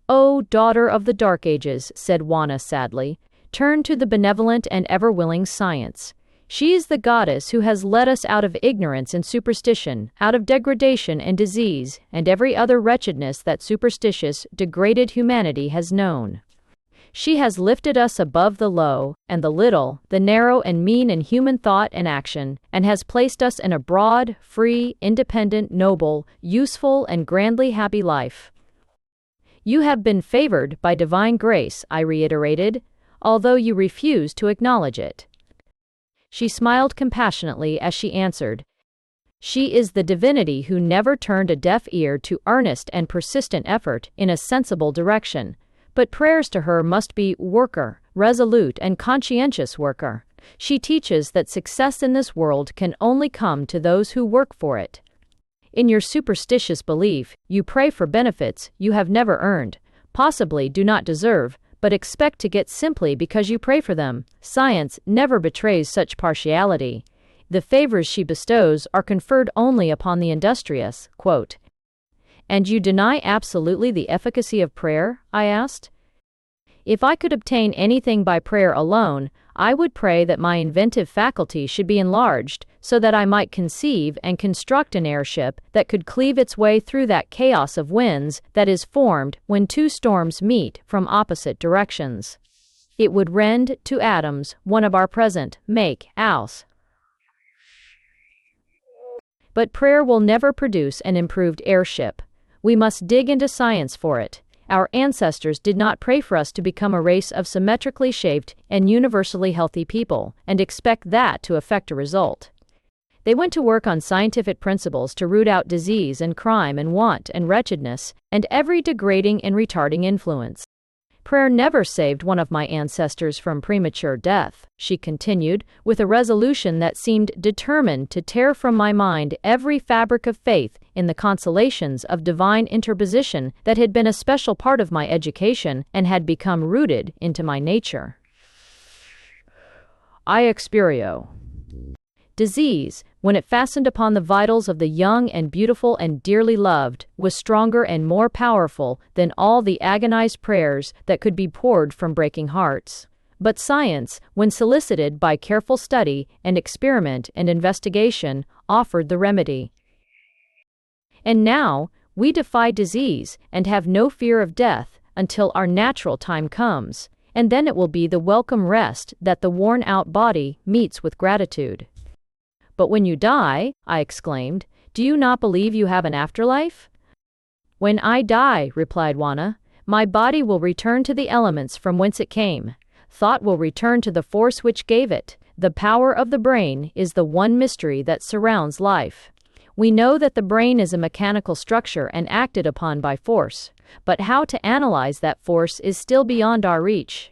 O daughter of the Dark Ages, said Juana sadly, turn to the benevolent and ever-willing science. She is the goddess who has led us out of ignorance and superstition, out of degradation and disease, and every other wretchedness that superstitious, degraded humanity has known. She has lifted us above the low, and the little, the narrow and mean in human thought and action, and has placed us in a broad, free, independent, noble, useful, and grandly happy life. You have been favored by divine grace, I reiterated, although you refuse to acknowledge it. She smiled compassionately as she answered, She is the divinity who never turned a deaf ear to earnest and persistent effort in a sensible direction, but prayers to her must be worker, resolute and conscientious worker. She teaches that success in this world can only come to those who work for it. In your superstitious belief, you pray for benefits you have never earned, possibly do not deserve, but expect to get simply because you pray for them. Science never betrays such partiality. The favors she bestows are conferred only upon the industrious. Quote, And you deny absolutely the efficacy of prayer? I asked. If I could obtain anything by prayer alone, I would pray that my inventive faculty should be enlarged, so that I might conceive and construct an airship that could cleave its way through that chaos of winds that is formed when two storms meet from opposite directions. It would rend to atoms one of our present make house. But prayer will never produce an improved airship. We must dig into science for it. Our ancestors did not pray for us to become a race of symmetrically shaped and universally healthy people, and expect that to affect a result. They went to work on scientific principles to root out disease and crime and want and wretchedness, and every degrading and retarding influence. Prayer never saved one of my ancestors from premature death, she continued, with a resolution that seemed determined to tear from my mind every fabric of faith in the consolations of divine interposition that had been a special part of my education and had become rooted into my nature. I experio. Disease, when it fastened upon the vitals of the young and beautiful and dearly loved, was stronger and more powerful than all the agonized prayers that could be poured from breaking hearts. But science, when solicited by careful study and experiment and investigation, offered the remedy. And now, we defy disease and have no fear of death until our natural time comes, and then it will be the welcome rest that the worn-out body meets with gratitude. But when you die, I exclaimed, do you not believe you have an afterlife? When I die, replied Juana, my body will return to the elements from whence it came. Thought will return to the force which gave it. The power of the brain is the one mystery that surrounds life. We know that the brain is a mechanical structure and acted upon by force, but how to analyze that force is still beyond our reach.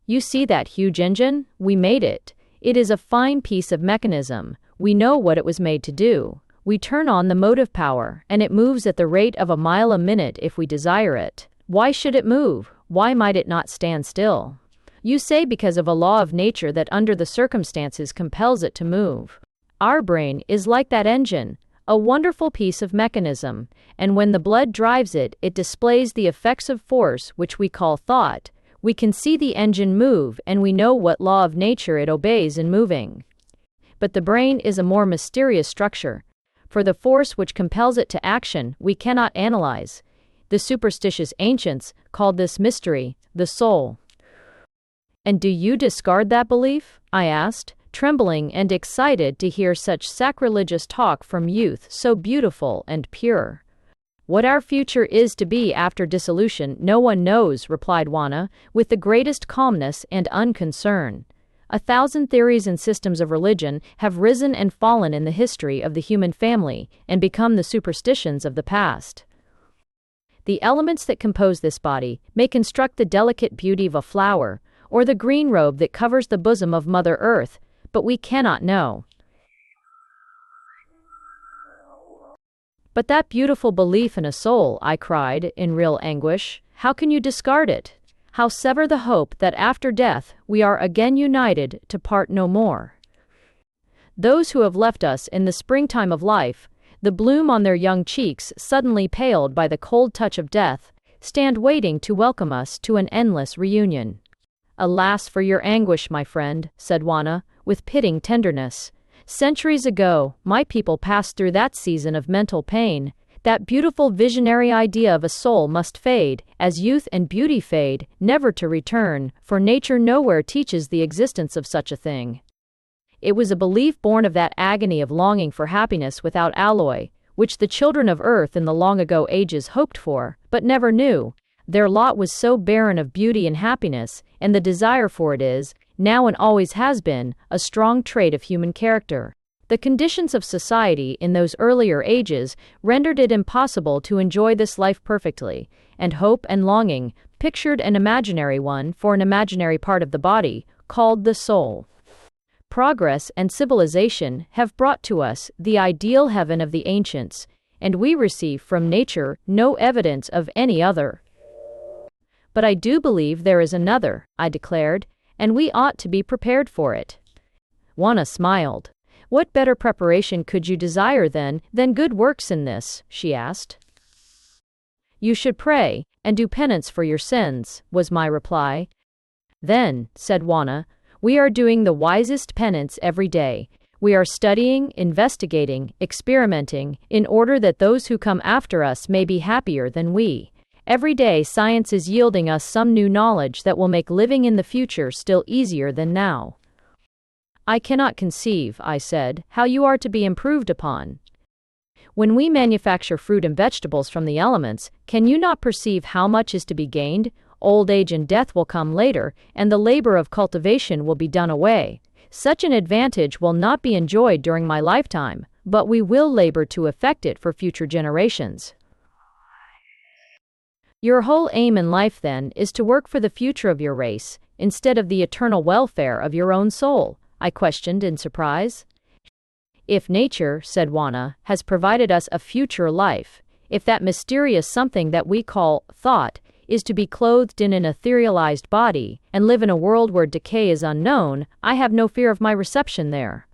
You see that huge engine? We made it. It is a fine piece of mechanism. We know what it was made to do. We turn on the motive power, and it moves at the rate of a mile a minute if we desire it. Why should it move? Why might it not stand still? You say because of a law of nature that under the circumstances compels it to move. Our brain is like that engine, a wonderful piece of mechanism, and when the blood drives it, it displays the effects of force which we call thought. We can see the engine move, and we know what law of nature it obeys in moving. But the brain is a more mysterious structure, for the force which compels it to action we cannot analyze. The superstitious ancients called this mystery the soul. And do you discard that belief? I asked, trembling and excited to hear such sacrilegious talk from youth so beautiful and pure. What our future is to be after dissolution no one knows, replied Juana, with the greatest calmness and unconcern. 1,000 theories and systems of religion have risen and fallen in the history of the human family and become the superstitions of the past. The elements that compose this body may construct the delicate beauty of a flower, or the green robe that covers the bosom of Mother Earth, but we cannot know. But that beautiful belief in a soul, I cried, in real anguish, how can you discard it? How sever the hope that after death we are again united to part no more? Those who have left us in the springtime of life, the bloom on their young cheeks suddenly paled by the cold touch of death, stand waiting to welcome us to an endless reunion. Alas for your anguish, my friend, said Juana, with pitying tenderness. Centuries ago, my people passed through that season of mental pain. That beautiful visionary idea of a soul must fade, as youth and beauty fade, never to return, for nature nowhere teaches the existence of such a thing. It was a belief born of that agony of longing for happiness without alloy, which the children of earth in the long-ago ages hoped for, but never knew. Their lot was so barren of beauty and happiness, and the desire for it is, now and always has been, a strong trait of human character. The conditions of society in those earlier ages rendered it impossible to enjoy this life perfectly, and hope and longing pictured an imaginary one for an imaginary part of the body, called the soul. Progress and civilization have brought to us the ideal heaven of the ancients, and we receive from nature no evidence of any other. But I do believe there is another, I declared, and we ought to be prepared for it. Juana smiled. What better preparation could you desire than good works in this? She asked. You should pray, and do penance for your sins, was my reply. Then, said Juana, we are doing the wisest penance every day. We are studying, investigating, experimenting, in order that those who come after us may be happier than we. Every day science is yielding us some new knowledge that will make living in the future still easier than now. I cannot conceive, I said, how you are to be improved upon. When we manufacture fruit and vegetables from the elements, can you not perceive how much is to be gained? Old age and death will come later, and the labor of cultivation will be done away. Such an advantage will not be enjoyed during my lifetime, but we will labor to effect it for future generations. Your whole aim in life, then, is to work for the future of your race, instead of the eternal welfare of your own soul, I questioned in surprise. If nature, said Juana, has provided us a future life, if that mysterious something that we call thought is to be clothed in an etherealized body, and live in a world where decay is unknown, I have no fear of my reception there.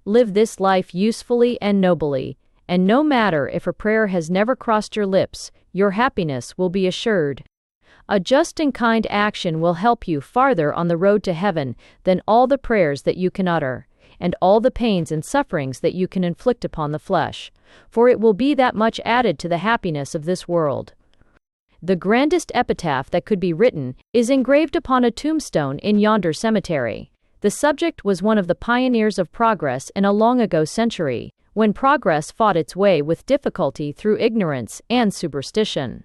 Live this life usefully and nobly, and no matter if a prayer has never crossed your lips, your happiness will be assured. A just and kind action will help you farther on the road to heaven than all the prayers that you can utter, and all the pains and sufferings that you can inflict upon the flesh, for it will be that much added to the happiness of this world. The grandest epitaph that could be written is engraved upon a tombstone in yonder cemetery. The subject was one of the pioneers of progress in a long-ago century, when progress fought its way with difficulty through ignorance and superstition.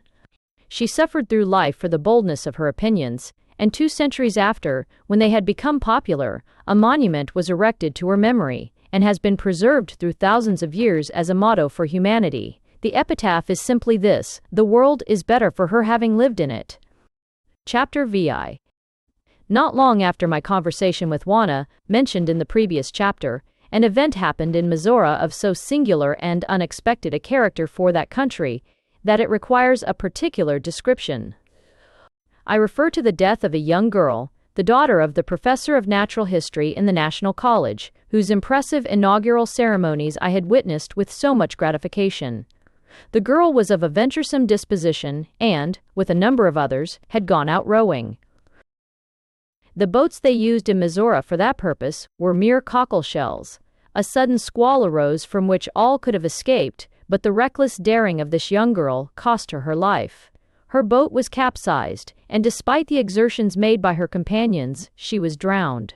She suffered through life for the boldness of her opinions, and 2 centuries after, when they had become popular, a monument was erected to her memory, and has been preserved through thousands of years as a motto for humanity. The epitaph is simply this: the world is better for her having lived in it. Chapter VI. Not long after my conversation with Juana, mentioned in the previous chapter, an event happened in Mizora of so singular and unexpected a character for that country that it requires a particular description. I refer to the death of a young girl, the daughter of the professor of natural history in the National College, whose impressive inaugural ceremonies I had witnessed with so much gratification. The girl was of a venturesome disposition and, with a number of others, had gone out rowing. The boats they used in Mizora for that purpose were mere cockle shells. A sudden squall arose from which all could have escaped, but the reckless daring of this young girl cost her her life. Her boat was capsized, and despite the exertions made by her companions, she was drowned.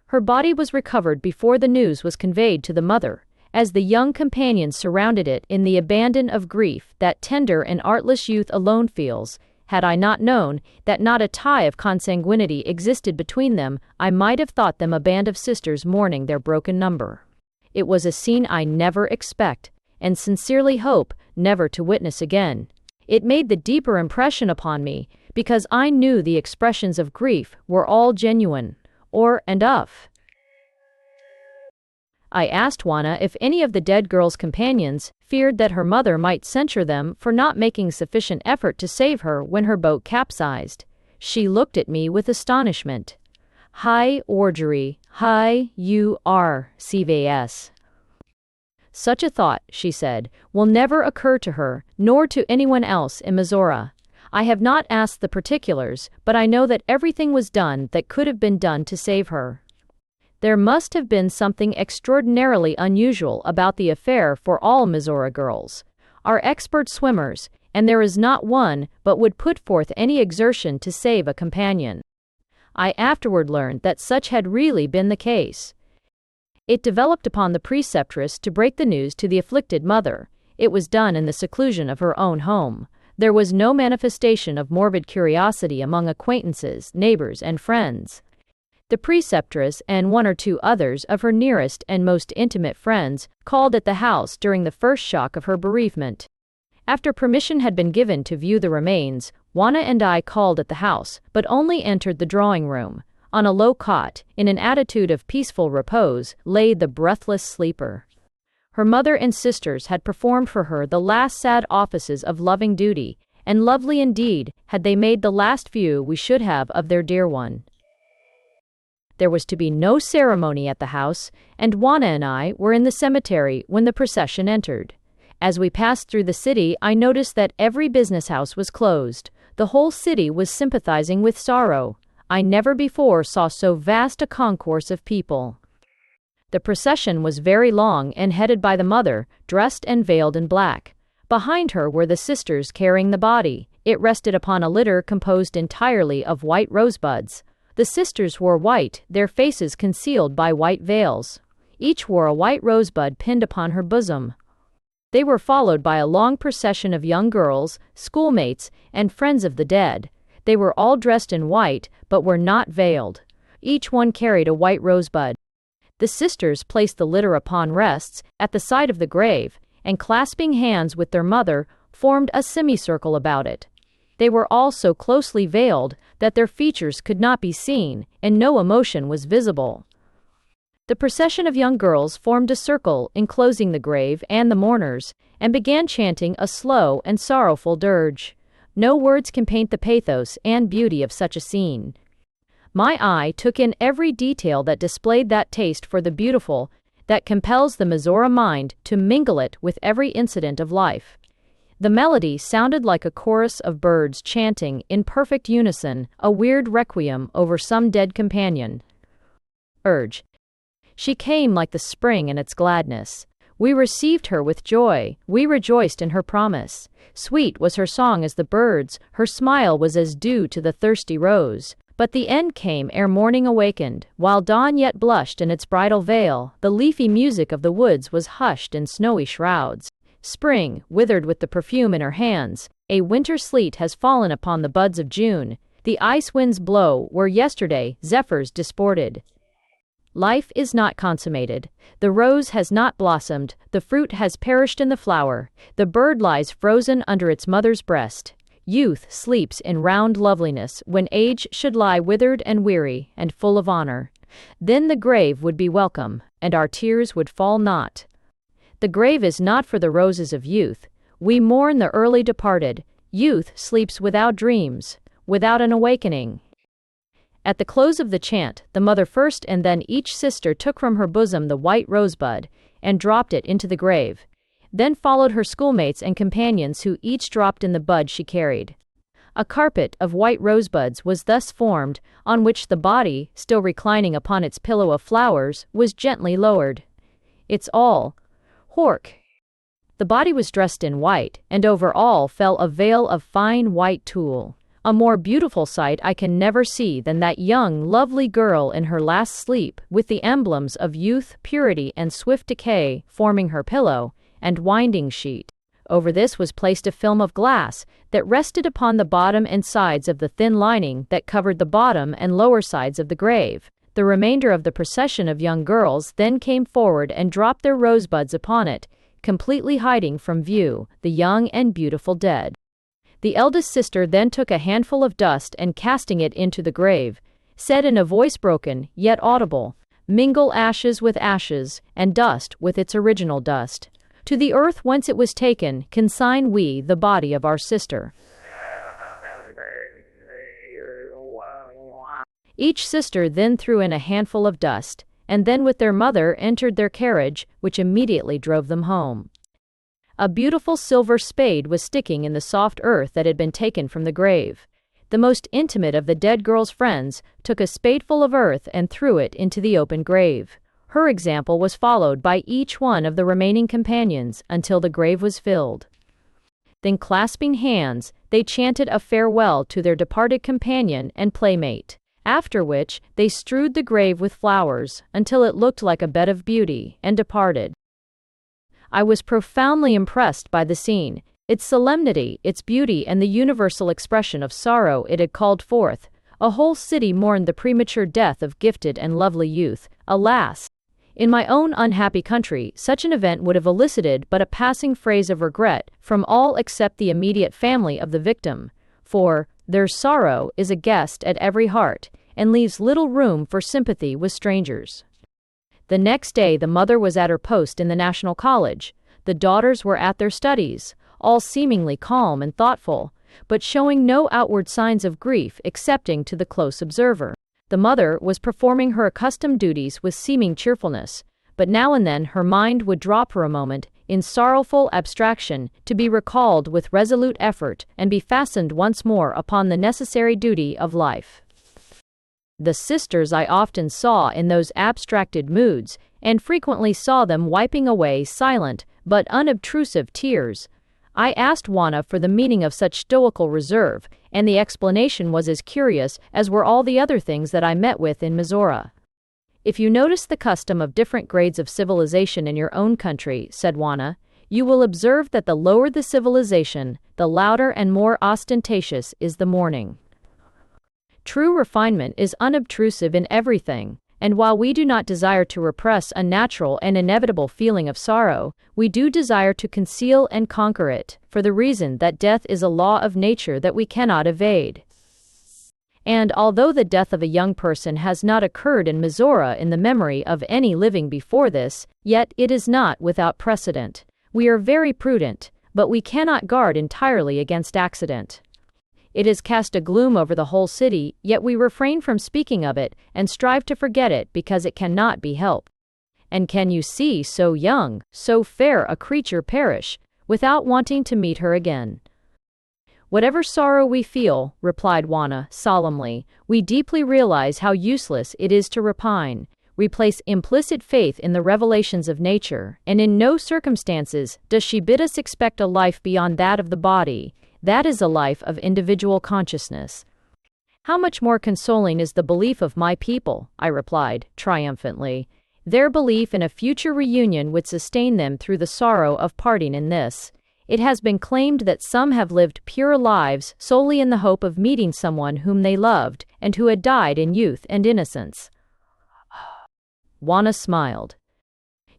Her body was recovered before the news was conveyed to the mother, as the young companions surrounded it in the abandon of grief that tender and artless youth alone feels. Had I not known that not a tie of consanguinity existed between them, I might have thought them a band of sisters mourning their broken number. It was a scene I never expect, and sincerely hope, never to witness again. It made the deeper impression upon me, because I knew the expressions of grief were all genuine, and of. I asked Juana if any of the dead girl's companions feared that her mother might censure them for not making sufficient effort to save her when her boat capsized. She looked at me with astonishment. Hi, Orgery, hi, you are, CVS. Such a thought, she said, will never occur to her, nor to anyone else in Mizora. I have not asked the particulars, but I know that everything was done that could have been done to save her. There must have been something extraordinarily unusual about the affair for all Mizora girls are expert swimmers, and there is not one but would put forth any exertion to save a companion. I afterward learned that such had really been the case. It developed upon the preceptress to break the news to the afflicted mother. It was done in the seclusion of her own home. There was no manifestation of morbid curiosity among acquaintances, neighbors, and friends. The preceptress and one or two others of her nearest and most intimate friends called at the house during the first shock of her bereavement. After permission had been given to view the remains, Juana and I called at the house, but only entered the drawing room. On a low cot, in an attitude of peaceful repose, lay the breathless sleeper. Her mother and sisters had performed for her the last sad offices of loving duty, and lovely indeed had they made the last view we should have of their dear one. There was to be no ceremony at the house, and Juana and I were in the cemetery when the procession entered. As we passed through the city, I noticed that every business house was closed. The whole city was sympathizing with sorrow. I never before saw so vast a concourse of people. The procession was very long and headed by the mother, dressed and veiled in black. Behind her were the sisters carrying the body. It rested upon a litter composed entirely of white rosebuds. The sisters wore white, their faces concealed by white veils. Each wore a white rosebud pinned upon her bosom. They were followed by a long procession of young girls, schoolmates, and friends of the dead. They were all dressed in white, but were not veiled. Each one carried a white rosebud. The sisters placed the litter upon rests at the side of the grave, and clasping hands with their mother, formed a semicircle about it. They were all so closely veiled that their features could not be seen, and no emotion was visible. The procession of young girls formed a circle enclosing the grave and the mourners, and began chanting a slow and sorrowful dirge. No words can paint the pathos and beauty of such a scene. My eye took in every detail that displayed that taste for the beautiful that compels the Mizora mind to mingle it with every incident of life. The melody sounded like a chorus of birds chanting in perfect unison a weird requiem over some dead companion. Urge. She came like the spring in its gladness. We received her with joy. We rejoiced in her promise. Sweet was her song as the birds. Her smile was as dew to the thirsty rose. But the end came ere morning awakened. While dawn yet blushed in its bridal veil, the leafy music of the woods was hushed in snowy shrouds. Spring, withered with the perfume in her hands, a winter sleet has fallen upon the buds of June. The ice winds blow where yesterday zephyrs disported. Life is not consummated. The rose has not blossomed, the fruit has perished in the flower, the bird lies frozen under its mother's breast. Youth sleeps in round loveliness when age should lie withered and weary and full of honor. Then the grave would be welcome, and our tears would fall not. The grave is not for the roses of youth. We mourn the early departed. Youth sleeps without dreams, without an awakening. At the close of the chant, the mother first and then each sister took from her bosom the white rosebud and dropped it into the grave. Then followed her schoolmates and companions who each dropped in the bud she carried. A carpet of white rosebuds was thus formed, on which the body, still reclining upon its pillow of flowers, was gently lowered. It's all. Hork. The body was dressed in white, and over all fell a veil of fine white tulle. A more beautiful sight I can never see than that young, lovely girl in her last sleep, with the emblems of youth, purity, and swift decay forming her pillow and winding sheet. Over this was placed a film of glass that rested upon the bottom and sides of the thin lining that covered the bottom and lower sides of the grave. The remainder of the procession of young girls then came forward and dropped their rosebuds upon it, completely hiding from view the young and beautiful dead. The eldest sister then took a handful of dust and casting it into the grave, said in a voice broken, yet audible, "Mingle ashes with ashes, and dust with its original dust. To the earth whence it was taken, consign we the body of our sister." Each sister then threw in a handful of dust, and then with their mother entered their carriage, which immediately drove them home. A beautiful silver spade was sticking in the soft earth that had been taken from the grave. The most intimate of the dead girl's friends took a spadeful of earth and threw it into the open grave. Her example was followed by each one of the remaining companions until the grave was filled. Then clasping hands, they chanted a farewell to their departed companion and playmate, after which they strewed the grave with flowers until it looked like a bed of beauty, and departed. I was profoundly impressed by the scene, its solemnity, its beauty, and the universal expression of sorrow it had called forth. A whole city mourned the premature death of gifted and lovely youth. Alas! In my own unhappy country, such an event would have elicited but a passing phrase of regret from all except the immediate family of the victim, for their sorrow is a guest at every heart, and leaves little room for sympathy with strangers. The next day the mother was at her post in the National College. The daughters were at their studies, all seemingly calm and thoughtful, but showing no outward signs of grief excepting to the close observer. The mother was performing her accustomed duties with seeming cheerfulness, but now and then her mind would drop for a moment, in sorrowful abstraction, to be recalled with resolute effort and be fastened once more upon the necessary duty of life. The sisters I often saw in those abstracted moods, and frequently saw them wiping away silent but unobtrusive tears. I asked Juana for the meaning of such stoical reserve, and the explanation was as curious as were all the other things that I met with in Mizora. "If you notice the custom of different grades of civilization in your own country," said Juana, "you will observe that the lower the civilization, the louder and more ostentatious is the mourning. True refinement is unobtrusive in everything, and while we do not desire to repress a natural and inevitable feeling of sorrow, we do desire to conceal and conquer it, for the reason that death is a law of nature that we cannot evade. And although the death of a young person has not occurred in Mizora in the memory of any living before this, yet it is not without precedent. We are very prudent, but we cannot guard entirely against accident. It has cast a gloom over the whole city, yet we refrain from speaking of it and strive to forget it because it cannot be helped. And can you see so young, so fair a creature perish, without wanting to meet her again?" "Whatever sorrow we feel," replied Juana solemnly, "we deeply realize how useless it is to repine. We place implicit faith in the revelations of nature, and in no circumstances does she bid us expect a life beyond that of the body. That is a life of individual consciousness." "How much more consoling is the belief of my people," I replied, triumphantly. "Their belief in a future reunion would sustain them through the sorrow of parting in this. It has been claimed that some have lived pure lives solely in the hope of meeting someone whom they loved, and who had died in youth and innocence." Juana smiled.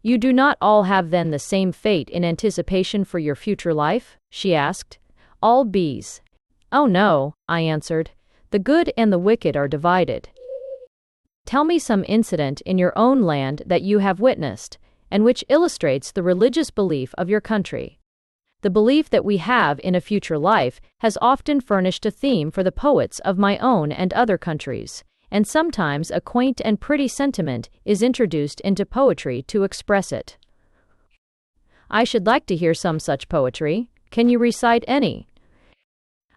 "You do not all have then the same fate in anticipation for your future life?" she asked. "All bees." "Oh no," I answered. "The good and the wicked are divided." "Tell me some incident in your own land that you have witnessed, and which illustrates the religious belief of your country." The belief that we have in a future life has often furnished a theme for the poets of my own and other countries, and sometimes a quaint and pretty sentiment is introduced into poetry to express it. "I should like to hear some such poetry. Can you recite any?"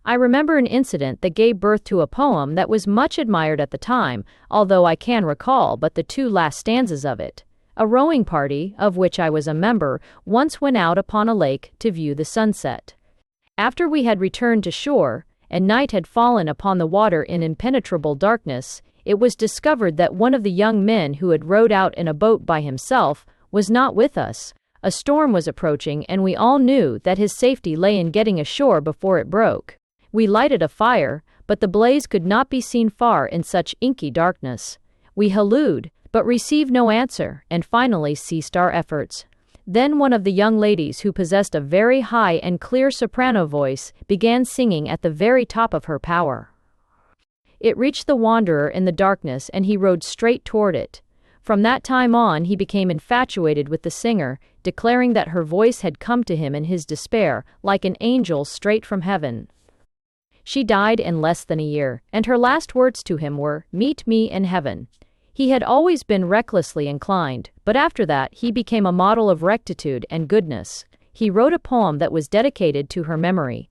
I remember an incident that gave birth to a poem that was much admired at the time, although I can recall but the two last stanzas of it. A rowing party, of which I was a member, once went out upon a lake to view the sunset. After we had returned to shore, and night had fallen upon the water in impenetrable darkness, it was discovered that one of the young men who had rowed out in a boat by himself was not with us. A storm was approaching, and we all knew that his safety lay in getting ashore before it broke. We lighted a fire, but the blaze could not be seen far in such inky darkness. We hallooed, but received no answer, and finally ceased our efforts. Then one of the young ladies, who possessed a very high and clear soprano voice, began singing at the very top of her power. It reached the wanderer in the darkness, and he rowed straight toward it. From that time on he became infatuated with the singer, declaring that her voice had come to him in his despair, like an angel straight from heaven. She died in less than a year, and her last words to him were, "Meet me in heaven." He had always been recklessly inclined, but after that he became a model of rectitude and goodness. He wrote a poem that was dedicated to her memory.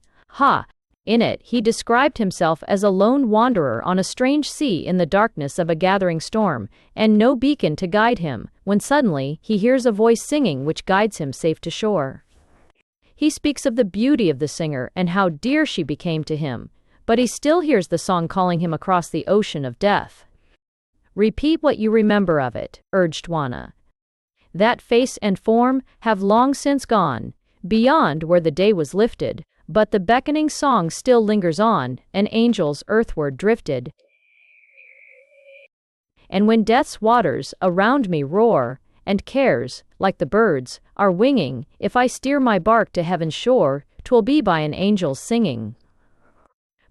In it he described himself as a lone wanderer on a strange sea in the darkness of a gathering storm, and no beacon to guide him, when suddenly he hears a voice singing which guides him safe to shore. He speaks of the beauty of the singer and how dear she became to him, but he still hears the song calling him across the ocean of death. "Repeat what you remember of it," urged Juana. "That face and form have long since gone beyond where the day was lifted, but the beckoning song still lingers on, and angels earthward drifted. And when death's waters around me roar, and cares, like the birds, are winging, if I steer my bark to heaven's shore, 'twill be by an angel's singing."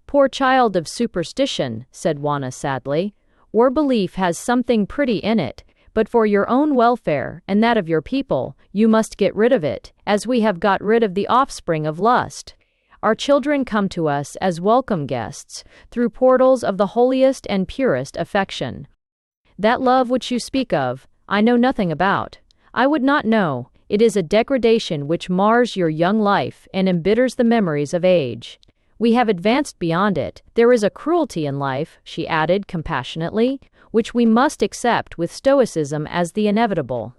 "Poor child of superstition," said Juana sadly. "War belief has something pretty in it, but for your own welfare, and that of your people, you must get rid of it, as we have got rid of the offspring of lust. Our children come to us as welcome guests, through portals of the holiest and purest affection. That love which you speak of, I know nothing about. I would not know. It is a degradation which mars your young life and embitters the memories of age. We have advanced beyond it. There is a cruelty in life," she added compassionately, "which we must accept with stoicism as the inevitable.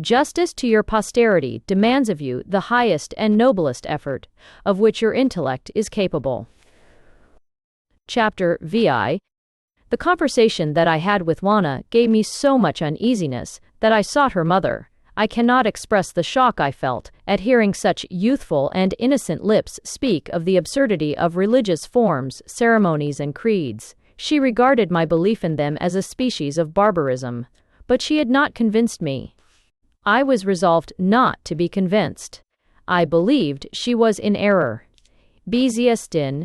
Justice to your posterity demands of you the highest and noblest effort, of which your intellect is capable." Chapter VI. The conversation that I had with Juana gave me so much uneasiness that I sought her mother. I cannot express the shock I felt at hearing such youthful and innocent lips speak of the absurdity of religious forms, ceremonies, and creeds. She regarded my belief in them as a species of barbarism, but she had not convinced me. I was resolved not to be convinced. I believed she was in error. Beziestin.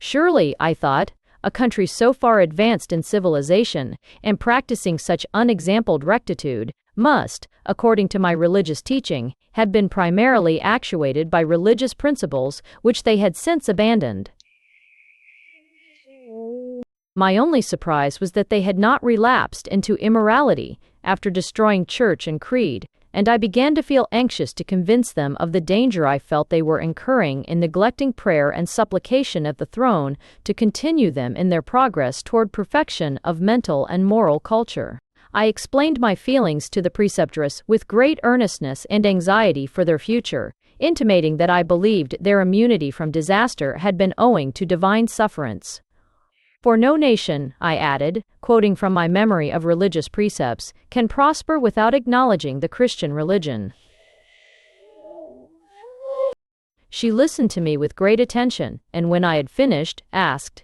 Surely, I thought, a country so far advanced in civilization, and practicing such unexampled rectitude, must, according to my religious teaching, have been primarily actuated by religious principles which they had since abandoned. My only surprise was that they had not relapsed into immorality after destroying church and creed, and I began to feel anxious to convince them of the danger I felt they were incurring in neglecting prayer and supplication at the throne to continue them in their progress toward perfection of mental and moral culture. I explained my feelings to the preceptress with great earnestness and anxiety for their future, intimating that I believed their immunity from disaster had been owing to divine sufferance. "For no nation," I added, quoting from my memory of religious precepts, "can prosper without acknowledging the Christian religion." She listened to me with great attention, and when I had finished, asked,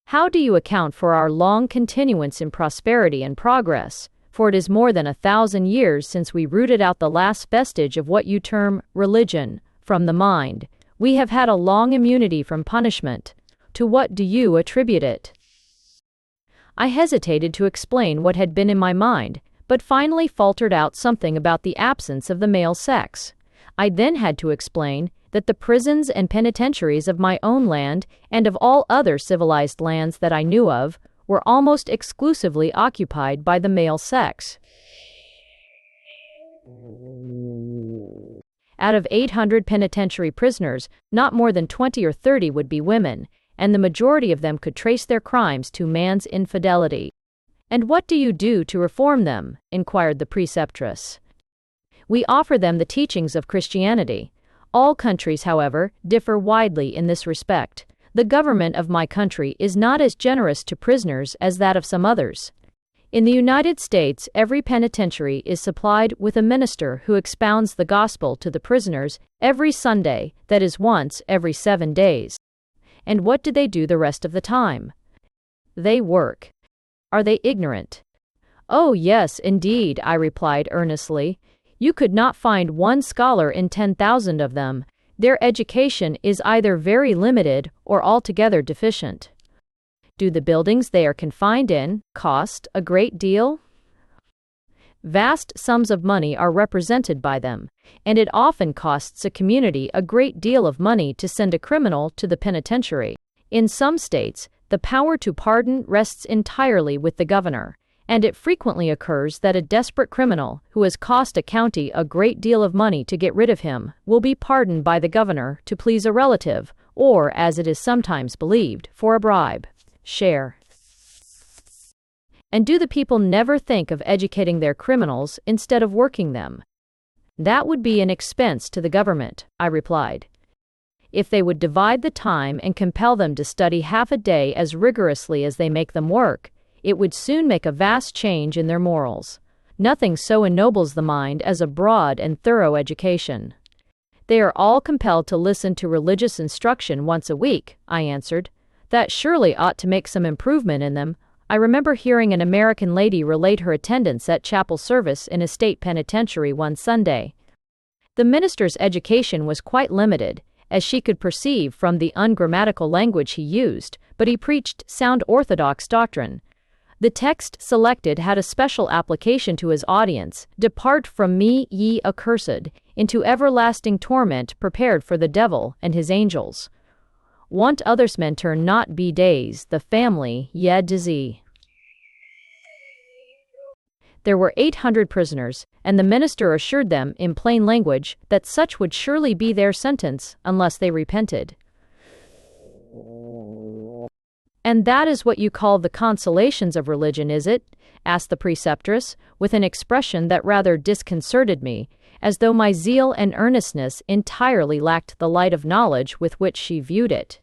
"How do you account for our long continuance in prosperity and progress? For it is more than 1,000 years since we rooted out the last vestige of what you term religion from the mind. We have had a long immunity from punishment. To what do you attribute it?" I hesitated to explain what had been in my mind, but finally faltered out something about the absence of the male sex. I then had to explain that the prisons and penitentiaries of my own land and of all other civilized lands that I knew of were almost exclusively occupied by the male sex. Out of 800 penitentiary prisoners, not more than 20 or 30 would be women, and the majority of them could trace their crimes to man's infidelity. "And what do you do to reform them?" inquired the preceptress. "We offer them the teachings of Christianity. All countries, however, differ widely in this respect. The government of my country is not as generous to prisoners as that of some others. In the United States, every penitentiary is supplied with a minister who expounds the gospel to the prisoners every Sunday, that is once every 7 days. And what do they do the rest of the time? They work. Are they ignorant?" "Oh, yes, indeed," I replied earnestly. "You could not find one scholar in 10,000 of them. Their education is either very limited or altogether deficient." "Do the buildings they are confined in cost a great deal?" "Vast sums of money are represented by them, and it often costs a community a great deal of money to send a criminal to the penitentiary. In some states, the power to pardon rests entirely with the governor, and it frequently occurs that a desperate criminal, who has cost a county a great deal of money to get rid of him, will be pardoned by the governor to please a relative, or, as it is sometimes believed, for a bribe. Share. And do the people never think of educating their criminals instead of working them?" "That would be an expense to the government," I replied. "If they would divide the time and compel them to study half a day as rigorously as they make them work, it would soon make a vast change in their morals. Nothing so ennobles the mind as a broad and thorough education." "They are all compelled to listen to religious instruction once a week," I answered. "That surely ought to make some improvement in them. I remember hearing an American lady relate her attendance at chapel service in a state penitentiary one Sunday. The minister's education was quite limited, as she could perceive from the ungrammatical language he used, but he preached sound orthodox doctrine. The text selected had a special application to his audience: 'Depart from me, ye accursed, into everlasting torment prepared for the devil and his angels. Want others men turn not be days, the family yet disease.'" There were 800 prisoners, and the minister assured them in plain language that such would surely be their sentence unless they repented. "And that is what you call the consolations of religion, is it?" asked the preceptress, with an expression that rather disconcerted me, as though my zeal and earnestness entirely lacked the light of knowledge with which she viewed it.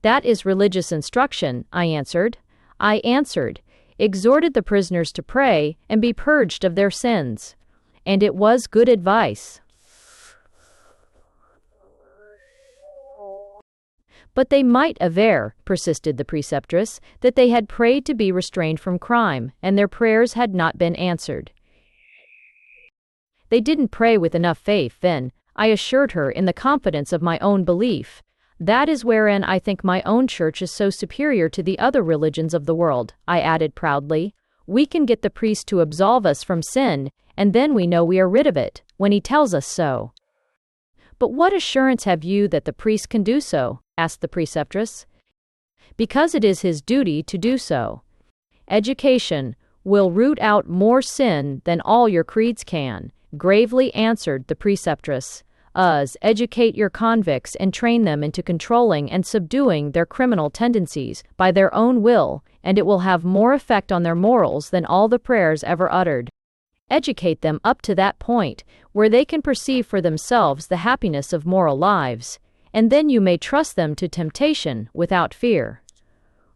"That is religious instruction," I answered, "exhorted the prisoners to pray and be purged of their sins. And it was good advice." "But they might aver," persisted the preceptress, "that they had prayed to be restrained from crime, and their prayers had not been answered." "They didn't pray with enough faith, then," I assured her in the confidence of my own belief. "That is wherein I think my own church is so superior to the other religions of the world," I added proudly. "We can get the priest to absolve us from sin, and then we know we are rid of it, when he tells us so." "But what assurance have you that the priest can do so?" asked the preceptress. "Because it is his duty to do so. Education will root out more sin than all your creeds can," gravely answered the preceptress. Educate your convicts and train them into controlling and subduing their criminal tendencies by their own will, and it will have more effect on their morals than all the prayers ever uttered. Educate them up to that point where they can perceive for themselves the happiness of moral lives, and then you may trust them to temptation without fear.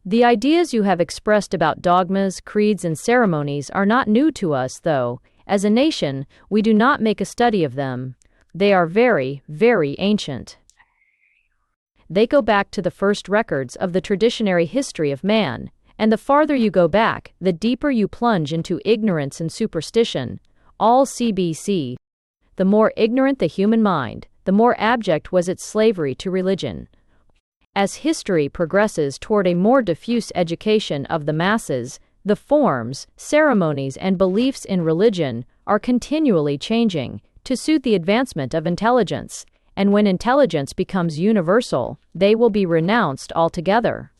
The ideas you have expressed about dogmas, creeds, and ceremonies are not new to us, though, as a nation, we do not make a study of them. They are very, very ancient. They go back to the first records of the traditionary history of man, and the farther you go back, the deeper you plunge into ignorance and superstition, all CBC. The more ignorant the human mind, the more abject was its slavery to religion. As history progresses toward a more diffuse education of the masses, the forms, ceremonies, and beliefs in religion are continually changing to suit the advancement of intelligence, and when intelligence becomes universal, they will be renounced altogether.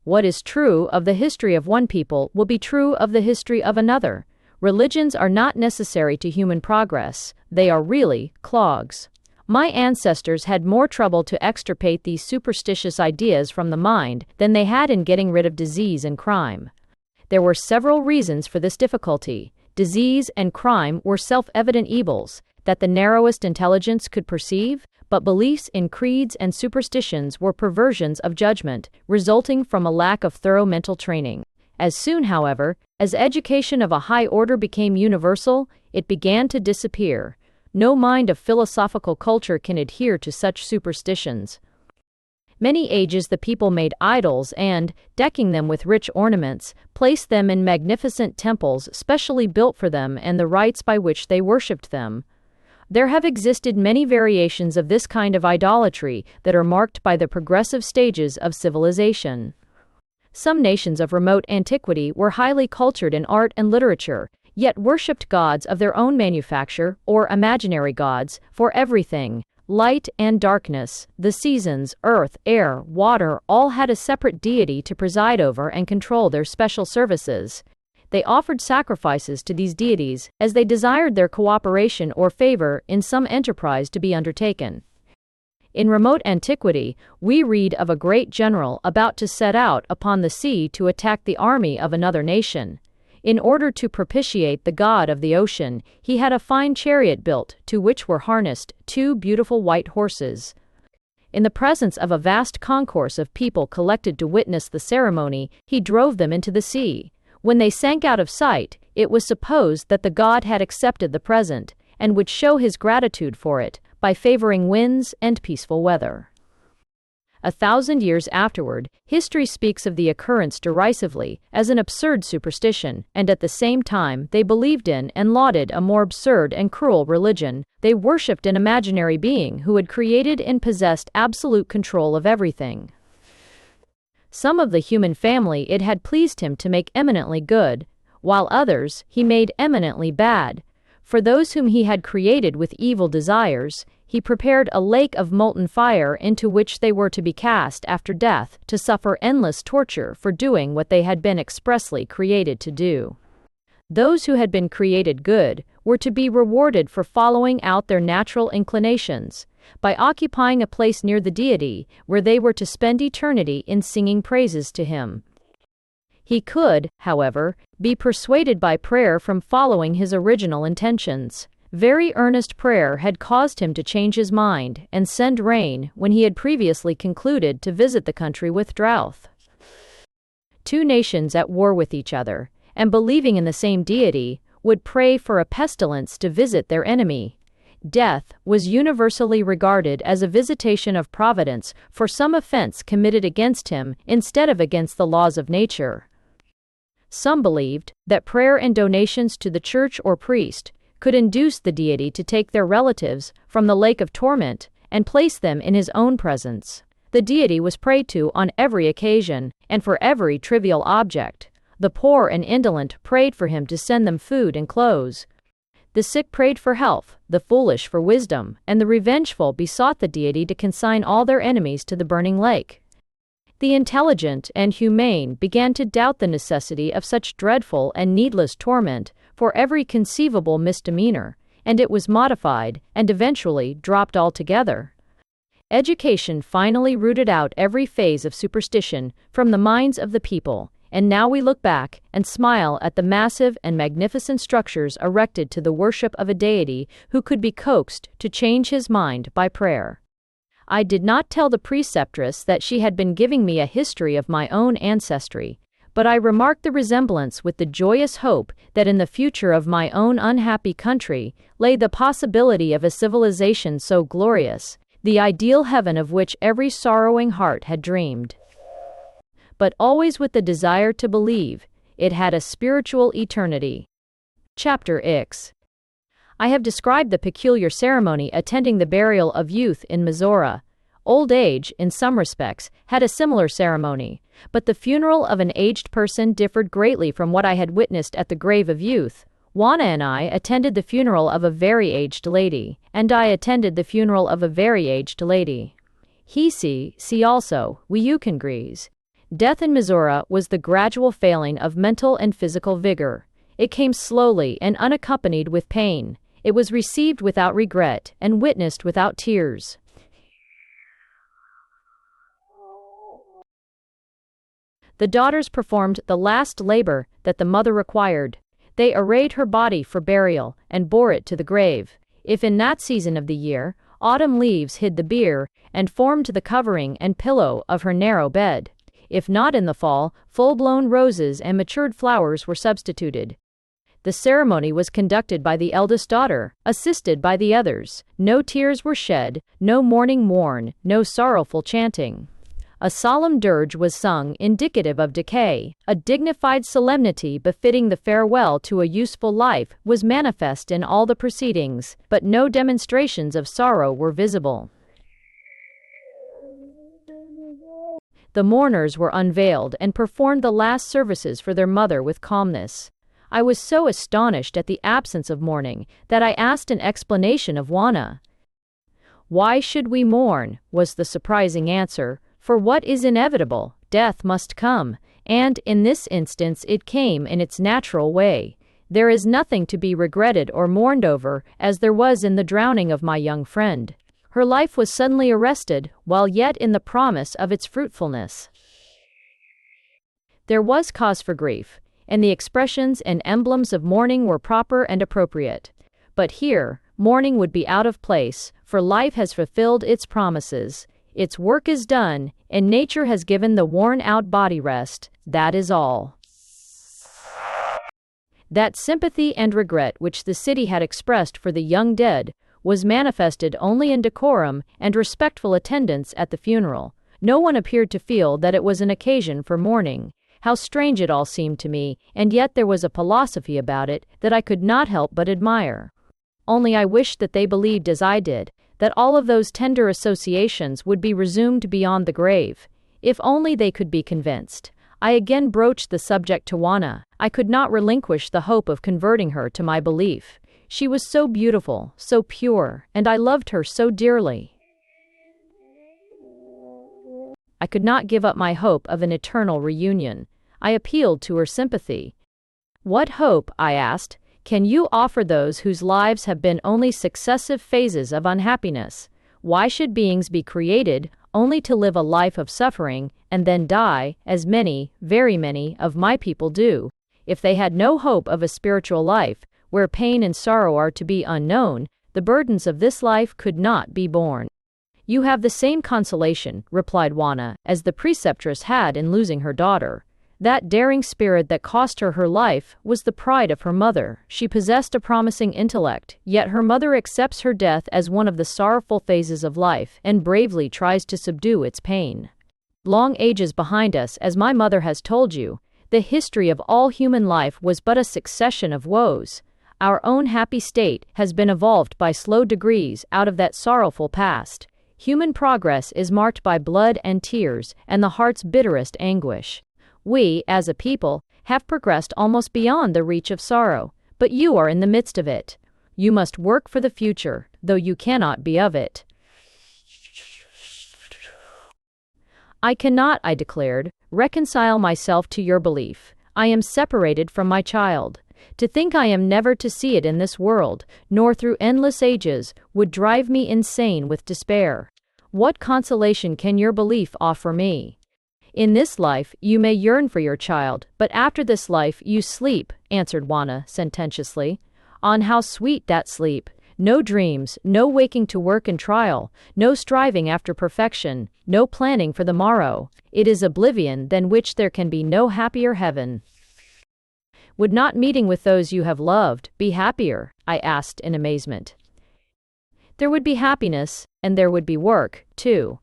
What is true of the history of one people will be true of the history of another. Religions are not necessary to human progress, they are really clogs. My ancestors had more trouble to extirpate these superstitious ideas from the mind than they had in getting rid of disease and crime. There were several reasons for this difficulty. Disease and crime were self-evident evils that the narrowest intelligence could perceive, but beliefs in creeds and superstitions were perversions of judgment, resulting from a lack of thorough mental training. As soon, however, as education of a high order became universal, it began to disappear. No mind of philosophical culture can adhere to such superstitions. Many ages the people made idols and, decking them with rich ornaments, placed them in magnificent temples specially built for them and the rites by which they worshipped them. There have existed many variations of this kind of idolatry that are marked by the progressive stages of civilization. Some nations of remote antiquity were highly cultured in art and literature, yet worshipped gods of their own manufacture, or imaginary gods, for everything. Light and darkness, the seasons, earth, air, water, all had a separate deity to preside over and control their special services. They offered sacrifices to these deities as they desired their cooperation or favor in some enterprise to be undertaken. In remote antiquity, we read of a great general about to set out upon the sea to attack the army of another nation. In order to propitiate the god of the ocean, he had a fine chariot built, to which were harnessed 2 beautiful white horses. In the presence of a vast concourse of people collected to witness the ceremony, he drove them into the sea. When they sank out of sight, it was supposed that the god had accepted the present, and would show his gratitude for it by favoring winds and peaceful weather. 1,000 years afterward, history speaks of the occurrence derisively as an absurd superstition, and at the same time they believed in and lauded a more absurd and cruel religion. They worshipped an imaginary being who had created and possessed absolute control of everything. Some of the human family it had pleased him to make eminently good, while others he made eminently bad. For those whom he had created with evil desires, he prepared a lake of molten fire into which they were to be cast after death, to suffer endless torture for doing what they had been expressly created to do. Those who had been created good were to be rewarded for following out their natural inclinations, by occupying a place near the deity, where they were to spend eternity in singing praises to him. He could, however, be persuaded by prayer from following his original intentions. Very earnest prayer had caused him to change his mind and send rain when he had previously concluded to visit the country with drought. 2 nations at war with each other, and believing in the same deity, would pray for a pestilence to visit their enemy. Death was universally regarded as a visitation of Providence for some offense committed against him instead of against the laws of nature. Some believed that prayer and donations to the church or priest could induce the deity to take their relatives from the lake of torment and place them in his own presence. The deity was prayed to on every occasion and for every trivial object. The poor and indolent prayed for him to send them food and clothes. The sick prayed for health, the foolish for wisdom, and the revengeful besought the deity to consign all their enemies to the burning lake. The intelligent and humane began to doubt the necessity of such dreadful and needless torment for every conceivable misdemeanor, and it was modified and eventually dropped altogether. Education finally rooted out every phase of superstition from the minds of the people, and now we look back and smile at the massive and magnificent structures erected to the worship of a deity who could be coaxed to change his mind by prayer. I did not tell the preceptress that she had been giving me a history of my own ancestry, but I remarked the resemblance with the joyous hope that in the future of my own unhappy country lay the possibility of a civilization so glorious, the ideal heaven of which every sorrowing heart had dreamed. But always with the desire to believe, it had a spiritual eternity. Chapter X. I have described the peculiar ceremony attending the burial of youth in Mizora. Old age, in some respects, had a similar ceremony, but the funeral of an aged person differed greatly from what I had witnessed at the grave of youth. Juana and I attended the funeral of a very aged lady, and I attended the funeral of a very aged lady. See also, Wiyukangrees. Death in Mizora was the gradual failing of mental and physical vigor. It came slowly and unaccompanied with pain. It was received without regret and witnessed without tears. The daughters performed the last labor that the mother required. They arrayed her body for burial and bore it to the grave. If in that season of the year, autumn leaves hid the bier and formed the covering and pillow of her narrow bed. If not in the fall, full-blown roses and matured flowers were substituted. The ceremony was conducted by the eldest daughter, assisted by the others. No tears were shed, no mourning worn, no sorrowful chanting. A solemn dirge was sung, indicative of decay. A dignified solemnity befitting the farewell to a useful life was manifest in all the proceedings, but no demonstrations of sorrow were visible. The mourners were unveiled and performed the last services for their mother with calmness. I was so astonished at the absence of mourning that I asked an explanation of Juana. "Why should we mourn?" was the surprising answer. "For what is inevitable, death must come, and in this instance it came in its natural way. There is nothing to be regretted or mourned over, as there was in the drowning of my young friend. Her life was suddenly arrested, while yet in the promise of its fruitfulness. There was cause for grief, and the expressions and emblems of mourning were proper and appropriate. But here, mourning would be out of place, for life has fulfilled its promises. Its work is done, and nature has given the worn-out body rest. That is all." That sympathy and regret which the city had expressed for the young dead was manifested only in decorum and respectful attendance at the funeral. No one appeared to feel that it was an occasion for mourning. How strange it all seemed to me, and yet there was a philosophy about it that I could not help but admire. Only I wished that they believed as I did, that all of those tender associations would be resumed beyond the grave. If only they could be convinced. I again broached the subject to Juana. I could not relinquish the hope of converting her to my belief. She was so beautiful, so pure, and I loved her so dearly. I could not give up my hope of an eternal reunion. I appealed to her sympathy. "What hope," I asked, "can you offer those whose lives have been only successive phases of unhappiness? Why should beings be created only to live a life of suffering and then die, as many, very many, of my people do? If they had no hope of a spiritual life, where pain and sorrow are to be unknown, the burdens of this life could not be borne." "You have the same consolation," replied Juana, "as the preceptress had in losing her daughter. That daring spirit that cost her life was the pride of her mother. She possessed a promising intellect, yet her mother accepts her death as one of the sorrowful phases of life and bravely tries to subdue its pain. Long ages behind us, as my mother has told you, the history of all human life was but a succession of woes. Our own happy state has been evolved by slow degrees out of that sorrowful past. Human progress is marked by blood and tears and the heart's bitterest anguish. We, as a people, have progressed almost beyond the reach of sorrow, but you are in the midst of it. You must work for the future, though you cannot be of it." "I cannot," I declared, "reconcile myself to your belief. I am separated from my child. To think I am never to see it in this world, nor through endless ages, would drive me insane with despair. What consolation can your belief offer me? In this life, you may yearn for your child, but after this life you sleep," answered Juana sententiously. "On how sweet that sleep! No dreams, no waking to work and trial, no striving after perfection, no planning for the morrow. It is oblivion than which there can be no happier heaven." "Would not meeting with those you have loved be happier?" I asked in amazement. "There would be happiness, and there would be work, too."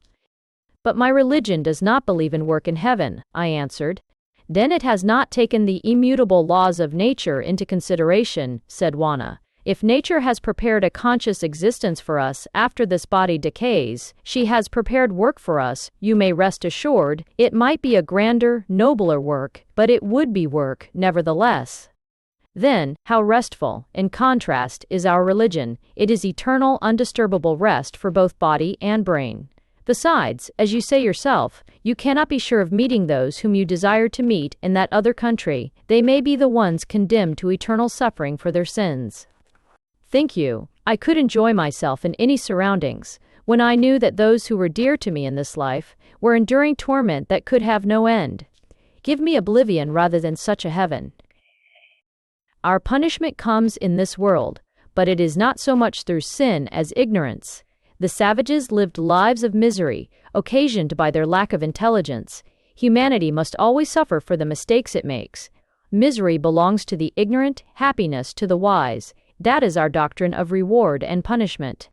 "But my religion does not believe in work in heaven," I answered. "Then it has not taken the immutable laws of nature into consideration," said Juana. "If nature has prepared a conscious existence for us after this body decays, she has prepared work for us, you may rest assured. It might be a grander, nobler work, but it would be work, nevertheless." Then, how restful, in contrast, is our religion. It is eternal, undisturbable rest for both body and brain. Besides, as you say yourself, you cannot be sure of meeting those whom you desire to meet in that other country. They may be the ones condemned to eternal suffering for their sins. Thank you. I could enjoy myself in any surroundings, when I knew that those who were dear to me in this life were enduring torment that could have no end. Give me oblivion rather than such a heaven. Our punishment comes in this world, but it is not so much through sin as ignorance. The savages lived lives of misery, occasioned by their lack of intelligence. Humanity must always suffer for the mistakes it makes. Misery belongs to the ignorant, happiness to the wise. That is our doctrine of reward and punishment.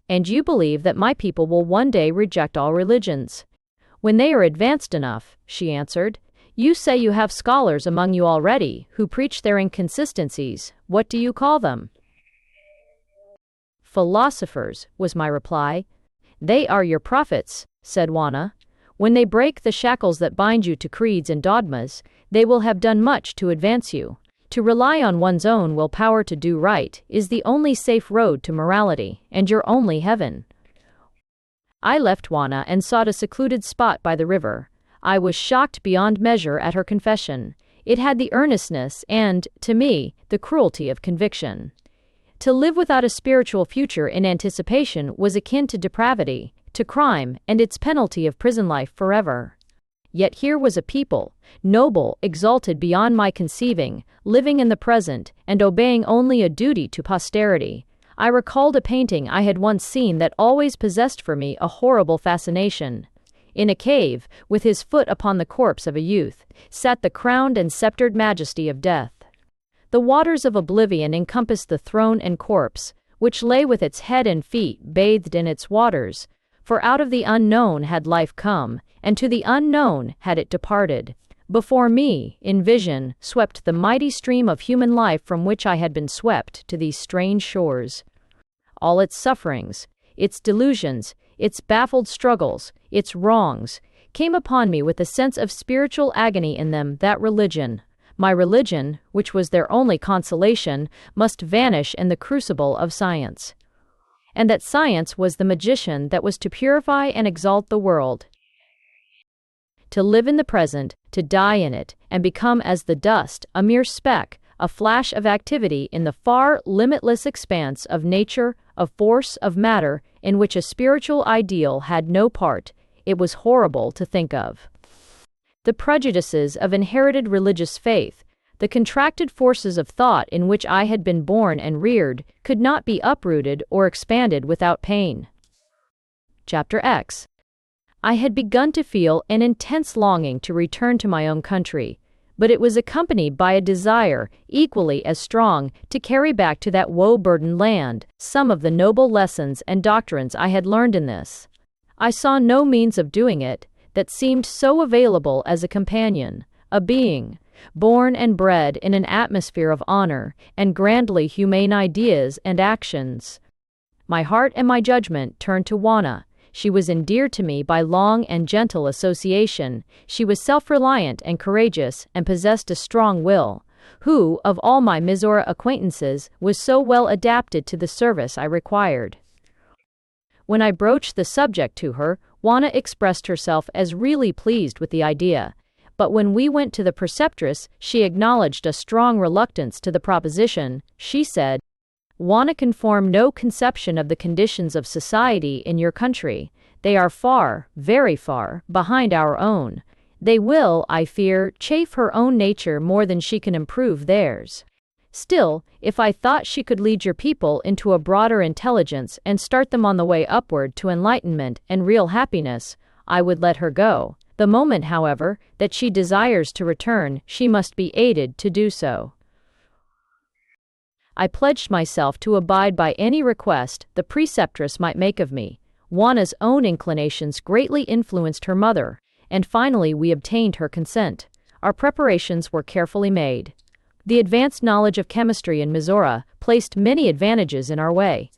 And you believe that my people will one day reject all religions. When they are advanced enough, she answered. You say you have scholars among you already, who preach their inconsistencies. What do you call them? Philosophers, was my reply. They are your prophets, said Juana. When they break the shackles that bind you to creeds and dogmas, they will have done much to advance you. To rely on one's own willpower to do right is the only safe road to morality, and your only heaven. I left Juana and sought a secluded spot by the river. I was shocked beyond measure at her confession. It had the earnestness and, to me, the cruelty of conviction. To live without a spiritual future in anticipation was akin to depravity, to crime, and its penalty of prison life forever. Yet here was a people, noble, exalted beyond my conceiving, living in the present, and obeying only a duty to posterity. I recalled a painting I had once seen that always possessed for me a horrible fascination. In a cave, with his foot upon the corpse of a youth, sat the crowned and sceptered majesty of death. The waters of oblivion encompassed the throne and corpse, which lay with its head and feet bathed in its waters, for out of the unknown had life come, and to the unknown had it departed. Before me, in vision, swept the mighty stream of human life from which I had been swept to these strange shores. All its sufferings, its delusions, its baffled struggles, its wrongs, came upon me with a sense of spiritual agony in them that religion, my religion, which was their only consolation, must vanish in the crucible of science. And that science was the magician that was to purify and exalt the world. To live in the present, to die in it, and become as the dust, a mere speck, a flash of activity in the far, limitless expanse of nature, of force, of matter, in which a spiritual ideal had no part, it was horrible to think of. The prejudices of inherited religious faith, the contracted forces of thought in which I had been born and reared, could not be uprooted or expanded without pain. Chapter X. I had begun to feel an intense longing to return to my own country, but it was accompanied by a desire, equally as strong, to carry back to that woe-burdened land some of the noble lessons and doctrines I had learned in this. I saw no means of doing it that seemed so available as a companion, a being, born and bred in an atmosphere of honor and grandly humane ideas and actions. My heart and my judgment turned to Juana. She was endeared to me by long and gentle association. She was self-reliant and courageous and possessed a strong will. Who, of all my Mizora acquaintances, was so well adapted to the service I required? When I broached the subject to her, Juana expressed herself as really pleased with the idea, but when we went to the preceptress, she acknowledged a strong reluctance to the proposition. She said, "Juana can form no conception of the conditions of society in your country. They are far, very far, behind our own. They will, I fear, chafe her own nature more than she can improve theirs. Still, if I thought she could lead your people into a broader intelligence and start them on the way upward to enlightenment and real happiness, I would let her go. The moment, however, that she desires to return, she must be aided to do so." I pledged myself to abide by any request the preceptress might make of me. Juana's own inclinations greatly influenced her mother, and finally we obtained her consent. Our preparations were carefully made. The advanced knowledge of chemistry in Mizora placed many advantages in our way.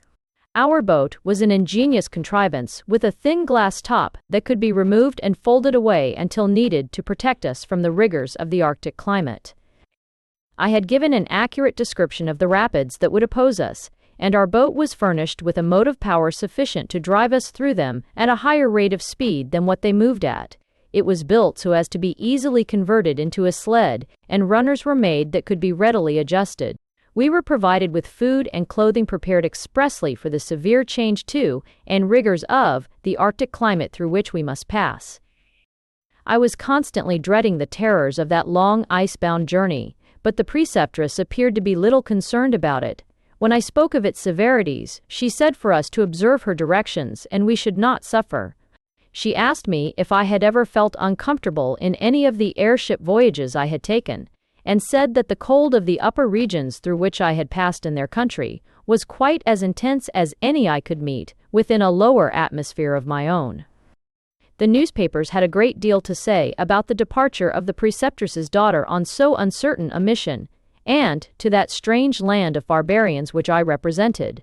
Our boat was an ingenious contrivance with a thin glass top that could be removed and folded away until needed to protect us from the rigors of the Arctic climate. I had given an accurate description of the rapids that would oppose us, and our boat was furnished with a motive power sufficient to drive us through them at a higher rate of speed than what they moved at. It was built so as to be easily converted into a sled, and runners were made that could be readily adjusted. We were provided with food and clothing prepared expressly for the severe change to, and rigors of, the Arctic climate through which we must pass. I was constantly dreading the terrors of that long ice-bound journey, but the preceptress appeared to be little concerned about it. When I spoke of its severities, she said for us to observe her directions and we should not suffer. She asked me if I had ever felt uncomfortable in any of the airship voyages I had taken, and said that the cold of the upper regions through which I had passed in their country was quite as intense as any I could meet within a lower atmosphere of my own. The newspapers had a great deal to say about the departure of the preceptress's daughter on so uncertain a mission, and to that strange land of barbarians which I represented.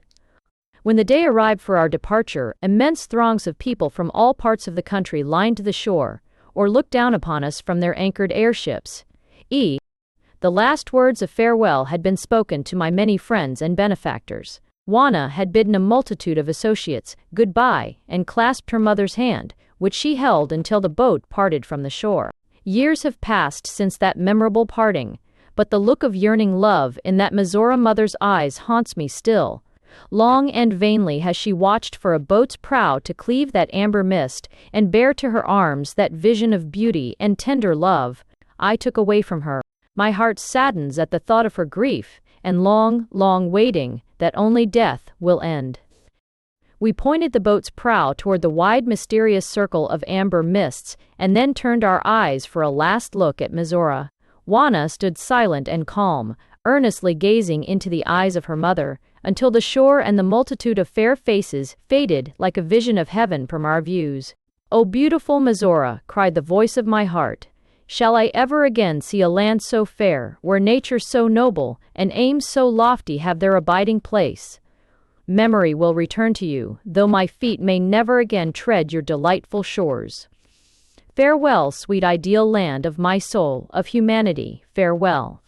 When the day arrived for our departure, immense throngs of people from all parts of the country lined the shore, or looked down upon us from their anchored airships. The last words of farewell had been spoken to my many friends and benefactors. Juana had bidden a multitude of associates good-bye and clasped her mother's hand, which she held until the boat parted from the shore. Years have passed since that memorable parting, but the look of yearning love in that Mizora mother's eyes haunts me still. Long and vainly has she watched for a boat's prow to cleave that amber mist and bear to her arms that vision of beauty and tender love I took away from her. My heart saddens at the thought of her grief, and long, long waiting that only death will end. We pointed the boat's prow toward the wide mysterious circle of amber mists, and then turned our eyes for a last look at Mizora. Juana stood silent and calm, earnestly gazing into the eyes of her mother, until the shore and the multitude of fair faces faded like a vision of heaven from our views. "O beautiful Mizora," cried the voice of my heart, "shall I ever again see a land so fair, where nature so noble, and aims so lofty have their abiding place? Memory will return to you, though my feet may never again tread your delightful shores. Farewell, sweet ideal land of my soul, of humanity, farewell."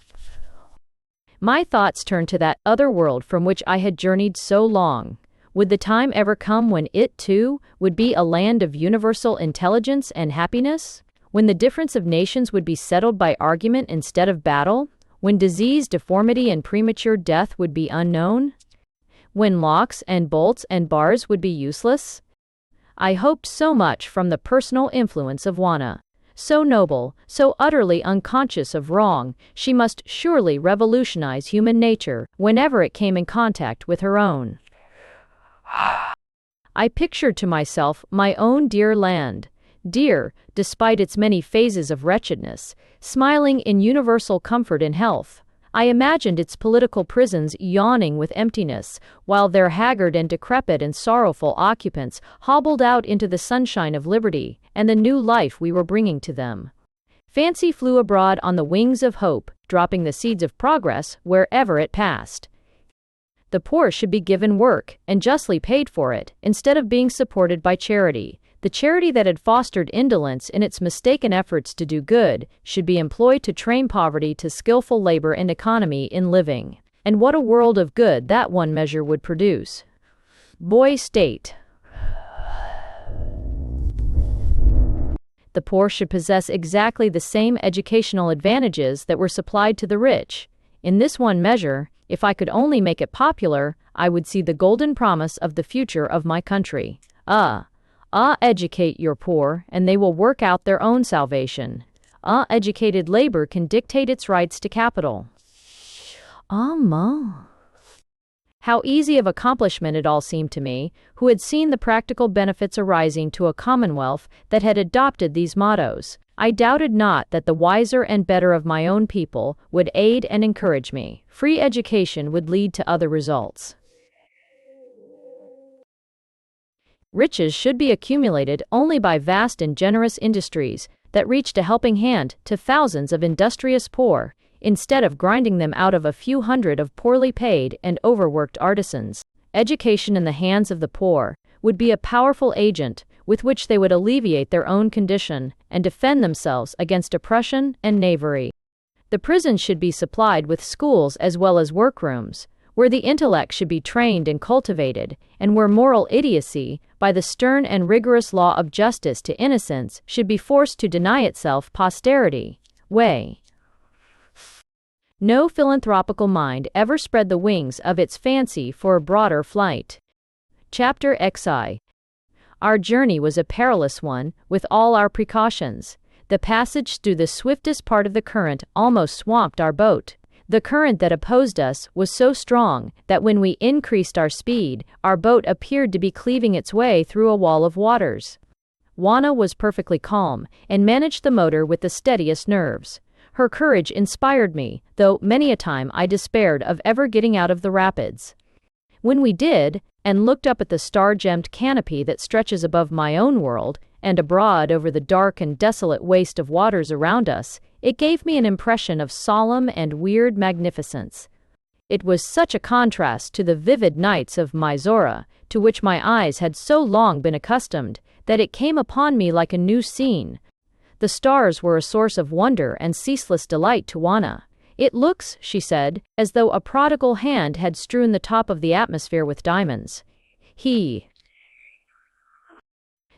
My thoughts turned to that other world from which I had journeyed so long. Would the time ever come when it, too, would be a land of universal intelligence and happiness? When the difference of nations would be settled by argument instead of battle? When disease, deformity, and premature death would be unknown? When locks and bolts and bars would be useless? I hoped so much from the personal influence of Juana. So noble, so utterly unconscious of wrong, she must surely revolutionize human nature whenever it came in contact with her own. I pictured to myself my own dear land, dear, despite its many phases of wretchedness, smiling in universal comfort and health. I imagined its political prisons yawning with emptiness, while their haggard and decrepit and sorrowful occupants hobbled out into the sunshine of liberty and the new life we were bringing to them. Fancy flew abroad on the wings of hope, dropping the seeds of progress wherever it passed. The poor should be given work, and justly paid for it, instead of being supported by charity. The charity that had fostered indolence in its mistaken efforts to do good should be employed to train poverty to skillful labor and economy in living. And what a world of good that one measure would produce. Boy State. The poor should possess exactly the same educational advantages that were supplied to the rich. In this one measure, if I could only make it popular, I would see the golden promise of the future of my country. Educate your poor, and they will work out their own salvation. Educated labor can dictate its rights to capital. Ma. How easy of accomplishment it all seemed to me, who had seen the practical benefits arising to a commonwealth that had adopted these mottos. I doubted not that the wiser and better of my own people would aid and encourage me. Free education would lead to other results. Riches should be accumulated only by vast and generous industries that reached a helping hand to thousands of industrious poor, instead of grinding them out of a few hundred of poorly paid and overworked artisans. Education in the hands of the poor would be a powerful agent with which they would alleviate their own condition and defend themselves against oppression and knavery. The prisons should be supplied with schools as well as workrooms, where the intellect should be trained and cultivated, and where moral idiocy, by the stern and rigorous law of justice to innocence, should be forced to deny itself posterity. No philanthropical mind ever spread the wings of its fancy for a broader flight. Chapter XI. Our journey was a perilous one, with all our precautions. The passage through the swiftest part of the current almost swamped our boat. The current that opposed us was so strong that when we increased our speed, our boat appeared to be cleaving its way through a wall of waters. Juana was perfectly calm, and managed the motor with the steadiest nerves. Her courage inspired me, though many a time I despaired of ever getting out of the rapids. When we did, and looked up at the star-gemmed canopy that stretches above my own world, and abroad over the dark and desolate waste of waters around us, it gave me an impression of solemn and weird magnificence. It was such a contrast to the vivid nights of Mizora, to which my eyes had so long been accustomed, that it came upon me like a new scene. The stars were a source of wonder and ceaseless delight to Juana. "It looks," she said, "as though a prodigal hand had strewn the top of the atmosphere with diamonds."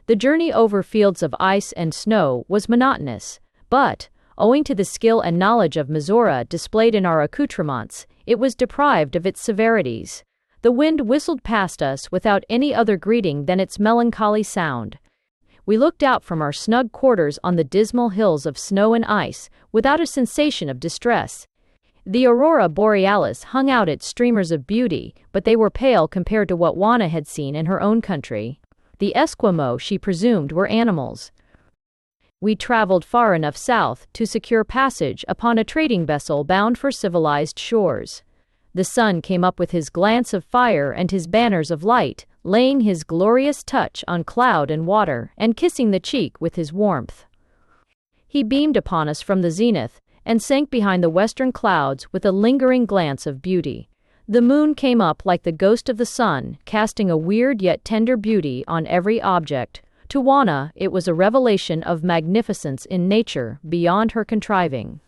The journey over fields of ice and snow was monotonous, but, owing to the skill and knowledge of Mizora displayed in our accoutrements, it was deprived of its severities. The wind whistled past us without any other greeting than its melancholy sound. We looked out from our snug quarters on the dismal hills of snow and ice, without a sensation of distress. The aurora borealis hung out its streamers of beauty, but they were pale compared to what Juana had seen in her own country. The Esquimaux, she presumed, were animals. We traveled far enough south to secure passage upon a trading vessel bound for civilized shores. The sun came up with his glance of fire and his banners of light, laying his glorious touch on cloud and water, and kissing the cheek with his warmth. He beamed upon us from the zenith, and sank behind the western clouds with a lingering glance of beauty. The moon came up like the ghost of the sun, casting a weird yet tender beauty on every object. To Juana, it was a revelation of magnificence in nature beyond her contriving.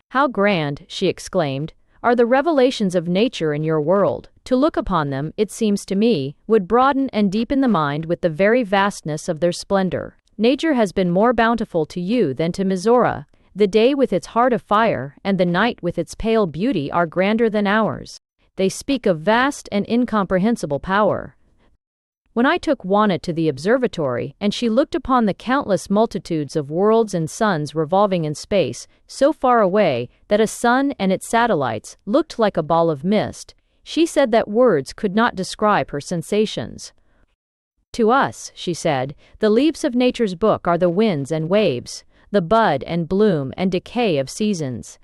"How grand," she exclaimed, "are the revelations of nature in your world! To look upon them, it seems to me, would broaden and deepen the mind with the very vastness of their splendor. Nature has been more bountiful to you than to Mizora. The day with its heart of fire, and the night with its pale beauty are grander than ours. They speak of vast and incomprehensible power." When I took Juana to the observatory, and she looked upon the countless multitudes of worlds and suns revolving in space, so far away that a sun and its satellites looked like a ball of mist, she said that words could not describe her sensations. "To us," she said, "the leaves of nature's book are the winds and waves, the bud and bloom and decay of seasons.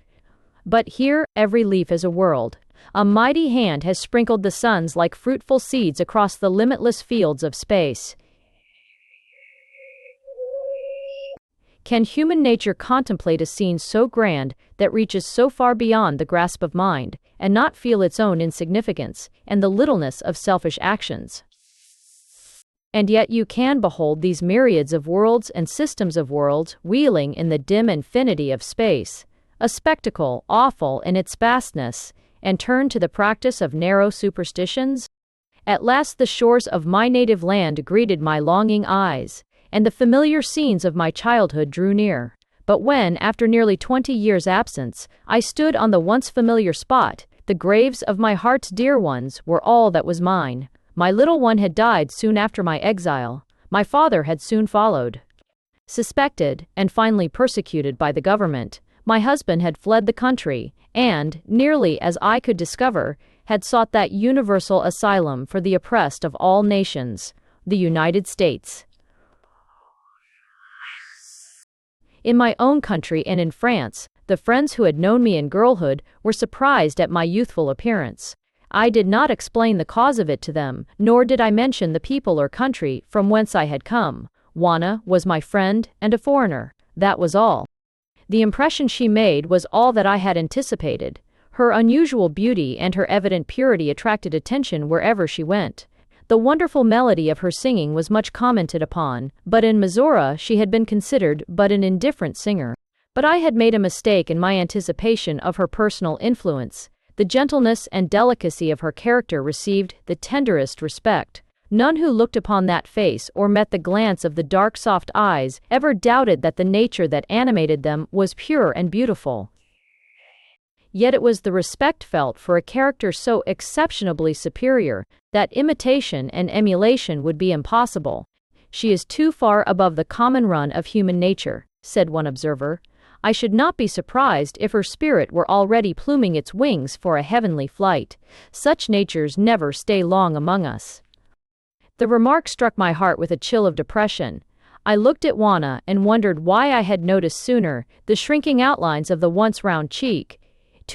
But here every leaf is a world. A mighty hand has sprinkled the suns like fruitful seeds across the limitless fields of space. Can human nature contemplate a scene so grand that reaches so far beyond the grasp of mind, and not feel its own insignificance and the littleness of selfish actions? And yet you can behold these myriads of worlds and systems of worlds wheeling in the dim infinity of space, a spectacle awful in its vastness, and turn to the practice of narrow superstitions? At last the shores of my native land greeted my longing eyes, and the familiar scenes of my childhood drew near. But when, after nearly 20 years' absence, I stood on the once familiar spot, the graves of my heart's dear ones were all that was mine. My little one had died soon after my exile. My father had soon followed. Suspected, and finally persecuted by the government, my husband had fled the country, and, nearly as I could discover, had sought that universal asylum for the oppressed of all nations, the United States. In my own country and in France, the friends who had known me in girlhood were surprised at my youthful appearance. I did not explain the cause of it to them, nor did I mention the people or country from whence I had come. Juana was my friend and a foreigner. That was all. The impression she made was all that I had anticipated. Her unusual beauty and her evident purity attracted attention wherever she went. The wonderful melody of her singing was much commented upon, but in Mizora she had been considered but an indifferent singer. But I had made a mistake in my anticipation of her personal influence. The gentleness and delicacy of her character received the tenderest respect. None who looked upon that face or met the glance of the dark soft eyes ever doubted that the nature that animated them was pure and beautiful. Yet it was the respect felt for a character so exceptionally superior that imitation and emulation would be impossible. "She is too far above the common run of human nature," said one observer. "I should not be surprised if her spirit were already pluming its wings for a heavenly flight. Such natures never stay long among us." The remark struck my heart with a chill of depression. I looked at Juana and wondered why I had noticed sooner the shrinking outlines of the once round cheek.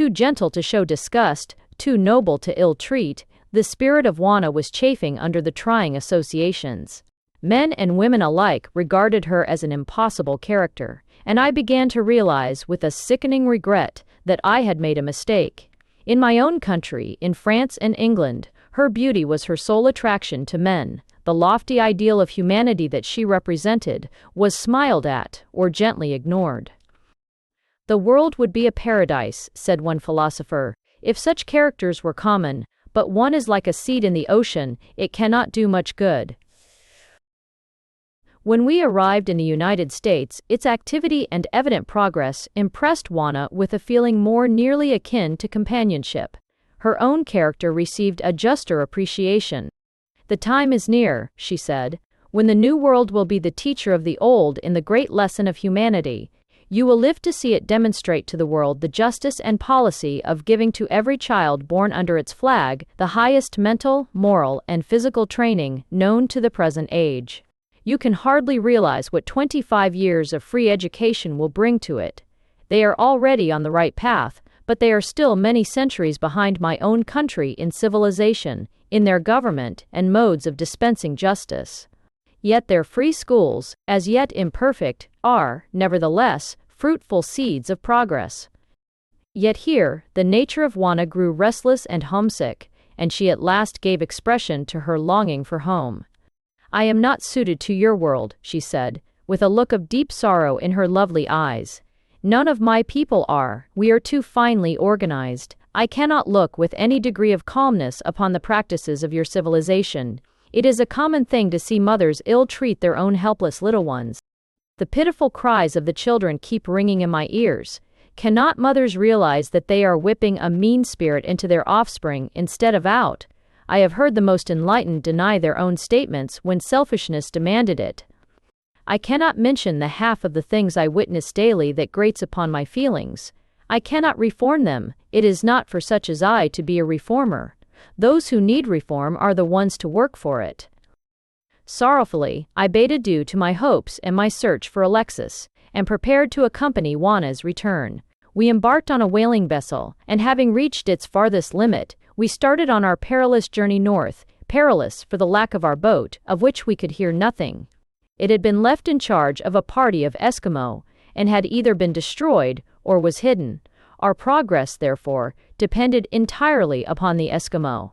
Too gentle to show disgust, too noble to ill-treat, the spirit of Juana was chafing under the trying associations. Men and women alike regarded her as an impossible character, and I began to realize with a sickening regret that I had made a mistake. In my own country, in France and England, her beauty was her sole attraction to men. The lofty ideal of humanity that she represented was smiled at or gently ignored. "The world would be a paradise," said one philosopher, "if such characters were common, but one is like a seed in the ocean, it cannot do much good." When we arrived in the United States, its activity and evident progress impressed Juana with a feeling more nearly akin to companionship. Her own character received a juster appreciation. "The time is near," she said, "when the new world will be the teacher of the old in the great lesson of humanity. You will live to see it demonstrate to the world the justice and policy of giving to every child born under its flag the highest mental, moral, and physical training known to the present age. You can hardly realize what 25 years of free education will bring to it. They are already on the right path, but they are still many centuries behind my own country in civilization, in their government, and modes of dispensing justice. Yet their free schools, as yet imperfect, are, nevertheless, fruitful seeds of progress." Yet here, the nature of Juana grew restless and homesick, and she at last gave expression to her longing for home. "I am not suited to your world," she said, with a look of deep sorrow in her lovely eyes. "None of my people are. We are too finely organized. I cannot look with any degree of calmness upon the practices of your civilization. It is a common thing to see mothers ill-treat their own helpless little ones. The pitiful cries of the children keep ringing in my ears. Cannot mothers realize that they are whipping a mean spirit into their offspring instead of out? I have heard the most enlightened deny their own statements when selfishness demanded it. I cannot mention the half of the things I witness daily that grates upon my feelings. I cannot reform them. It is not for such as I to be a reformer. Those who need reform are the ones to work for it." Sorrowfully, I bade adieu to my hopes and my search for Alexis, and prepared to accompany Juana's return. We embarked on a whaling vessel, and having reached its farthest limit, we started on our perilous journey north, perilous for the lack of our boat, of which we could hear nothing. It had been left in charge of a party of Eskimo, and had either been destroyed or was hidden. Our progress, therefore, depended entirely upon the Eskimo.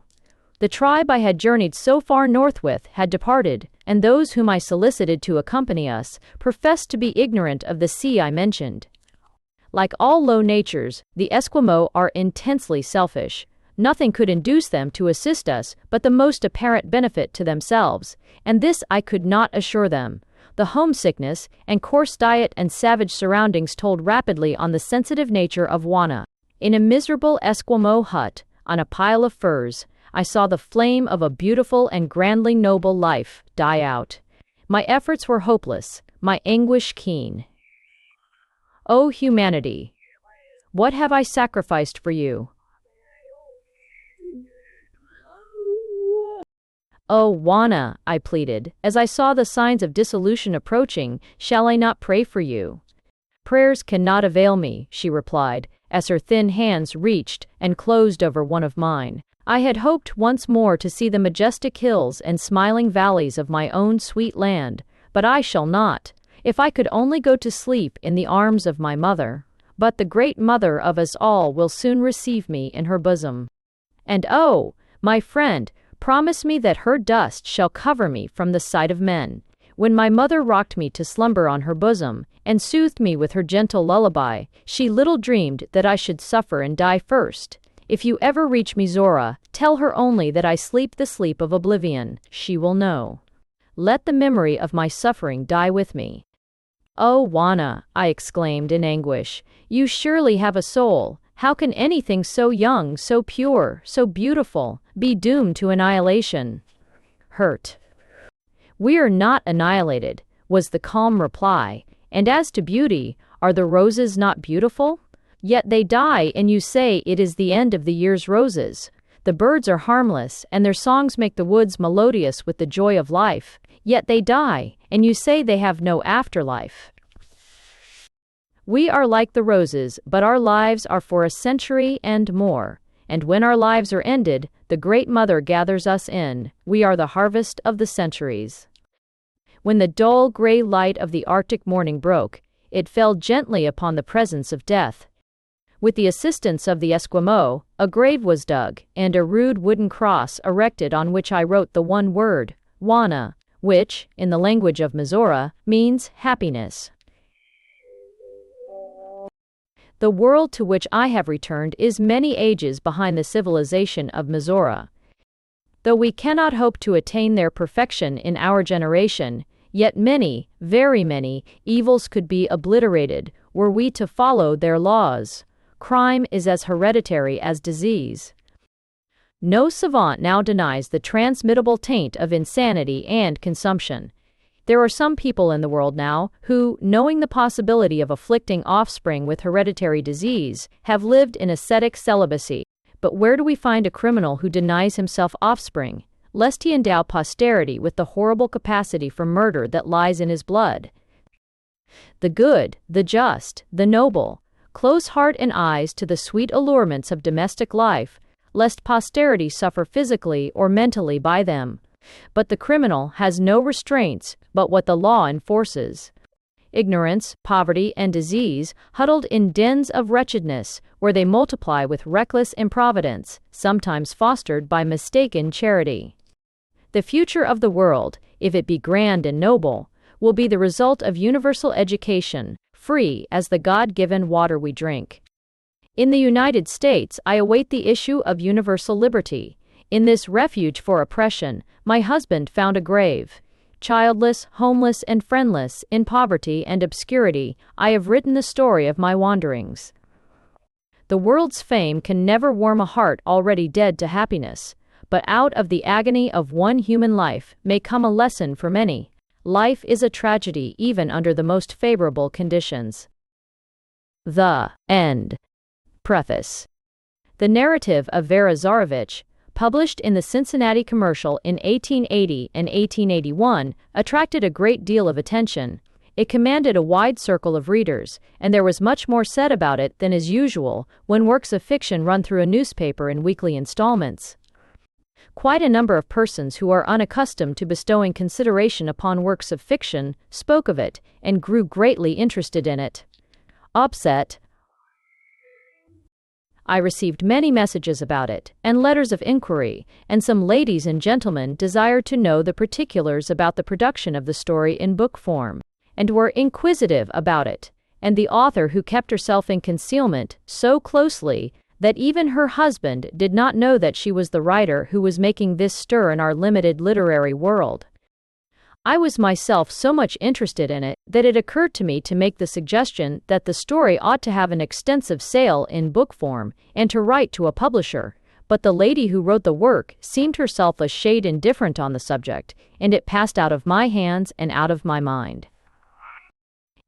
The tribe I had journeyed so far north with had departed, and those whom I solicited to accompany us professed to be ignorant of the sea I mentioned. Like all low natures, the Eskimo are intensely selfish. Nothing could induce them to assist us but the most apparent benefit to themselves, and this I could not assure them. The homesickness and coarse diet and savage surroundings told rapidly on the sensitive nature of Juana. In a miserable Eskimo hut, on a pile of furs, I saw the flame of a beautiful and grandly noble life die out. My efforts were hopeless, my anguish keen. "O humanity, what have I sacrificed for you? Oh, Juana," I pleaded, as I saw the signs of dissolution approaching, "shall I not pray for you?" "Prayers cannot avail me," she replied, as her thin hands reached and closed over one of mine. I had hoped once more to see the majestic hills and smiling valleys of my own sweet land, but I shall not. If I could only go to sleep in the arms of my mother. But the great mother of us all will soon receive me in her bosom. And oh, my friend, promise me that her dust shall cover me from the sight of men. When my mother rocked me to slumber on her bosom, and soothed me with her gentle lullaby, she little dreamed that I should suffer and die first. If you ever reach Mizora, tell her only that I sleep the sleep of oblivion. She will know. Let the memory of my suffering die with me. "Oh, Juana," I exclaimed in anguish, "you surely have a soul. How can anything so young, so pure, so beautiful, be doomed to annihilation? Hurt. We are not annihilated, was the calm reply, and as to beauty, are the roses not beautiful? Yet they die, and you say it is the end of the year's roses. The birds are harmless, and their songs make the woods melodious with the joy of life. Yet they die, and you say they have no afterlife. We are like the roses, but our lives are for a century and more. And when our lives are ended, the Great Mother gathers us in. We are the harvest of the centuries. When the dull gray light of the Arctic morning broke, it fell gently upon the presence of death. With the assistance of the Esquimaux, a grave was dug, and a rude wooden cross erected on which I wrote the one word, Wana, which, in the language of Mizora, means happiness. The world to which I have returned is many ages behind the civilization of Mizora. Though we cannot hope to attain their perfection in our generation, yet many, very many, evils could be obliterated were we to follow their laws. Crime is as hereditary as disease. No savant now denies the transmittable taint of insanity and consumption. There are some people in the world now who, knowing the possibility of afflicting offspring with hereditary disease, have lived in ascetic celibacy. But where do we find a criminal who denies himself offspring, lest he endow posterity with the horrible capacity for murder that lies in his blood? The good, the just, the noble, close heart and eyes to the sweet allurements of domestic life, lest posterity suffer physically or mentally by them. But the criminal has no restraints but what the law enforces. Ignorance, poverty, and disease, huddled in dens of wretchedness, where they multiply with reckless improvidence, sometimes fostered by mistaken charity. The future of the world, if it be grand and noble, will be the result of universal education, free as the God-given water we drink. In the United States, I await the issue of universal liberty. In this refuge for oppression, my husband found a grave. Childless, homeless, and friendless, in poverty and obscurity, I have written the story of my wanderings. The world's fame can never warm a heart already dead to happiness, but out of the agony of one human life may come a lesson for many. Life is a tragedy even under the most favorable conditions. The End. Preface. The narrative of Vera Zarovich, published in the Cincinnati Commercial in 1880 and 1881, attracted a great deal of attention. It commanded a wide circle of readers, and there was much more said about it than is usual when works of fiction run through a newspaper in weekly installments. Quite a number of persons who are unaccustomed to bestowing consideration upon works of fiction spoke of it, and grew greatly interested in it. Upset. I received many messages about it, and letters of inquiry, and some ladies and gentlemen desired to know the particulars about the production of the story in book form, and were inquisitive about it, and the author who kept herself in concealment so closely that even her husband did not know that she was the writer who was making this stir in our limited literary world. I was myself so much interested in it that it occurred to me to make the suggestion that the story ought to have an extensive sale in book form and to write to a publisher, but the lady who wrote the work seemed herself a shade indifferent on the subject, and it passed out of my hands and out of my mind.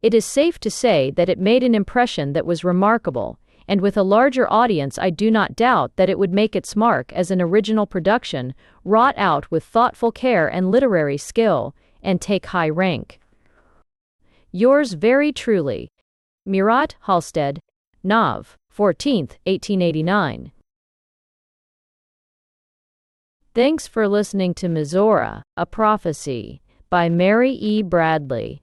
It is safe to say that it made an impression that was remarkable, and with a larger audience I do not doubt that it would make its mark as an original production, wrought out with thoughtful care and literary skill, and take high rank. Yours very truly, Murat Halstead, Nov. 14th, 1889. Thanks for listening to Mizora, A Prophecy, by Mary E. Bradley.